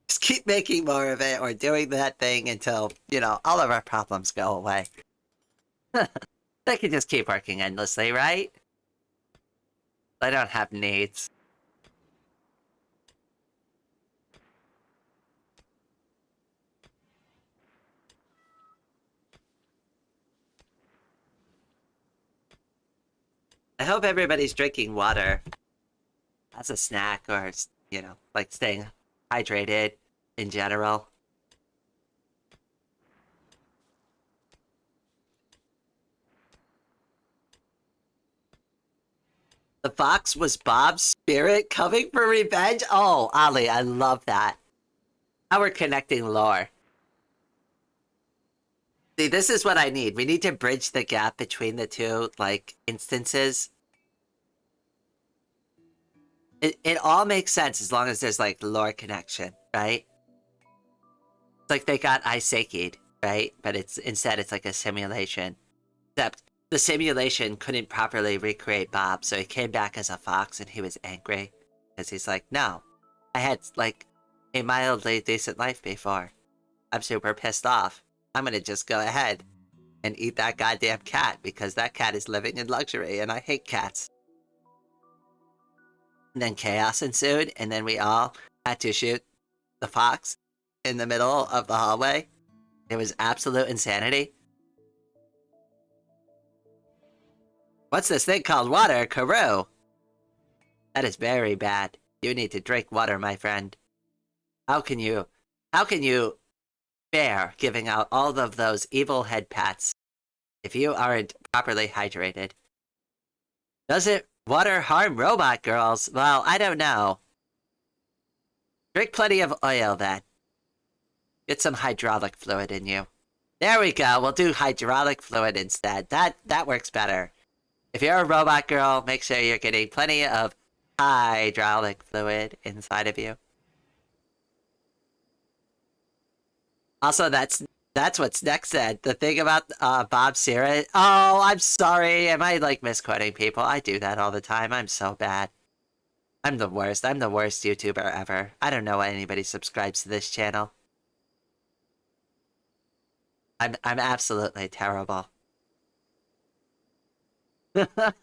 Just keep making more of it or doing that thing until, you know, all of our problems go away. They can just keep working endlessly, right? I don't have needs. I hope everybody's drinking water as a snack or, you know, like staying hydrated in general. The fox was Bob's spirit coming for revenge? Oh, Ollie, I love that. How we're connecting lore. See, this is what I need. We need to bridge the gap between the two, like, instances. It all makes sense as long as there's, like, lore connection, right? It's like they got Iseki'd, right? But instead it's like a simulation. Except the simulation couldn't properly recreate Bob, so he came back as a fox and he was angry. Because he's like, no, I had, like, a mildly decent life before. I'm super pissed off. I'm gonna just go ahead and eat that goddamn cat because that cat is living in luxury and I hate cats. And then chaos ensued, and then we all had to shoot the fox in the middle of the hallway. It was absolute insanity. What's this thing called water, Karoo? That is very bad. You need to drink water, my friend. How can you bear giving out all of those evil head pats if you aren't properly hydrated? Doesn't water harm robot girls? Well, I don't know. Drink plenty of oil, then. Get some hydraulic fluid in you. There we go. We'll do hydraulic fluid instead. That works better. If you're a robot girl, make sure you're getting plenty of hydraulic fluid inside of you. Also, that's what's next said. The thing about Bob Sira. Oh, I'm sorry. Am I like misquoting people? I do that all the time. I'm so bad. I'm the worst. I'm the worst YouTuber ever. I don't know why anybody subscribes to this channel. I'm absolutely terrible. I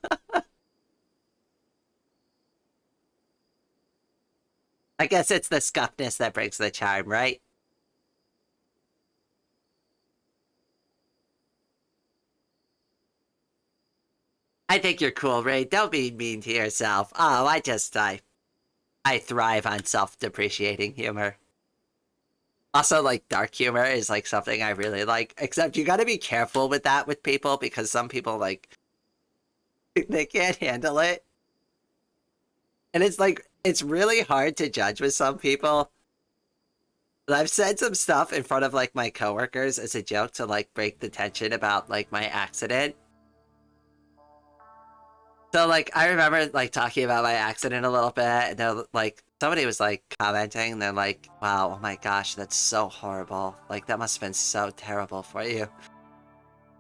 guess it's the scuffness that brings the charm, right? I think you're cool, Ray. Don't be mean to yourself. Oh, I thrive on self-depreciating humor. Also, like, dark humor is, like, something I really like. Except you gotta be careful with that with people, because some people, like, they can't handle it. And it's, like, it's really hard to judge with some people. But I've said some stuff in front of, like, my coworkers as a joke to, like, break the tension about, like, my accident. So, like, I remember, like, talking about my accident a little bit, and they're, like, somebody was, like, commenting, and they're like, wow, oh my gosh, that's so horrible. Like, that must have been so terrible for you.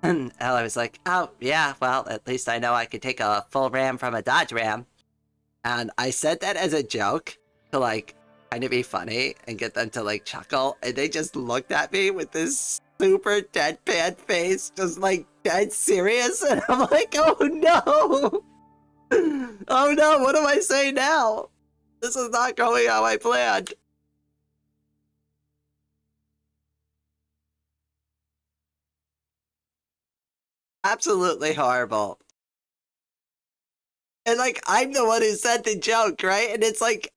And I was like, oh, yeah, well, at least I know I could take a full ram from a Dodge Ram. And I said that as a joke to, like, kind of be funny and get them to, like, chuckle, and they just looked at me with this super deadpan face, just, like, dead serious, and I'm like, oh no! Oh no, what do I say now? This is not going how I planned. Absolutely horrible. And like, I'm the one who said the joke, right? And it's like,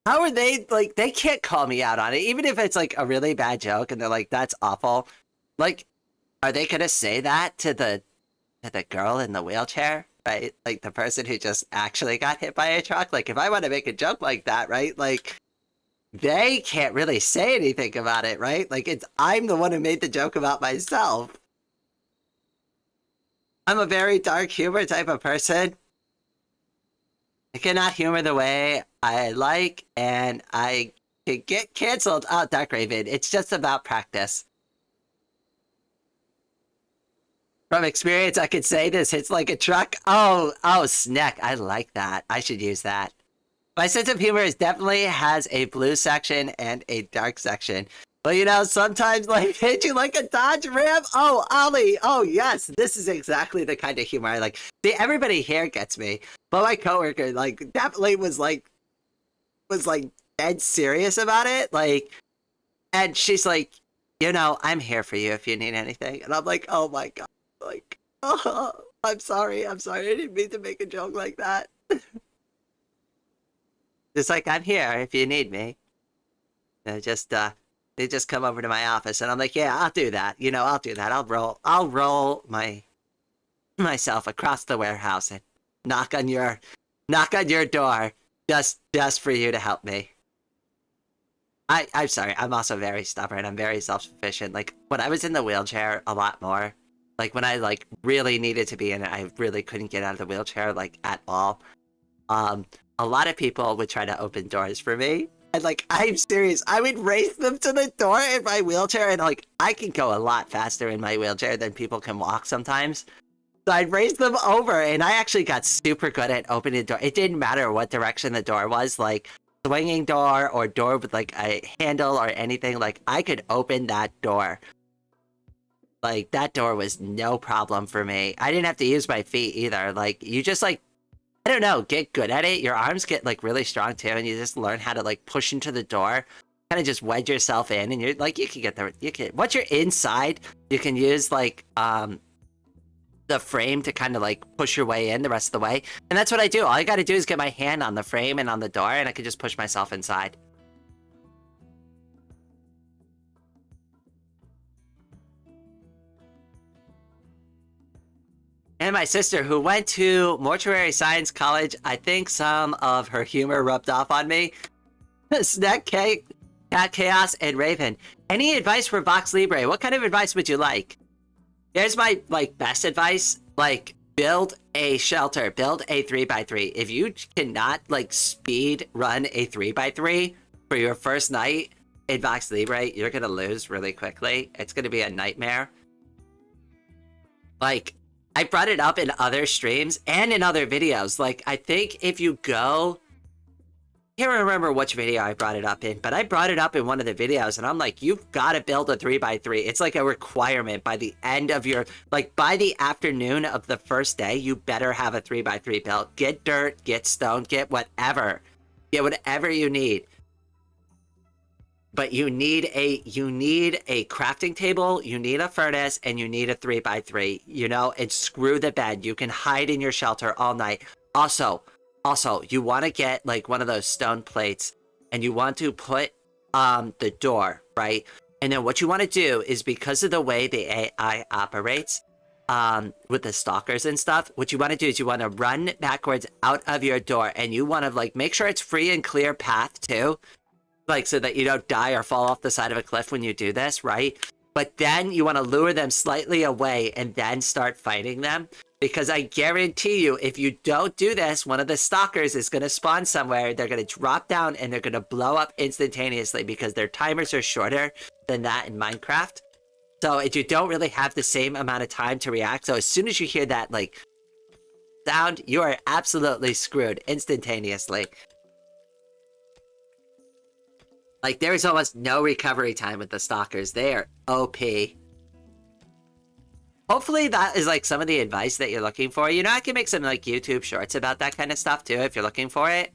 how are they, like, they can't call me out on it, even if it's like a really bad joke and they're like, that's awful. Like, are they gonna say that to the girl in the wheelchair? Right? Like the person who just actually got hit by a truck. Like if I want to make a joke like that, right? Like they can't really say anything about it, right? Like I'm the one who made the joke about myself. I'm a very dark humor type of person. I cannot humor the way I like, and I can get canceled. Oh, Dark Raven, it's just about practice. From experience, I could say this hits like a truck. Oh, snack. I like that. I should use that. My sense of humor is definitely has a blue section and a dark section. But you know, sometimes life hits you like a Dodge Ram. Oh, Ollie. Oh, yes. This is exactly the kind of humor I like. See, everybody here gets me. But my coworker, like, definitely was like dead serious about it. Like, and she's like, you know, I'm here for you if you need anything. And I'm like, oh my God. Like, oh, I'm sorry. I didn't mean to make a joke like that. It's like, I'm here if you need me. They just come over to my office and I'm like, yeah, I'll do that. You know, I'll do that. I'll roll myself across the warehouse and knock on your door just for you to help me. I'm sorry. I'm also very stubborn. I'm very self-sufficient. Like when I was in the wheelchair a lot more, like when I like really needed to be in it, I really couldn't get out of the wheelchair like at all. A lot of people would try to open doors for me. And like, I'm serious. I would race them to the door in my wheelchair, and like, I can go a lot faster in my wheelchair than people can walk sometimes. So I'd race them over, and I actually got super good at opening the door. It didn't matter what direction the door was, like swinging door or door with like a handle or anything. Like, I could open that door. Like, that door was no problem for me. I didn't have to use my feet either. Like, you just like, I don't know, get good at it. Your arms get like really strong too, and you just learn how to like push into the door, kind of just wedge yourself in, and you're like, you can get there. You can, once you're inside, you can use like the frame to kind of like push your way in the rest of the way. And that's what I do. All I got to do is get my hand on the frame and on the door, and I can just push myself inside. And my sister, who went to Mortuary Science College, I think some of her humor rubbed off on me. Snack cake. Cat Chaos and Raven. Any advice for Vox Libre? What kind of advice would you like? Here's my best advice. Build a shelter. Build a 3x3. If you cannot speed run a 3x3 for your first night in Vox Libre, you're gonna lose really quickly. It's gonna be a nightmare. I brought it up in other streams and in other videos. I think if you go... I can't remember which video I brought it up in, but I brought it up in one of the videos, and I'm like, you've got to build a 3x3. It's like a requirement by the end of your... by the afternoon of the first day, you better have a 3x3 built. Get dirt, get stone, get whatever. Get whatever you need. But you need a crafting table, you need a furnace, and you need a 3x3, you know, and screw the bed. You can hide in your shelter all night. Also, you want to get one of those stone plates, and you want to put the door, right? And then what you want to do is, because of the way the AI operates with the stalkers and stuff, what you want to do is you want to run backwards out of your door, and you want to make sure it's free and clear path too. So that you don't die or fall off the side of a cliff when you do this, right? But then you want to lure them slightly away and then start fighting them. Because I guarantee you, if you don't do this, one of the stalkers is going to spawn somewhere, they're going to drop down, and they're going to blow up instantaneously because their timers are shorter than that in Minecraft. So you don't really have the same amount of time to react. So as soon as you hear that, sound, you are absolutely screwed instantaneously. There is almost no recovery time with the stalkers. They are OP. Hopefully that is some of the advice that you're looking for. You know, I can make some YouTube shorts about that kind of stuff too if you're looking for it.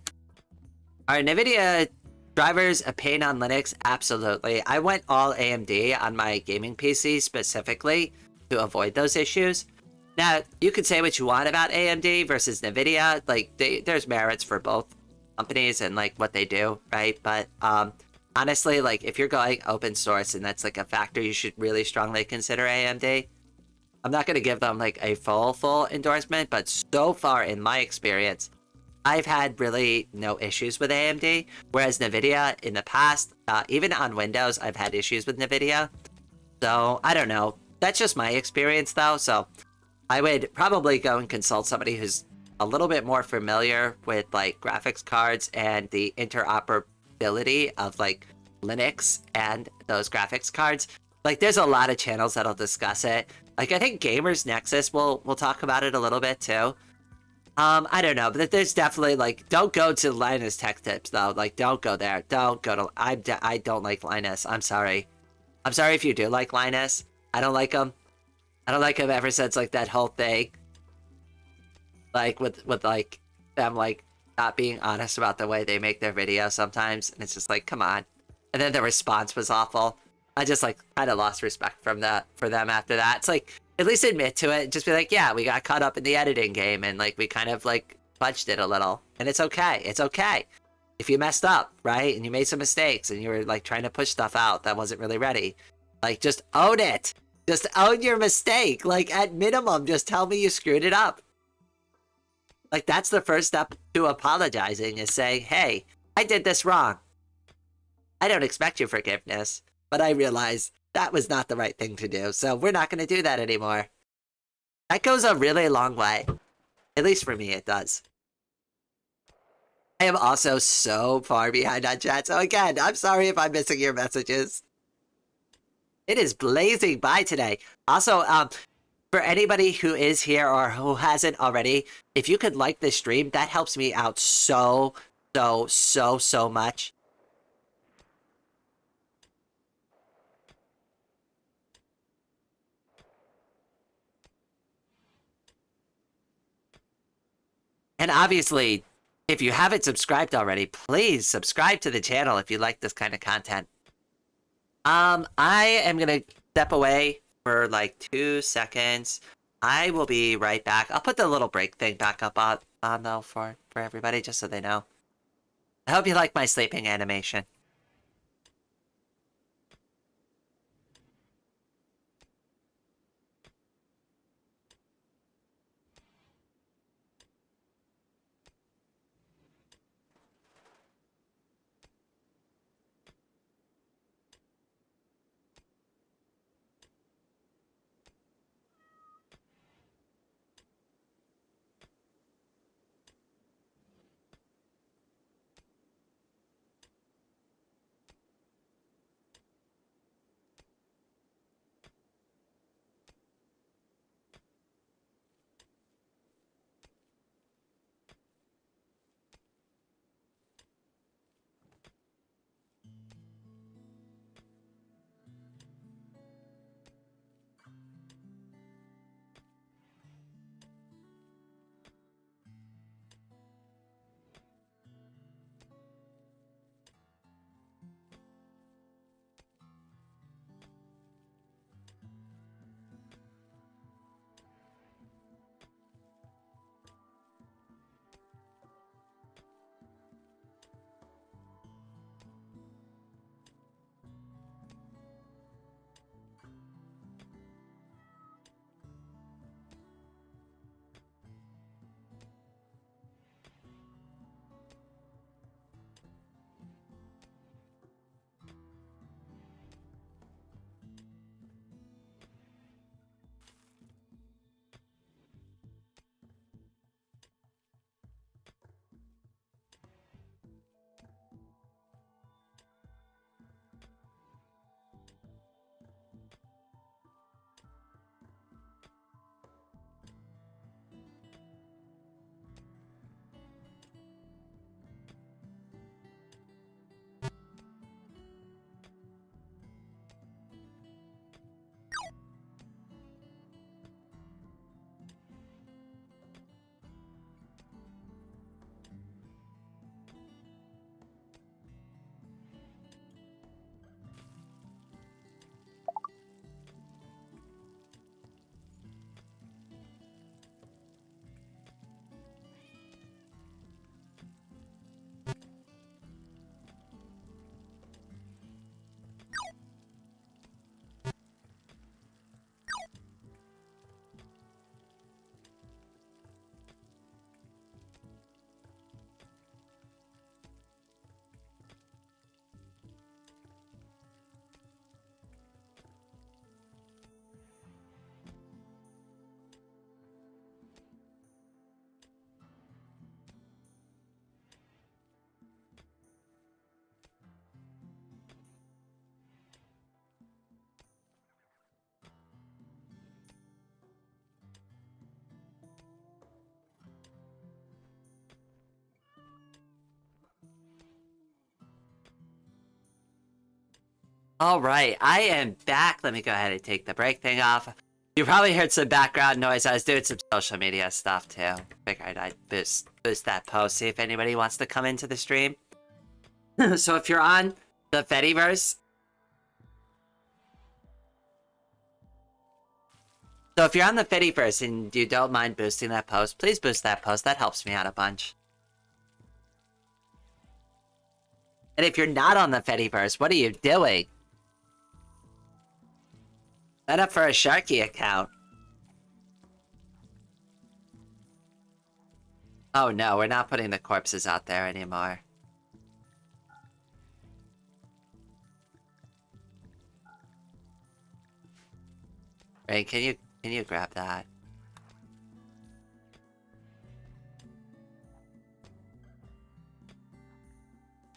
Are NVIDIA drivers a pain on Linux? Absolutely. I went all AMD on my gaming PC specifically to avoid those issues. Now, you could say what you want about AMD versus NVIDIA. There's merits for both companies and what they do, right? But honestly, if you're going open source and that's a factor, you should really strongly consider AMD. I'm not going to give them a full endorsement, but so far in my experience, I've had really no issues with AMD. Whereas NVIDIA in the past, even on Windows, I've had issues with NVIDIA. So I don't know. That's just my experience though. So I would probably go and consult somebody who's a little bit more familiar with graphics cards and the interoperability of Linux and those graphics cards. There's a lot of channels that'll discuss it. I think Gamers Nexus will talk about it a little bit too. I don't know, but there's definitely don't go to Linus Tech Tips though. Don't go there. Don't go to. I don't like Linus. I'm sorry. I'm sorry if you do like Linus. I don't like him. I don't like him ever since that whole thing. With them not being honest about the way they make their videos sometimes, and it's just come on. And then the response was awful. I just kind of lost respect for them after that. It's at least admit to it. Just be yeah, we got caught up in the editing game, and we kind of fudged it a little. And it's okay. It's okay. If you messed up, right? And you made some mistakes, and you were trying to push stuff out that wasn't really ready. Just own it. Just own your mistake. At minimum, just tell me you screwed it up. That's the first step to apologizing, is saying, hey, I did this wrong. I don't expect your forgiveness, but I realize that was not the right thing to do, so we're not going to do that anymore. That goes a really long way. At least for me, it does. I am also so far behind on chat, so again, I'm sorry if I'm missing your messages. It is blazing by today. Also, for anybody who is here or who hasn't already, if you could like this stream, that helps me out so much. And obviously, if you haven't subscribed already, please subscribe to the channel if you like this kind of content. I am gonna step away for 2 seconds. I will be right back. I'll put the little break thing back up on though for everybody, just so they know. I hope you like my sleeping animation. All right, I am back. Let me go ahead and take the break thing off. You probably heard some background noise. I was doing some social media stuff too. Figured I'd boost that post, see if anybody wants to come into the stream. So if you're on the Fediverse, and you don't mind boosting that post, please boost that post. That helps me out a bunch. And if you're not on the Fediverse, what are you doing? Sign up for a Sharky account. Oh no, we're not putting the corpses out there anymore. Right, can you grab that?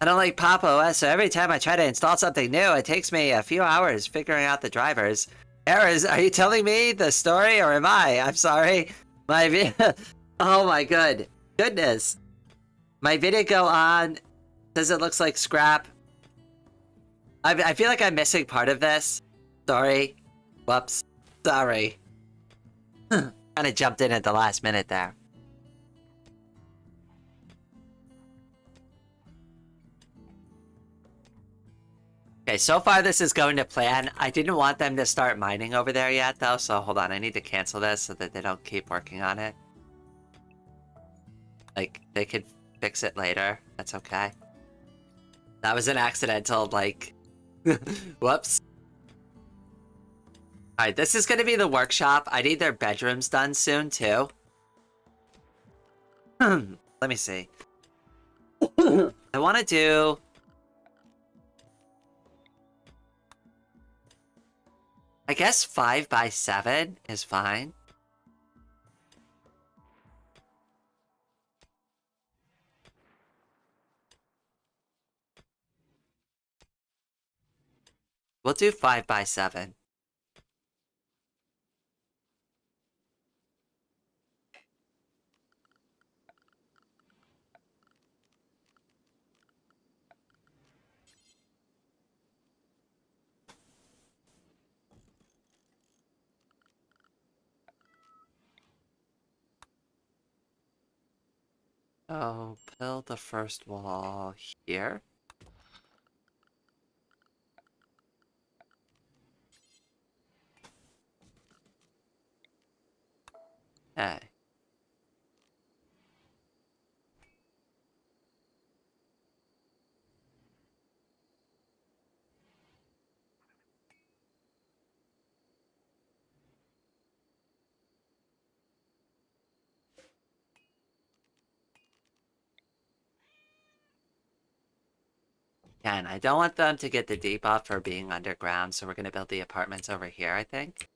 I don't like Pop OS, so every time I try to install something new, it takes me a few hours figuring out the drivers. Errors, are you telling me the story, or am I? I'm sorry. Oh my goodness. My video go on, says it looks like scrap. I feel like I'm missing part of this. Sorry. Whoops. Sorry. Kinda jumped in at the last minute there. Okay, so far this is going to plan. I didn't want them to start mining over there yet, though, so hold on. I need to cancel this so that they don't keep working on it. Like, they could fix it later. That's okay. That was an accidental, like... Whoops. Alright, this is gonna be the workshop. I need their bedrooms done soon, too. Let me see. I want to do... I guess 5 by 7 is fine. We'll do 5 by 7. Oh, build the first wall here. Okay. Again, I don't want them to get the debuff for being underground, so we're gonna build the apartments over here, I think.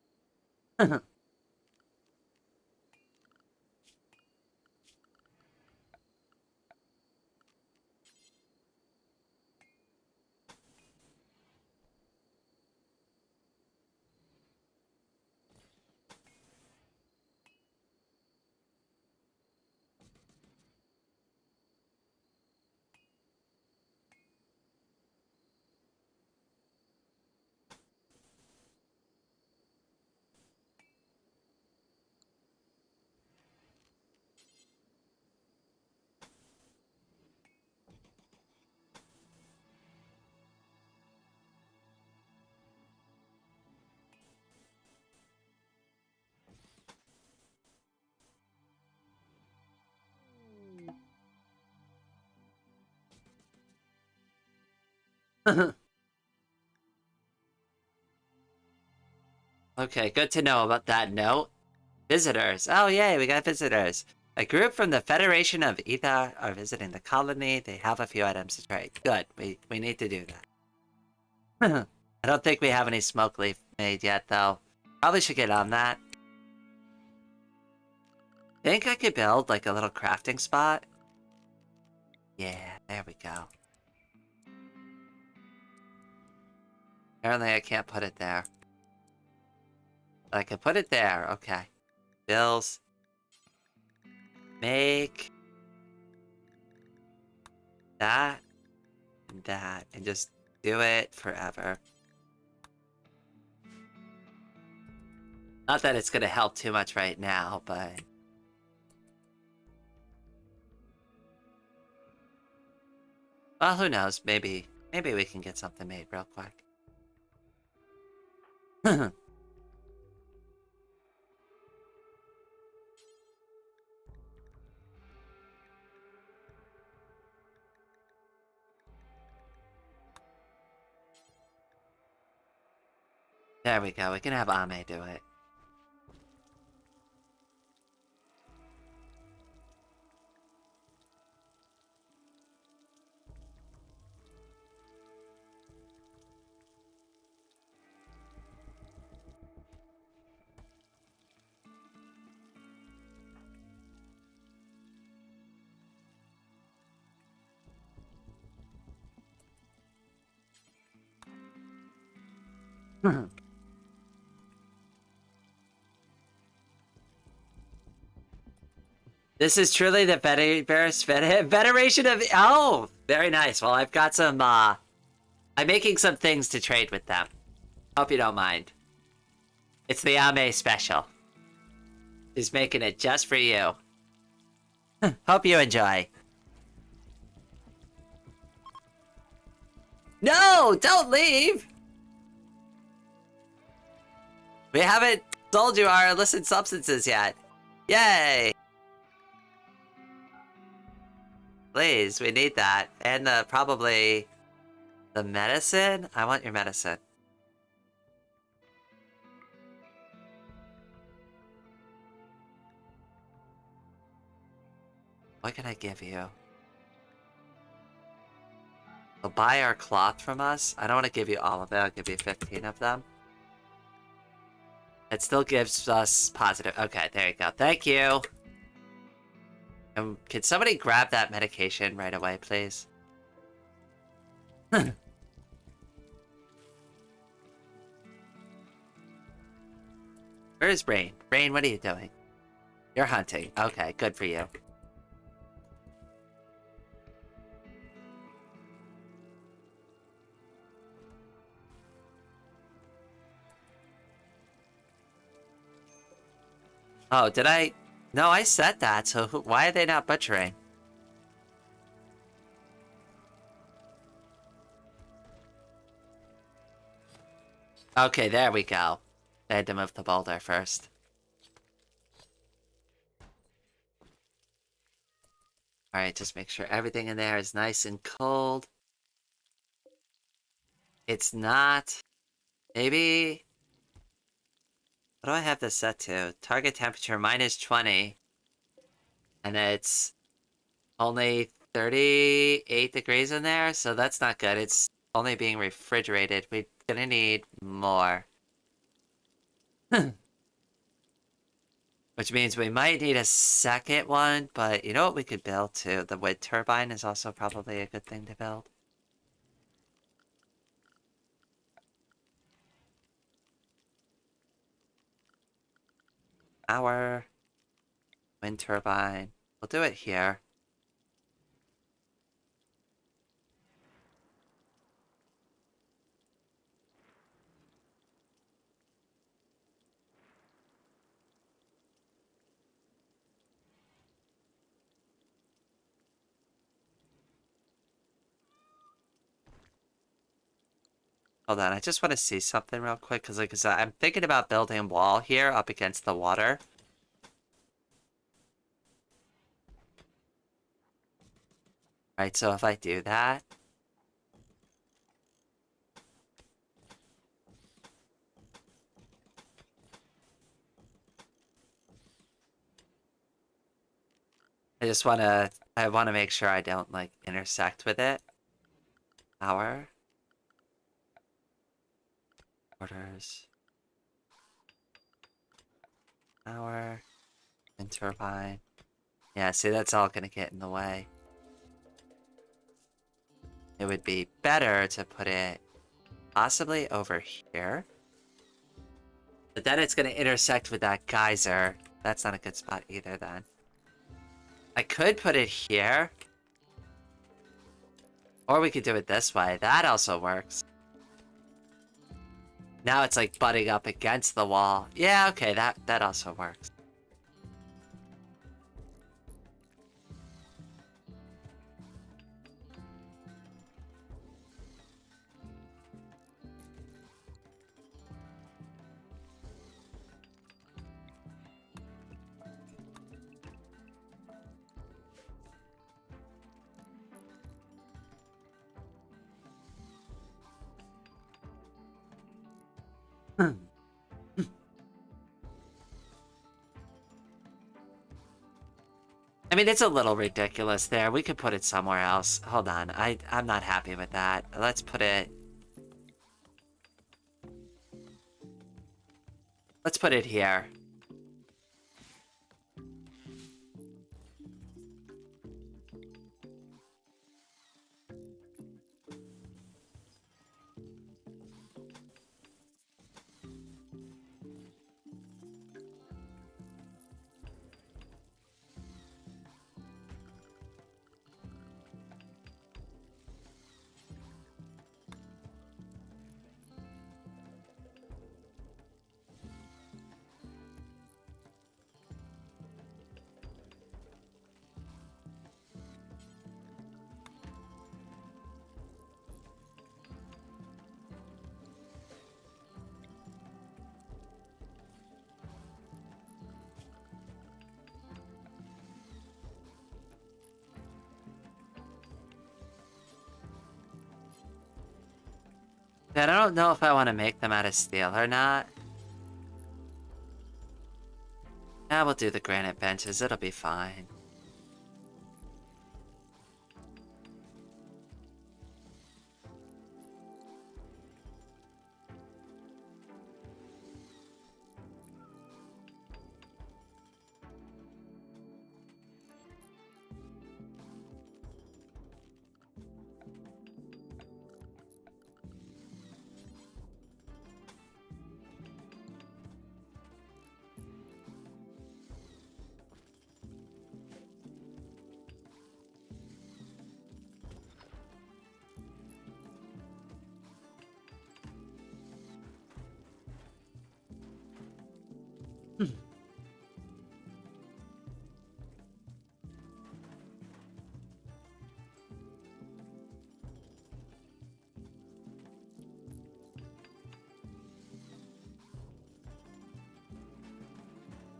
Okay, good to know about that note. Visitors. Oh, yay, we got visitors. A group from the Federation of Ether are visiting the colony. They have a few items to trade. Good, we need to do that. I don't think we have any smoke leaf made yet, though. Probably should get on that. Think I could build, like, a little crafting spot? Yeah, there we go. Apparently I can't put it there. But I can put it there, okay. Bills. Make... that. And that. And just do it forever. Not that it's gonna help too much right now, but... Well, who knows? Maybe we can get something made real quick. There we go. We can have Ame do it. This is truly the Federation of... Oh! Very nice. Well, I've got some, I'm making some things to trade with them. Hope you don't mind. It's the Ame special. He's making it just for you. Hope you enjoy. No! Don't leave! We haven't sold you our illicit substances yet. Yay! Please, we need that. And probably the medicine? I want your medicine. What can I give you? So buy our cloth from us. I don't want to give you all of it. I'll give you 15 of them. It still gives us positive. Okay, there you go. Thank you. Can somebody grab that medication right away, please? Where's Brain? Brain, what are you doing? You're hunting. Okay, good for you. Oh, did I? No, I said that, so why are they not butchering? Okay, there we go. I had to move the boulder first. Alright, just make sure everything in there is nice and cold. It's not... Maybe... What do I have this set to? Target temperature -20. And it's only 38 degrees in there, so that's not good. It's only being refrigerated. We're gonna need more. Which means we might need a second one, but you know what we could build too? The wind turbine is also probably a good thing to build. Our wind turbine. We'll do it here. Hold on, I just want to see something real quick, because like I said, I'm thinking about building a wall here up against the water. Right, so if I do that... I want to make sure I don't, like, intersect with it. Power. Orders. Power. And turbine. Yeah, see, that's all gonna get in the way. It would be better to put it possibly over here. But then it's gonna intersect with that geyser. That's not a good spot either, then. I could put it here. Or we could do it this way. That also works. Now it's like butting up against the wall. Yeah, okay, that also works. I mean, it's a little ridiculous there. We could put it somewhere else. Hold on. I'm not happy with that. Let's put it... Let's put it here. And I don't know if I want to make them out of steel or not. Yeah, we'll do the granite benches. It'll be fine.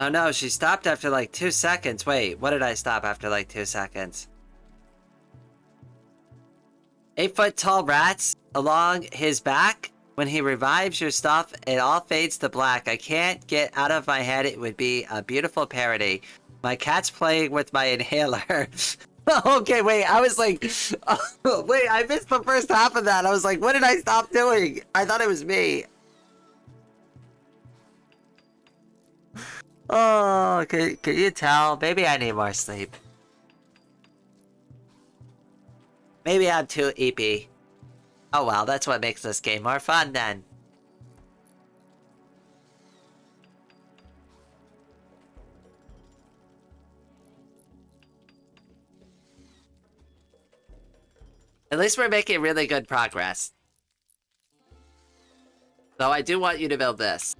Oh no, she stopped after like 2 seconds. Wait, what did I stop after like 2 seconds? 8-foot tall rats along his back. When he revives your stuff, it all fades to black. I can't get out of my head. It would be a beautiful parody. My cat's playing with my inhaler. Okay, wait, I was like... wait, I missed the first half of that. I was like, what did I stop doing? I thought it was me. Oh, can you tell? Maybe I need more sleep. Maybe I'm too eepy. Oh well, that's what makes this game more fun then. At least we're making really good progress. Though I do want you to build this.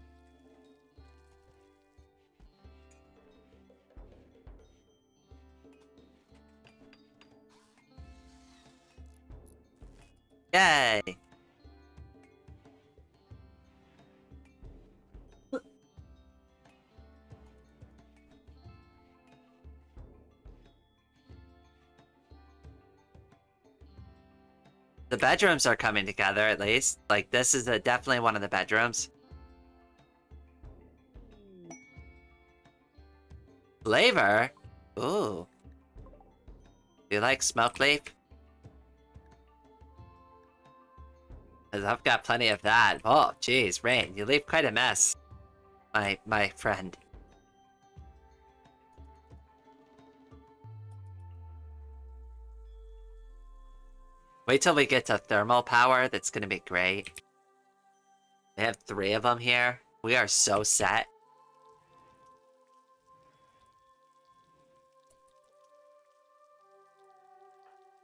Yay! The bedrooms are coming together, at least. Like, this is definitely one of the bedrooms. Flavor? Ooh. Do you like smoke leaf? Because I've got plenty of that. Oh, jeez, Rain, you leave quite a mess. My friend. Wait till we get to thermal power. That's gonna be great. They have 3 of them here. We are so set.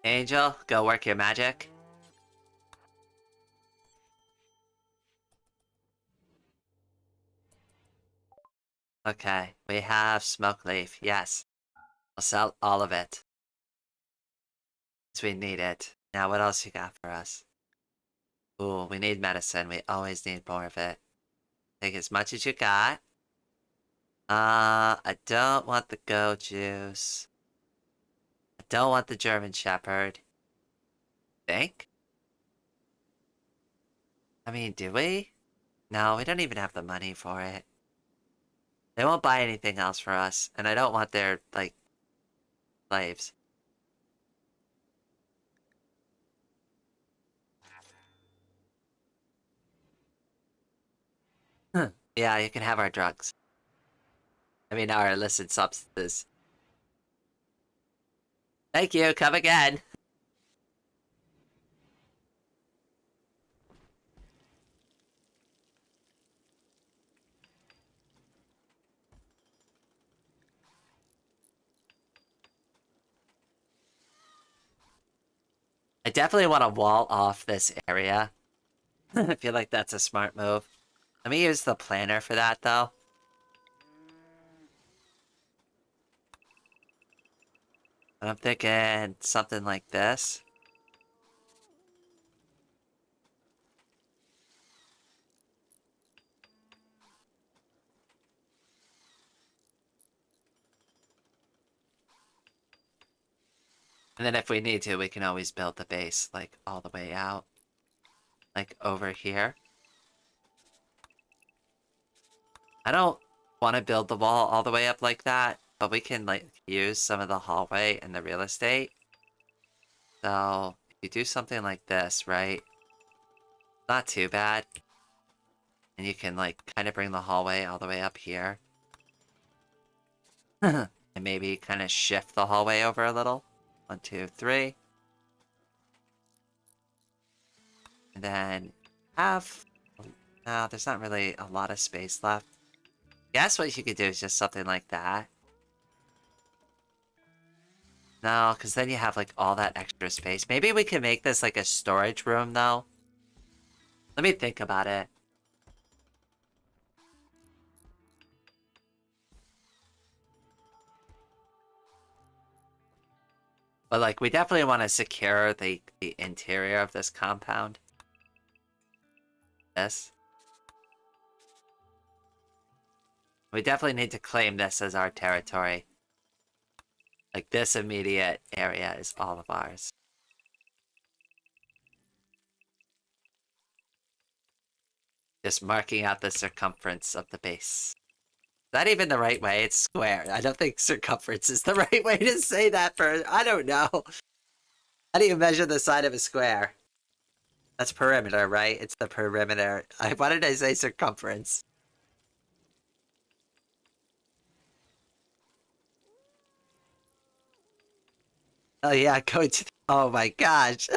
Angel, go work your magic. Okay, we have smoke leaf. Yes. I'll sell all of it. Because we need it. Now, what else you got for us? Ooh, we need medicine. We always need more of it. Take as much as you got. I don't want the goat juice. I don't want the German Shepherd. Think? I mean, do we? No, we don't even have the money for it. They won't buy anything else for us, and I don't want their, like, slaves. Yeah, you can have our drugs. I mean, our illicit substances. Thank you, come again. I definitely want to wall off this area. I feel like that's a smart move. Let me use the planner for that, though. And I'm thinking something like this. And then if we need to, we can always build the base, like, all the way out. Like, over here. I don't want to build the wall all the way up like that, but we can, like, use some of the hallway and the real estate. So, if you do something like this, right? Not too bad. And you can, like, kind of bring the hallway all the way up here. And maybe kind of shift the hallway over a little. 1, 2, 3. And then have... No, there's not really a lot of space left. Guess what you could do is just something like that. No, because then you have, like, all that extra space. Maybe we can make this, like, a storage room, though. Let me think about it. But, like, we definitely want to secure the interior of this compound. This. We definitely need to claim this as our territory. Like, this immediate area is all of ours. Just marking out the circumference of the base. Is that even the right way? It's square. I don't think circumference is the right way to say that for... I don't know. How do you measure the side of a square? That's perimeter, right? It's the perimeter. Why did I say circumference? Oh yeah, go to... Oh my gosh.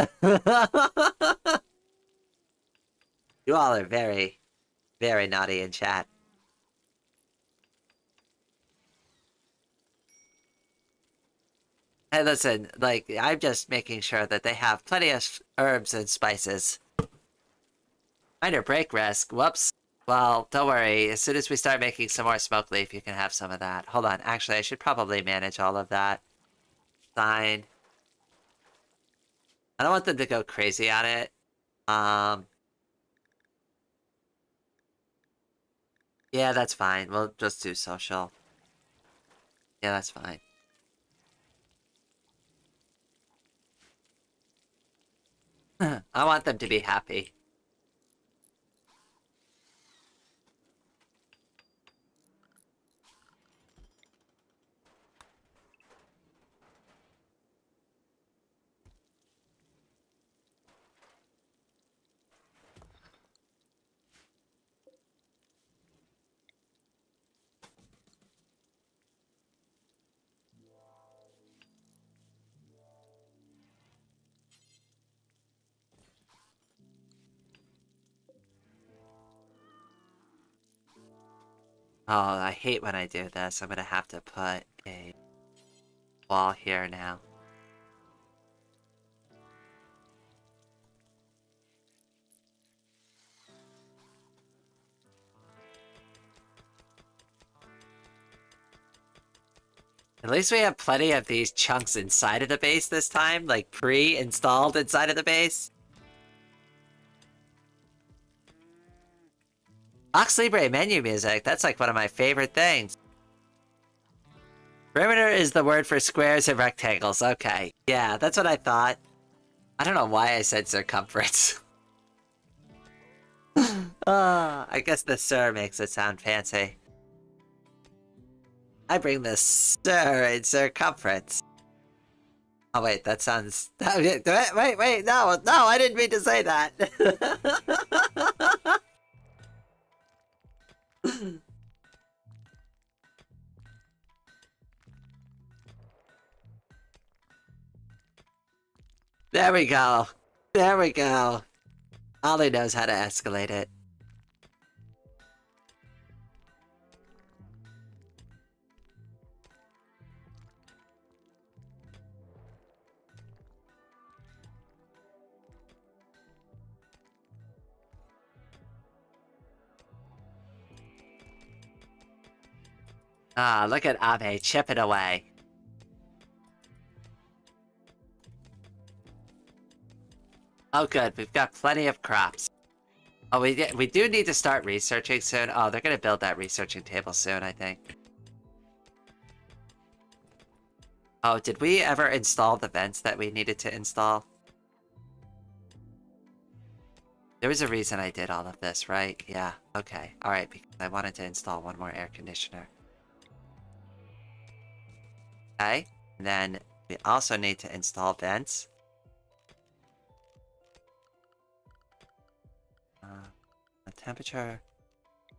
You all are very, very naughty in chat. Hey, listen, like, I'm just making sure that they have plenty of herbs and spices. Minor break risk. Whoops. Well, don't worry. As soon as we start making some more smoke leaf, you can have some of that. Hold on. Actually, I should probably manage all of that. Fine. I don't want them to go crazy on it. Yeah, that's fine. We'll just do social. Yeah, that's fine. I want them to be happy. Oh, I hate when I do this. I'm gonna have to put a wall here now. At least we have plenty of these chunks inside of the base this time, like pre-installed inside of the base. Ox Libre menu music, that's like one of my favorite things. Perimeter is the word for squares and rectangles, okay. Yeah, that's what I thought. I don't know why I said circumference. I guess the sir makes it sound fancy. I bring the sir in circumference. Oh wait, that sounds... Wait, no, I didn't mean to say that. There we go. There we go. Ollie knows how to escalate it. Ah, look at Abe chipping away. Oh good, we've got plenty of crops. Oh, we do need to start researching soon. Oh, they're gonna build that researching table soon, I think. Oh, did we ever install the vents that we needed to install? There was a reason I did all of this, right? Yeah, okay. Alright, because I wanted to install one more air conditioner. Okay, and then we also need to install vents. A temperature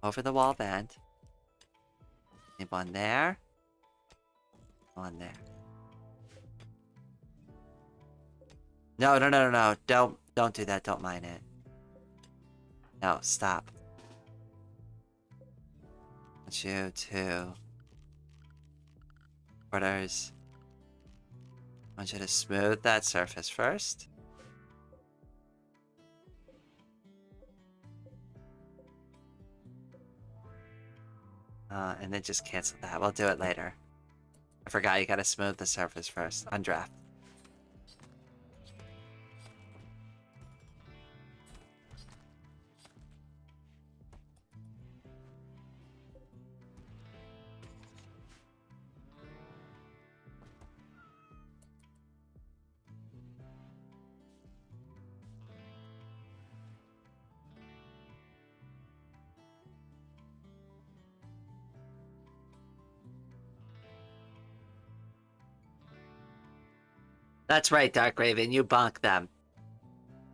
over the wall vent. Need one there. One there. No. Don't do that. Don't mind it. No, stop. I want you to... Orders. I want you to smooth that surface first. And then just cancel that. We'll do it later. I forgot you gotta smooth the surface first. Undraft. That's right, Dark Raven. You bonk them.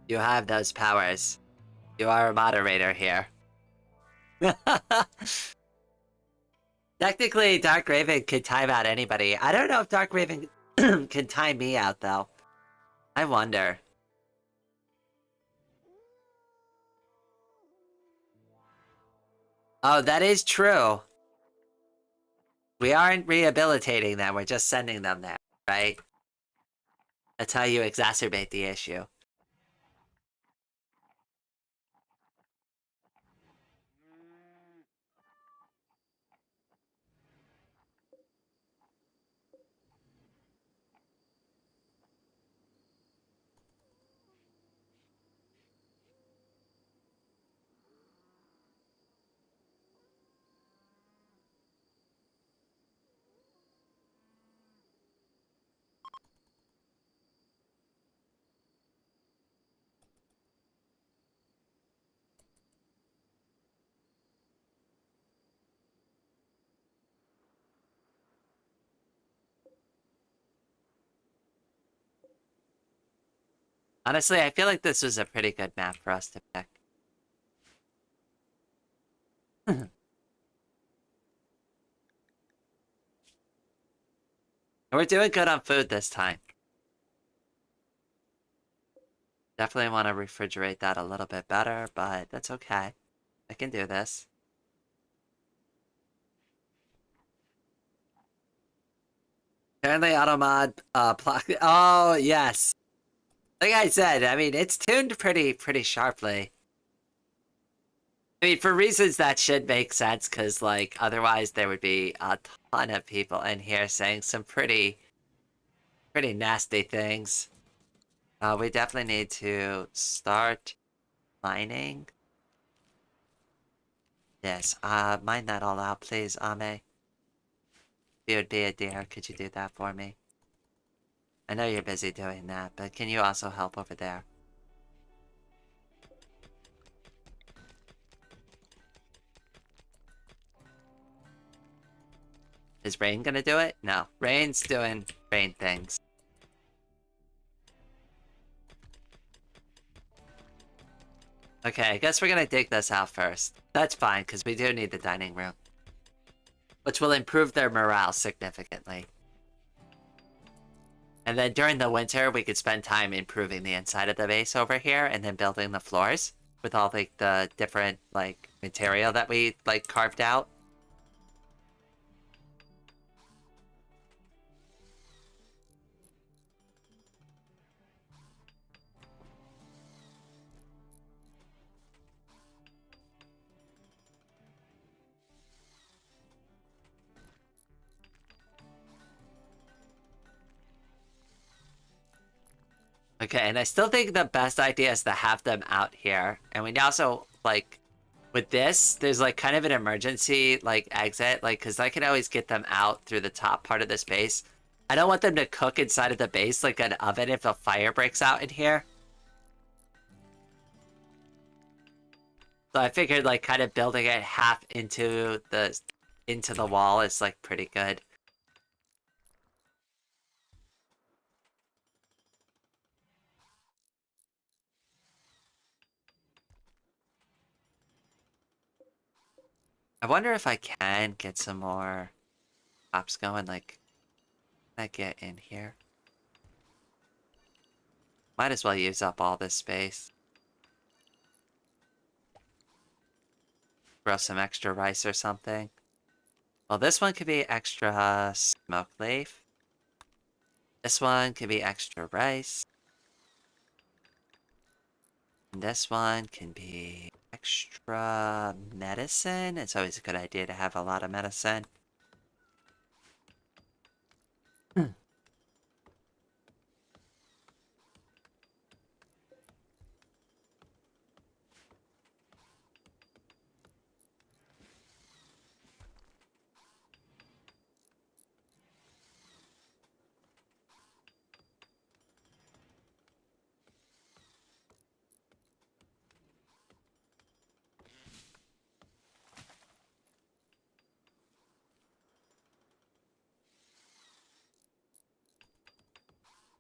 You have those powers. You are a moderator here. Technically, Dark Raven could time out anybody. I don't know if Dark Raven can time me out, though. I wonder. Oh, that is true. We aren't rehabilitating them, we're just sending them there, right? That's how you exacerbate the issue. Honestly, I feel like this was a pretty good map for us to pick. We're doing good on food this time. Definitely want to refrigerate that a little bit better, but that's okay. I can do this. Apparently automod oh yes. Like I said, I mean it's tuned pretty sharply. I mean, for reasons that should make sense, because, like, otherwise there would be a ton of people in here saying some pretty nasty things. We definitely need to start mining. Yes, mine that all out, please, Ame. If you would be a dear, could you do that for me? I know you're busy doing that, but can you also help over there? Is Rain gonna do it? No. Rain's doing Rain things. Okay, I guess we're gonna dig this out first. That's fine, because we do need the dining room. Which will improve their morale significantly. And then during the winter, we could spend time improving the inside of the base over here, and then building the floors with all, like, the different, like, material that we, like, carved out. Okay, and I still think the best idea is to have them out here. And we also, like, with this, there's, like, kind of an emergency, like, exit. Like, because I can always get them out through the top part of this base. I don't want them to cook inside of the base like an oven if a fire breaks out in here. So I figured, like, kind of building it half into the wall is, like, pretty good. I wonder if I can get some more crops going, like, can I get in here? Might as well use up all this space. Grow some extra rice or something. Well, this one could be extra smoke leaf. This one could be extra rice. And this one can be extra medicine. It's always a good idea to have a lot of medicine.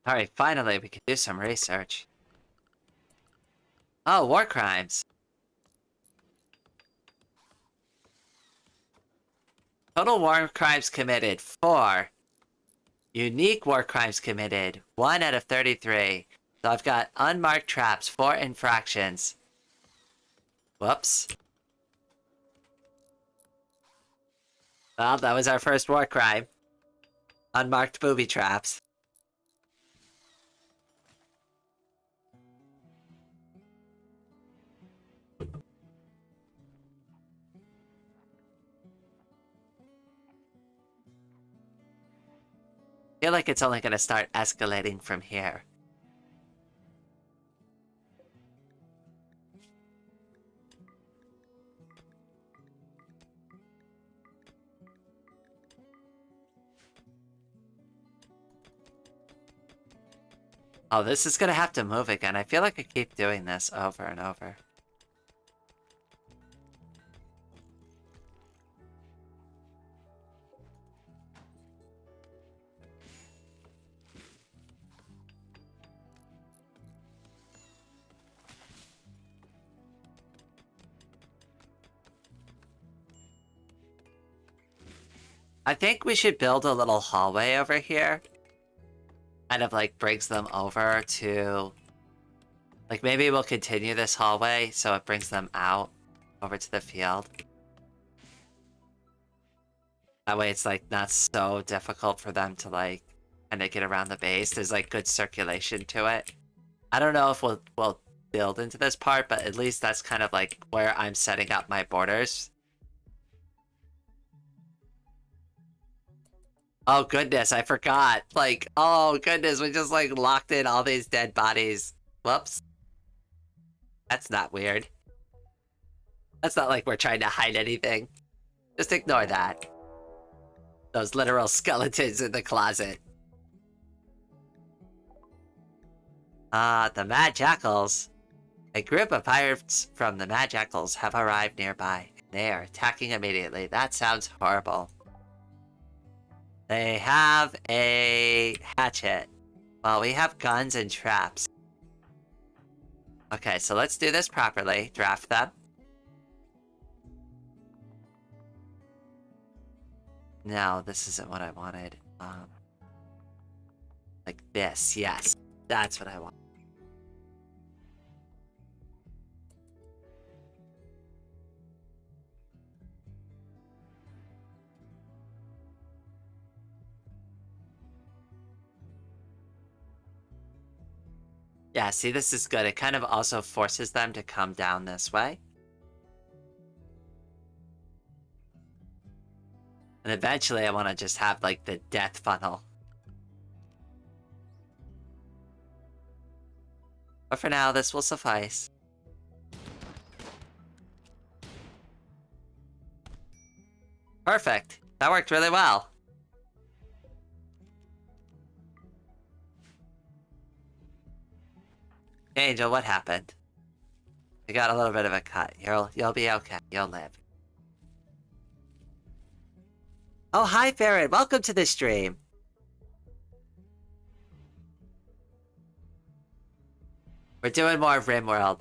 Alright, finally we can do some research. Oh, war crimes. Total war crimes committed, 4. Unique war crimes committed, 1 out of 33. So I've got unmarked traps, 4 infractions. Whoops. Well, that was our first war crime. Unmarked booby traps. I feel like it's only gonna start escalating from here. Oh, this is gonna have to move again. I feel like I keep doing this over and over. I think we should build a little hallway over here. Kind of like brings them over to... Like maybe we'll continue this hallway so it brings them out over to the field. That way it's like not so difficult for them to like kind of get around the base. There's like good circulation to it. I don't know if we'll build into this part, but at least that's kind of like where I'm setting up my borders. Oh goodness, I forgot. Like, oh goodness, we just like locked in all these dead bodies. Whoops. That's not weird. That's not like we're trying to hide anything. Just ignore that. Those literal skeletons in the closet. The Mad Jackals. A group of pirates from the Mad Jackals have arrived nearby. They are attacking immediately. That sounds horrible. They have a hatchet. Well, we have guns and traps. Okay, so let's do this properly. Draft them. No, this isn't what I wanted. Like this, yes. That's what I want. Yeah, see, this is good. It kind of also forces them to come down this way. And eventually I want to just have, like, the death funnel. But for now, this will suffice. Perfect. That worked really well. Angel, what happened? You got a little bit of a cut. You'll be okay. You'll live. Oh, hi, Farron. Welcome to the stream. We're doing more of Rimworld.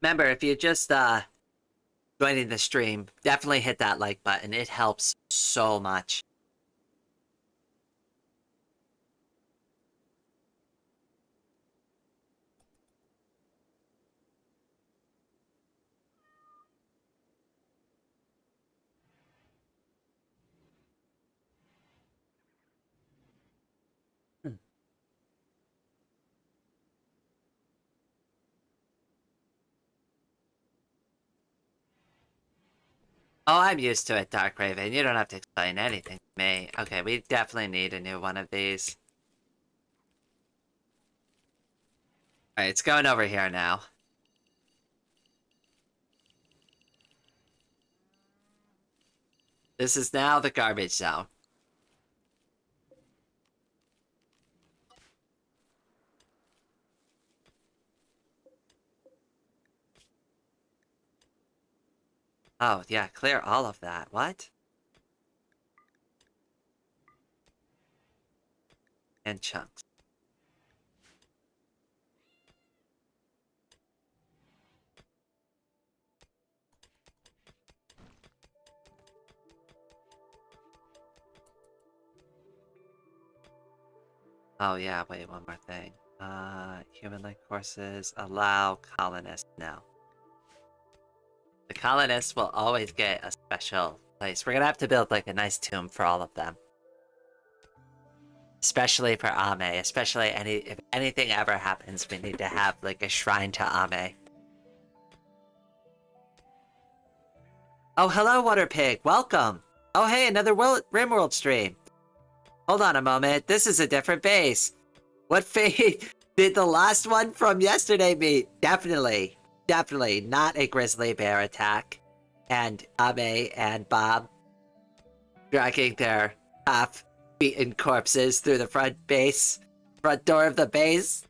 Remember, if you just joining the stream, definitely hit that like button. It helps so much. Oh, I'm used to it, Dark Raven. You don't have to explain anything to me. Okay, we definitely need a new one of these. Alright, it's going over here now. This is now the garbage zone. Oh, yeah, clear all of that. What? And chunks. Oh, yeah, wait, one more thing. Human-like courses allow colonists now. The colonists will always get a special place. We're gonna have to build, like, a nice tomb for all of them. Especially for Ame. Especially if anything ever happens, we need to have, like, a shrine to Ame. Oh, hello, Water Pig. Welcome. Oh, hey, another Rimworld stream. Hold on a moment. This is a different base. What fate did the last one from yesterday meet? Definitely. Definitely not a grizzly bear attack. And Ame and Bob dragging their half-beaten corpses through the front door of the base.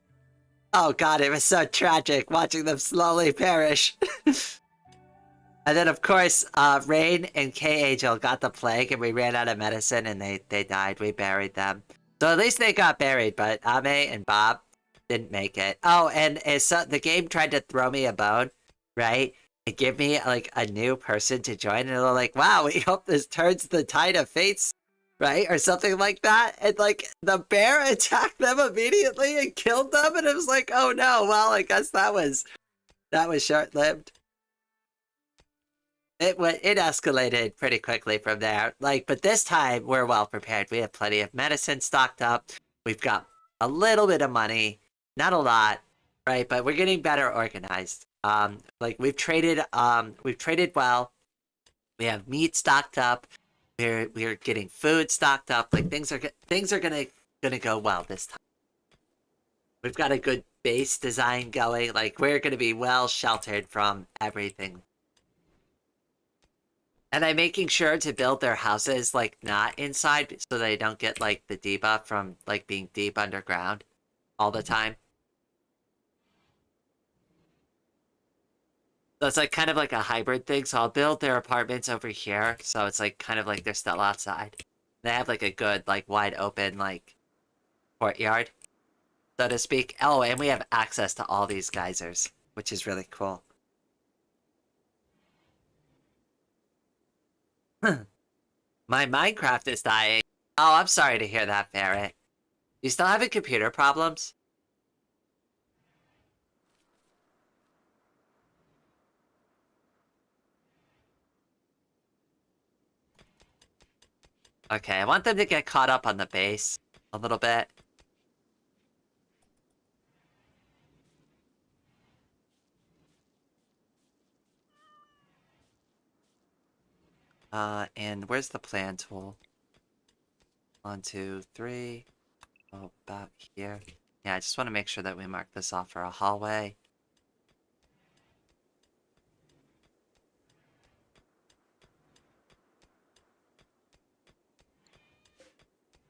Oh god, it was so tragic watching them slowly perish. And then, of course, Rain and K-Angel got the plague, and we ran out of medicine, and they died. We buried them. So at least they got buried, but Ame and Bob didn't make it. Oh, and the game tried to throw me a bone. right? And give me like a new person to join, and they're like, wow, we hope this turns the tide of fates, right? Or something like that. And like the bear attacked them immediately and killed them, and it was like, oh no, well, I guess that was short-lived. It escalated pretty quickly from there. Like, but this time we're well prepared. We have plenty of medicine stocked up. We've got a little bit of money, not a lot, right? But we're getting better organized. Like we've traded well. We have meat stocked up. We're getting food stocked up. Like things are gonna go well this time. We've got a good base design going. Like we're gonna be well sheltered from everything. And I'm making sure to build their houses, like, not inside, so they don't get, like, the debuff from, like, being deep underground all the time. So it's, like, kind of like a hybrid thing, so I'll build their apartments over here, so it's, like, kind of like they're still outside. They have, like, a good, like, wide open, like, courtyard, so to speak. Oh, and we have access to all these geysers, which is really cool. My Minecraft is dying. Oh, I'm sorry to hear that, Ferret. You still having computer problems? Okay, I want them to get caught up on the base a little bit. And where's the plan tool? 1, 2, 3. Oh, about here. Yeah, I just want to make sure that we mark this off for a hallway.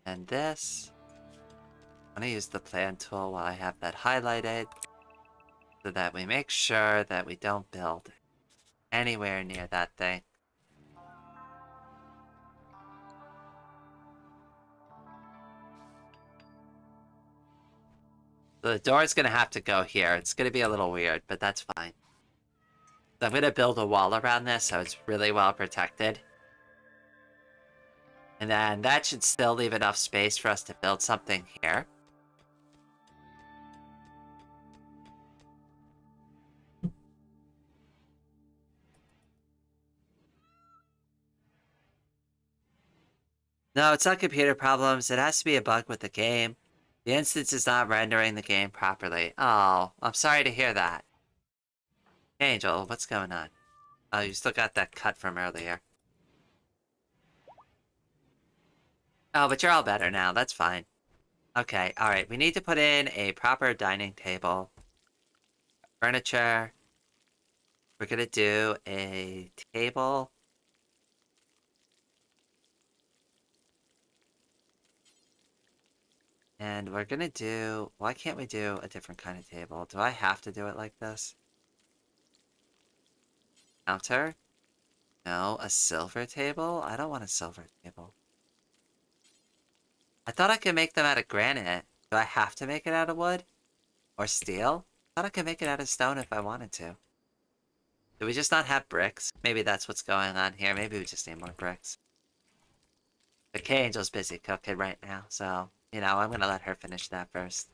And this. I'm gonna use the plan tool while I have that highlighted, so that we make sure that we don't build anywhere near that thing. So the door's gonna have to go here. It's gonna be a little weird, but that's fine. So I'm gonna build a wall around this so it's really well protected. And then that should still leave enough space for us to build something here. No, it's not computer problems. It has to be a bug with the game. The instance is not rendering the game properly. Oh, I'm sorry to hear that. Angel, what's going on? Oh, you still got that cut from earlier. Oh, but you're all better now. That's fine. Okay, alright. We need to put in a proper dining table. Furniture. We're gonna do a table. And we're gonna do... Why can't we do a different kind of table? Do I have to do it like this? Counter? No, a silver table? I don't want a silver table. I thought I could make them out of granite. Do I have to make it out of wood? Or steel? I thought I could make it out of stone if I wanted to. Do we just not have bricks? Maybe that's what's going on here. Maybe we just need more bricks. The K-Angel's busy cooking right now, so, you know, I'm gonna let her finish that first.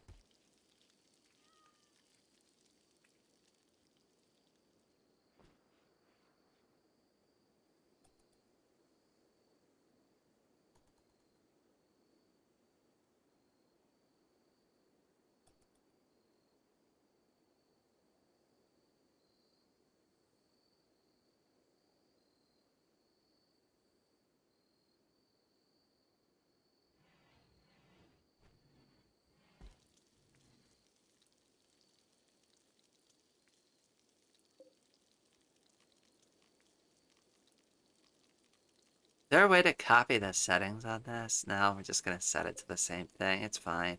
Is there a way to copy the settings on this? No, we're just gonna set it to the same thing. It's fine.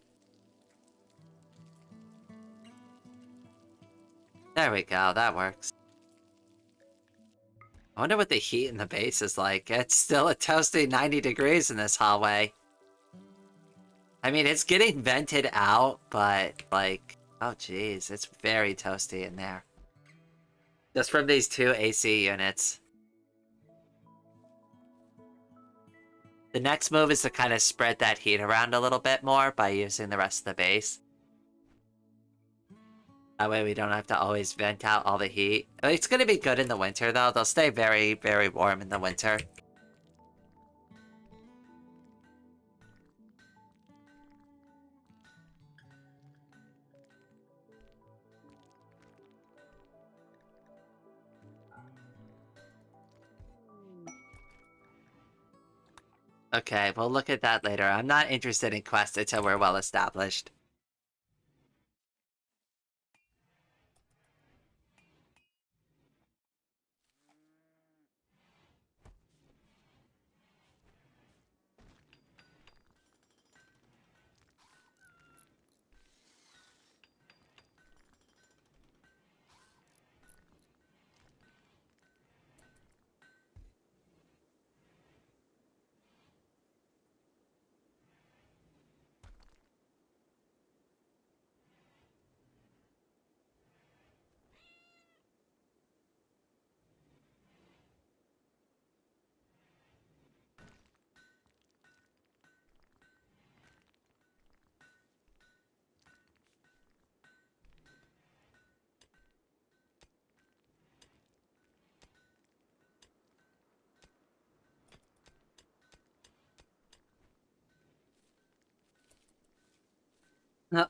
There we go, that works. I wonder what the heat in the base is like. It's still a toasty 90 degrees in this hallway. I mean, it's getting vented out, but, like... Oh, jeez, it's very toasty in there. Just from these 2 AC units. The next move is to kind of spread that heat around a little bit more by using the rest of the base. That way we don't have to always vent out all the heat. It's going to be good in the winter, though. They'll stay very, very warm in the winter. Okay, we'll look at that later. I'm not interested in quests until we're well established.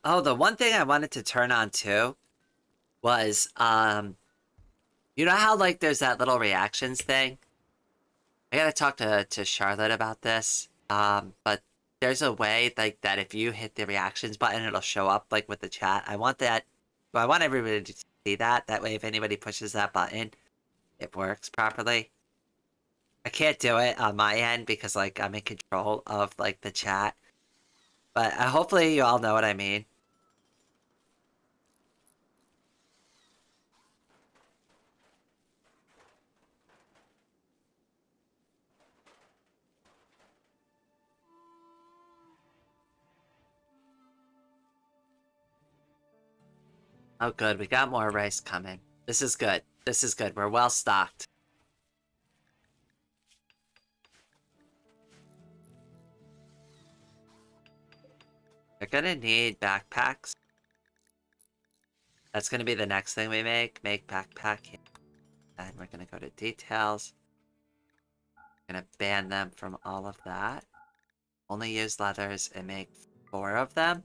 Oh, the one thing I wanted to turn on too was, you know how, like, there's that little reactions thing? I gotta talk to Charlotte about this. But there's a way, like, that if you hit the reactions button, it'll show up, like, with the chat. I want that. I want everybody to see that. That way, if anybody pushes that button, it works properly. I can't do it on my end because, like, I'm in control of, like, the chat. But hopefully you all know what I mean. Oh, good. We got more rice coming. This is good. This is good. We're well stocked. They're gonna need backpacks. That's gonna be the next thing we make. Make backpack. And we're gonna go to details. Gonna ban them from all of that. Only use leathers and make 4 of them.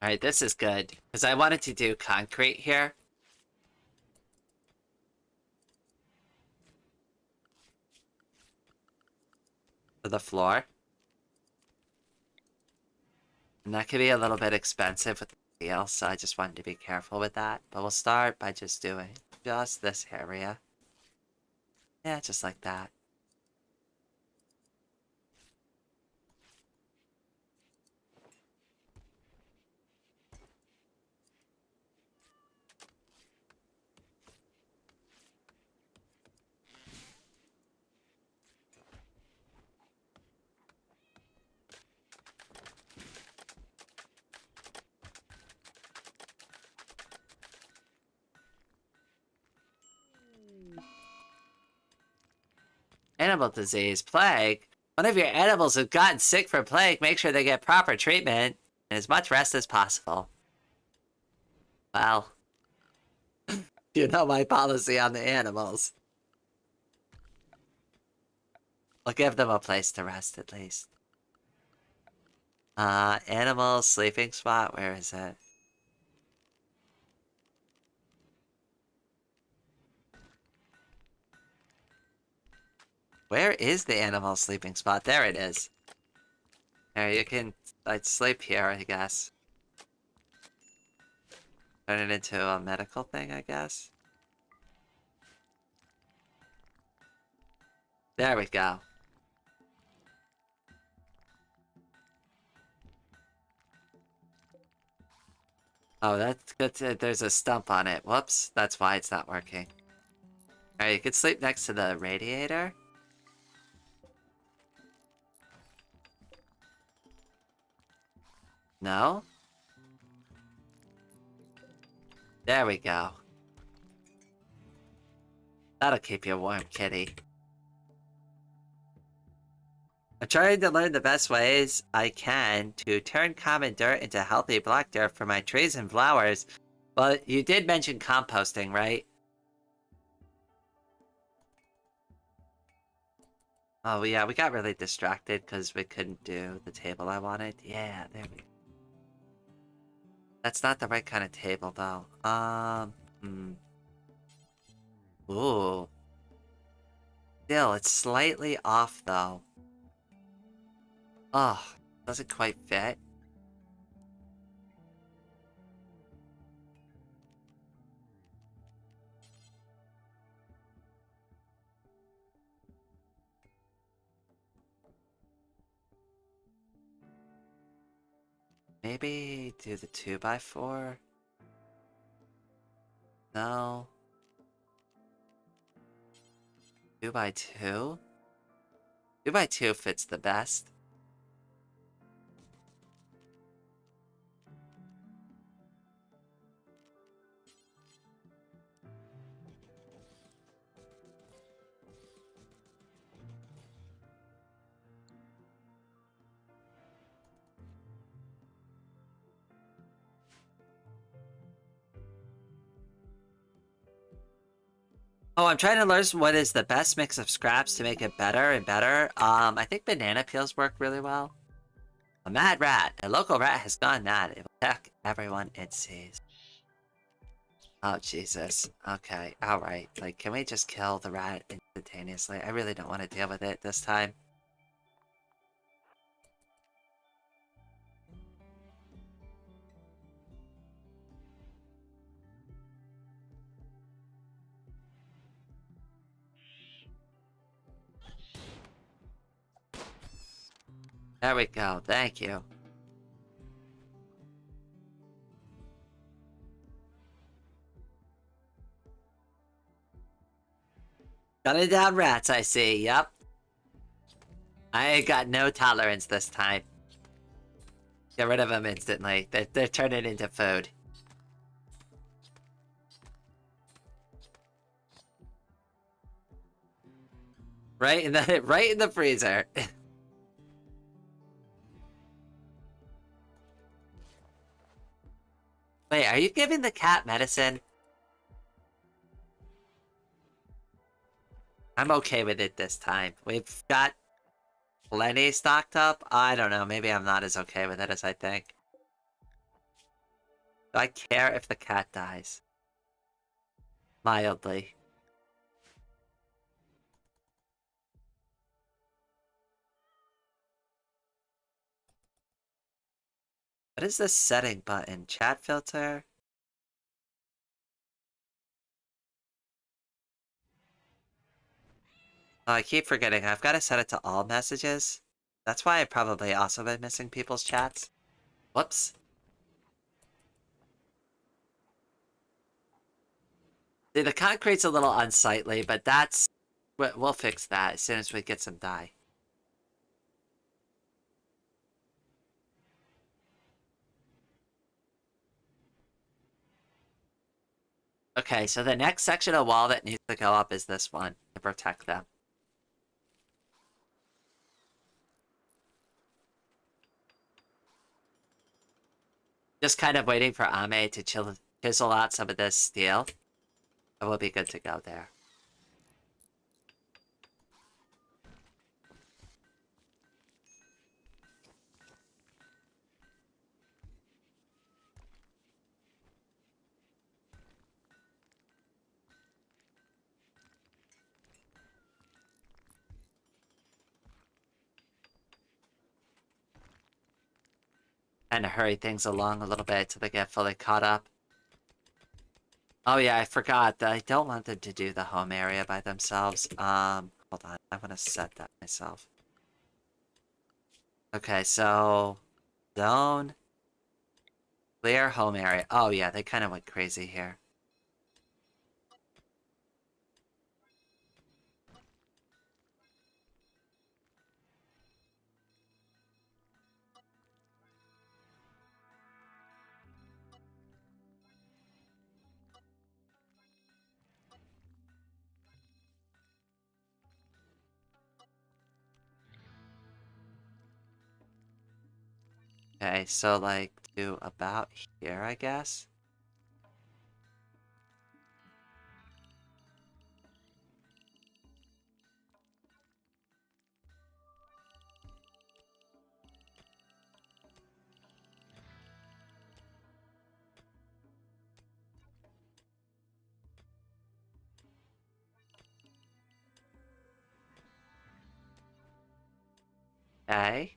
Alright, this is good. Because I wanted to do concrete here. For the floor. And that could be a little bit expensive with the steel, so I just wanted to be careful with that. But we'll start by just doing just this area. Yeah, just like that. Animal disease, plague. One of your animals has gotten sick from plague. Make sure they get proper treatment and as much rest as possible. Well, you know my policy on the animals. I'll give them a place to rest at least. Animal sleeping spot, where is it? Where is the animal sleeping spot? There it is. There, you can, like, sleep here, I guess. Turn it into a medical thing, I guess. There we go. Oh, that's good. There's a stump on it. Whoops, that's why it's not working. Alright, you can sleep next to the radiator. No? There we go. That'll keep you warm, kitty. I'm trying to learn the best ways I can to turn common dirt into healthy black dirt for my trees and flowers. But you did mention composting, right? Oh, yeah, we got really distracted because we couldn't do the table I wanted. Yeah, there we go. That's not the right kind of table, though. Ooh. Still, it's slightly off, though. Oh, doesn't quite fit. Maybe do the 2x4? No. 2x2? 2x2 fits the best. Oh, I'm trying to learn what is the best mix of scraps to make it better and better. I think banana peels work really well. A mad rat. A local rat has gone mad. It will attack everyone it sees. Oh, Jesus. Okay, alright. Like, can we just kill the rat instantaneously? I really don't want to deal with it this time. There we go. Thank you. Gunning down rats, I see. Yup. I ain't got no tolerance this time. Get rid of them instantly. They're turning into food. Right in the freezer. Wait, are you giving the cat medicine? I'm okay with it this time. We've got plenty stocked up. I don't know, maybe I'm not as okay with it as I think. Do I care if the cat dies? Mildly. What is this setting button? Chat filter? Oh, I keep forgetting. I've got to set it to all messages. That's why I've probably also been missing people's chats. Whoops. See, the concrete's a little unsightly, but that's... We'll fix that as soon as we get some dye. Okay, so the next section of wall that needs to go up is this one to protect them. Just kind of waiting for Ame to chisel out some of this steel. And we'll be good to go there. Kind of hurry things along a little bit till they get fully caught up. Oh yeah, I forgot that I don't want them to do the home area by themselves. Hold on. I'm gonna set that myself. Okay, so zone, clear home area. Oh yeah, they kind of went crazy here. Okay, so like to about here, I guess. Okay.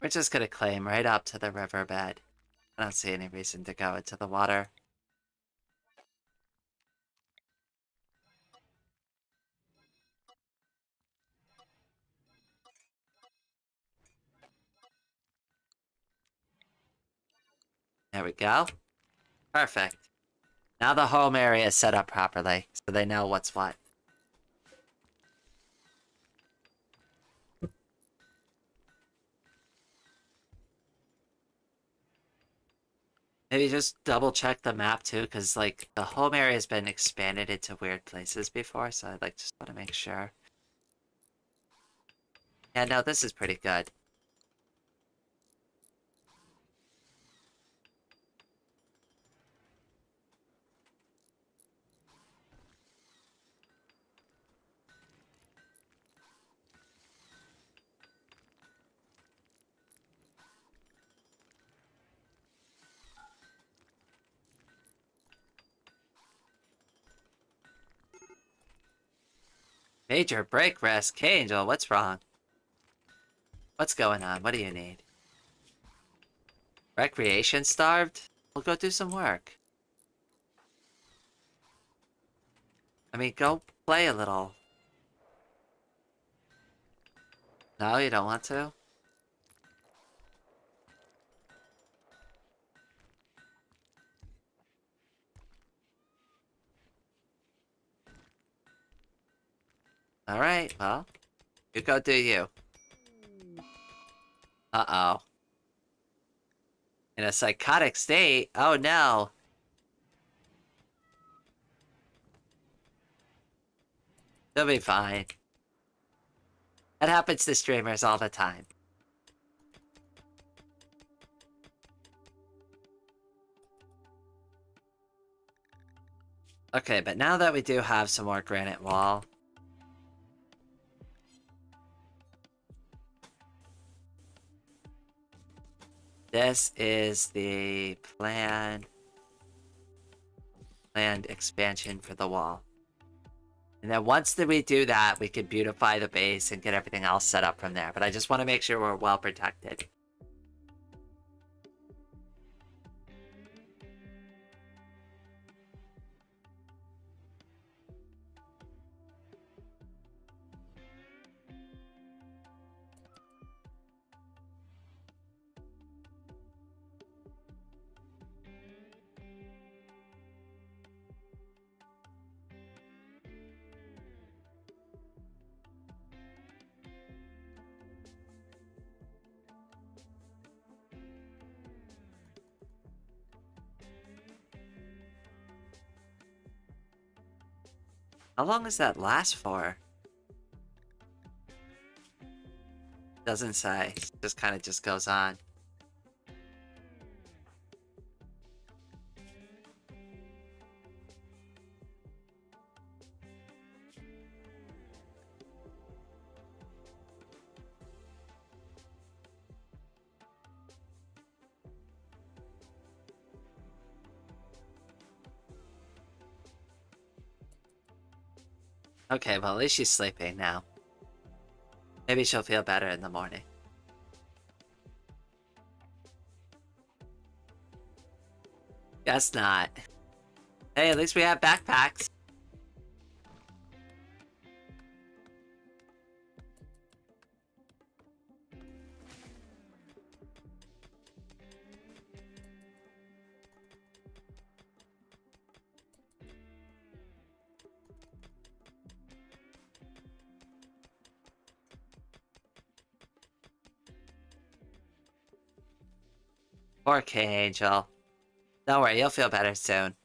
We're just gonna claim right up to the riverbed. I don't see any reason to go into the water. There we go. Perfect. Now the home area is set up properly, so they know what's what. Maybe just double check the map too, because like the home area has been expanded into weird places before, so I'd like just want to make sure. Yeah, no, this is pretty good. Major break risk. Kangel, what's wrong? What's going on? What do you need? Recreation starved? We'll go do some work. I mean, go play a little. No, you don't want to? Alright, well, you go do you. Uh-oh. In a psychotic state? Oh no. They'll be fine. That happens to streamers all the time. Okay, but now that we do have some more granite wall, this is the planned expansion for the wall. And then once we do that, we can beautify the base and get everything else set up from there. But I just want to make sure we're well protected. How long does that last for? Doesn't say. Just kind of just goes on. Okay, well, at least she's sleeping now. Maybe she'll feel better in the morning. Guess not. Hey, at least we have backpacks. Poor Kangel. Don't worry, you'll feel better soon.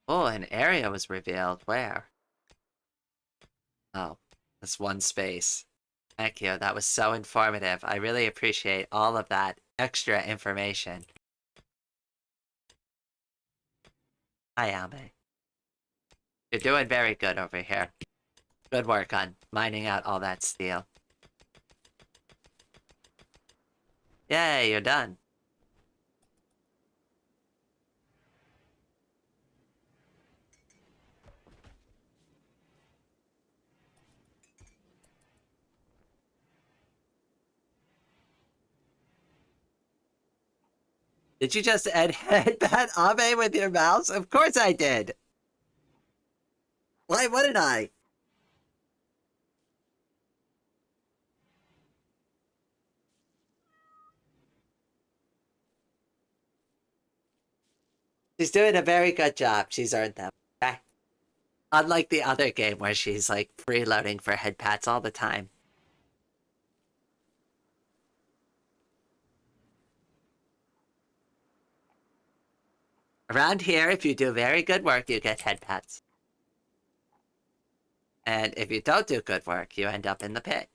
Oh, an area was revealed. Where? Oh, this one space. Thank you. That was so informative. I really appreciate all of that extra information. Hi, Ame. You're doing very good over here. Good work on mining out all that steel. Yay, you're done. Did you just headbutt Abe with your mouse? Of course I did. Why wouldn't I? She's doing a very good job. She's earned them. Okay? Unlike the other game where she's like freeloading for head pats all the time. Around here, if you do very good work, you get head pats. And if you don't do good work, you end up in the pit.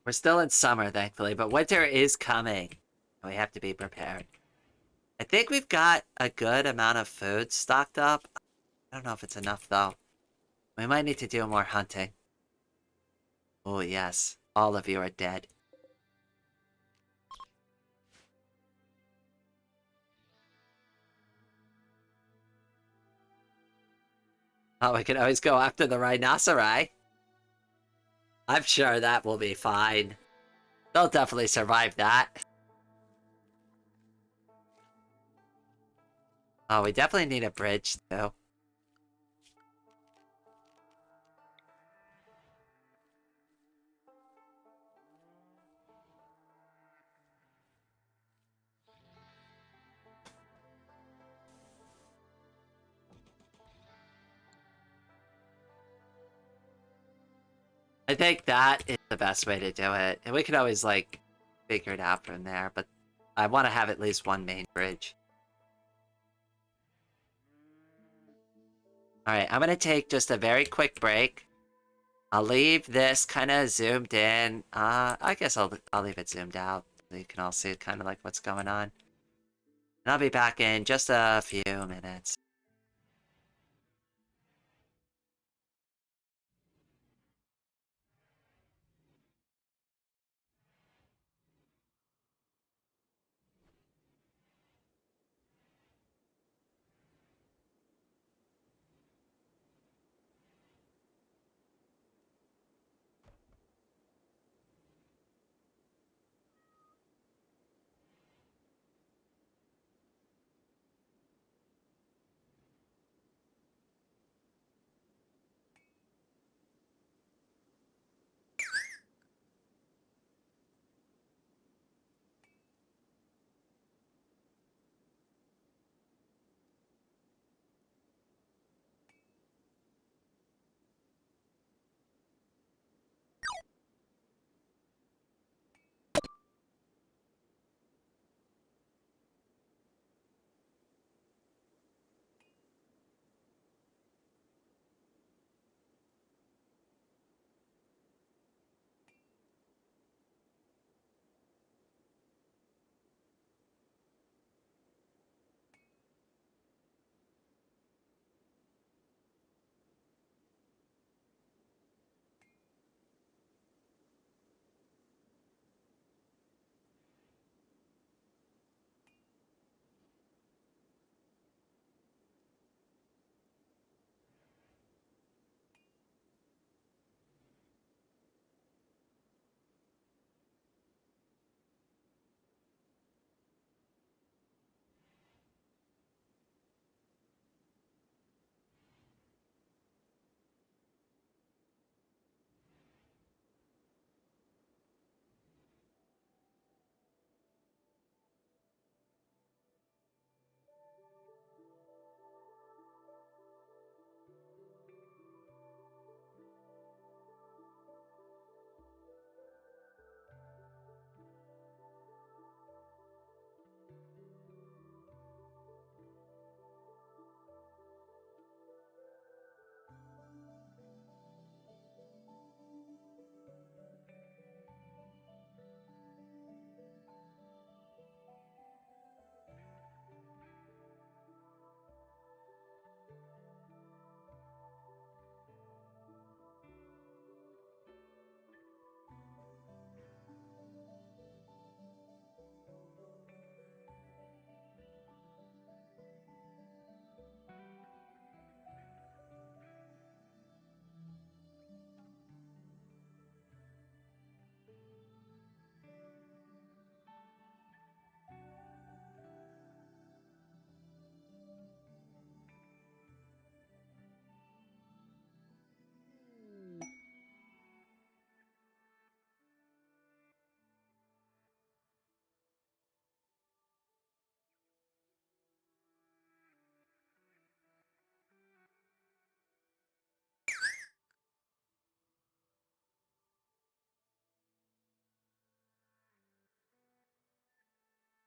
We're still in summer, thankfully, but winter is coming. And we have to be prepared. I think we've got a good amount of food stocked up. I don't know if it's enough, though. We might need to do more hunting. Oh, yes. All of you are dead. Oh, we can always go after the rhinoceri. I'm sure that will be fine. They'll definitely survive that. Oh, we definitely need a bridge, too. I think that is the best way to do it. And we can always, like, figure it out from there, but I want to have at least one main bridge. Alright, I'm gonna take just a very quick break. I'll leave this kind of zoomed in. I guess I'll leave it zoomed out so you can all see kind of like what's going on. And I'll be back in just a few minutes.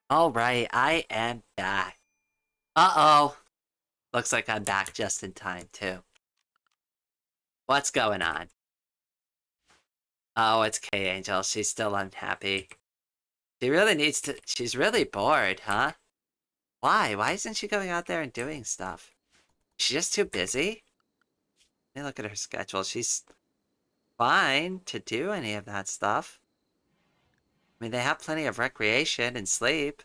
Alright, I am back. Uh-oh. Looks like I'm back just in time, too. What's going on? Oh, it's K-Angel. She's still unhappy. She really needs to... She's really bored, huh? Why? Why isn't she going out there and doing stuff? Is she just too busy? Let me look at her schedule. She's fine to do any of that stuff. I mean, they have plenty of recreation and sleep.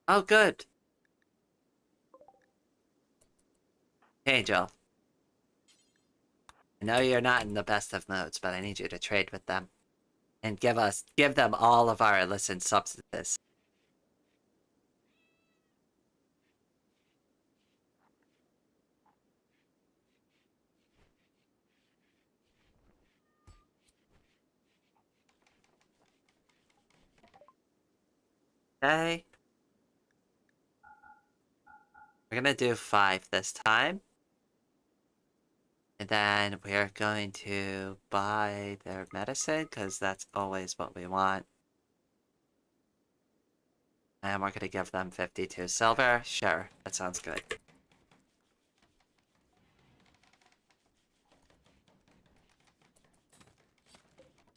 Oh, good. Angel, I know you're not in the best of modes, but I need you to trade with them. And give them all of our illicit substances. Okay? We're gonna do 5 this time. And then we're going to buy their medicine, because that's always what we want. And we're gonna give them 52 silver. Sure, that sounds good.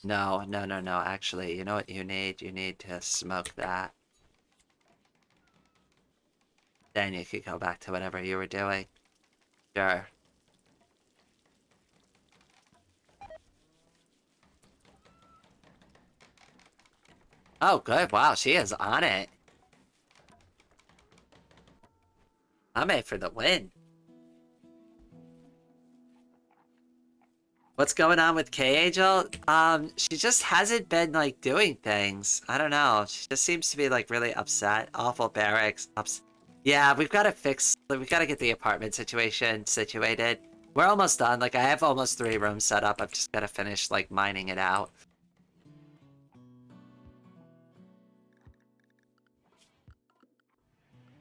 No, no, no, no. Actually, you know what you need? You need to smoke that. Then you could go back to whatever you were doing. Sure. Oh, good. Wow, she is on it. I'm made for the win. What's going on with K-Angel? She just hasn't been, like, doing things. I don't know. She just seems to be, like, really upset. Awful barracks. Yeah, we've got to get the apartment situation situated. We're almost done. Like, I have almost 3 rooms set up. I've just got to finish, like, mining it out.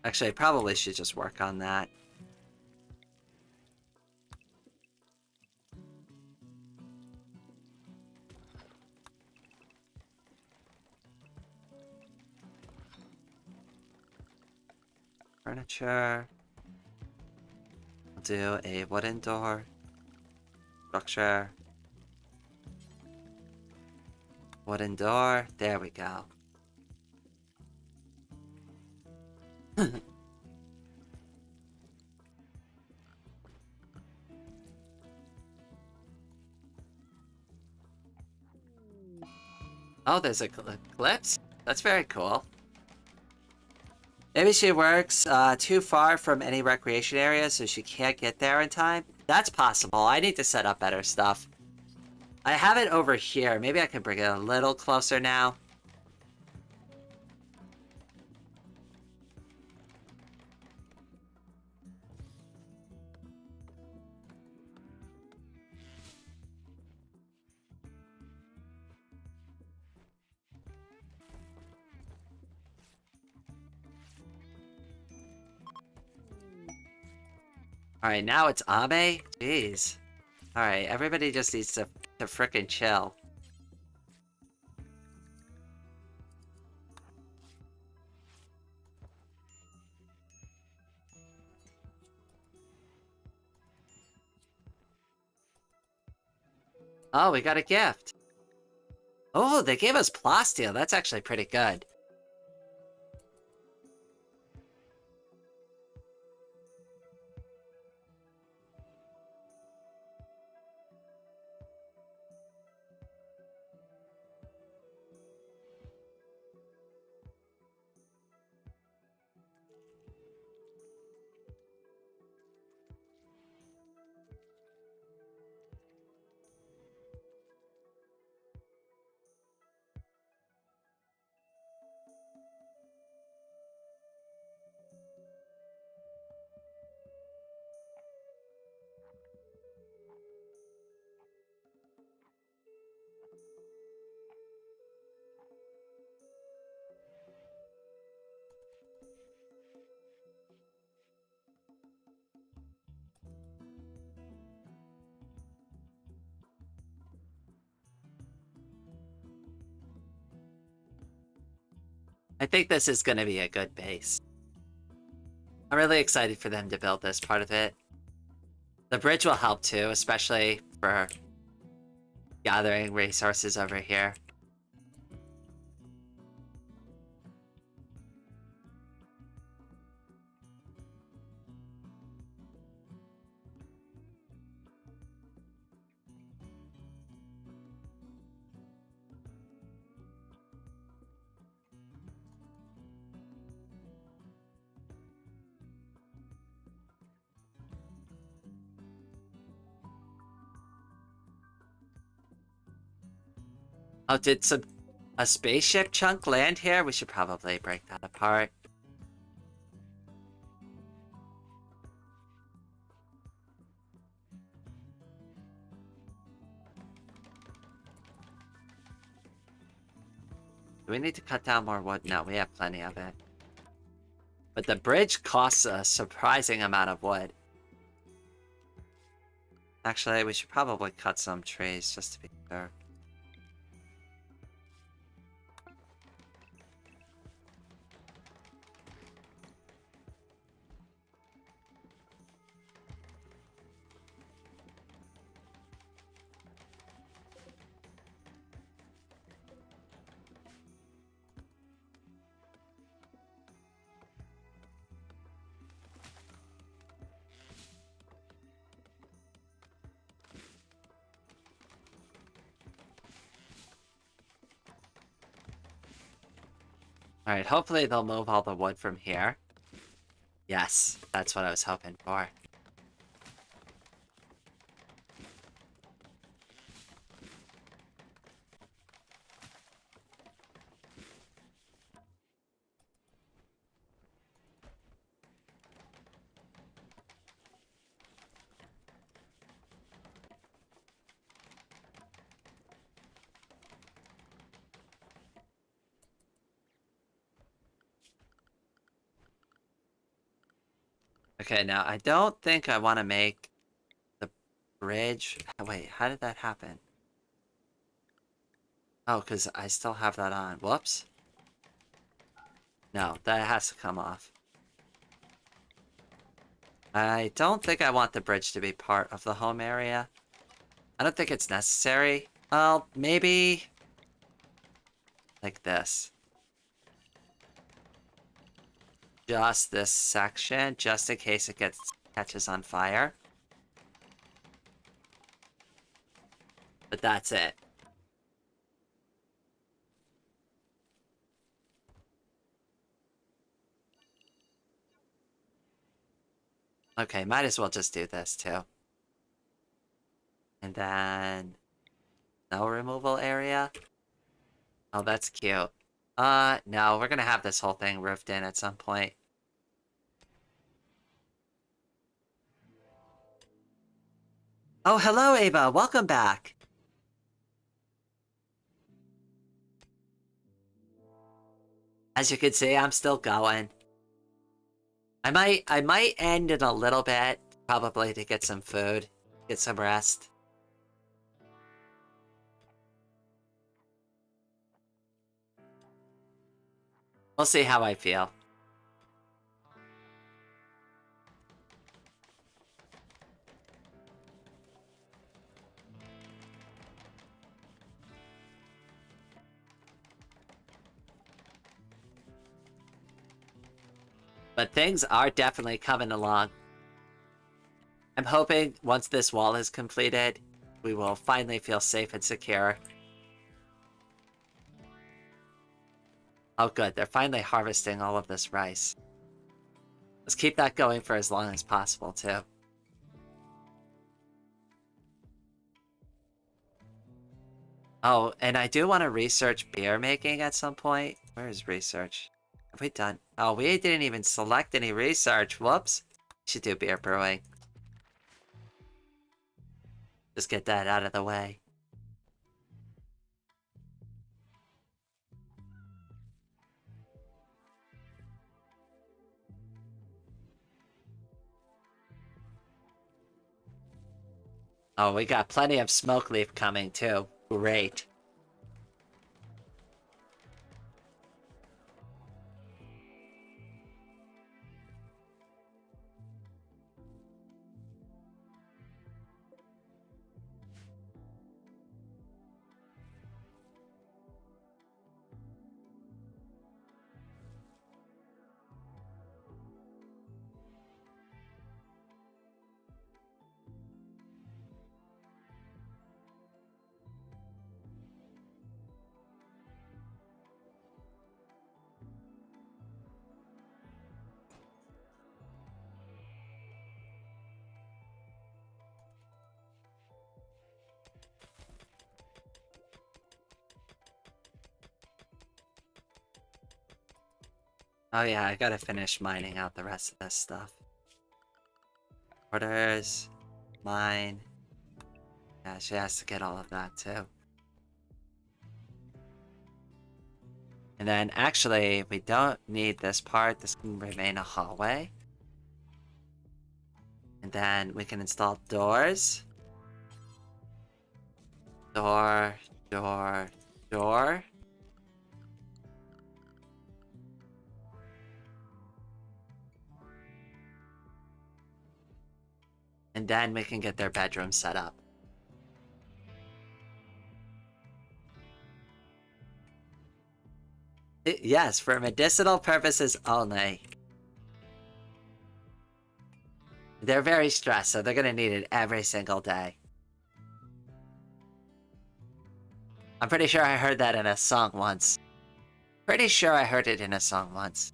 Actually, I probably should just work on that. Furniture. I'll do a wooden door. Structure. Wooden door. There we go. Oh, there's a eclipse? That's very cool. Maybe she works too far from any recreation area, so she can't get there in time? That's possible. I need to set up better stuff. I have it over here. Maybe I can bring it a little closer now. Alright, now it's Abe? Jeez. Alright, everybody just needs to frickin' chill. Oh, we got a gift. Oh, they gave us plasteel. That's actually pretty good. I think this is going to be a good base. I'm really excited for them to build this part of it. The bridge will help too, especially for gathering resources over here. Oh, did a spaceship chunk land here? We should probably break that apart. Do we need to cut down more wood? No, we have plenty of it. But the bridge costs a surprising amount of wood. Actually, we should probably cut some trees just to be sure. Alright, hopefully they'll move all the wood from here. Yes, that's what I was hoping for. Okay, now I don't think I want to make the bridge... Wait, how did that happen? Oh, because I still have that on. Whoops. No, that has to come off. I don't think I want the bridge to be part of the home area. I don't think it's necessary. Well, maybe... like this. Just this section, just in case it catches on fire. But that's it. Okay, might as well just do this too. And then... no removal area? Oh, that's cute. No, we're gonna have this whole thing roofed in at some point. Oh, hello, Ava. Welcome back. As you can see, I'm still going. I might end in a little bit, probably to get some food, get some rest. We'll see how I feel. But things are definitely coming along. I'm hoping once this wall is completed, we will finally feel safe and secure. Oh good, they're finally harvesting all of this rice. Let's keep that going for as long as possible, too. Oh, and I do want to research beer making at some point. Where is research? Have we done? Oh, we didn't even select any research. Whoops. Should do beer brewing. Just get that out of the way. Oh, we got plenty of smoke leaf coming, too. Great. Oh yeah, I gotta finish mining out the rest of this stuff. Orders, mine. Yeah, she has to get all of that too. And then actually, we don't need this part. This can remain a hallway. And then we can install doors. Door, door, door. And then we can get their bedroom set up. Yes, for medicinal purposes only. They're very stressed, so they're gonna need it every single day. I'm pretty sure I heard that in a song once. Pretty sure I heard it in a song once.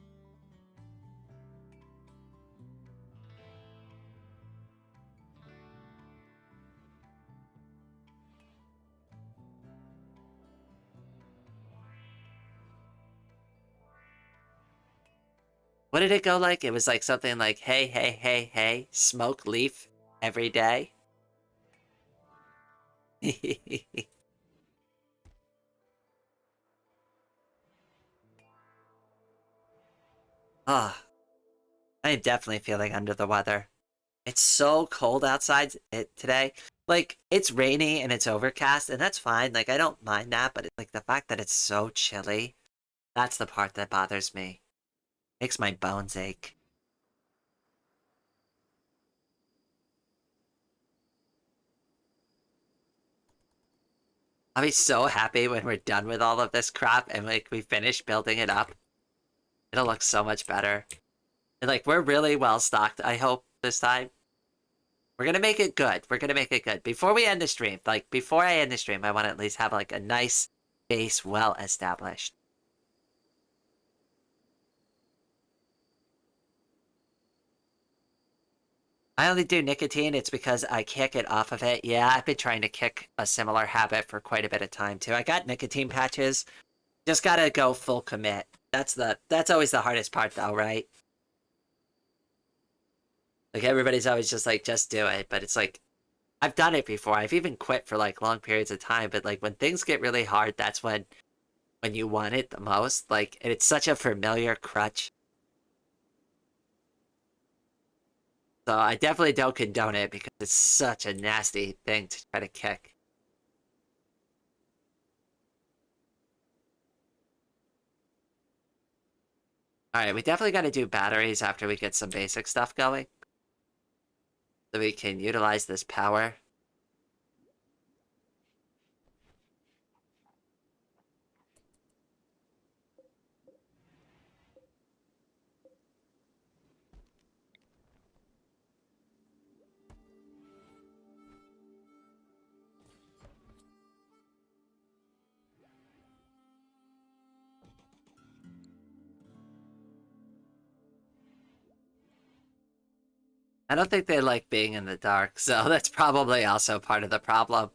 What did it go like? It was like something like, hey, hey, hey, hey, smoke leaf every day. Ah, I am definitely feeling under the weather. It's so cold outside today. Like, it's rainy and it's overcast, and that's fine. Like, I don't mind that, but like the fact that it's so chilly, that's the part that bothers me. Makes my bones ache. I'll be so happy when we're done with all of this crap and like we finish building it up. It'll look so much better. And like we're really well stocked, I hope, this time. We're gonna make it good. We're gonna make it good. Before we end the stream, like before I end the stream, I want to at least have like a nice base well established. I only do nicotine, it's because I can't get off of it. Yeah, I've been trying to kick a similar habit for quite a bit of time too. I got nicotine patches. Just gotta go full commit. That's always the hardest part though, right? Like everybody's always just like, just do it. But it's like I've done it before. I've even quit for like long periods of time, but like when things get really hard, that's when you want it the most. Like, and it's such a familiar crutch. So I definitely don't condone it because it's such a nasty thing to try to kick. Alright, we definitely gotta do batteries after we get some basic stuff going. So we can utilize this power. I don't think they like being in the dark, so that's probably also part of the problem.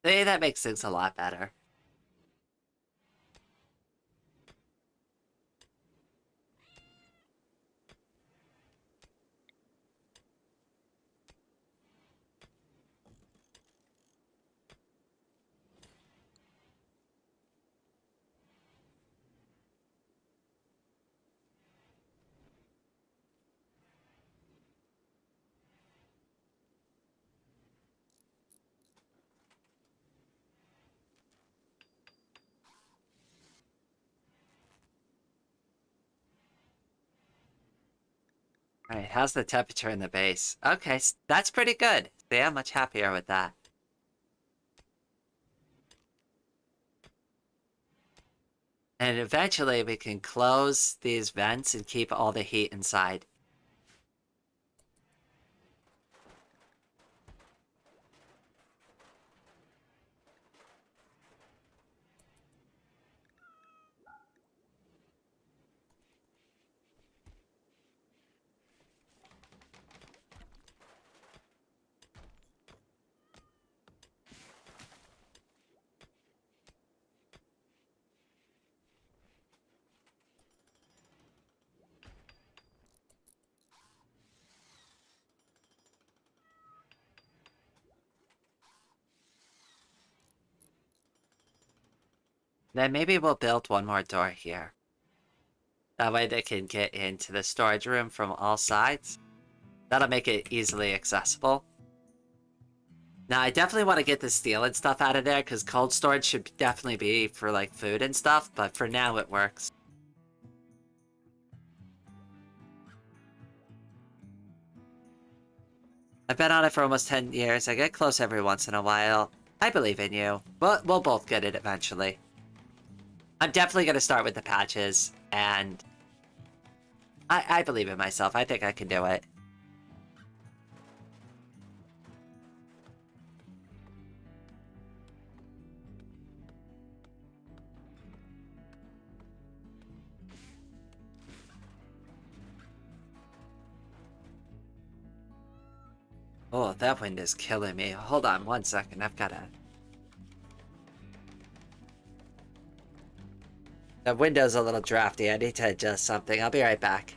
See, that makes things a lot better. Alright, how's the temperature in the base? Okay, that's pretty good. See, I'm much happier with that. And eventually we can close these vents and keep all the heat inside. Then maybe we'll build one more door here. That way they can get into the storage room from all sides. That'll make it easily accessible. Now, I definitely want to get the steel and stuff out of there, because cold storage should definitely be for, like, food and stuff, but for now it works. I've been on it for almost 10 years. I get close every once in a while. I believe in you. We'll both get it eventually. I'm definitely going to start with the patches, and I believe in myself. I think I can do it. Oh, that wind is killing me. Hold on 1 second. I've got to... The window's a little drafty. I need to adjust something. I'll be right back.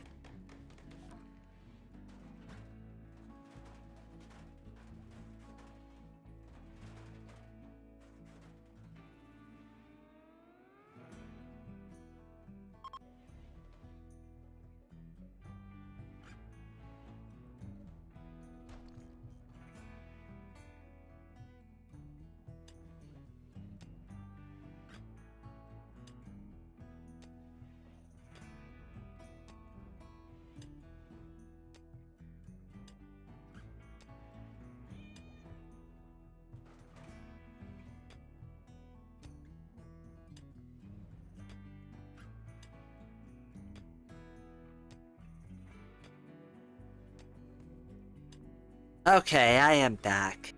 Okay, I am back.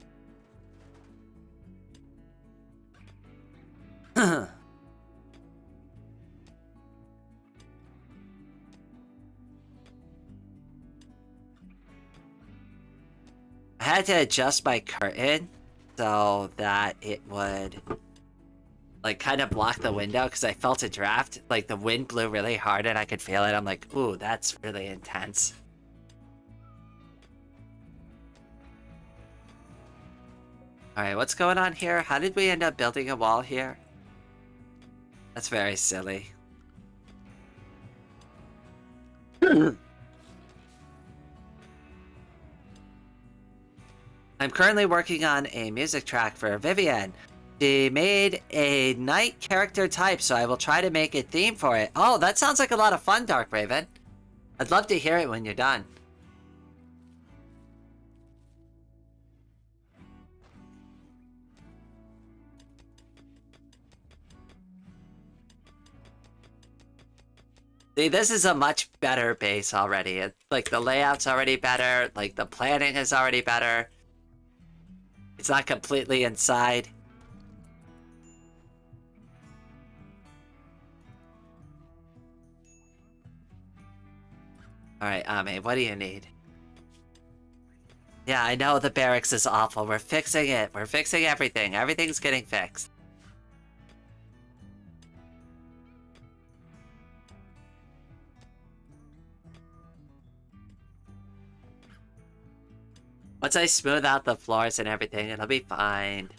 I had to adjust my curtain so that it would, like, kind of block the window, because I felt a draft. Like, the wind blew really hard and I could feel it. I'm like, ooh, that's really intense. Alright, what's going on here? How did we end up building a wall here? That's very silly. I'm currently working on a music track for Vivian. She made a night character type, so I will try to make a theme for it. Oh, that sounds like a lot of fun, Dark Raven. I'd love to hear it when you're done. See, this is a much better base already. Like, the layout's already better. Like, the planning is already better. It's not completely inside. Alright, Ame, what do you need? Yeah, I know the barracks is awful. We're fixing it. We're fixing everything. Everything's getting fixed. Once I smooth out the floors and everything, it'll be fine.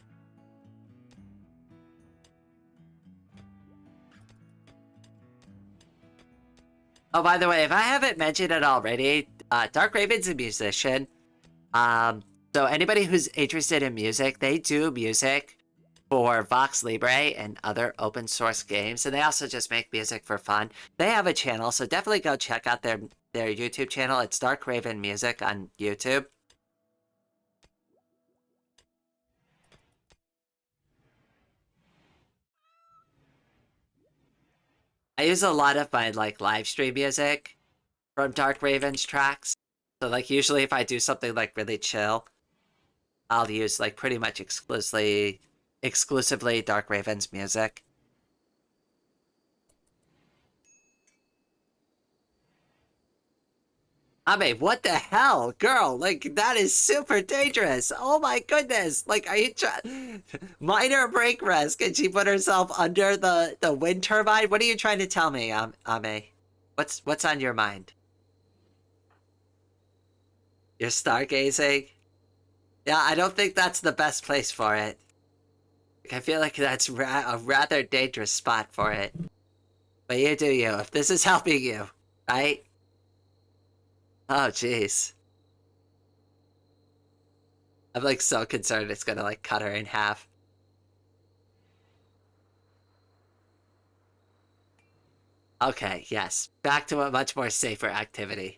Oh, by the way, if I haven't mentioned it already, Dark Raven's a musician. So anybody who's interested in music, they do music for Vox Libre and other open source games, and they also just make music for fun. They have a channel, so definitely go check out their YouTube channel. It's Dark Raven Music on YouTube. use a lot of my like live stream music from Dark Raven's tracks. So like usually if I do something like really chill, I'll use like pretty much exclusively Dark Raven's music. I mean, what the hell, girl? Like, that is super dangerous. Oh my goodness. Like, are you trying... Minor brake risk, and she put herself under the wind turbine? What are you trying to tell me, Ame? What's on your mind? You're stargazing? Yeah, I don't think that's the best place for it. Like, I feel like that's a rather dangerous spot for it. But you do you, if this is helping you, right? Oh, jeez. I'm like so concerned it's gonna like cut her in half. Okay, yes. Back to a much more safer activity.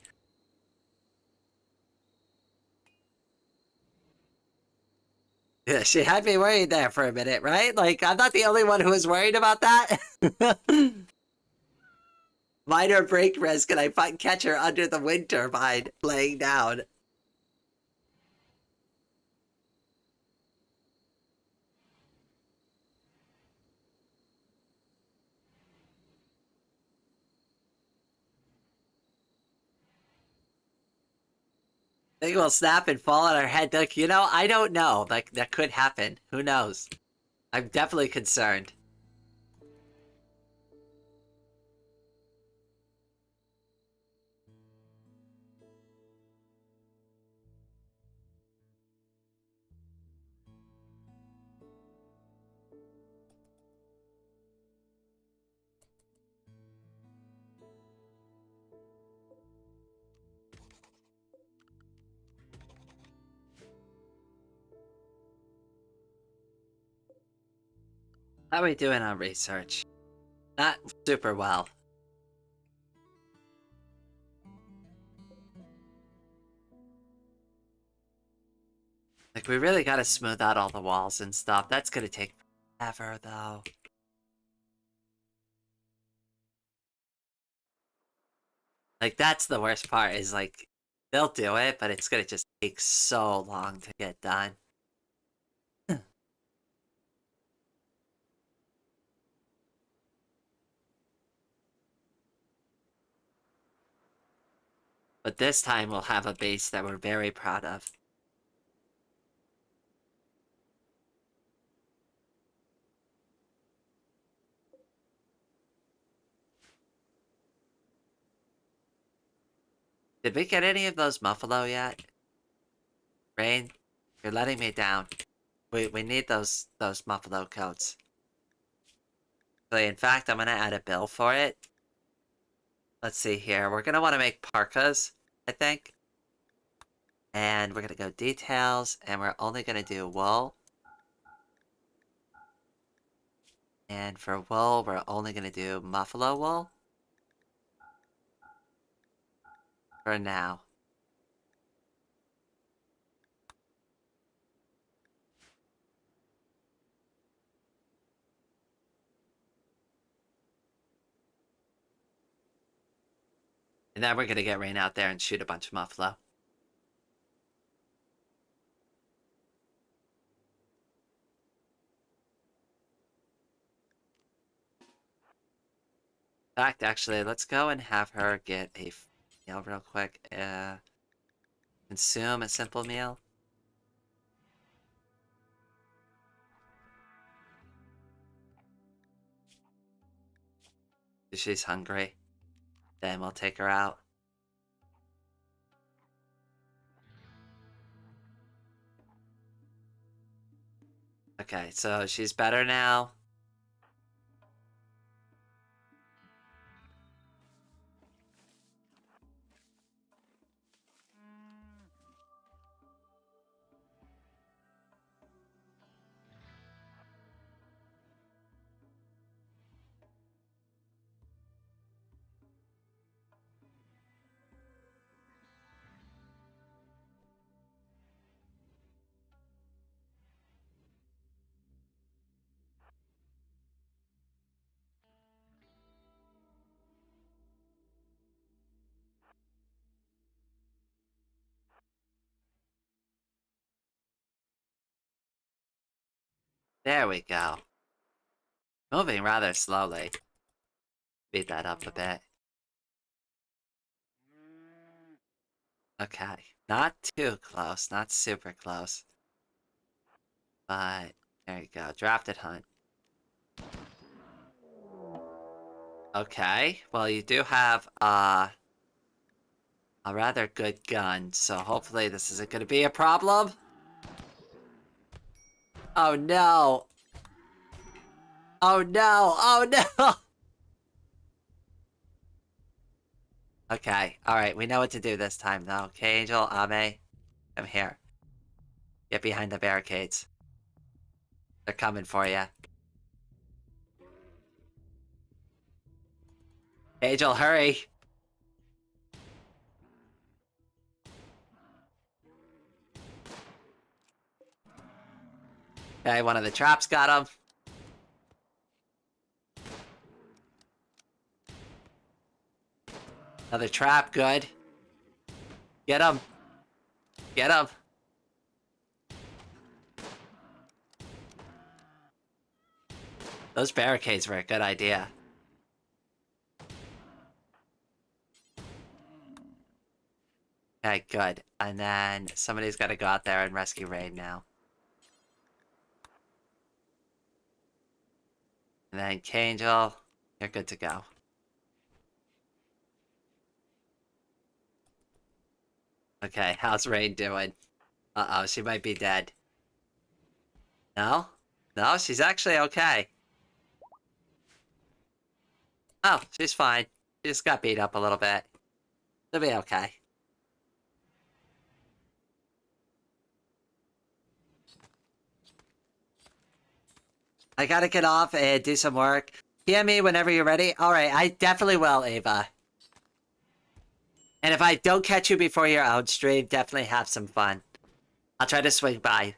Yeah, she had me worried there for a minute, right? Like, I'm not the only one who was worried about that. Minor brake risk, and I catch her under the wind turbine, laying down. Thing will snap and fall on her head. Like, I don't know. Like, that could happen. Who knows? I'm definitely concerned. How are we doing on research? Not super well. Like, we really gotta smooth out all the walls and stuff. That's gonna take forever, though. Like, that's the worst part, is like, they'll do it, but it's gonna just take so long to get done. But this time we'll have a base that we're very proud of. Did we get any of those Muffalo yet? Rain, you're letting me down. We need those Muffalo coats. So in fact, I'm gonna add a bill for it. Let's see here. We're gonna want to make parkas, I think. And we're gonna go details, and we're only gonna do wool. And for wool, we're only gonna do Muffalo wool. For now. And then we're gonna get Rain out there and shoot a bunch of Muffalo. In fact, actually, let's go and have her get a meal real quick. Consume a simple meal. If she's hungry, then we'll take her out. Okay, so she's better now. There we go. Moving rather slowly. Speed that up a bit. Okay. Not too close. Not super close. But there you go. Drafted hunt. Okay. Well, you do have a rather good gun, so hopefully this isn't going to be a problem. Oh no. Oh no. Oh no. Okay. Alright. We know what to do this time, though. Okay, Angel, Ame. I'm here. Get behind the barricades. They're coming for you. Angel, hurry! Okay, one of the traps got him. Another trap, good. Get him. Get him. Those barricades were a good idea. Okay, good. And then somebody's got to go out there and rescue Rain now. And then Kangel, you're good to go. Okay, how's Rain doing? Uh-oh, she might be dead. No? No, she's actually okay. Oh, she's fine. She just got beat up a little bit. She'll be okay. I gotta get off and do some work. PM me whenever you're ready. Alright, I definitely will, Ava. And if I don't catch you before your own stream, definitely have some fun. I'll try to swing by.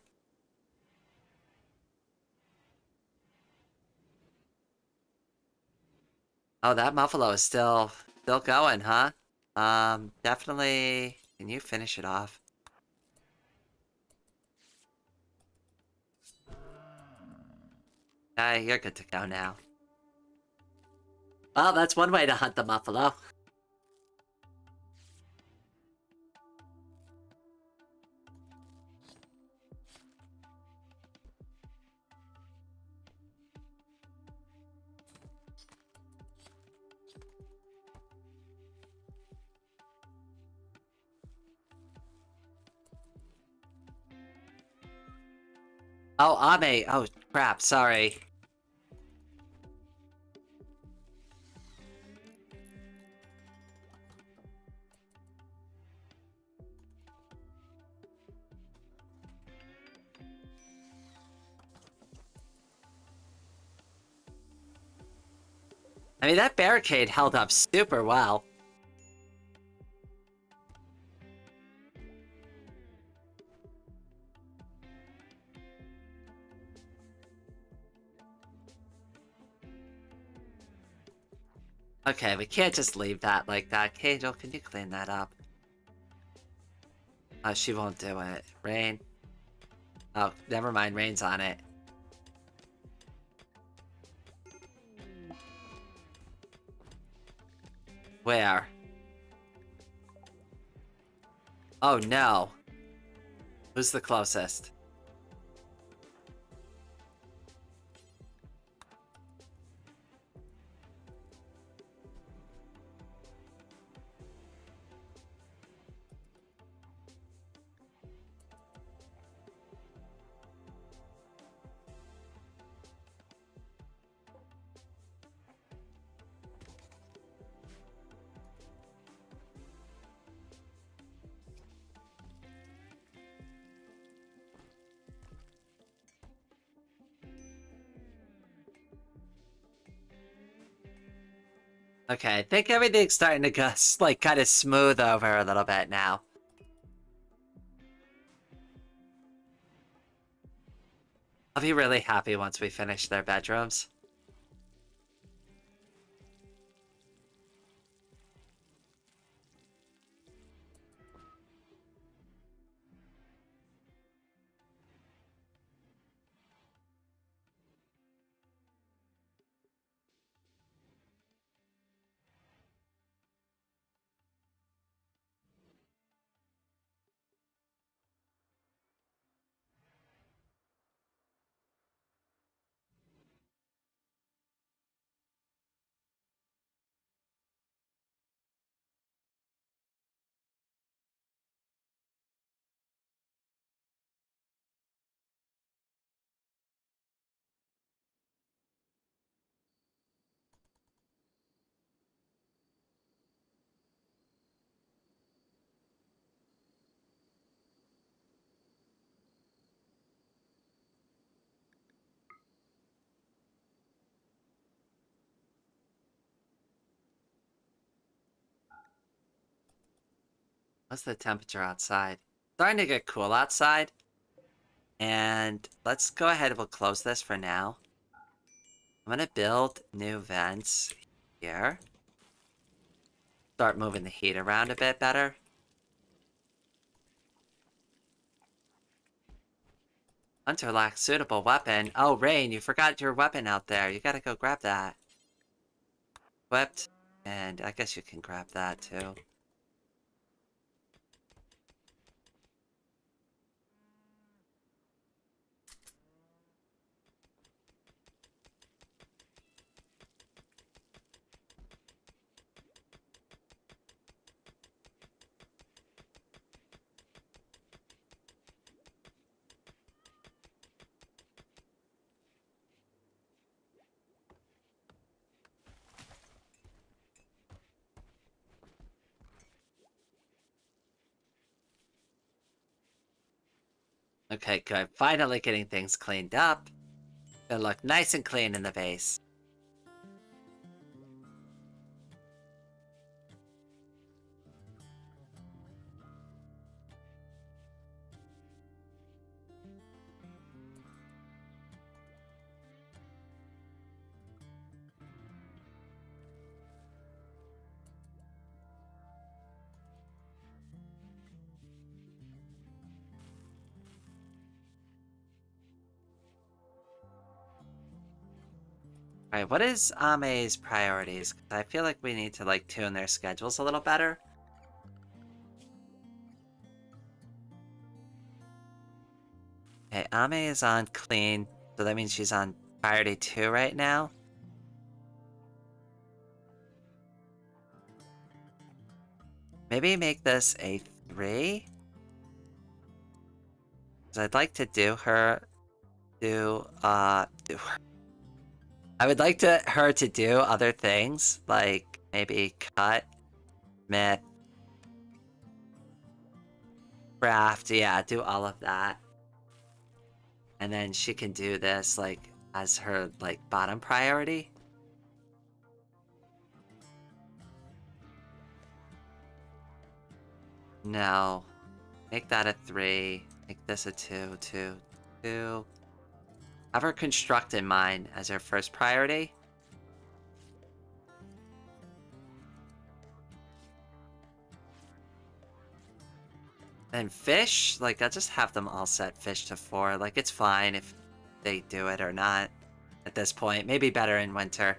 Oh, that Muffalo is still going, huh? Definitely. Can you finish it off? Okay, you're good to go now. Well, that's one way to hunt the Muffalo. Oh, Ame. Oh, crap. Sorry. I mean, that barricade held up super well. Okay, we can't just leave that like that. Kangel, can you clean that up? Oh, she won't do it. Rain. Oh, never mind. Rain's on it. Where? Oh, no. Who's the closest? Okay, I think everything's starting to go, like, kind of smooth over a little bit now. I'll be really happy once we finish their bedrooms. What's the temperature outside? Starting to get cool outside. And let's go ahead and we'll close this for now. I'm gonna build new vents here. Start moving the heat around a bit better. Hunter lacks suitable weapon. Oh, Rain, you forgot your weapon out there. You gotta go grab that. Equipped. And I guess you can grab that too. Okay, good. Finally getting things cleaned up. It'll look nice and clean in the base. Alright, what is Ame's priorities? 'Cause I feel like we need to, like, tune their schedules a little better. Okay, Ame is on clean, so that means she's on priority 2 right now. Maybe make this a 3? Because I'd like to do her... do her. I would like her to do other things, like maybe cut, myth, craft, yeah, do all of that. And then she can do this, like, as her, like, bottom priority. No. Make that a 3. Make this a 2, 2, 2. Have her construct in mind as her first priority. Then fish, like, I'll just have them all set fish to 4. Like, it's fine if they do it or not at this point. Maybe better in winter.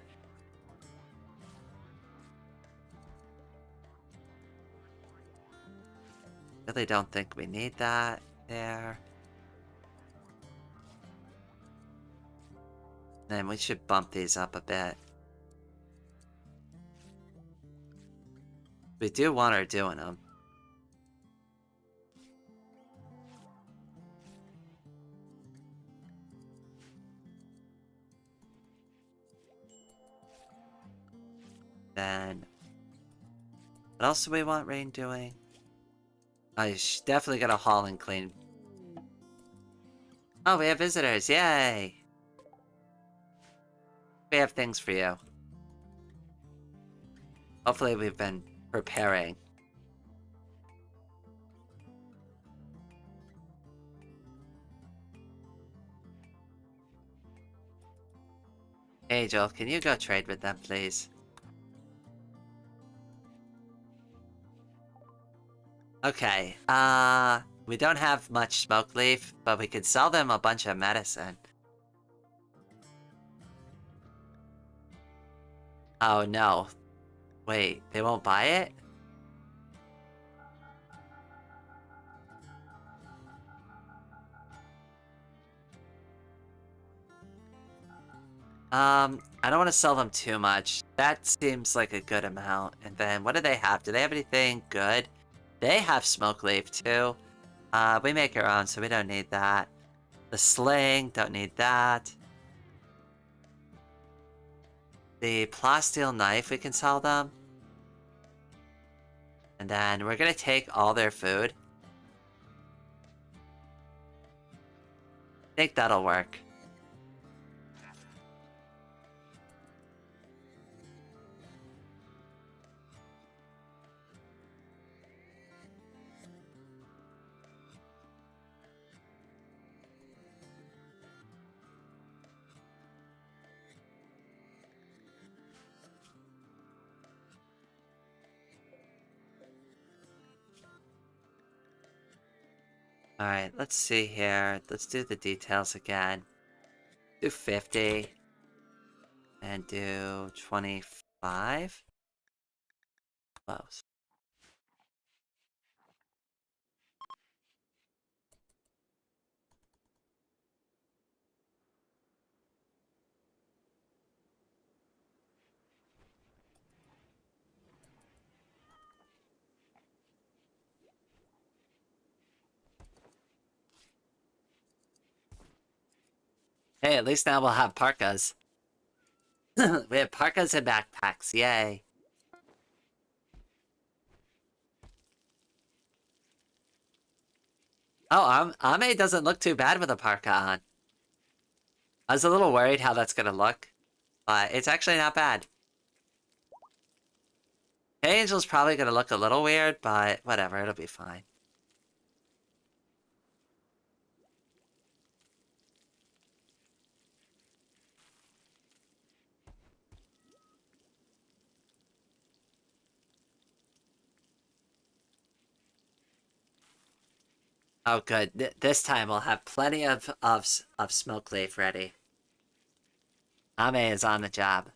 Really don't think we need that there. Then we should bump these up a bit. We do want her doing them. Then, what else do we want Rain doing? I definitely gotta haul and clean. Oh, we have visitors, yay! We have things for you. Hopefully we've been preparing. Hey Joel, can you go trade with them, please? Okay, we don't have much smoke leaf, but we could sell them a bunch of medicine. Oh no. Wait, they won't buy it? I don't want to sell them too much. That seems like a good amount. And then, what do they have? Do they have anything good? They have smoke leaf too. We make our own, so we don't need that. The sling, don't need that. The plasteel knife, we can sell them. And then we're gonna take all their food. I think that'll work. Alright, let's see here. Let's do the details again. Do 50. And do 25. Close. Hey, at least now we'll have parkas. We have parkas and backpacks, yay. Oh, Ame doesn't look too bad with a parka on. I was a little worried how that's gonna look, but it's actually not bad. Angel's probably gonna look a little weird, but whatever, it'll be fine. Oh, good. This time we'll have plenty of smoke leaf ready. Ame is on the job.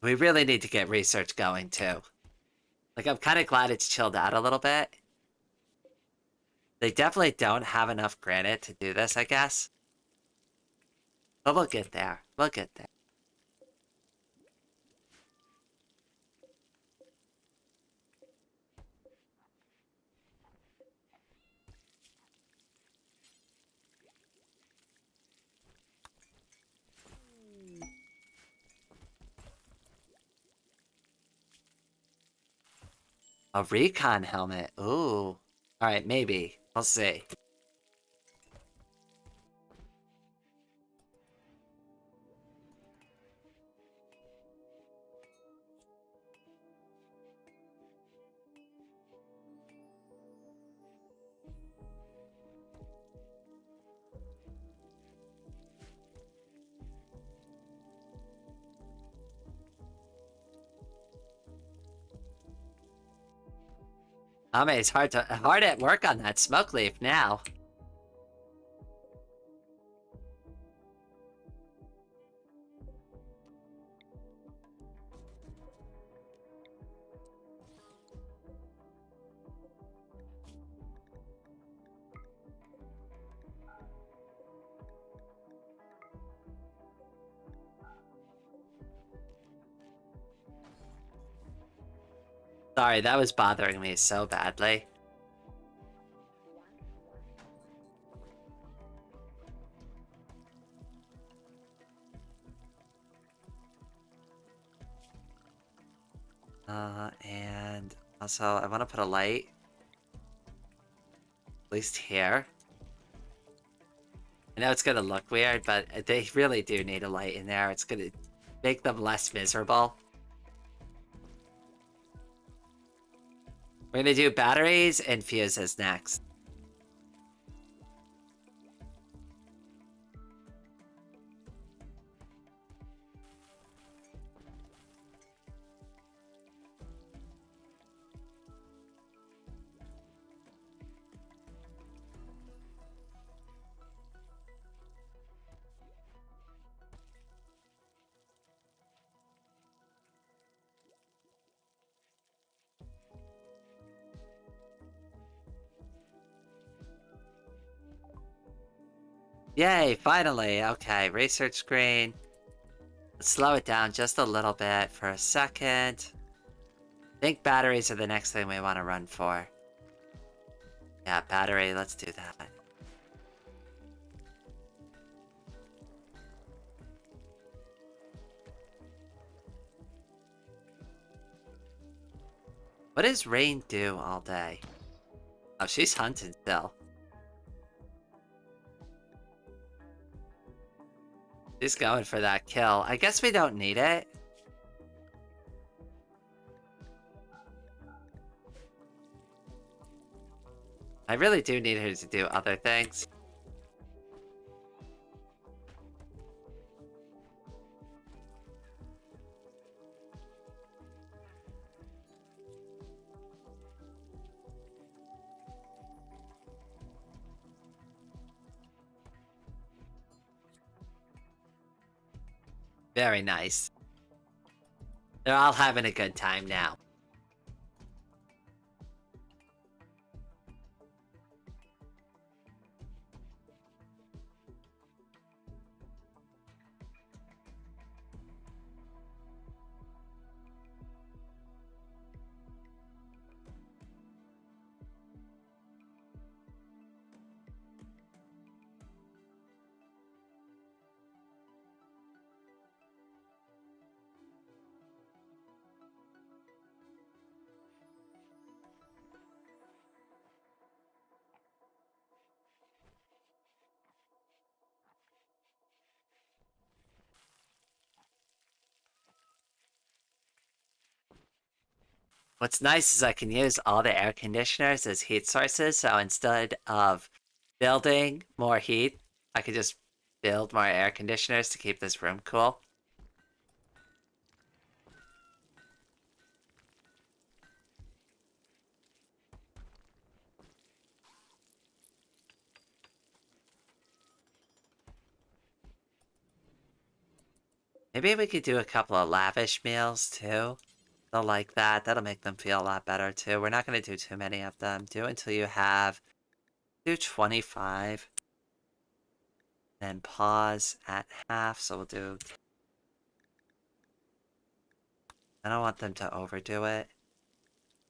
We really need to get research going, too. Like, I'm kind of glad it's chilled out a little bit. They definitely don't have enough granite to do this, I guess. But we'll get there. We'll get there. A recon helmet. Ooh. Alright, maybe. We'll see. Ame's hard at work on that smoke leaf now. Sorry, that was bothering me so badly. And also I want to put a light. At least here. I know it's gonna look weird, but they really do need a light in there. It's gonna make them less miserable. We're gonna do batteries and fuses next. Yay, finally! Okay, research screen. Let's slow it down just a little bit for a second. I think batteries are the next thing we want to run for. Yeah, battery, let's do that. What does Rain do all day? Oh, she's hunting still. She's going for that kill. I guess we don't need it. I really do need her to do other things. Very nice. They're all having a good time now. What's nice is I can use all the air conditioners as heat sources, so instead of building more heat, I could just build more air conditioners to keep this room cool. Maybe we could do a couple of lavish meals too. They'll like that. That'll make them feel a lot better too. We're not going to do too many of them. Do until you have, do 25. Then pause at half. So we'll do, I don't want them to overdo it.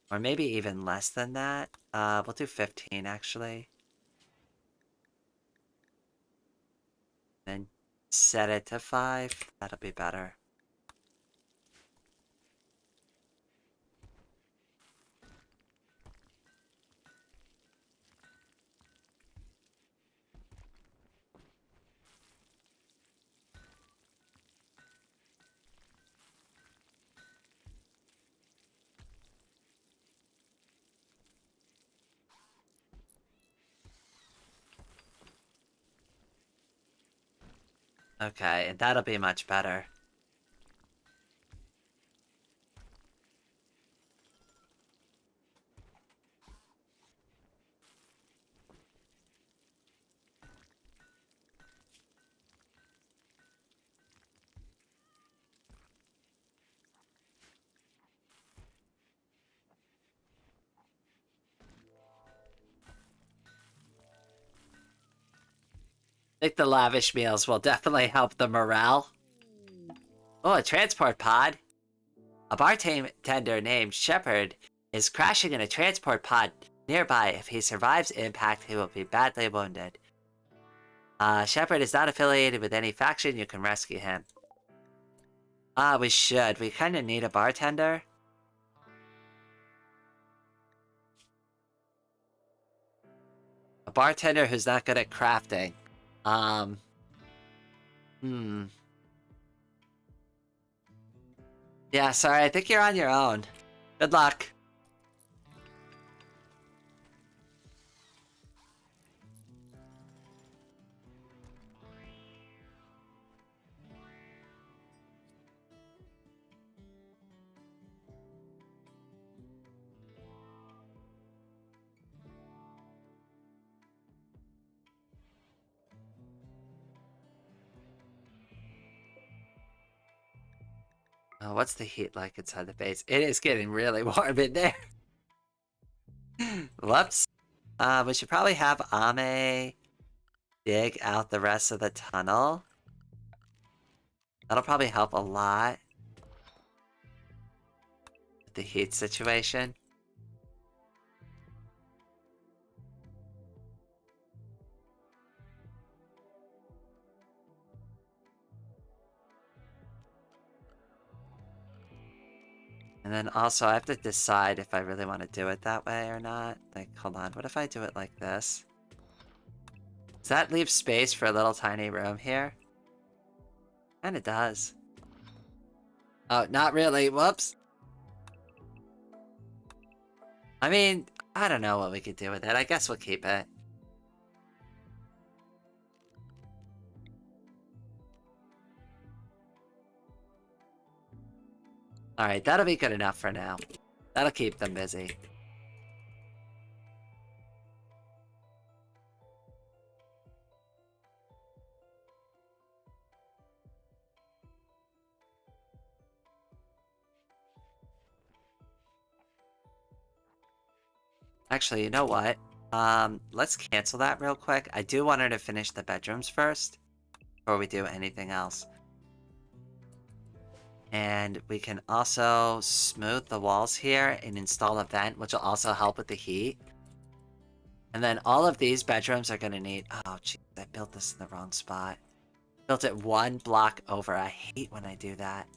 Or maybe even less than that. We'll do 15 actually. Then set it to 5. That'll be better. Okay, and that'll be much better. I think the lavish meals will definitely help the morale. Oh, a transport pod. A bartender named Shepard is crashing in a transport pod nearby. If he survives impact, he will be badly wounded. Shepard is not affiliated with any faction. You can rescue him. We should. We kind of need a bartender. A bartender who's not good at crafting. Yeah, sorry, I think you're on your own. Good luck. Oh, what's the heat like inside the base? It is getting really warm in there. Whoops. We should probably have Ame dig out the rest of the tunnel. That'll probably help a lot with the heat situation. And then also I have to decide if I really want to do it that way or not. Like, hold on, what if I do it like this? Does that leave space for a little tiny room here? Kinda does. Oh, not really, whoops. I mean, I don't know what we could do with it. I guess we'll keep it. Alright, that'll be good enough for now. That'll keep them busy. Actually, you know what? Let's cancel that real quick. I do want her to finish the bedrooms first before we do anything else. And we can also smooth the walls here and install a vent, which will also help with the heat. And then all of these bedrooms are going to need... Oh, jeez, I built this in the wrong spot. Built it one block over. I hate when I do that.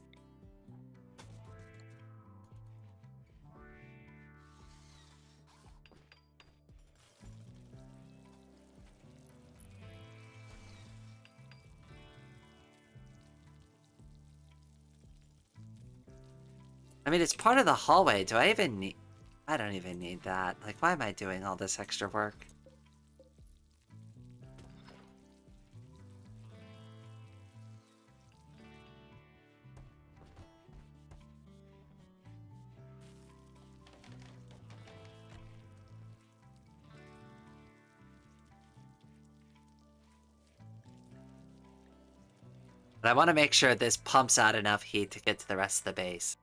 I mean, it's part of the hallway. Do I even need... I don't even need that. Like, why am I doing all this extra work? But I want to make sure this pumps out enough heat to get to the rest of the base.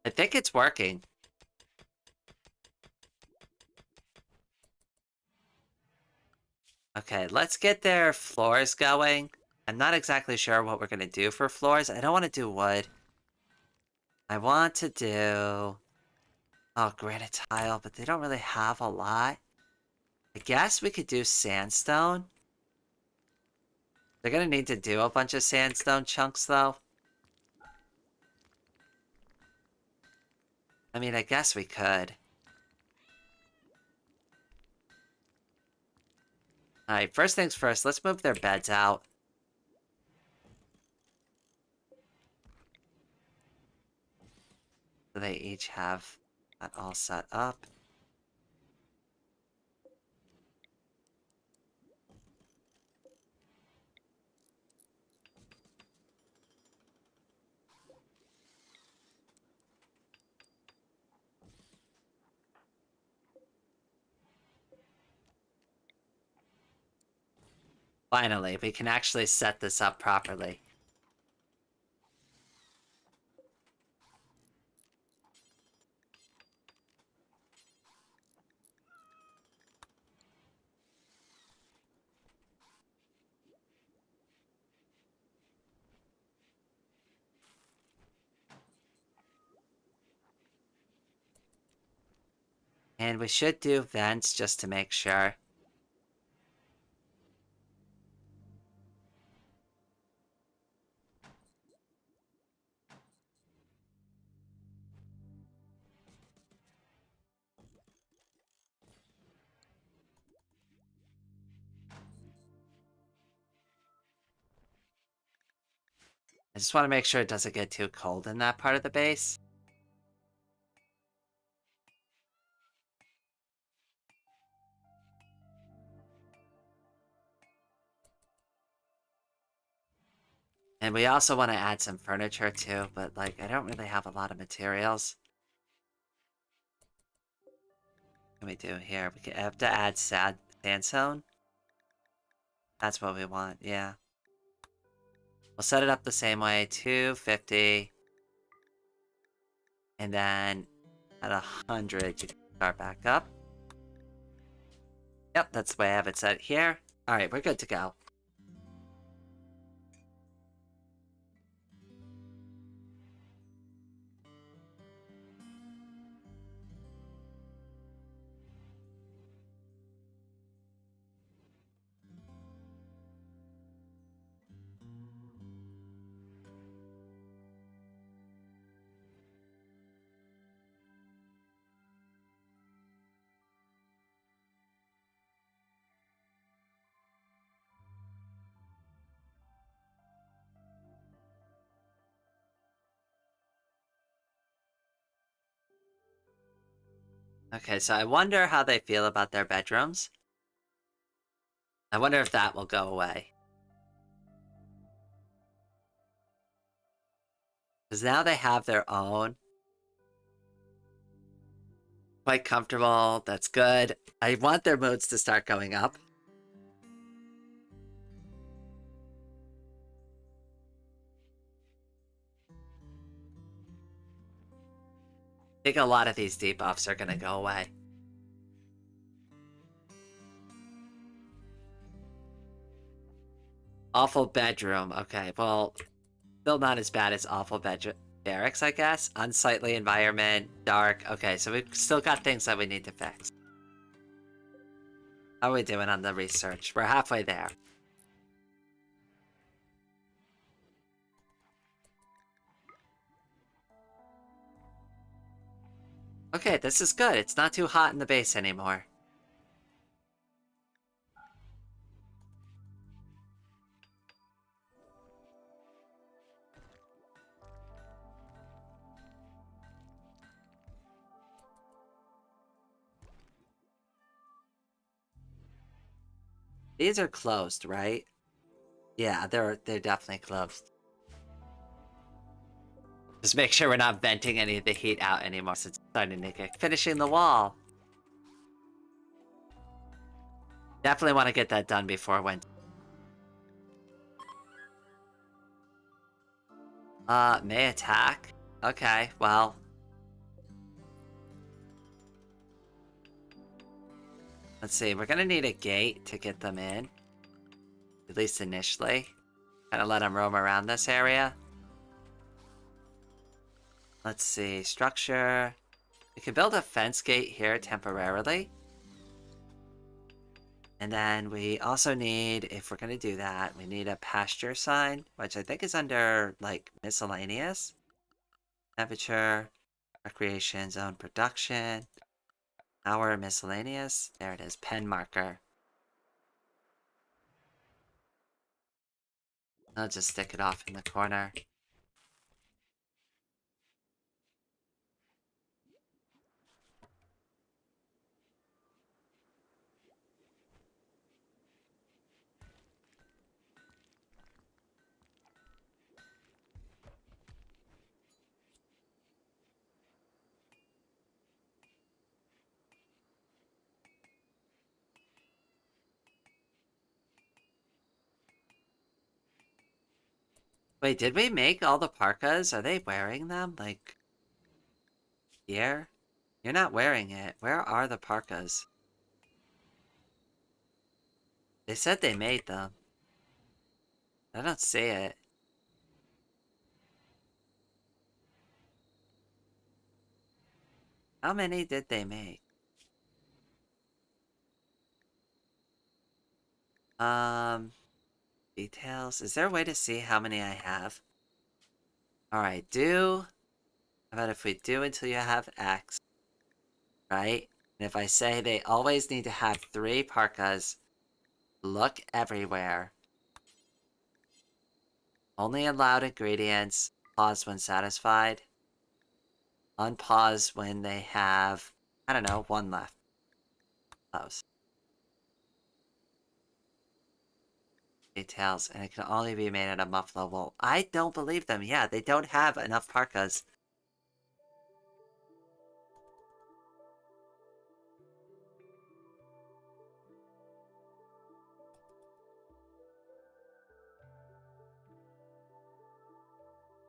I think it's working. Okay, let's get their floors going. I'm not exactly sure what we're going to do for floors. I don't want to do wood. I want to do... Oh, granite tile, but they don't really have a lot. I guess we could do sandstone. They're going to need to do a bunch of sandstone chunks, though. I mean, I guess we could. Alright, first things first, let's move their beds out. So they each have that all set up. Finally, we can actually set this up properly. And we should do vents just to make sure. I just want to make sure it doesn't get too cold in that part of the base. And we also want to add some furniture too, but like I don't really have a lot of materials. What can we do here? We have to add sandstone. That's what we want, yeah. We'll set it up the same way, 250. And then at 100, you can start back up. Yep, that's the way I have it set here. Alright, we're good to go. Okay, so I wonder how they feel about their bedrooms. I wonder if that will go away. Because now they have their own. quite comfortable. That's good. I want their modes to start going up. I think a lot of these debuffs are going to go away. Awful bedroom. Okay, well, still not as bad as awful bedroom. Barracks, I guess. Unsightly environment. Dark. Okay, so we've still got things that we need to fix. How are we doing on the research? We're halfway there. Okay, this is good. It's not too hot in the base anymore. These are closed, right? Yeah, they're definitely closed. Just make sure we're not venting any of the heat out anymore since it's starting to get finishing the wall. Definitely want to get that done before winter. May attack? Okay, well. Let's see, we're gonna need a gate to get them in. At least initially. Kind of let them roam around this area. Let's see, structure. We can build a fence gate here temporarily. And then we also need, if we're going to do that, we need a pasture sign, which I think is under, like, miscellaneous. Temperature, recreation zone production, hour miscellaneous. There it is, pen marker. I'll just stick it off in the corner. Wait, did we make all the parkas? Are they wearing them? Like, here? You're not wearing it. Where are the parkas? They said they made them. I don't see it. How many did they make? Details. Is there a way to see how many I have? Alright, do. How about if we do until you have X, right? And if I say they always need to have 3 parkas, look everywhere. Only allowed ingredients, pause when satisfied. Unpause when they have, I don't know, 1 left. Close. Details, and it can only be made out of muffler wool. I don't believe them. Yeah, they don't have enough parkas.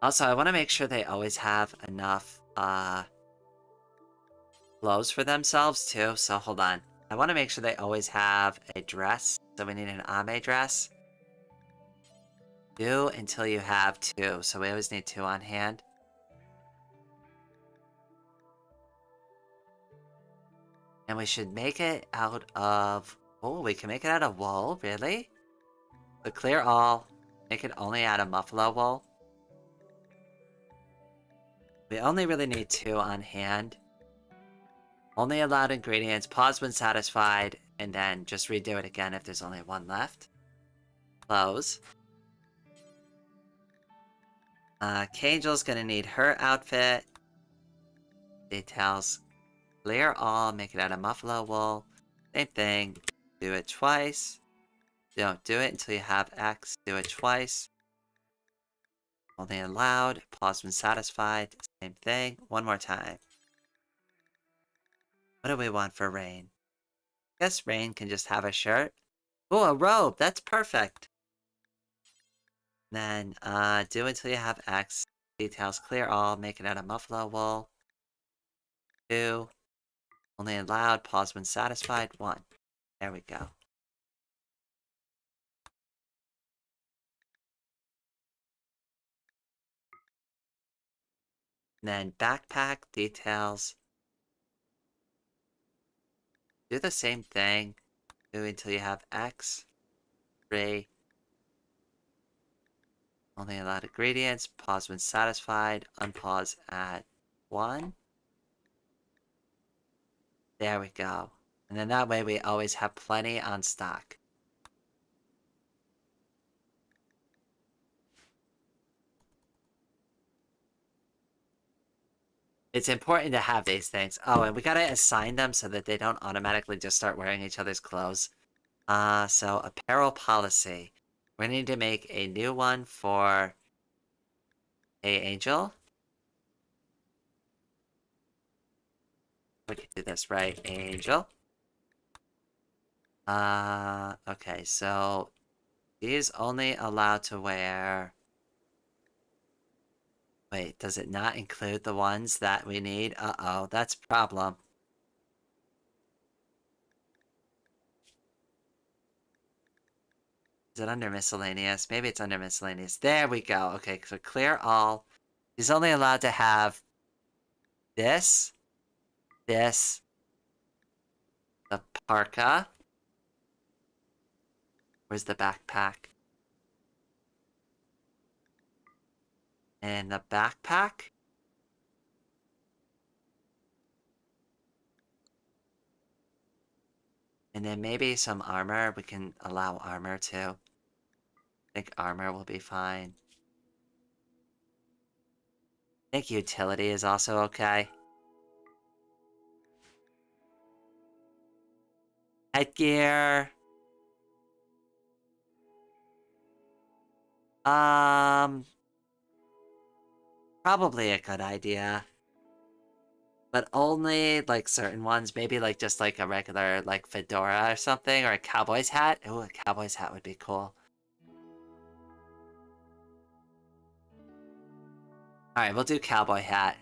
Also, I want to make sure they always have enough, clothes for themselves, too. So, hold on. I want to make sure they always have a dress. So, we need an ame dress. Do until you have 2. So, we always need 2 on hand. And we should make it out of... Oh, we can make it out of wool? Really? But clear all. Make it only out of muffalo wool. We only really need 2 on hand. Only allowed ingredients. Pause when satisfied. And then just redo it again if there's only 1 left. Close. Kangel's gonna need her outfit. Details. Clear all. Make it out of muffalo wool. Same thing. Do it twice. Don't do it until you have X. Do it twice. Only allowed. Pause when satisfied. Same thing. 1 more time. What do we want for Rain? Guess Rain can just have a shirt. Oh, a robe. That's perfect. Then, do until you have X. Details clear all. Make it out of muffalo wool. 2. Only allowed. Pause when satisfied. 1. There we go. And then backpack details. Do the same thing. Do until you have X. 3. Only allowed ingredients. Pause when satisfied. Unpause at 1. There we go. And then that way we always have plenty on stock. It's important to have these things. Oh, and we gotta assign them so that they don't automatically just start wearing each other's clothes. So apparel policy. We need to make a new one for Angel. We can do this, right? Angel. Okay, so he's only allowed to wear... Wait, does it not include the ones that we need? Uh-oh, that's a problem. Is it under miscellaneous? Maybe it's under miscellaneous. There we go. Okay, so clear all. He's only allowed to have this, this, the parka. Where's the backpack? And the backpack? And then maybe some armor. We can allow armor too. I think armor will be fine. I think utility is also okay. Headgear. Probably a good idea. But only, like, certain ones. Maybe, like, just, like, a regular, like, fedora or something. Or a cowboy's hat. Ooh, a cowboy's hat would be cool. Alright, we'll do cowboy hat.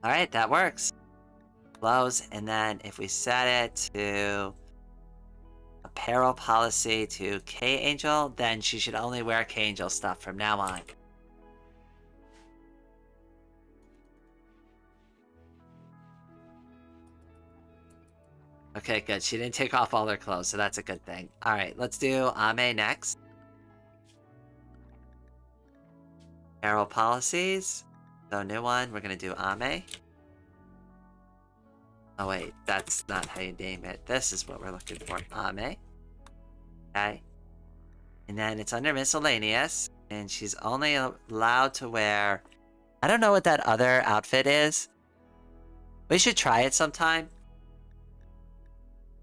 Alright, that works. Close, and then if we set it to apparel policy to K-Angel, then she should only wear K-Angel stuff from now on. Okay, good. She didn't take off all her clothes, so that's a good thing. Alright, let's do Ame next. Apparel policies. So new one, we're gonna do Ame. Oh wait, that's not how you name it. This is what we're looking for. Ame. Okay. And then it's under miscellaneous, and she's only allowed to wear... I don't know what that other outfit is. We should try it sometime.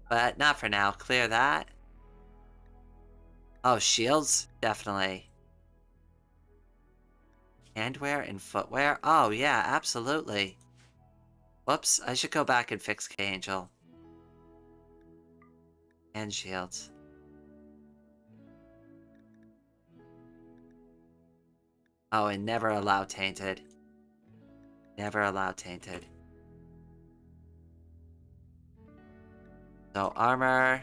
But not for now. Clear that. Oh, shields? Definitely. Handwear and footwear? Oh, yeah, absolutely. Whoops, I should go back and fix K-Angel. And shields. Oh, and never allow tainted. Never allow tainted. So armor.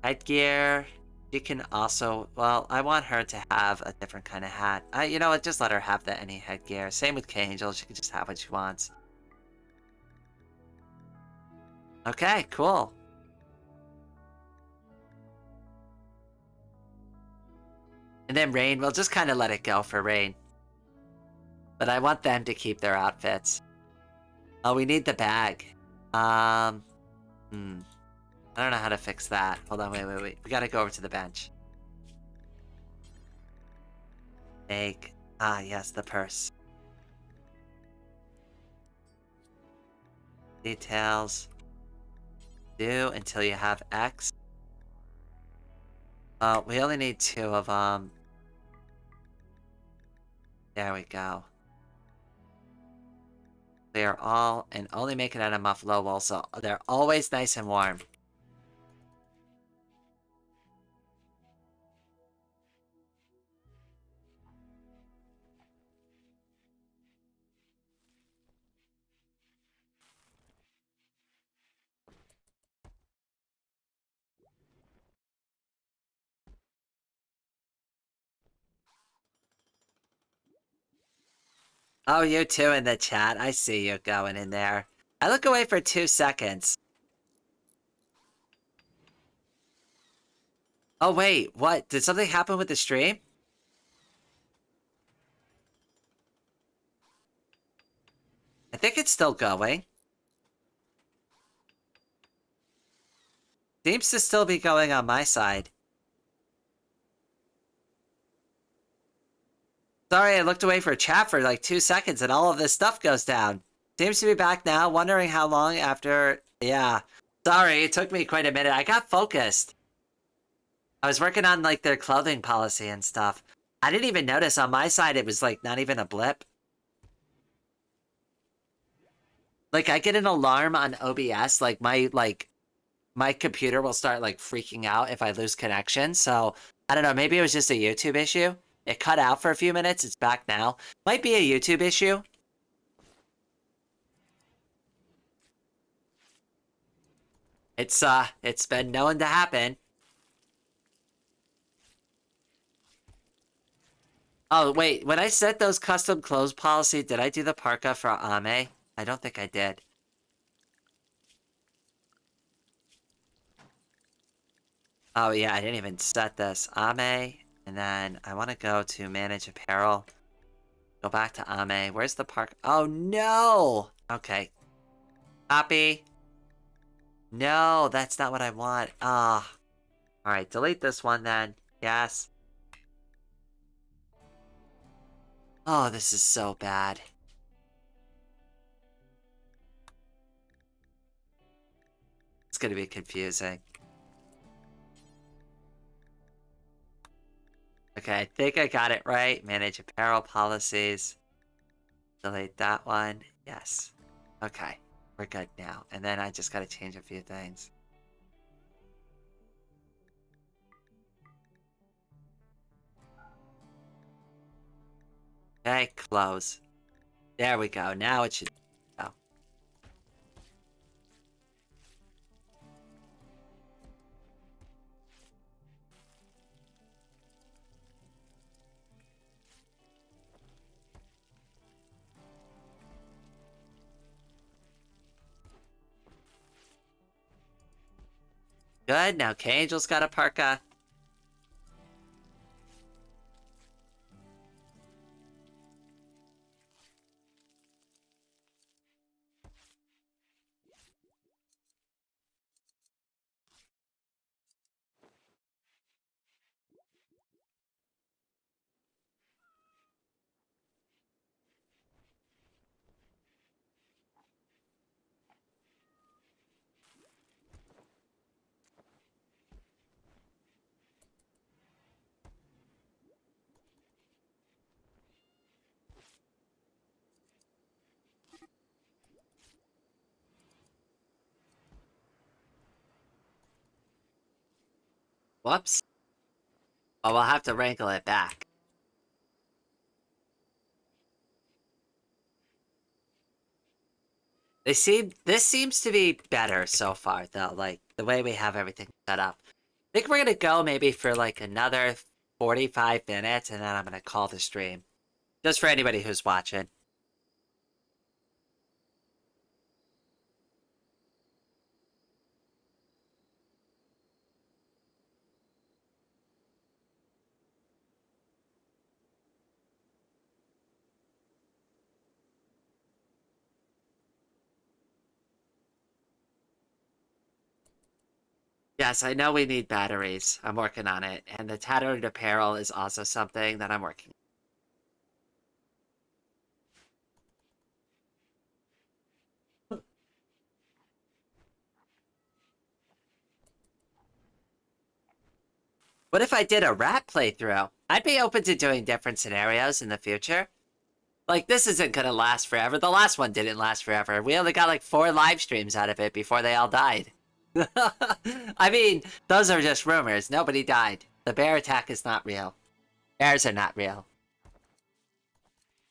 Headgear. She can also... Well, I want her to have a different kind of hat. You know what? Just let her have any headgear. Same with K-Angel. She can just have what she wants. Okay, cool. And then Rain, we'll just kind of let it go for Rain. But I want them to keep their outfits. Oh, we need the bag. I don't know how to fix that. Hold on, wait. We gotta go over to the bench. Make... Ah, yes, the purse. Details. Do until you have X. We only need 2 of them. There we go. They are all, and only make it out of buffalo wool, so they're always nice and warm. Oh, you too in the chat. I see you going in there. I look away for 2 seconds. Oh, wait. What? Did something happen with the stream? I think it's still going. Seems to still be going on my side. Sorry, I looked away for chat for like 2 seconds and all of this stuff goes down. Seems to be back now, wondering how long after... Yeah. Sorry, it took me quite a minute. I got focused. I was working on like their clothing policy and stuff. I didn't even notice on my side it was like not even a blip. Like I get an alarm on OBS, like my computer will start like freaking out if I lose connection. So I don't know, maybe it was just a YouTube issue. It cut out for a few minutes, it's back now. Might be a YouTube issue. It's been known to happen. Oh, wait, when I set those custom clothes policy, did I do the parka for Ame? I don't think I did. Oh yeah, I didn't even set this. Ame, and then I want to go to manage apparel. Go back to Ame. Where's the park? Oh no! Okay. Copy. No, that's not what I want. Ah. Alright, delete this one then. Yes. Oh, this is so bad. It's gonna be confusing. Okay, I think I got it right. Manage apparel policies. Delete that one. Yes. Okay, we're good now. And then I just gotta change a few things. Okay, close. There we go. Now it should go. Good, now Kangel's got a parka. Whoops. Oh, we'll have to wrangle it back. This seems to be better so far, though, like, the way we have everything set up. I think we're gonna go maybe for, like, another 45 minutes, and then I'm gonna call the stream. Just for anybody who's watching. Yes, I know we need batteries. I'm working on it. And the tattered apparel is also something that I'm working on. What if I did a rat playthrough? I'd be open to doing different scenarios in the future. Like, this isn't gonna last forever. The last one didn't last forever. We only got like 4 live streams out of it before they all died. I mean, those are just rumors. Nobody died. The bear attack is not real. Bears are not real.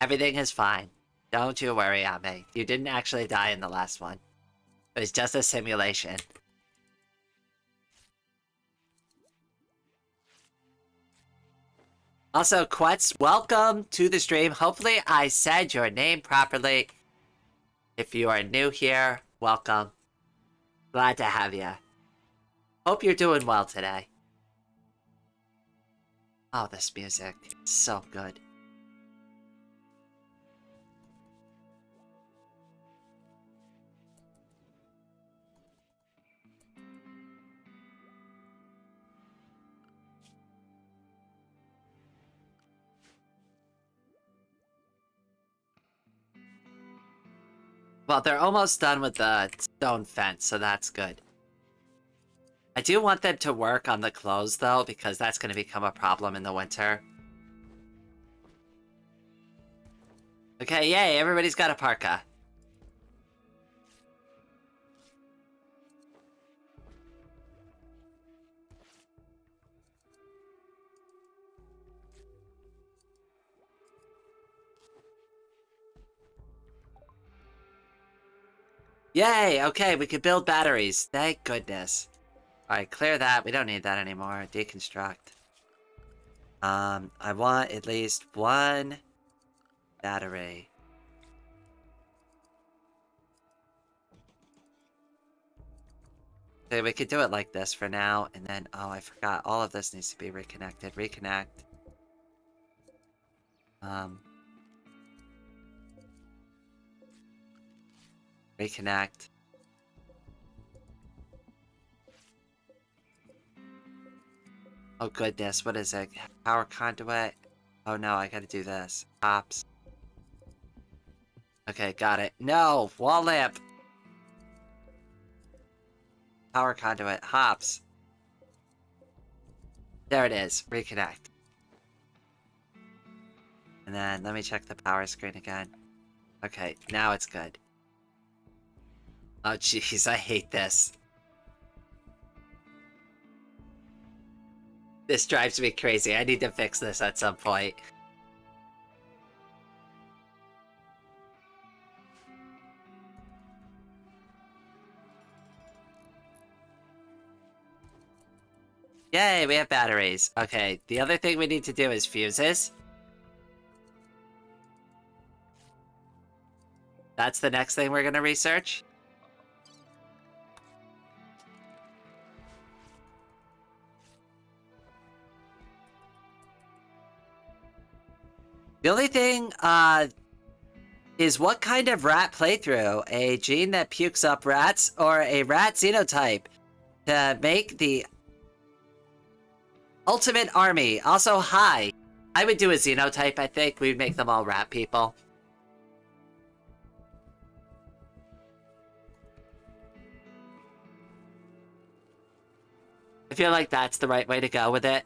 Everything is fine. Don't you worry, Ame. You didn't actually die in the last one. It was just a simulation. Also, Quetz, welcome to the stream. Hopefully I said your name properly. If you are new here, welcome. Glad to have you. Hope you're doing well today. Oh, this music is so good. Well, they're almost done with the stone fence, so that's good. I do want them to work on the clothes, though, because that's going to become a problem in the winter. Okay, yay, everybody's got a parka. Yay, okay, we can build batteries. Thank goodness. Alright, clear that. We don't need that anymore. Deconstruct. I want at least 1 battery. Okay, we could do it like this for now, and then, oh, I forgot. All of this needs to be reconnected. Reconnect. Reconnect. Oh goodness, what is it? Power conduit? Oh no, I gotta do this. Hops. Okay, got it. No! Wall lamp! Power conduit. Hops. There it is. Reconnect. And then, let me check the power screen again. Okay, now it's good. Oh jeez, I hate this. This drives me crazy. I need to fix this at some point. Yay, we have batteries. Okay, the other thing we need to do is fuses. That's the next thing we're gonna research. The only thing, is what kind of rat playthrough? A gene that pukes up rats, or a rat xenotype to make the ultimate army? Also, hi. I would do a xenotype, I think. We'd make them all rat people. I feel like that's the right way to go with it.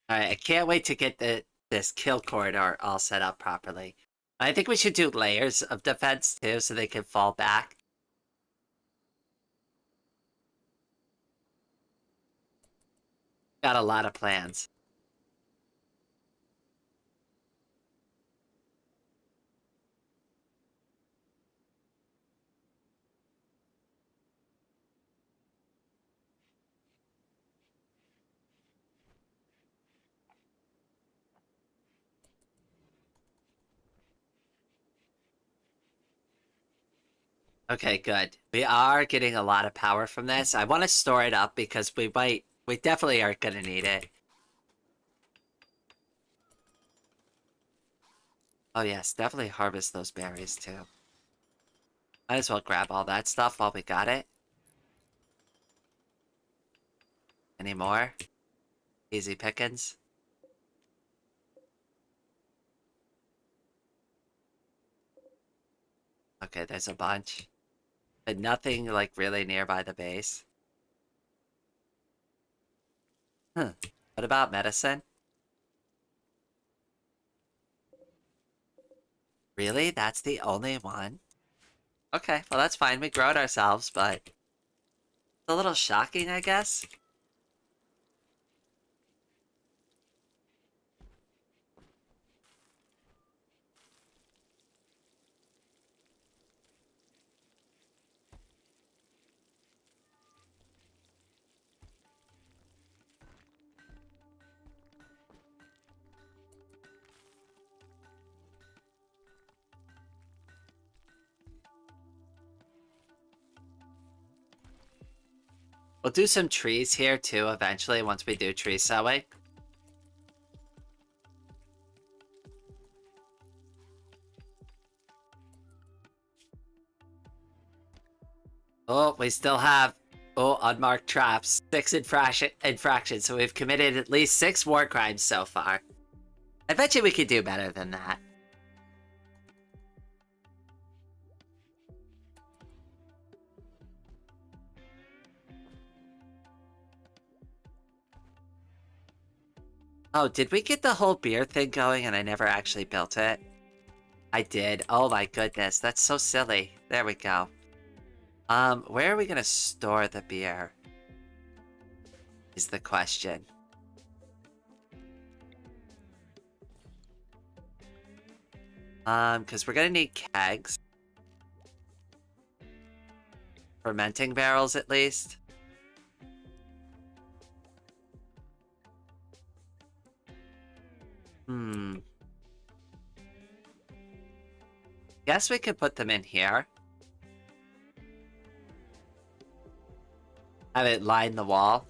Alright, I can't wait to get this kill corridor all set up properly. I think we should do layers of defense too, so they can fall back. Got a lot of plans. Okay, good. We are getting a lot of power from this. I want to store it up because we definitely are gonna need it. Oh yes, definitely harvest those berries too. Might as well grab all that stuff while we got it. Any more? Easy pickings. Okay, there's a bunch. But nothing, like, really nearby the base. What about medicine? Really? That's the only one? Okay, well that's fine. We grow it ourselves, but it's a little shocking, I guess. We'll do some trees here too eventually once we do tree sowing. Oh, we still have unmarked traps. 6 infractions, so we've committed at least 6 war crimes so far. I bet you we could do better than that. Oh, did we get the whole beer thing going and I never actually built it? I did. Oh my goodness, that's so silly. There we go. Where are we gonna store the beer? Is the question. Because we're gonna need kegs. Fermenting barrels, at least. Guess we could put them in here. Have it line the wall.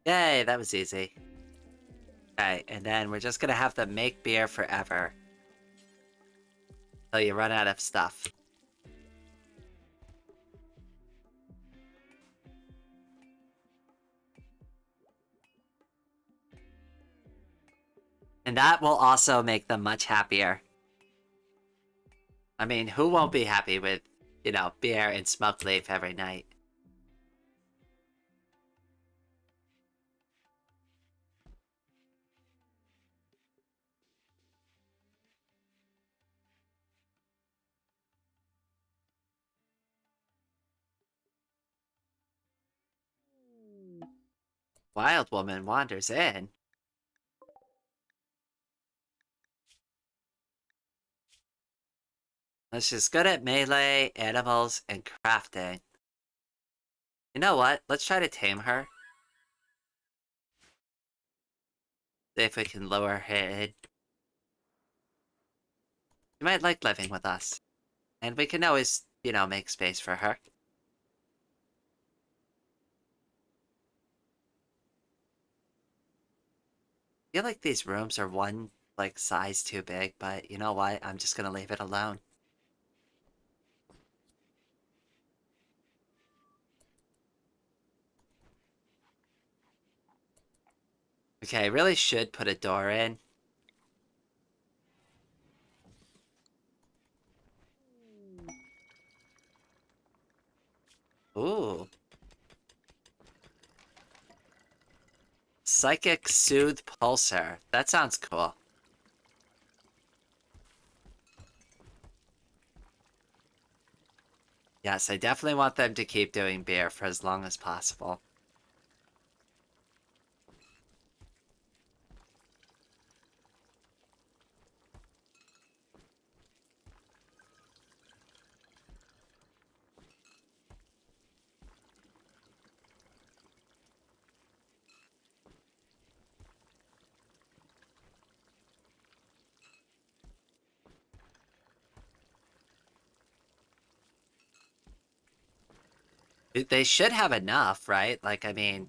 Yay, that was easy. Okay, and then we're just gonna have to make beer forever. Till you run out of stuff. And that will also make them much happier. I mean, who won't be happy with, you know, beer and smoked leaf every night? Wild woman wanders in. She's good at melee, animals, and crafting. You know what? Let's try to tame her. See if we can lower her head. She might like living with us. And we can always, you know, make space for her. I feel like these rooms are one, like, size too big, but you know what? I'm just gonna leave it alone. Okay, I really should put a door in. Ooh. Psychic Soothe Pulsar. That sounds cool. Yes, I definitely want them to keep doing beer for as long as possible. They should have enough, right? Like, I mean,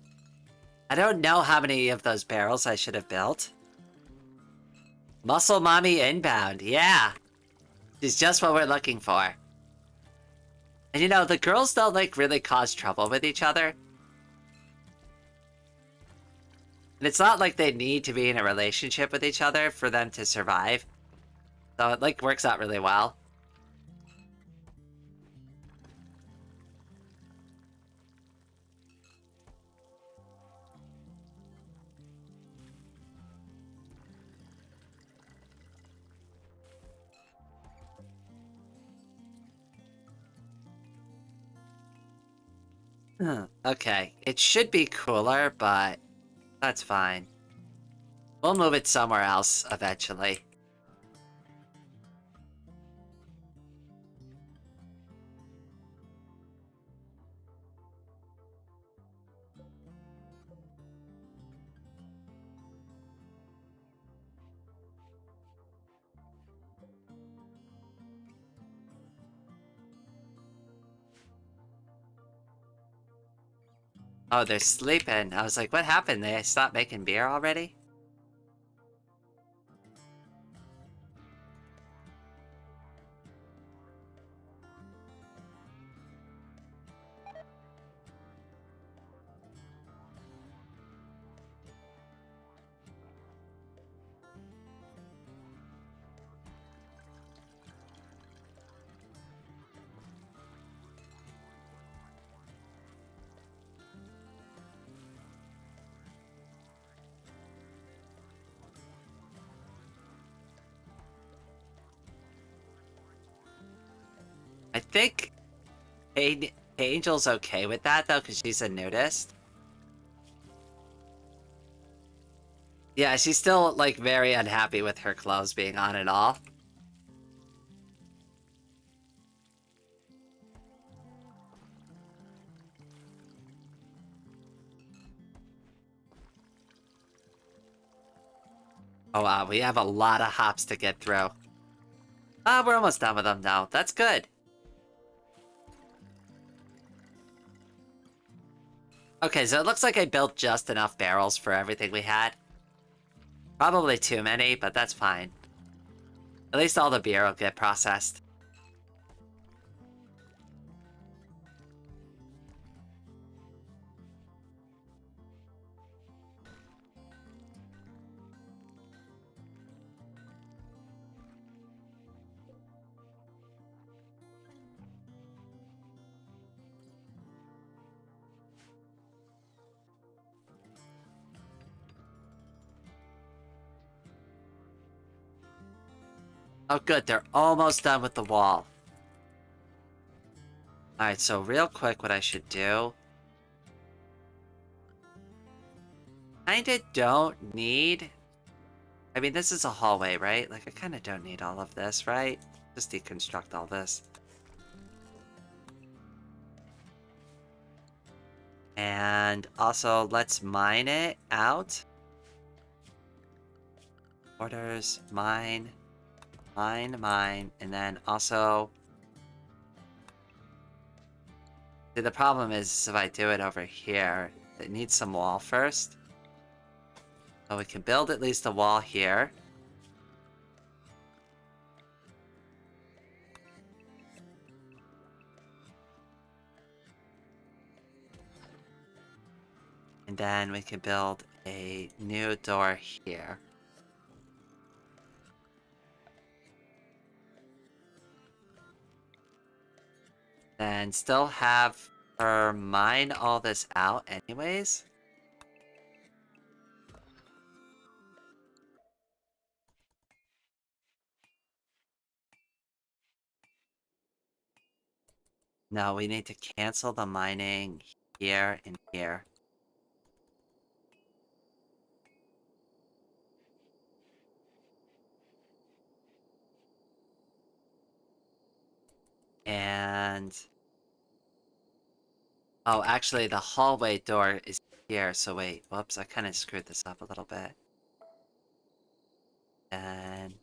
I don't know how many of those barrels I should have built. Muscle Mommy inbound, yeah. She's just what we're looking for. And you know, the girls don't, like, really cause trouble with each other. And it's not like they need to be in a relationship with each other for them to survive. So it, like, works out really well. Okay, it should be cooler, but that's fine. We'll move it somewhere else eventually. Oh, they're sleeping. I was like, what happened? They stopped making beer already? I think Angel's okay with that, though, because she's a nudist. Yeah, she's still, like, very unhappy with her clothes being on and all. Oh, wow, we have a lot of hops to get through. Ah, we're almost done with them now. That's good. Okay, so it looks like I built just enough barrels for everything we had. Probably too many, but that's fine. At least all the beer will get processed. Oh, good. They're almost done with the wall. Alright, so real quick, what I should do... Kinda don't need... I mean, this is a hallway, right? Like, I kinda don't need all of this, right? Just deconstruct all this. And also, let's mine it out. Orders, mine, mine, and then also... See, the problem is if I do it over here, it needs some wall first. So we can build at least a wall here. And then we can build a new door here. Then still have her mine all this out anyways. No, we need to cancel the mining here and here. And... oh, actually, the hallway door is here, so wait. Whoops, I kind of screwed this up a little bit. And...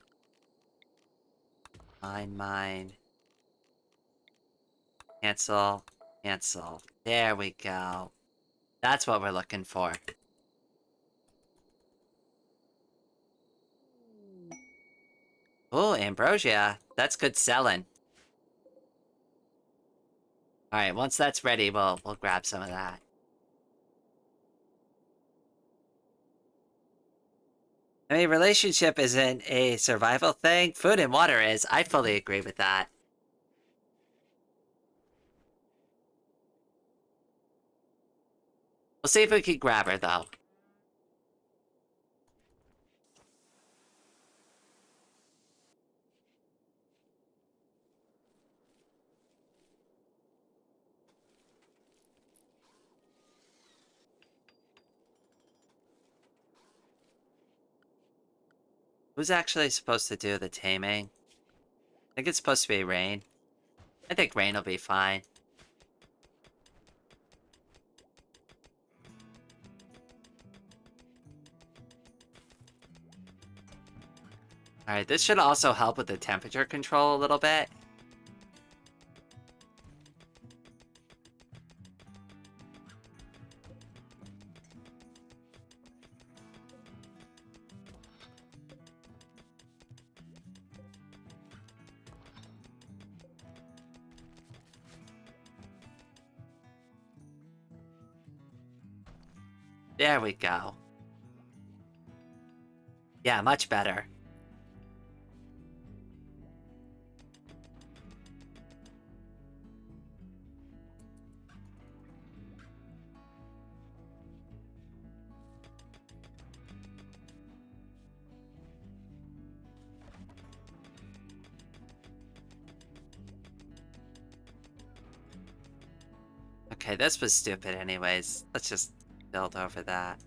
mine. Cancel. Cancel. There we go. That's what we're looking for. Oh, ambrosia. That's good selling. Alright, once that's ready, we'll grab some of that. I mean, relationship isn't a survival thing. Food and water is. I fully agree with that. We'll see if we can grab her, though. Who's actually supposed to do the taming? I think it's supposed to be Rain. I think Rain will be fine. Alright, this should also help with the temperature control a little bit. There we go. Yeah, much better. Okay, this was stupid anyways. Let's just build over that.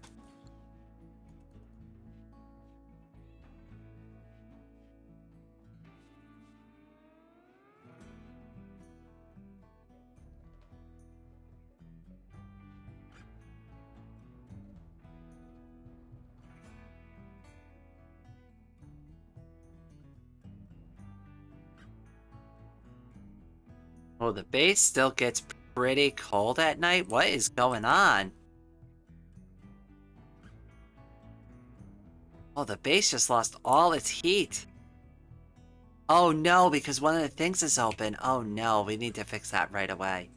Oh, the base still gets pretty cold at night? What is going on? Oh, the base just lost all its heat. Oh no, because one of the things is open. Oh no, we need to fix that right away.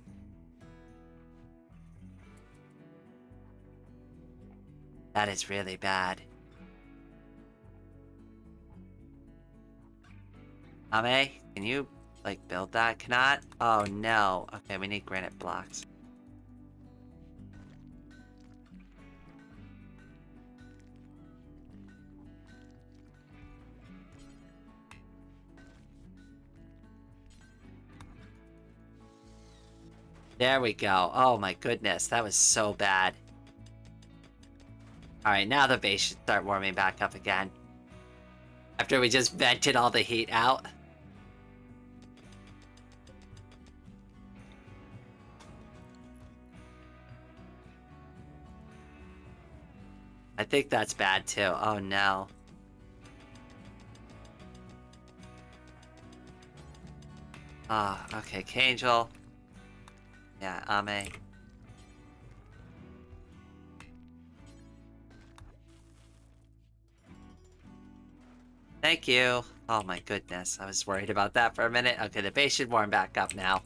That is really bad. Ame, can you, like, build that? Cannot? Oh no. Okay, we need granite blocks. There we go. Oh my goodness, that was so bad. Alright, now the base should start warming back up again. After we just vented all the heat out. I think that's bad too. Oh no. Ah, okay, Kangel. Yeah, Ame. Thank you. Oh my goodness, I was worried about that for a minute. Okay, the base should warm back up now.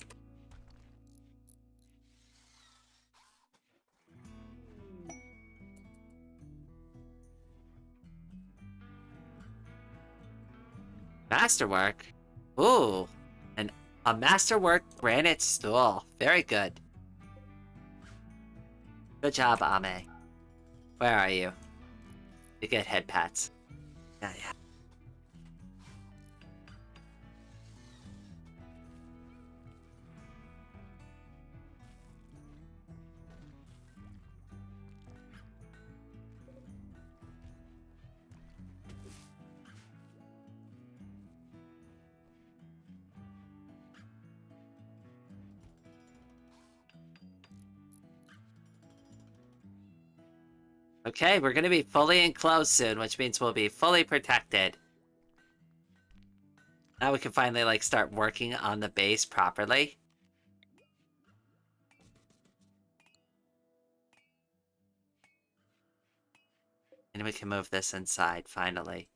Masterwork? Ooh, a masterwork granite stool. Very good. Good job, Ame. Where are you? You get head pats. Yeah, yeah. Okay, we're gonna be fully enclosed soon, which means we'll be fully protected. Now we can finally, like, start working on the base properly. And we can move this inside, finally.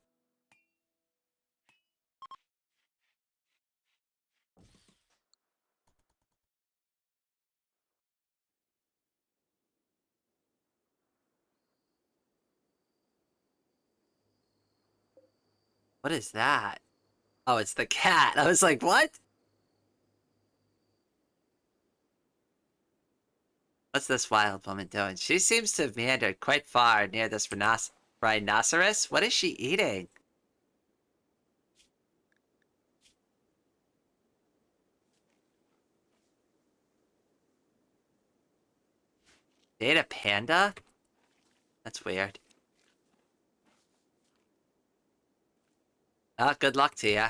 What is that? Oh, it's the cat. I was like, what? What's this wild woman doing? She seems to have meandered quite far near this rhinoceros. What is she eating? Data panda? That's weird. Oh, good luck to ya.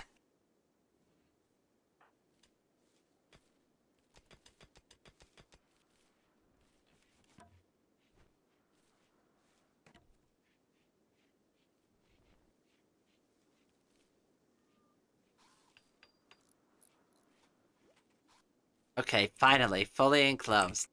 Okay, finally, fully enclosed.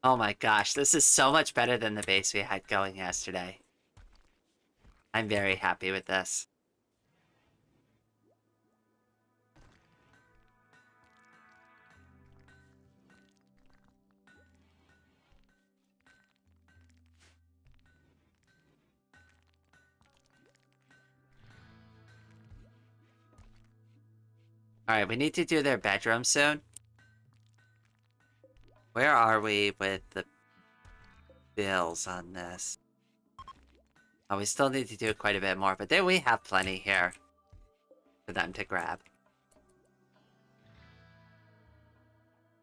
Oh my gosh, this is so much better than the base we had going yesterday. I'm very happy with this. Alright, we need to do their bedroom soon. Where are we with the bills on this? Oh, we still need to do quite a bit more, but then we have plenty here for them to grab.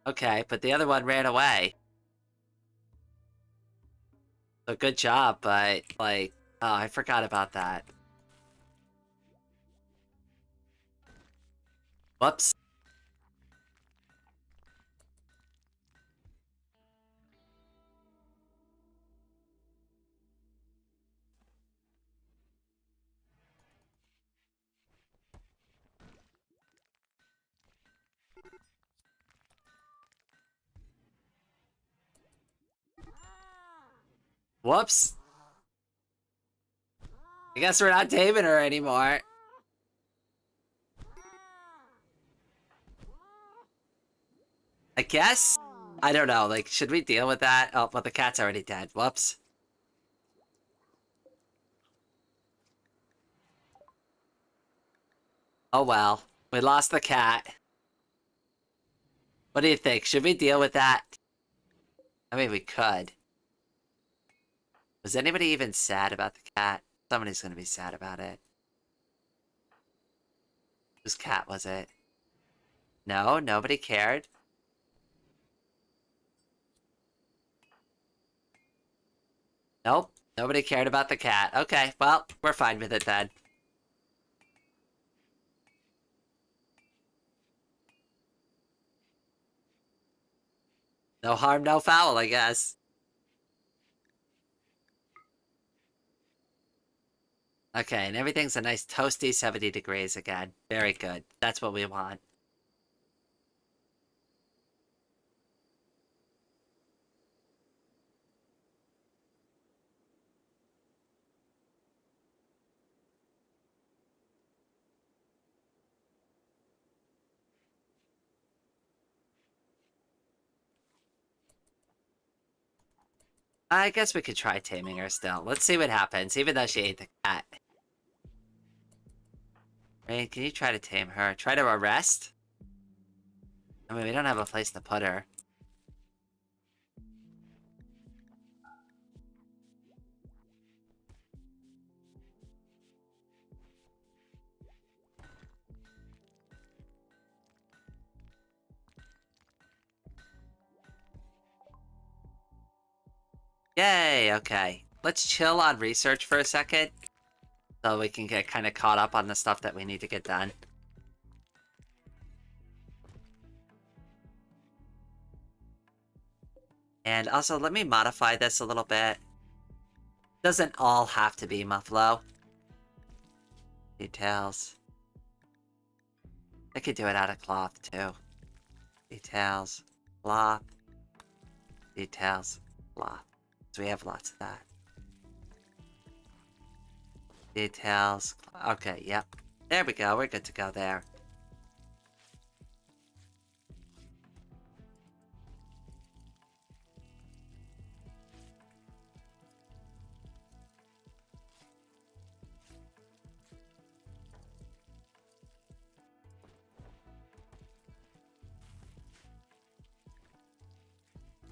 Okay, but the other one ran away. So good job, but, like... Oh, I forgot about that. Whoops. Whoops. I guess we're not taming her anymore. I guess? I don't know, like, should we deal with that? Oh, but the cat's already dead. Whoops. Oh well. We lost the cat. What do you think? Should we deal with that? I mean, we could. Was anybody even sad about the cat? Somebody's gonna be sad about it. Whose cat was it? No, nobody cared. Nope, nobody cared about the cat. Okay, well, we're fine with it then. No harm, no foul, I guess. Okay, and everything's a nice toasty 70 degrees again. Very good. That's what we want. I guess we could try taming her still. Let's see what happens, even though she ate the cat. Rain, can you try to tame her? Try to arrest? I mean, we don't have a place to put her. Yay, okay. Let's chill on research for a second. So we can get kind of caught up on the stuff that we need to get done. And also, let me modify this a little bit. Doesn't all have to be Muffalo. Details. I could do it out of cloth, too. Details. Cloth. Details. Cloth. So we have lots of that. Details. Okay, yep. There we go. We're good to go there.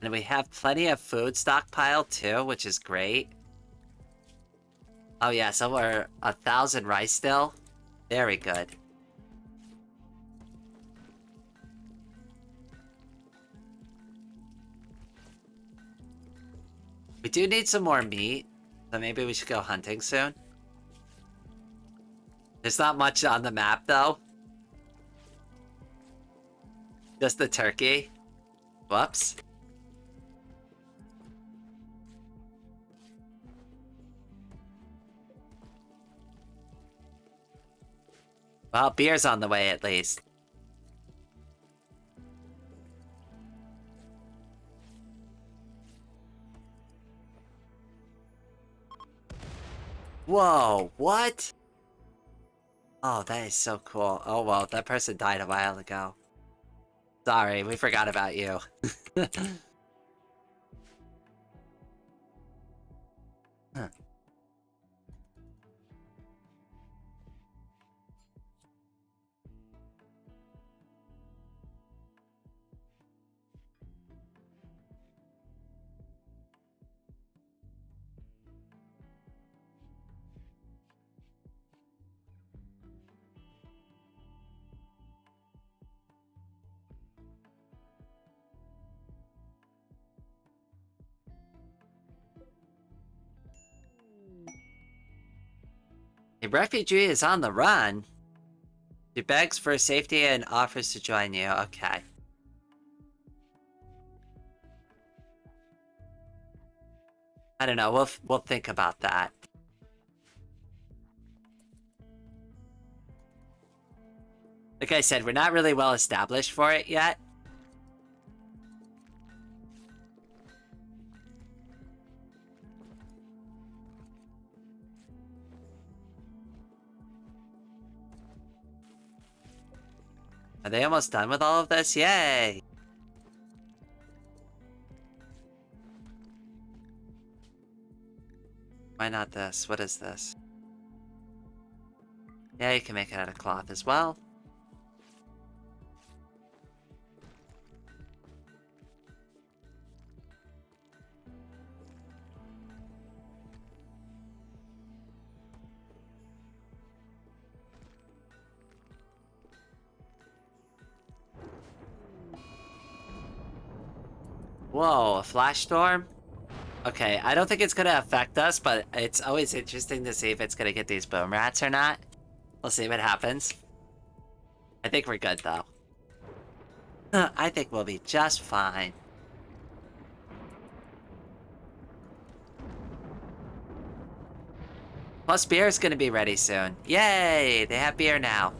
And we have plenty of food stockpile too, which is great. Oh yeah, so we're 1,000 rice still. Very good. We do need some more meat, so maybe we should go hunting soon. There's not much on the map though. Just the turkey. Whoops. Well, beer's on the way at least. Whoa, what? Oh, that is so cool. Oh, well, that person died a while ago. Sorry, we forgot about you. Huh. A refugee is on the run. She begs for safety and offers to join you. Okay. I don't know. We'll think about that. Like I said, we're not really well established for it yet. Are they almost done with all of this? Yay! Why not this? What is this? Yeah, you can make it out of cloth as well. Whoa, a flash storm? Okay, I don't think it's gonna affect us, but it's always interesting to see if it's gonna get these boom rats or not. We'll see what happens. I think we're good, though. I think we'll be just fine. Plus, beer is gonna be ready soon. Yay! They have beer now.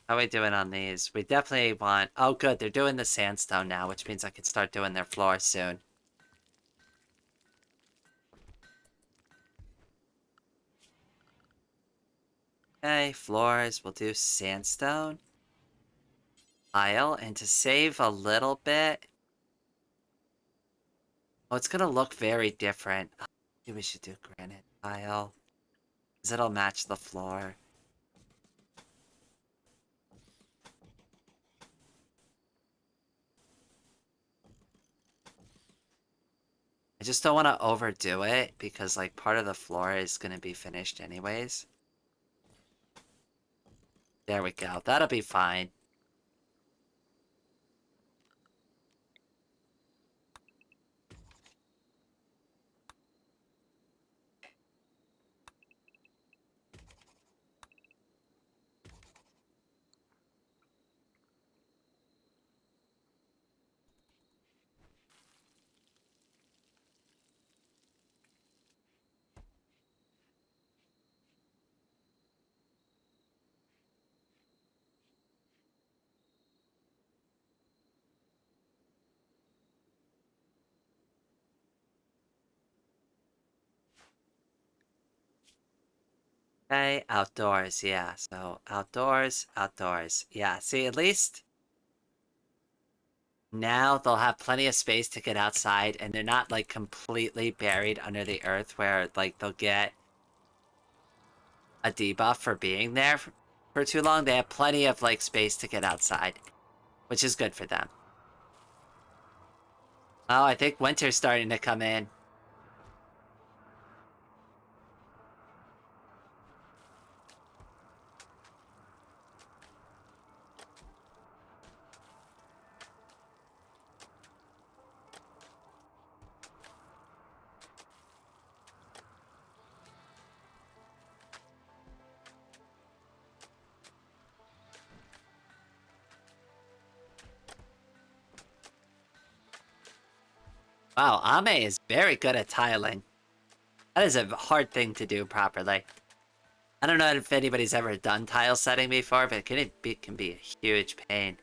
How are we doing on these? We definitely want... Oh, good. They're doing the sandstone now, which means I can start doing their floors soon. Okay, floors. We'll do sandstone. Tile. And to save a little bit... Oh, it's gonna look very different. Maybe we should do granite tile. Because it'll match the floor. just don't want to overdo it because like part of the floor is going to be finished anyways. There we go. That'll be fine. Okay, outdoors, yeah. So outdoors, outdoors. Yeah, see, at least now they'll have plenty of space to get outside and they're not like completely buried under the earth where like they'll get a debuff for being there for too long. They have plenty of like space to get outside, which is good for them. Oh, I think winter's starting to come in. Wow, Ame is very good at tiling. That is a hard thing to do properly. I don't know if anybody's ever done tile setting before, but it can be a huge pain.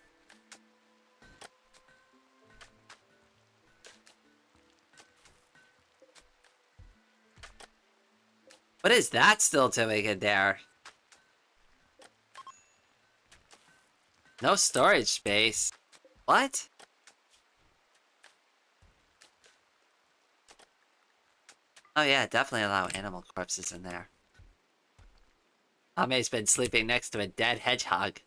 What is that still doing in there? No storage space. What? Oh yeah, definitely allow animal corpses in there. Ame's been sleeping next to a dead hedgehog.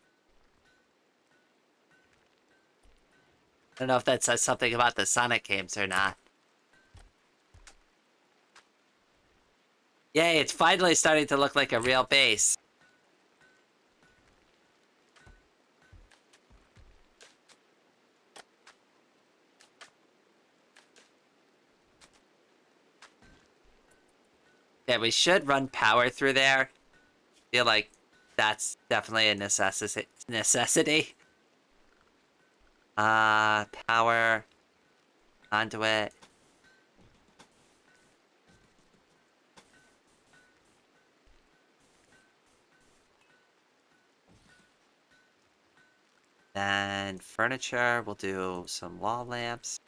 I don't know if that says something about the Sonic games or not. Yay, it's finally starting to look like a real base. Yeah, we should run power through there. Feel like that's definitely a necessity. Power, conduit. Then furniture, we'll do some wall lamps.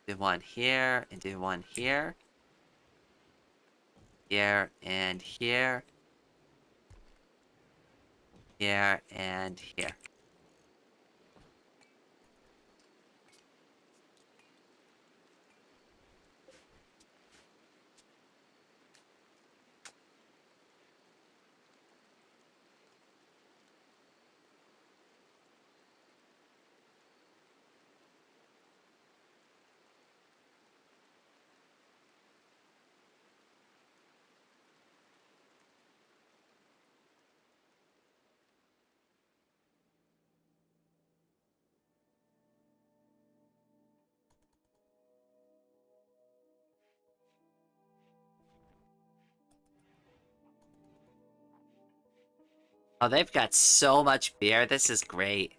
Do one here and do one here. Here and here. Here and here. Oh, they've got so much beer. This is great.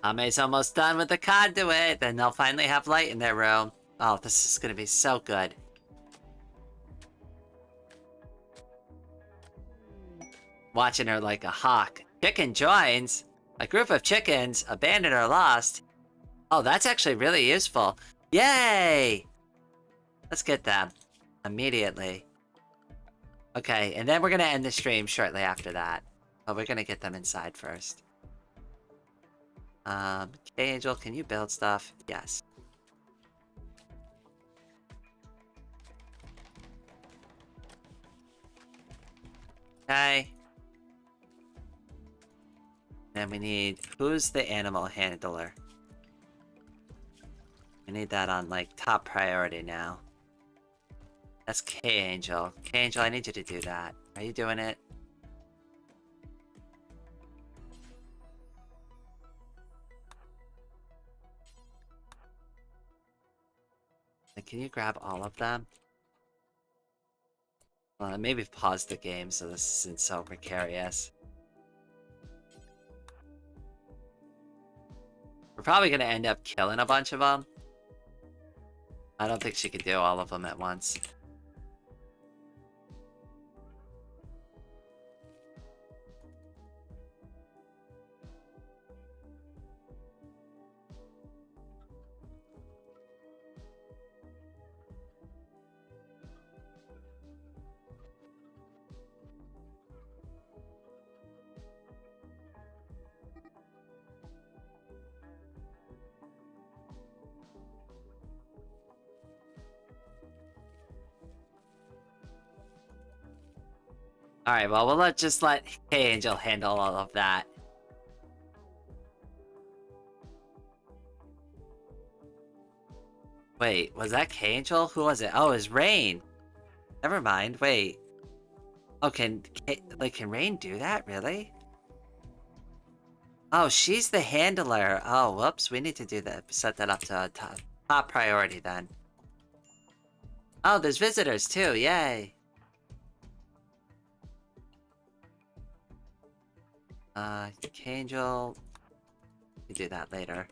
Ame's almost done with the conduit. Then they'll finally have light in their room. Oh, this is gonna be so good. Watching her like a hawk. Chicken joins. A group of chickens, abandoned or lost. Oh, that's actually really useful. Yay! Let's get them. Immediately. Okay, and then we're gonna end the stream shortly after that. But we're gonna get them inside first. Angel, can you build stuff? Yes. Okay. Then we need... Who's the animal handler? We need that on, like, top priority now. That's K-Angel. K-Angel, I need you to do that. Are you doing it? Like, can you grab all of them? Well, maybe pause the game so this isn't so precarious. We're probably gonna end up killing a bunch of them. I don't think she could do all of them at once. Alright, well, we'll just let K-Angel handle all of that. Wait, was that K-Angel? Who was it? Oh, it was Rain. Never mind, wait. Oh, can Rain do that, really? Oh, she's the handler. Oh, whoops, we need to do that. Set that up to a top priority then. Oh, there's visitors too, yay. Kangel. We do that later.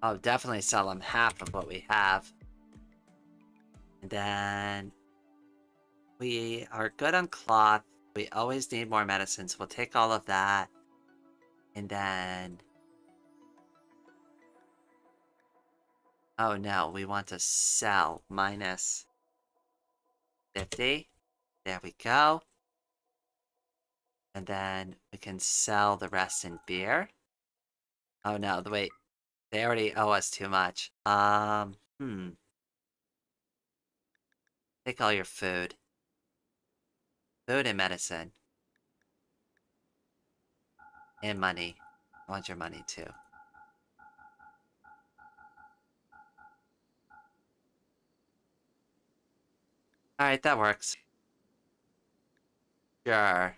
Oh, definitely sell them half of what we have. And then we are good on cloth. We always need more medicines. We'll take all of that. And then... Oh no, we want to sell minus 50. There we go. And then we can sell the rest in beer. Oh no, wait. They already owe us too much. Take all your food. Food and medicine. And money. I want your money too. Alright, that works. Sure.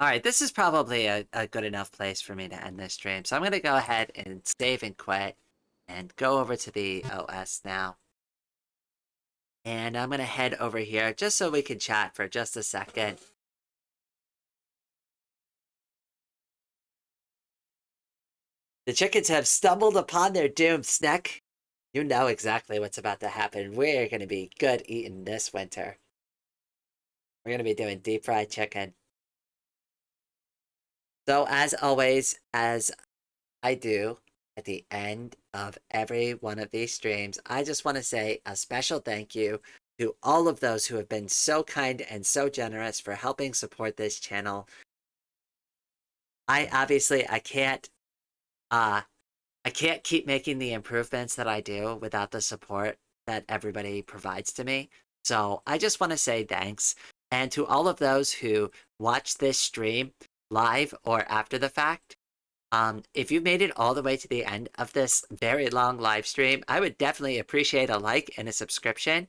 Alright, this is probably a good enough place for me to end this stream. So I'm going to go ahead and save and quit. And go over to the OS now. And I'm going to head over here just so we can chat for just a second. The chickens have stumbled upon their doom, Sneck. You know exactly what's about to happen. We're going to be good eating this winter. We're going to be doing deep fried chicken. So as always, as I do at the end of every one of these streams, I just want to say a special thank you to all of those who have been so kind and so generous for helping support this channel. I can't keep making the improvements that I do without the support that everybody provides to me. So I just want to say thanks. And to all of those who watch this stream live or after the fact, if you made it all the way to the end of this very long live stream, I would definitely appreciate a like and a subscription.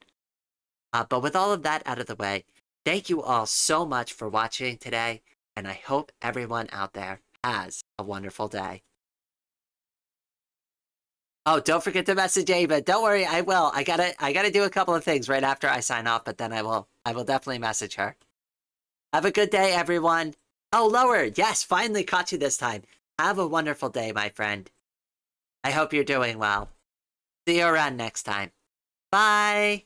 But with all of that out of the way, thank you all so much for watching today, and I hope everyone out there has a wonderful day. Oh, don't forget to message Ava. Don't worry, I will. I gotta do a couple of things right after I sign off, but then I will definitely message her. Have a good day, everyone. Oh, lower. Yes, finally caught you this time. Have a wonderful day, my friend. I hope you're doing well. See you around next time. Bye.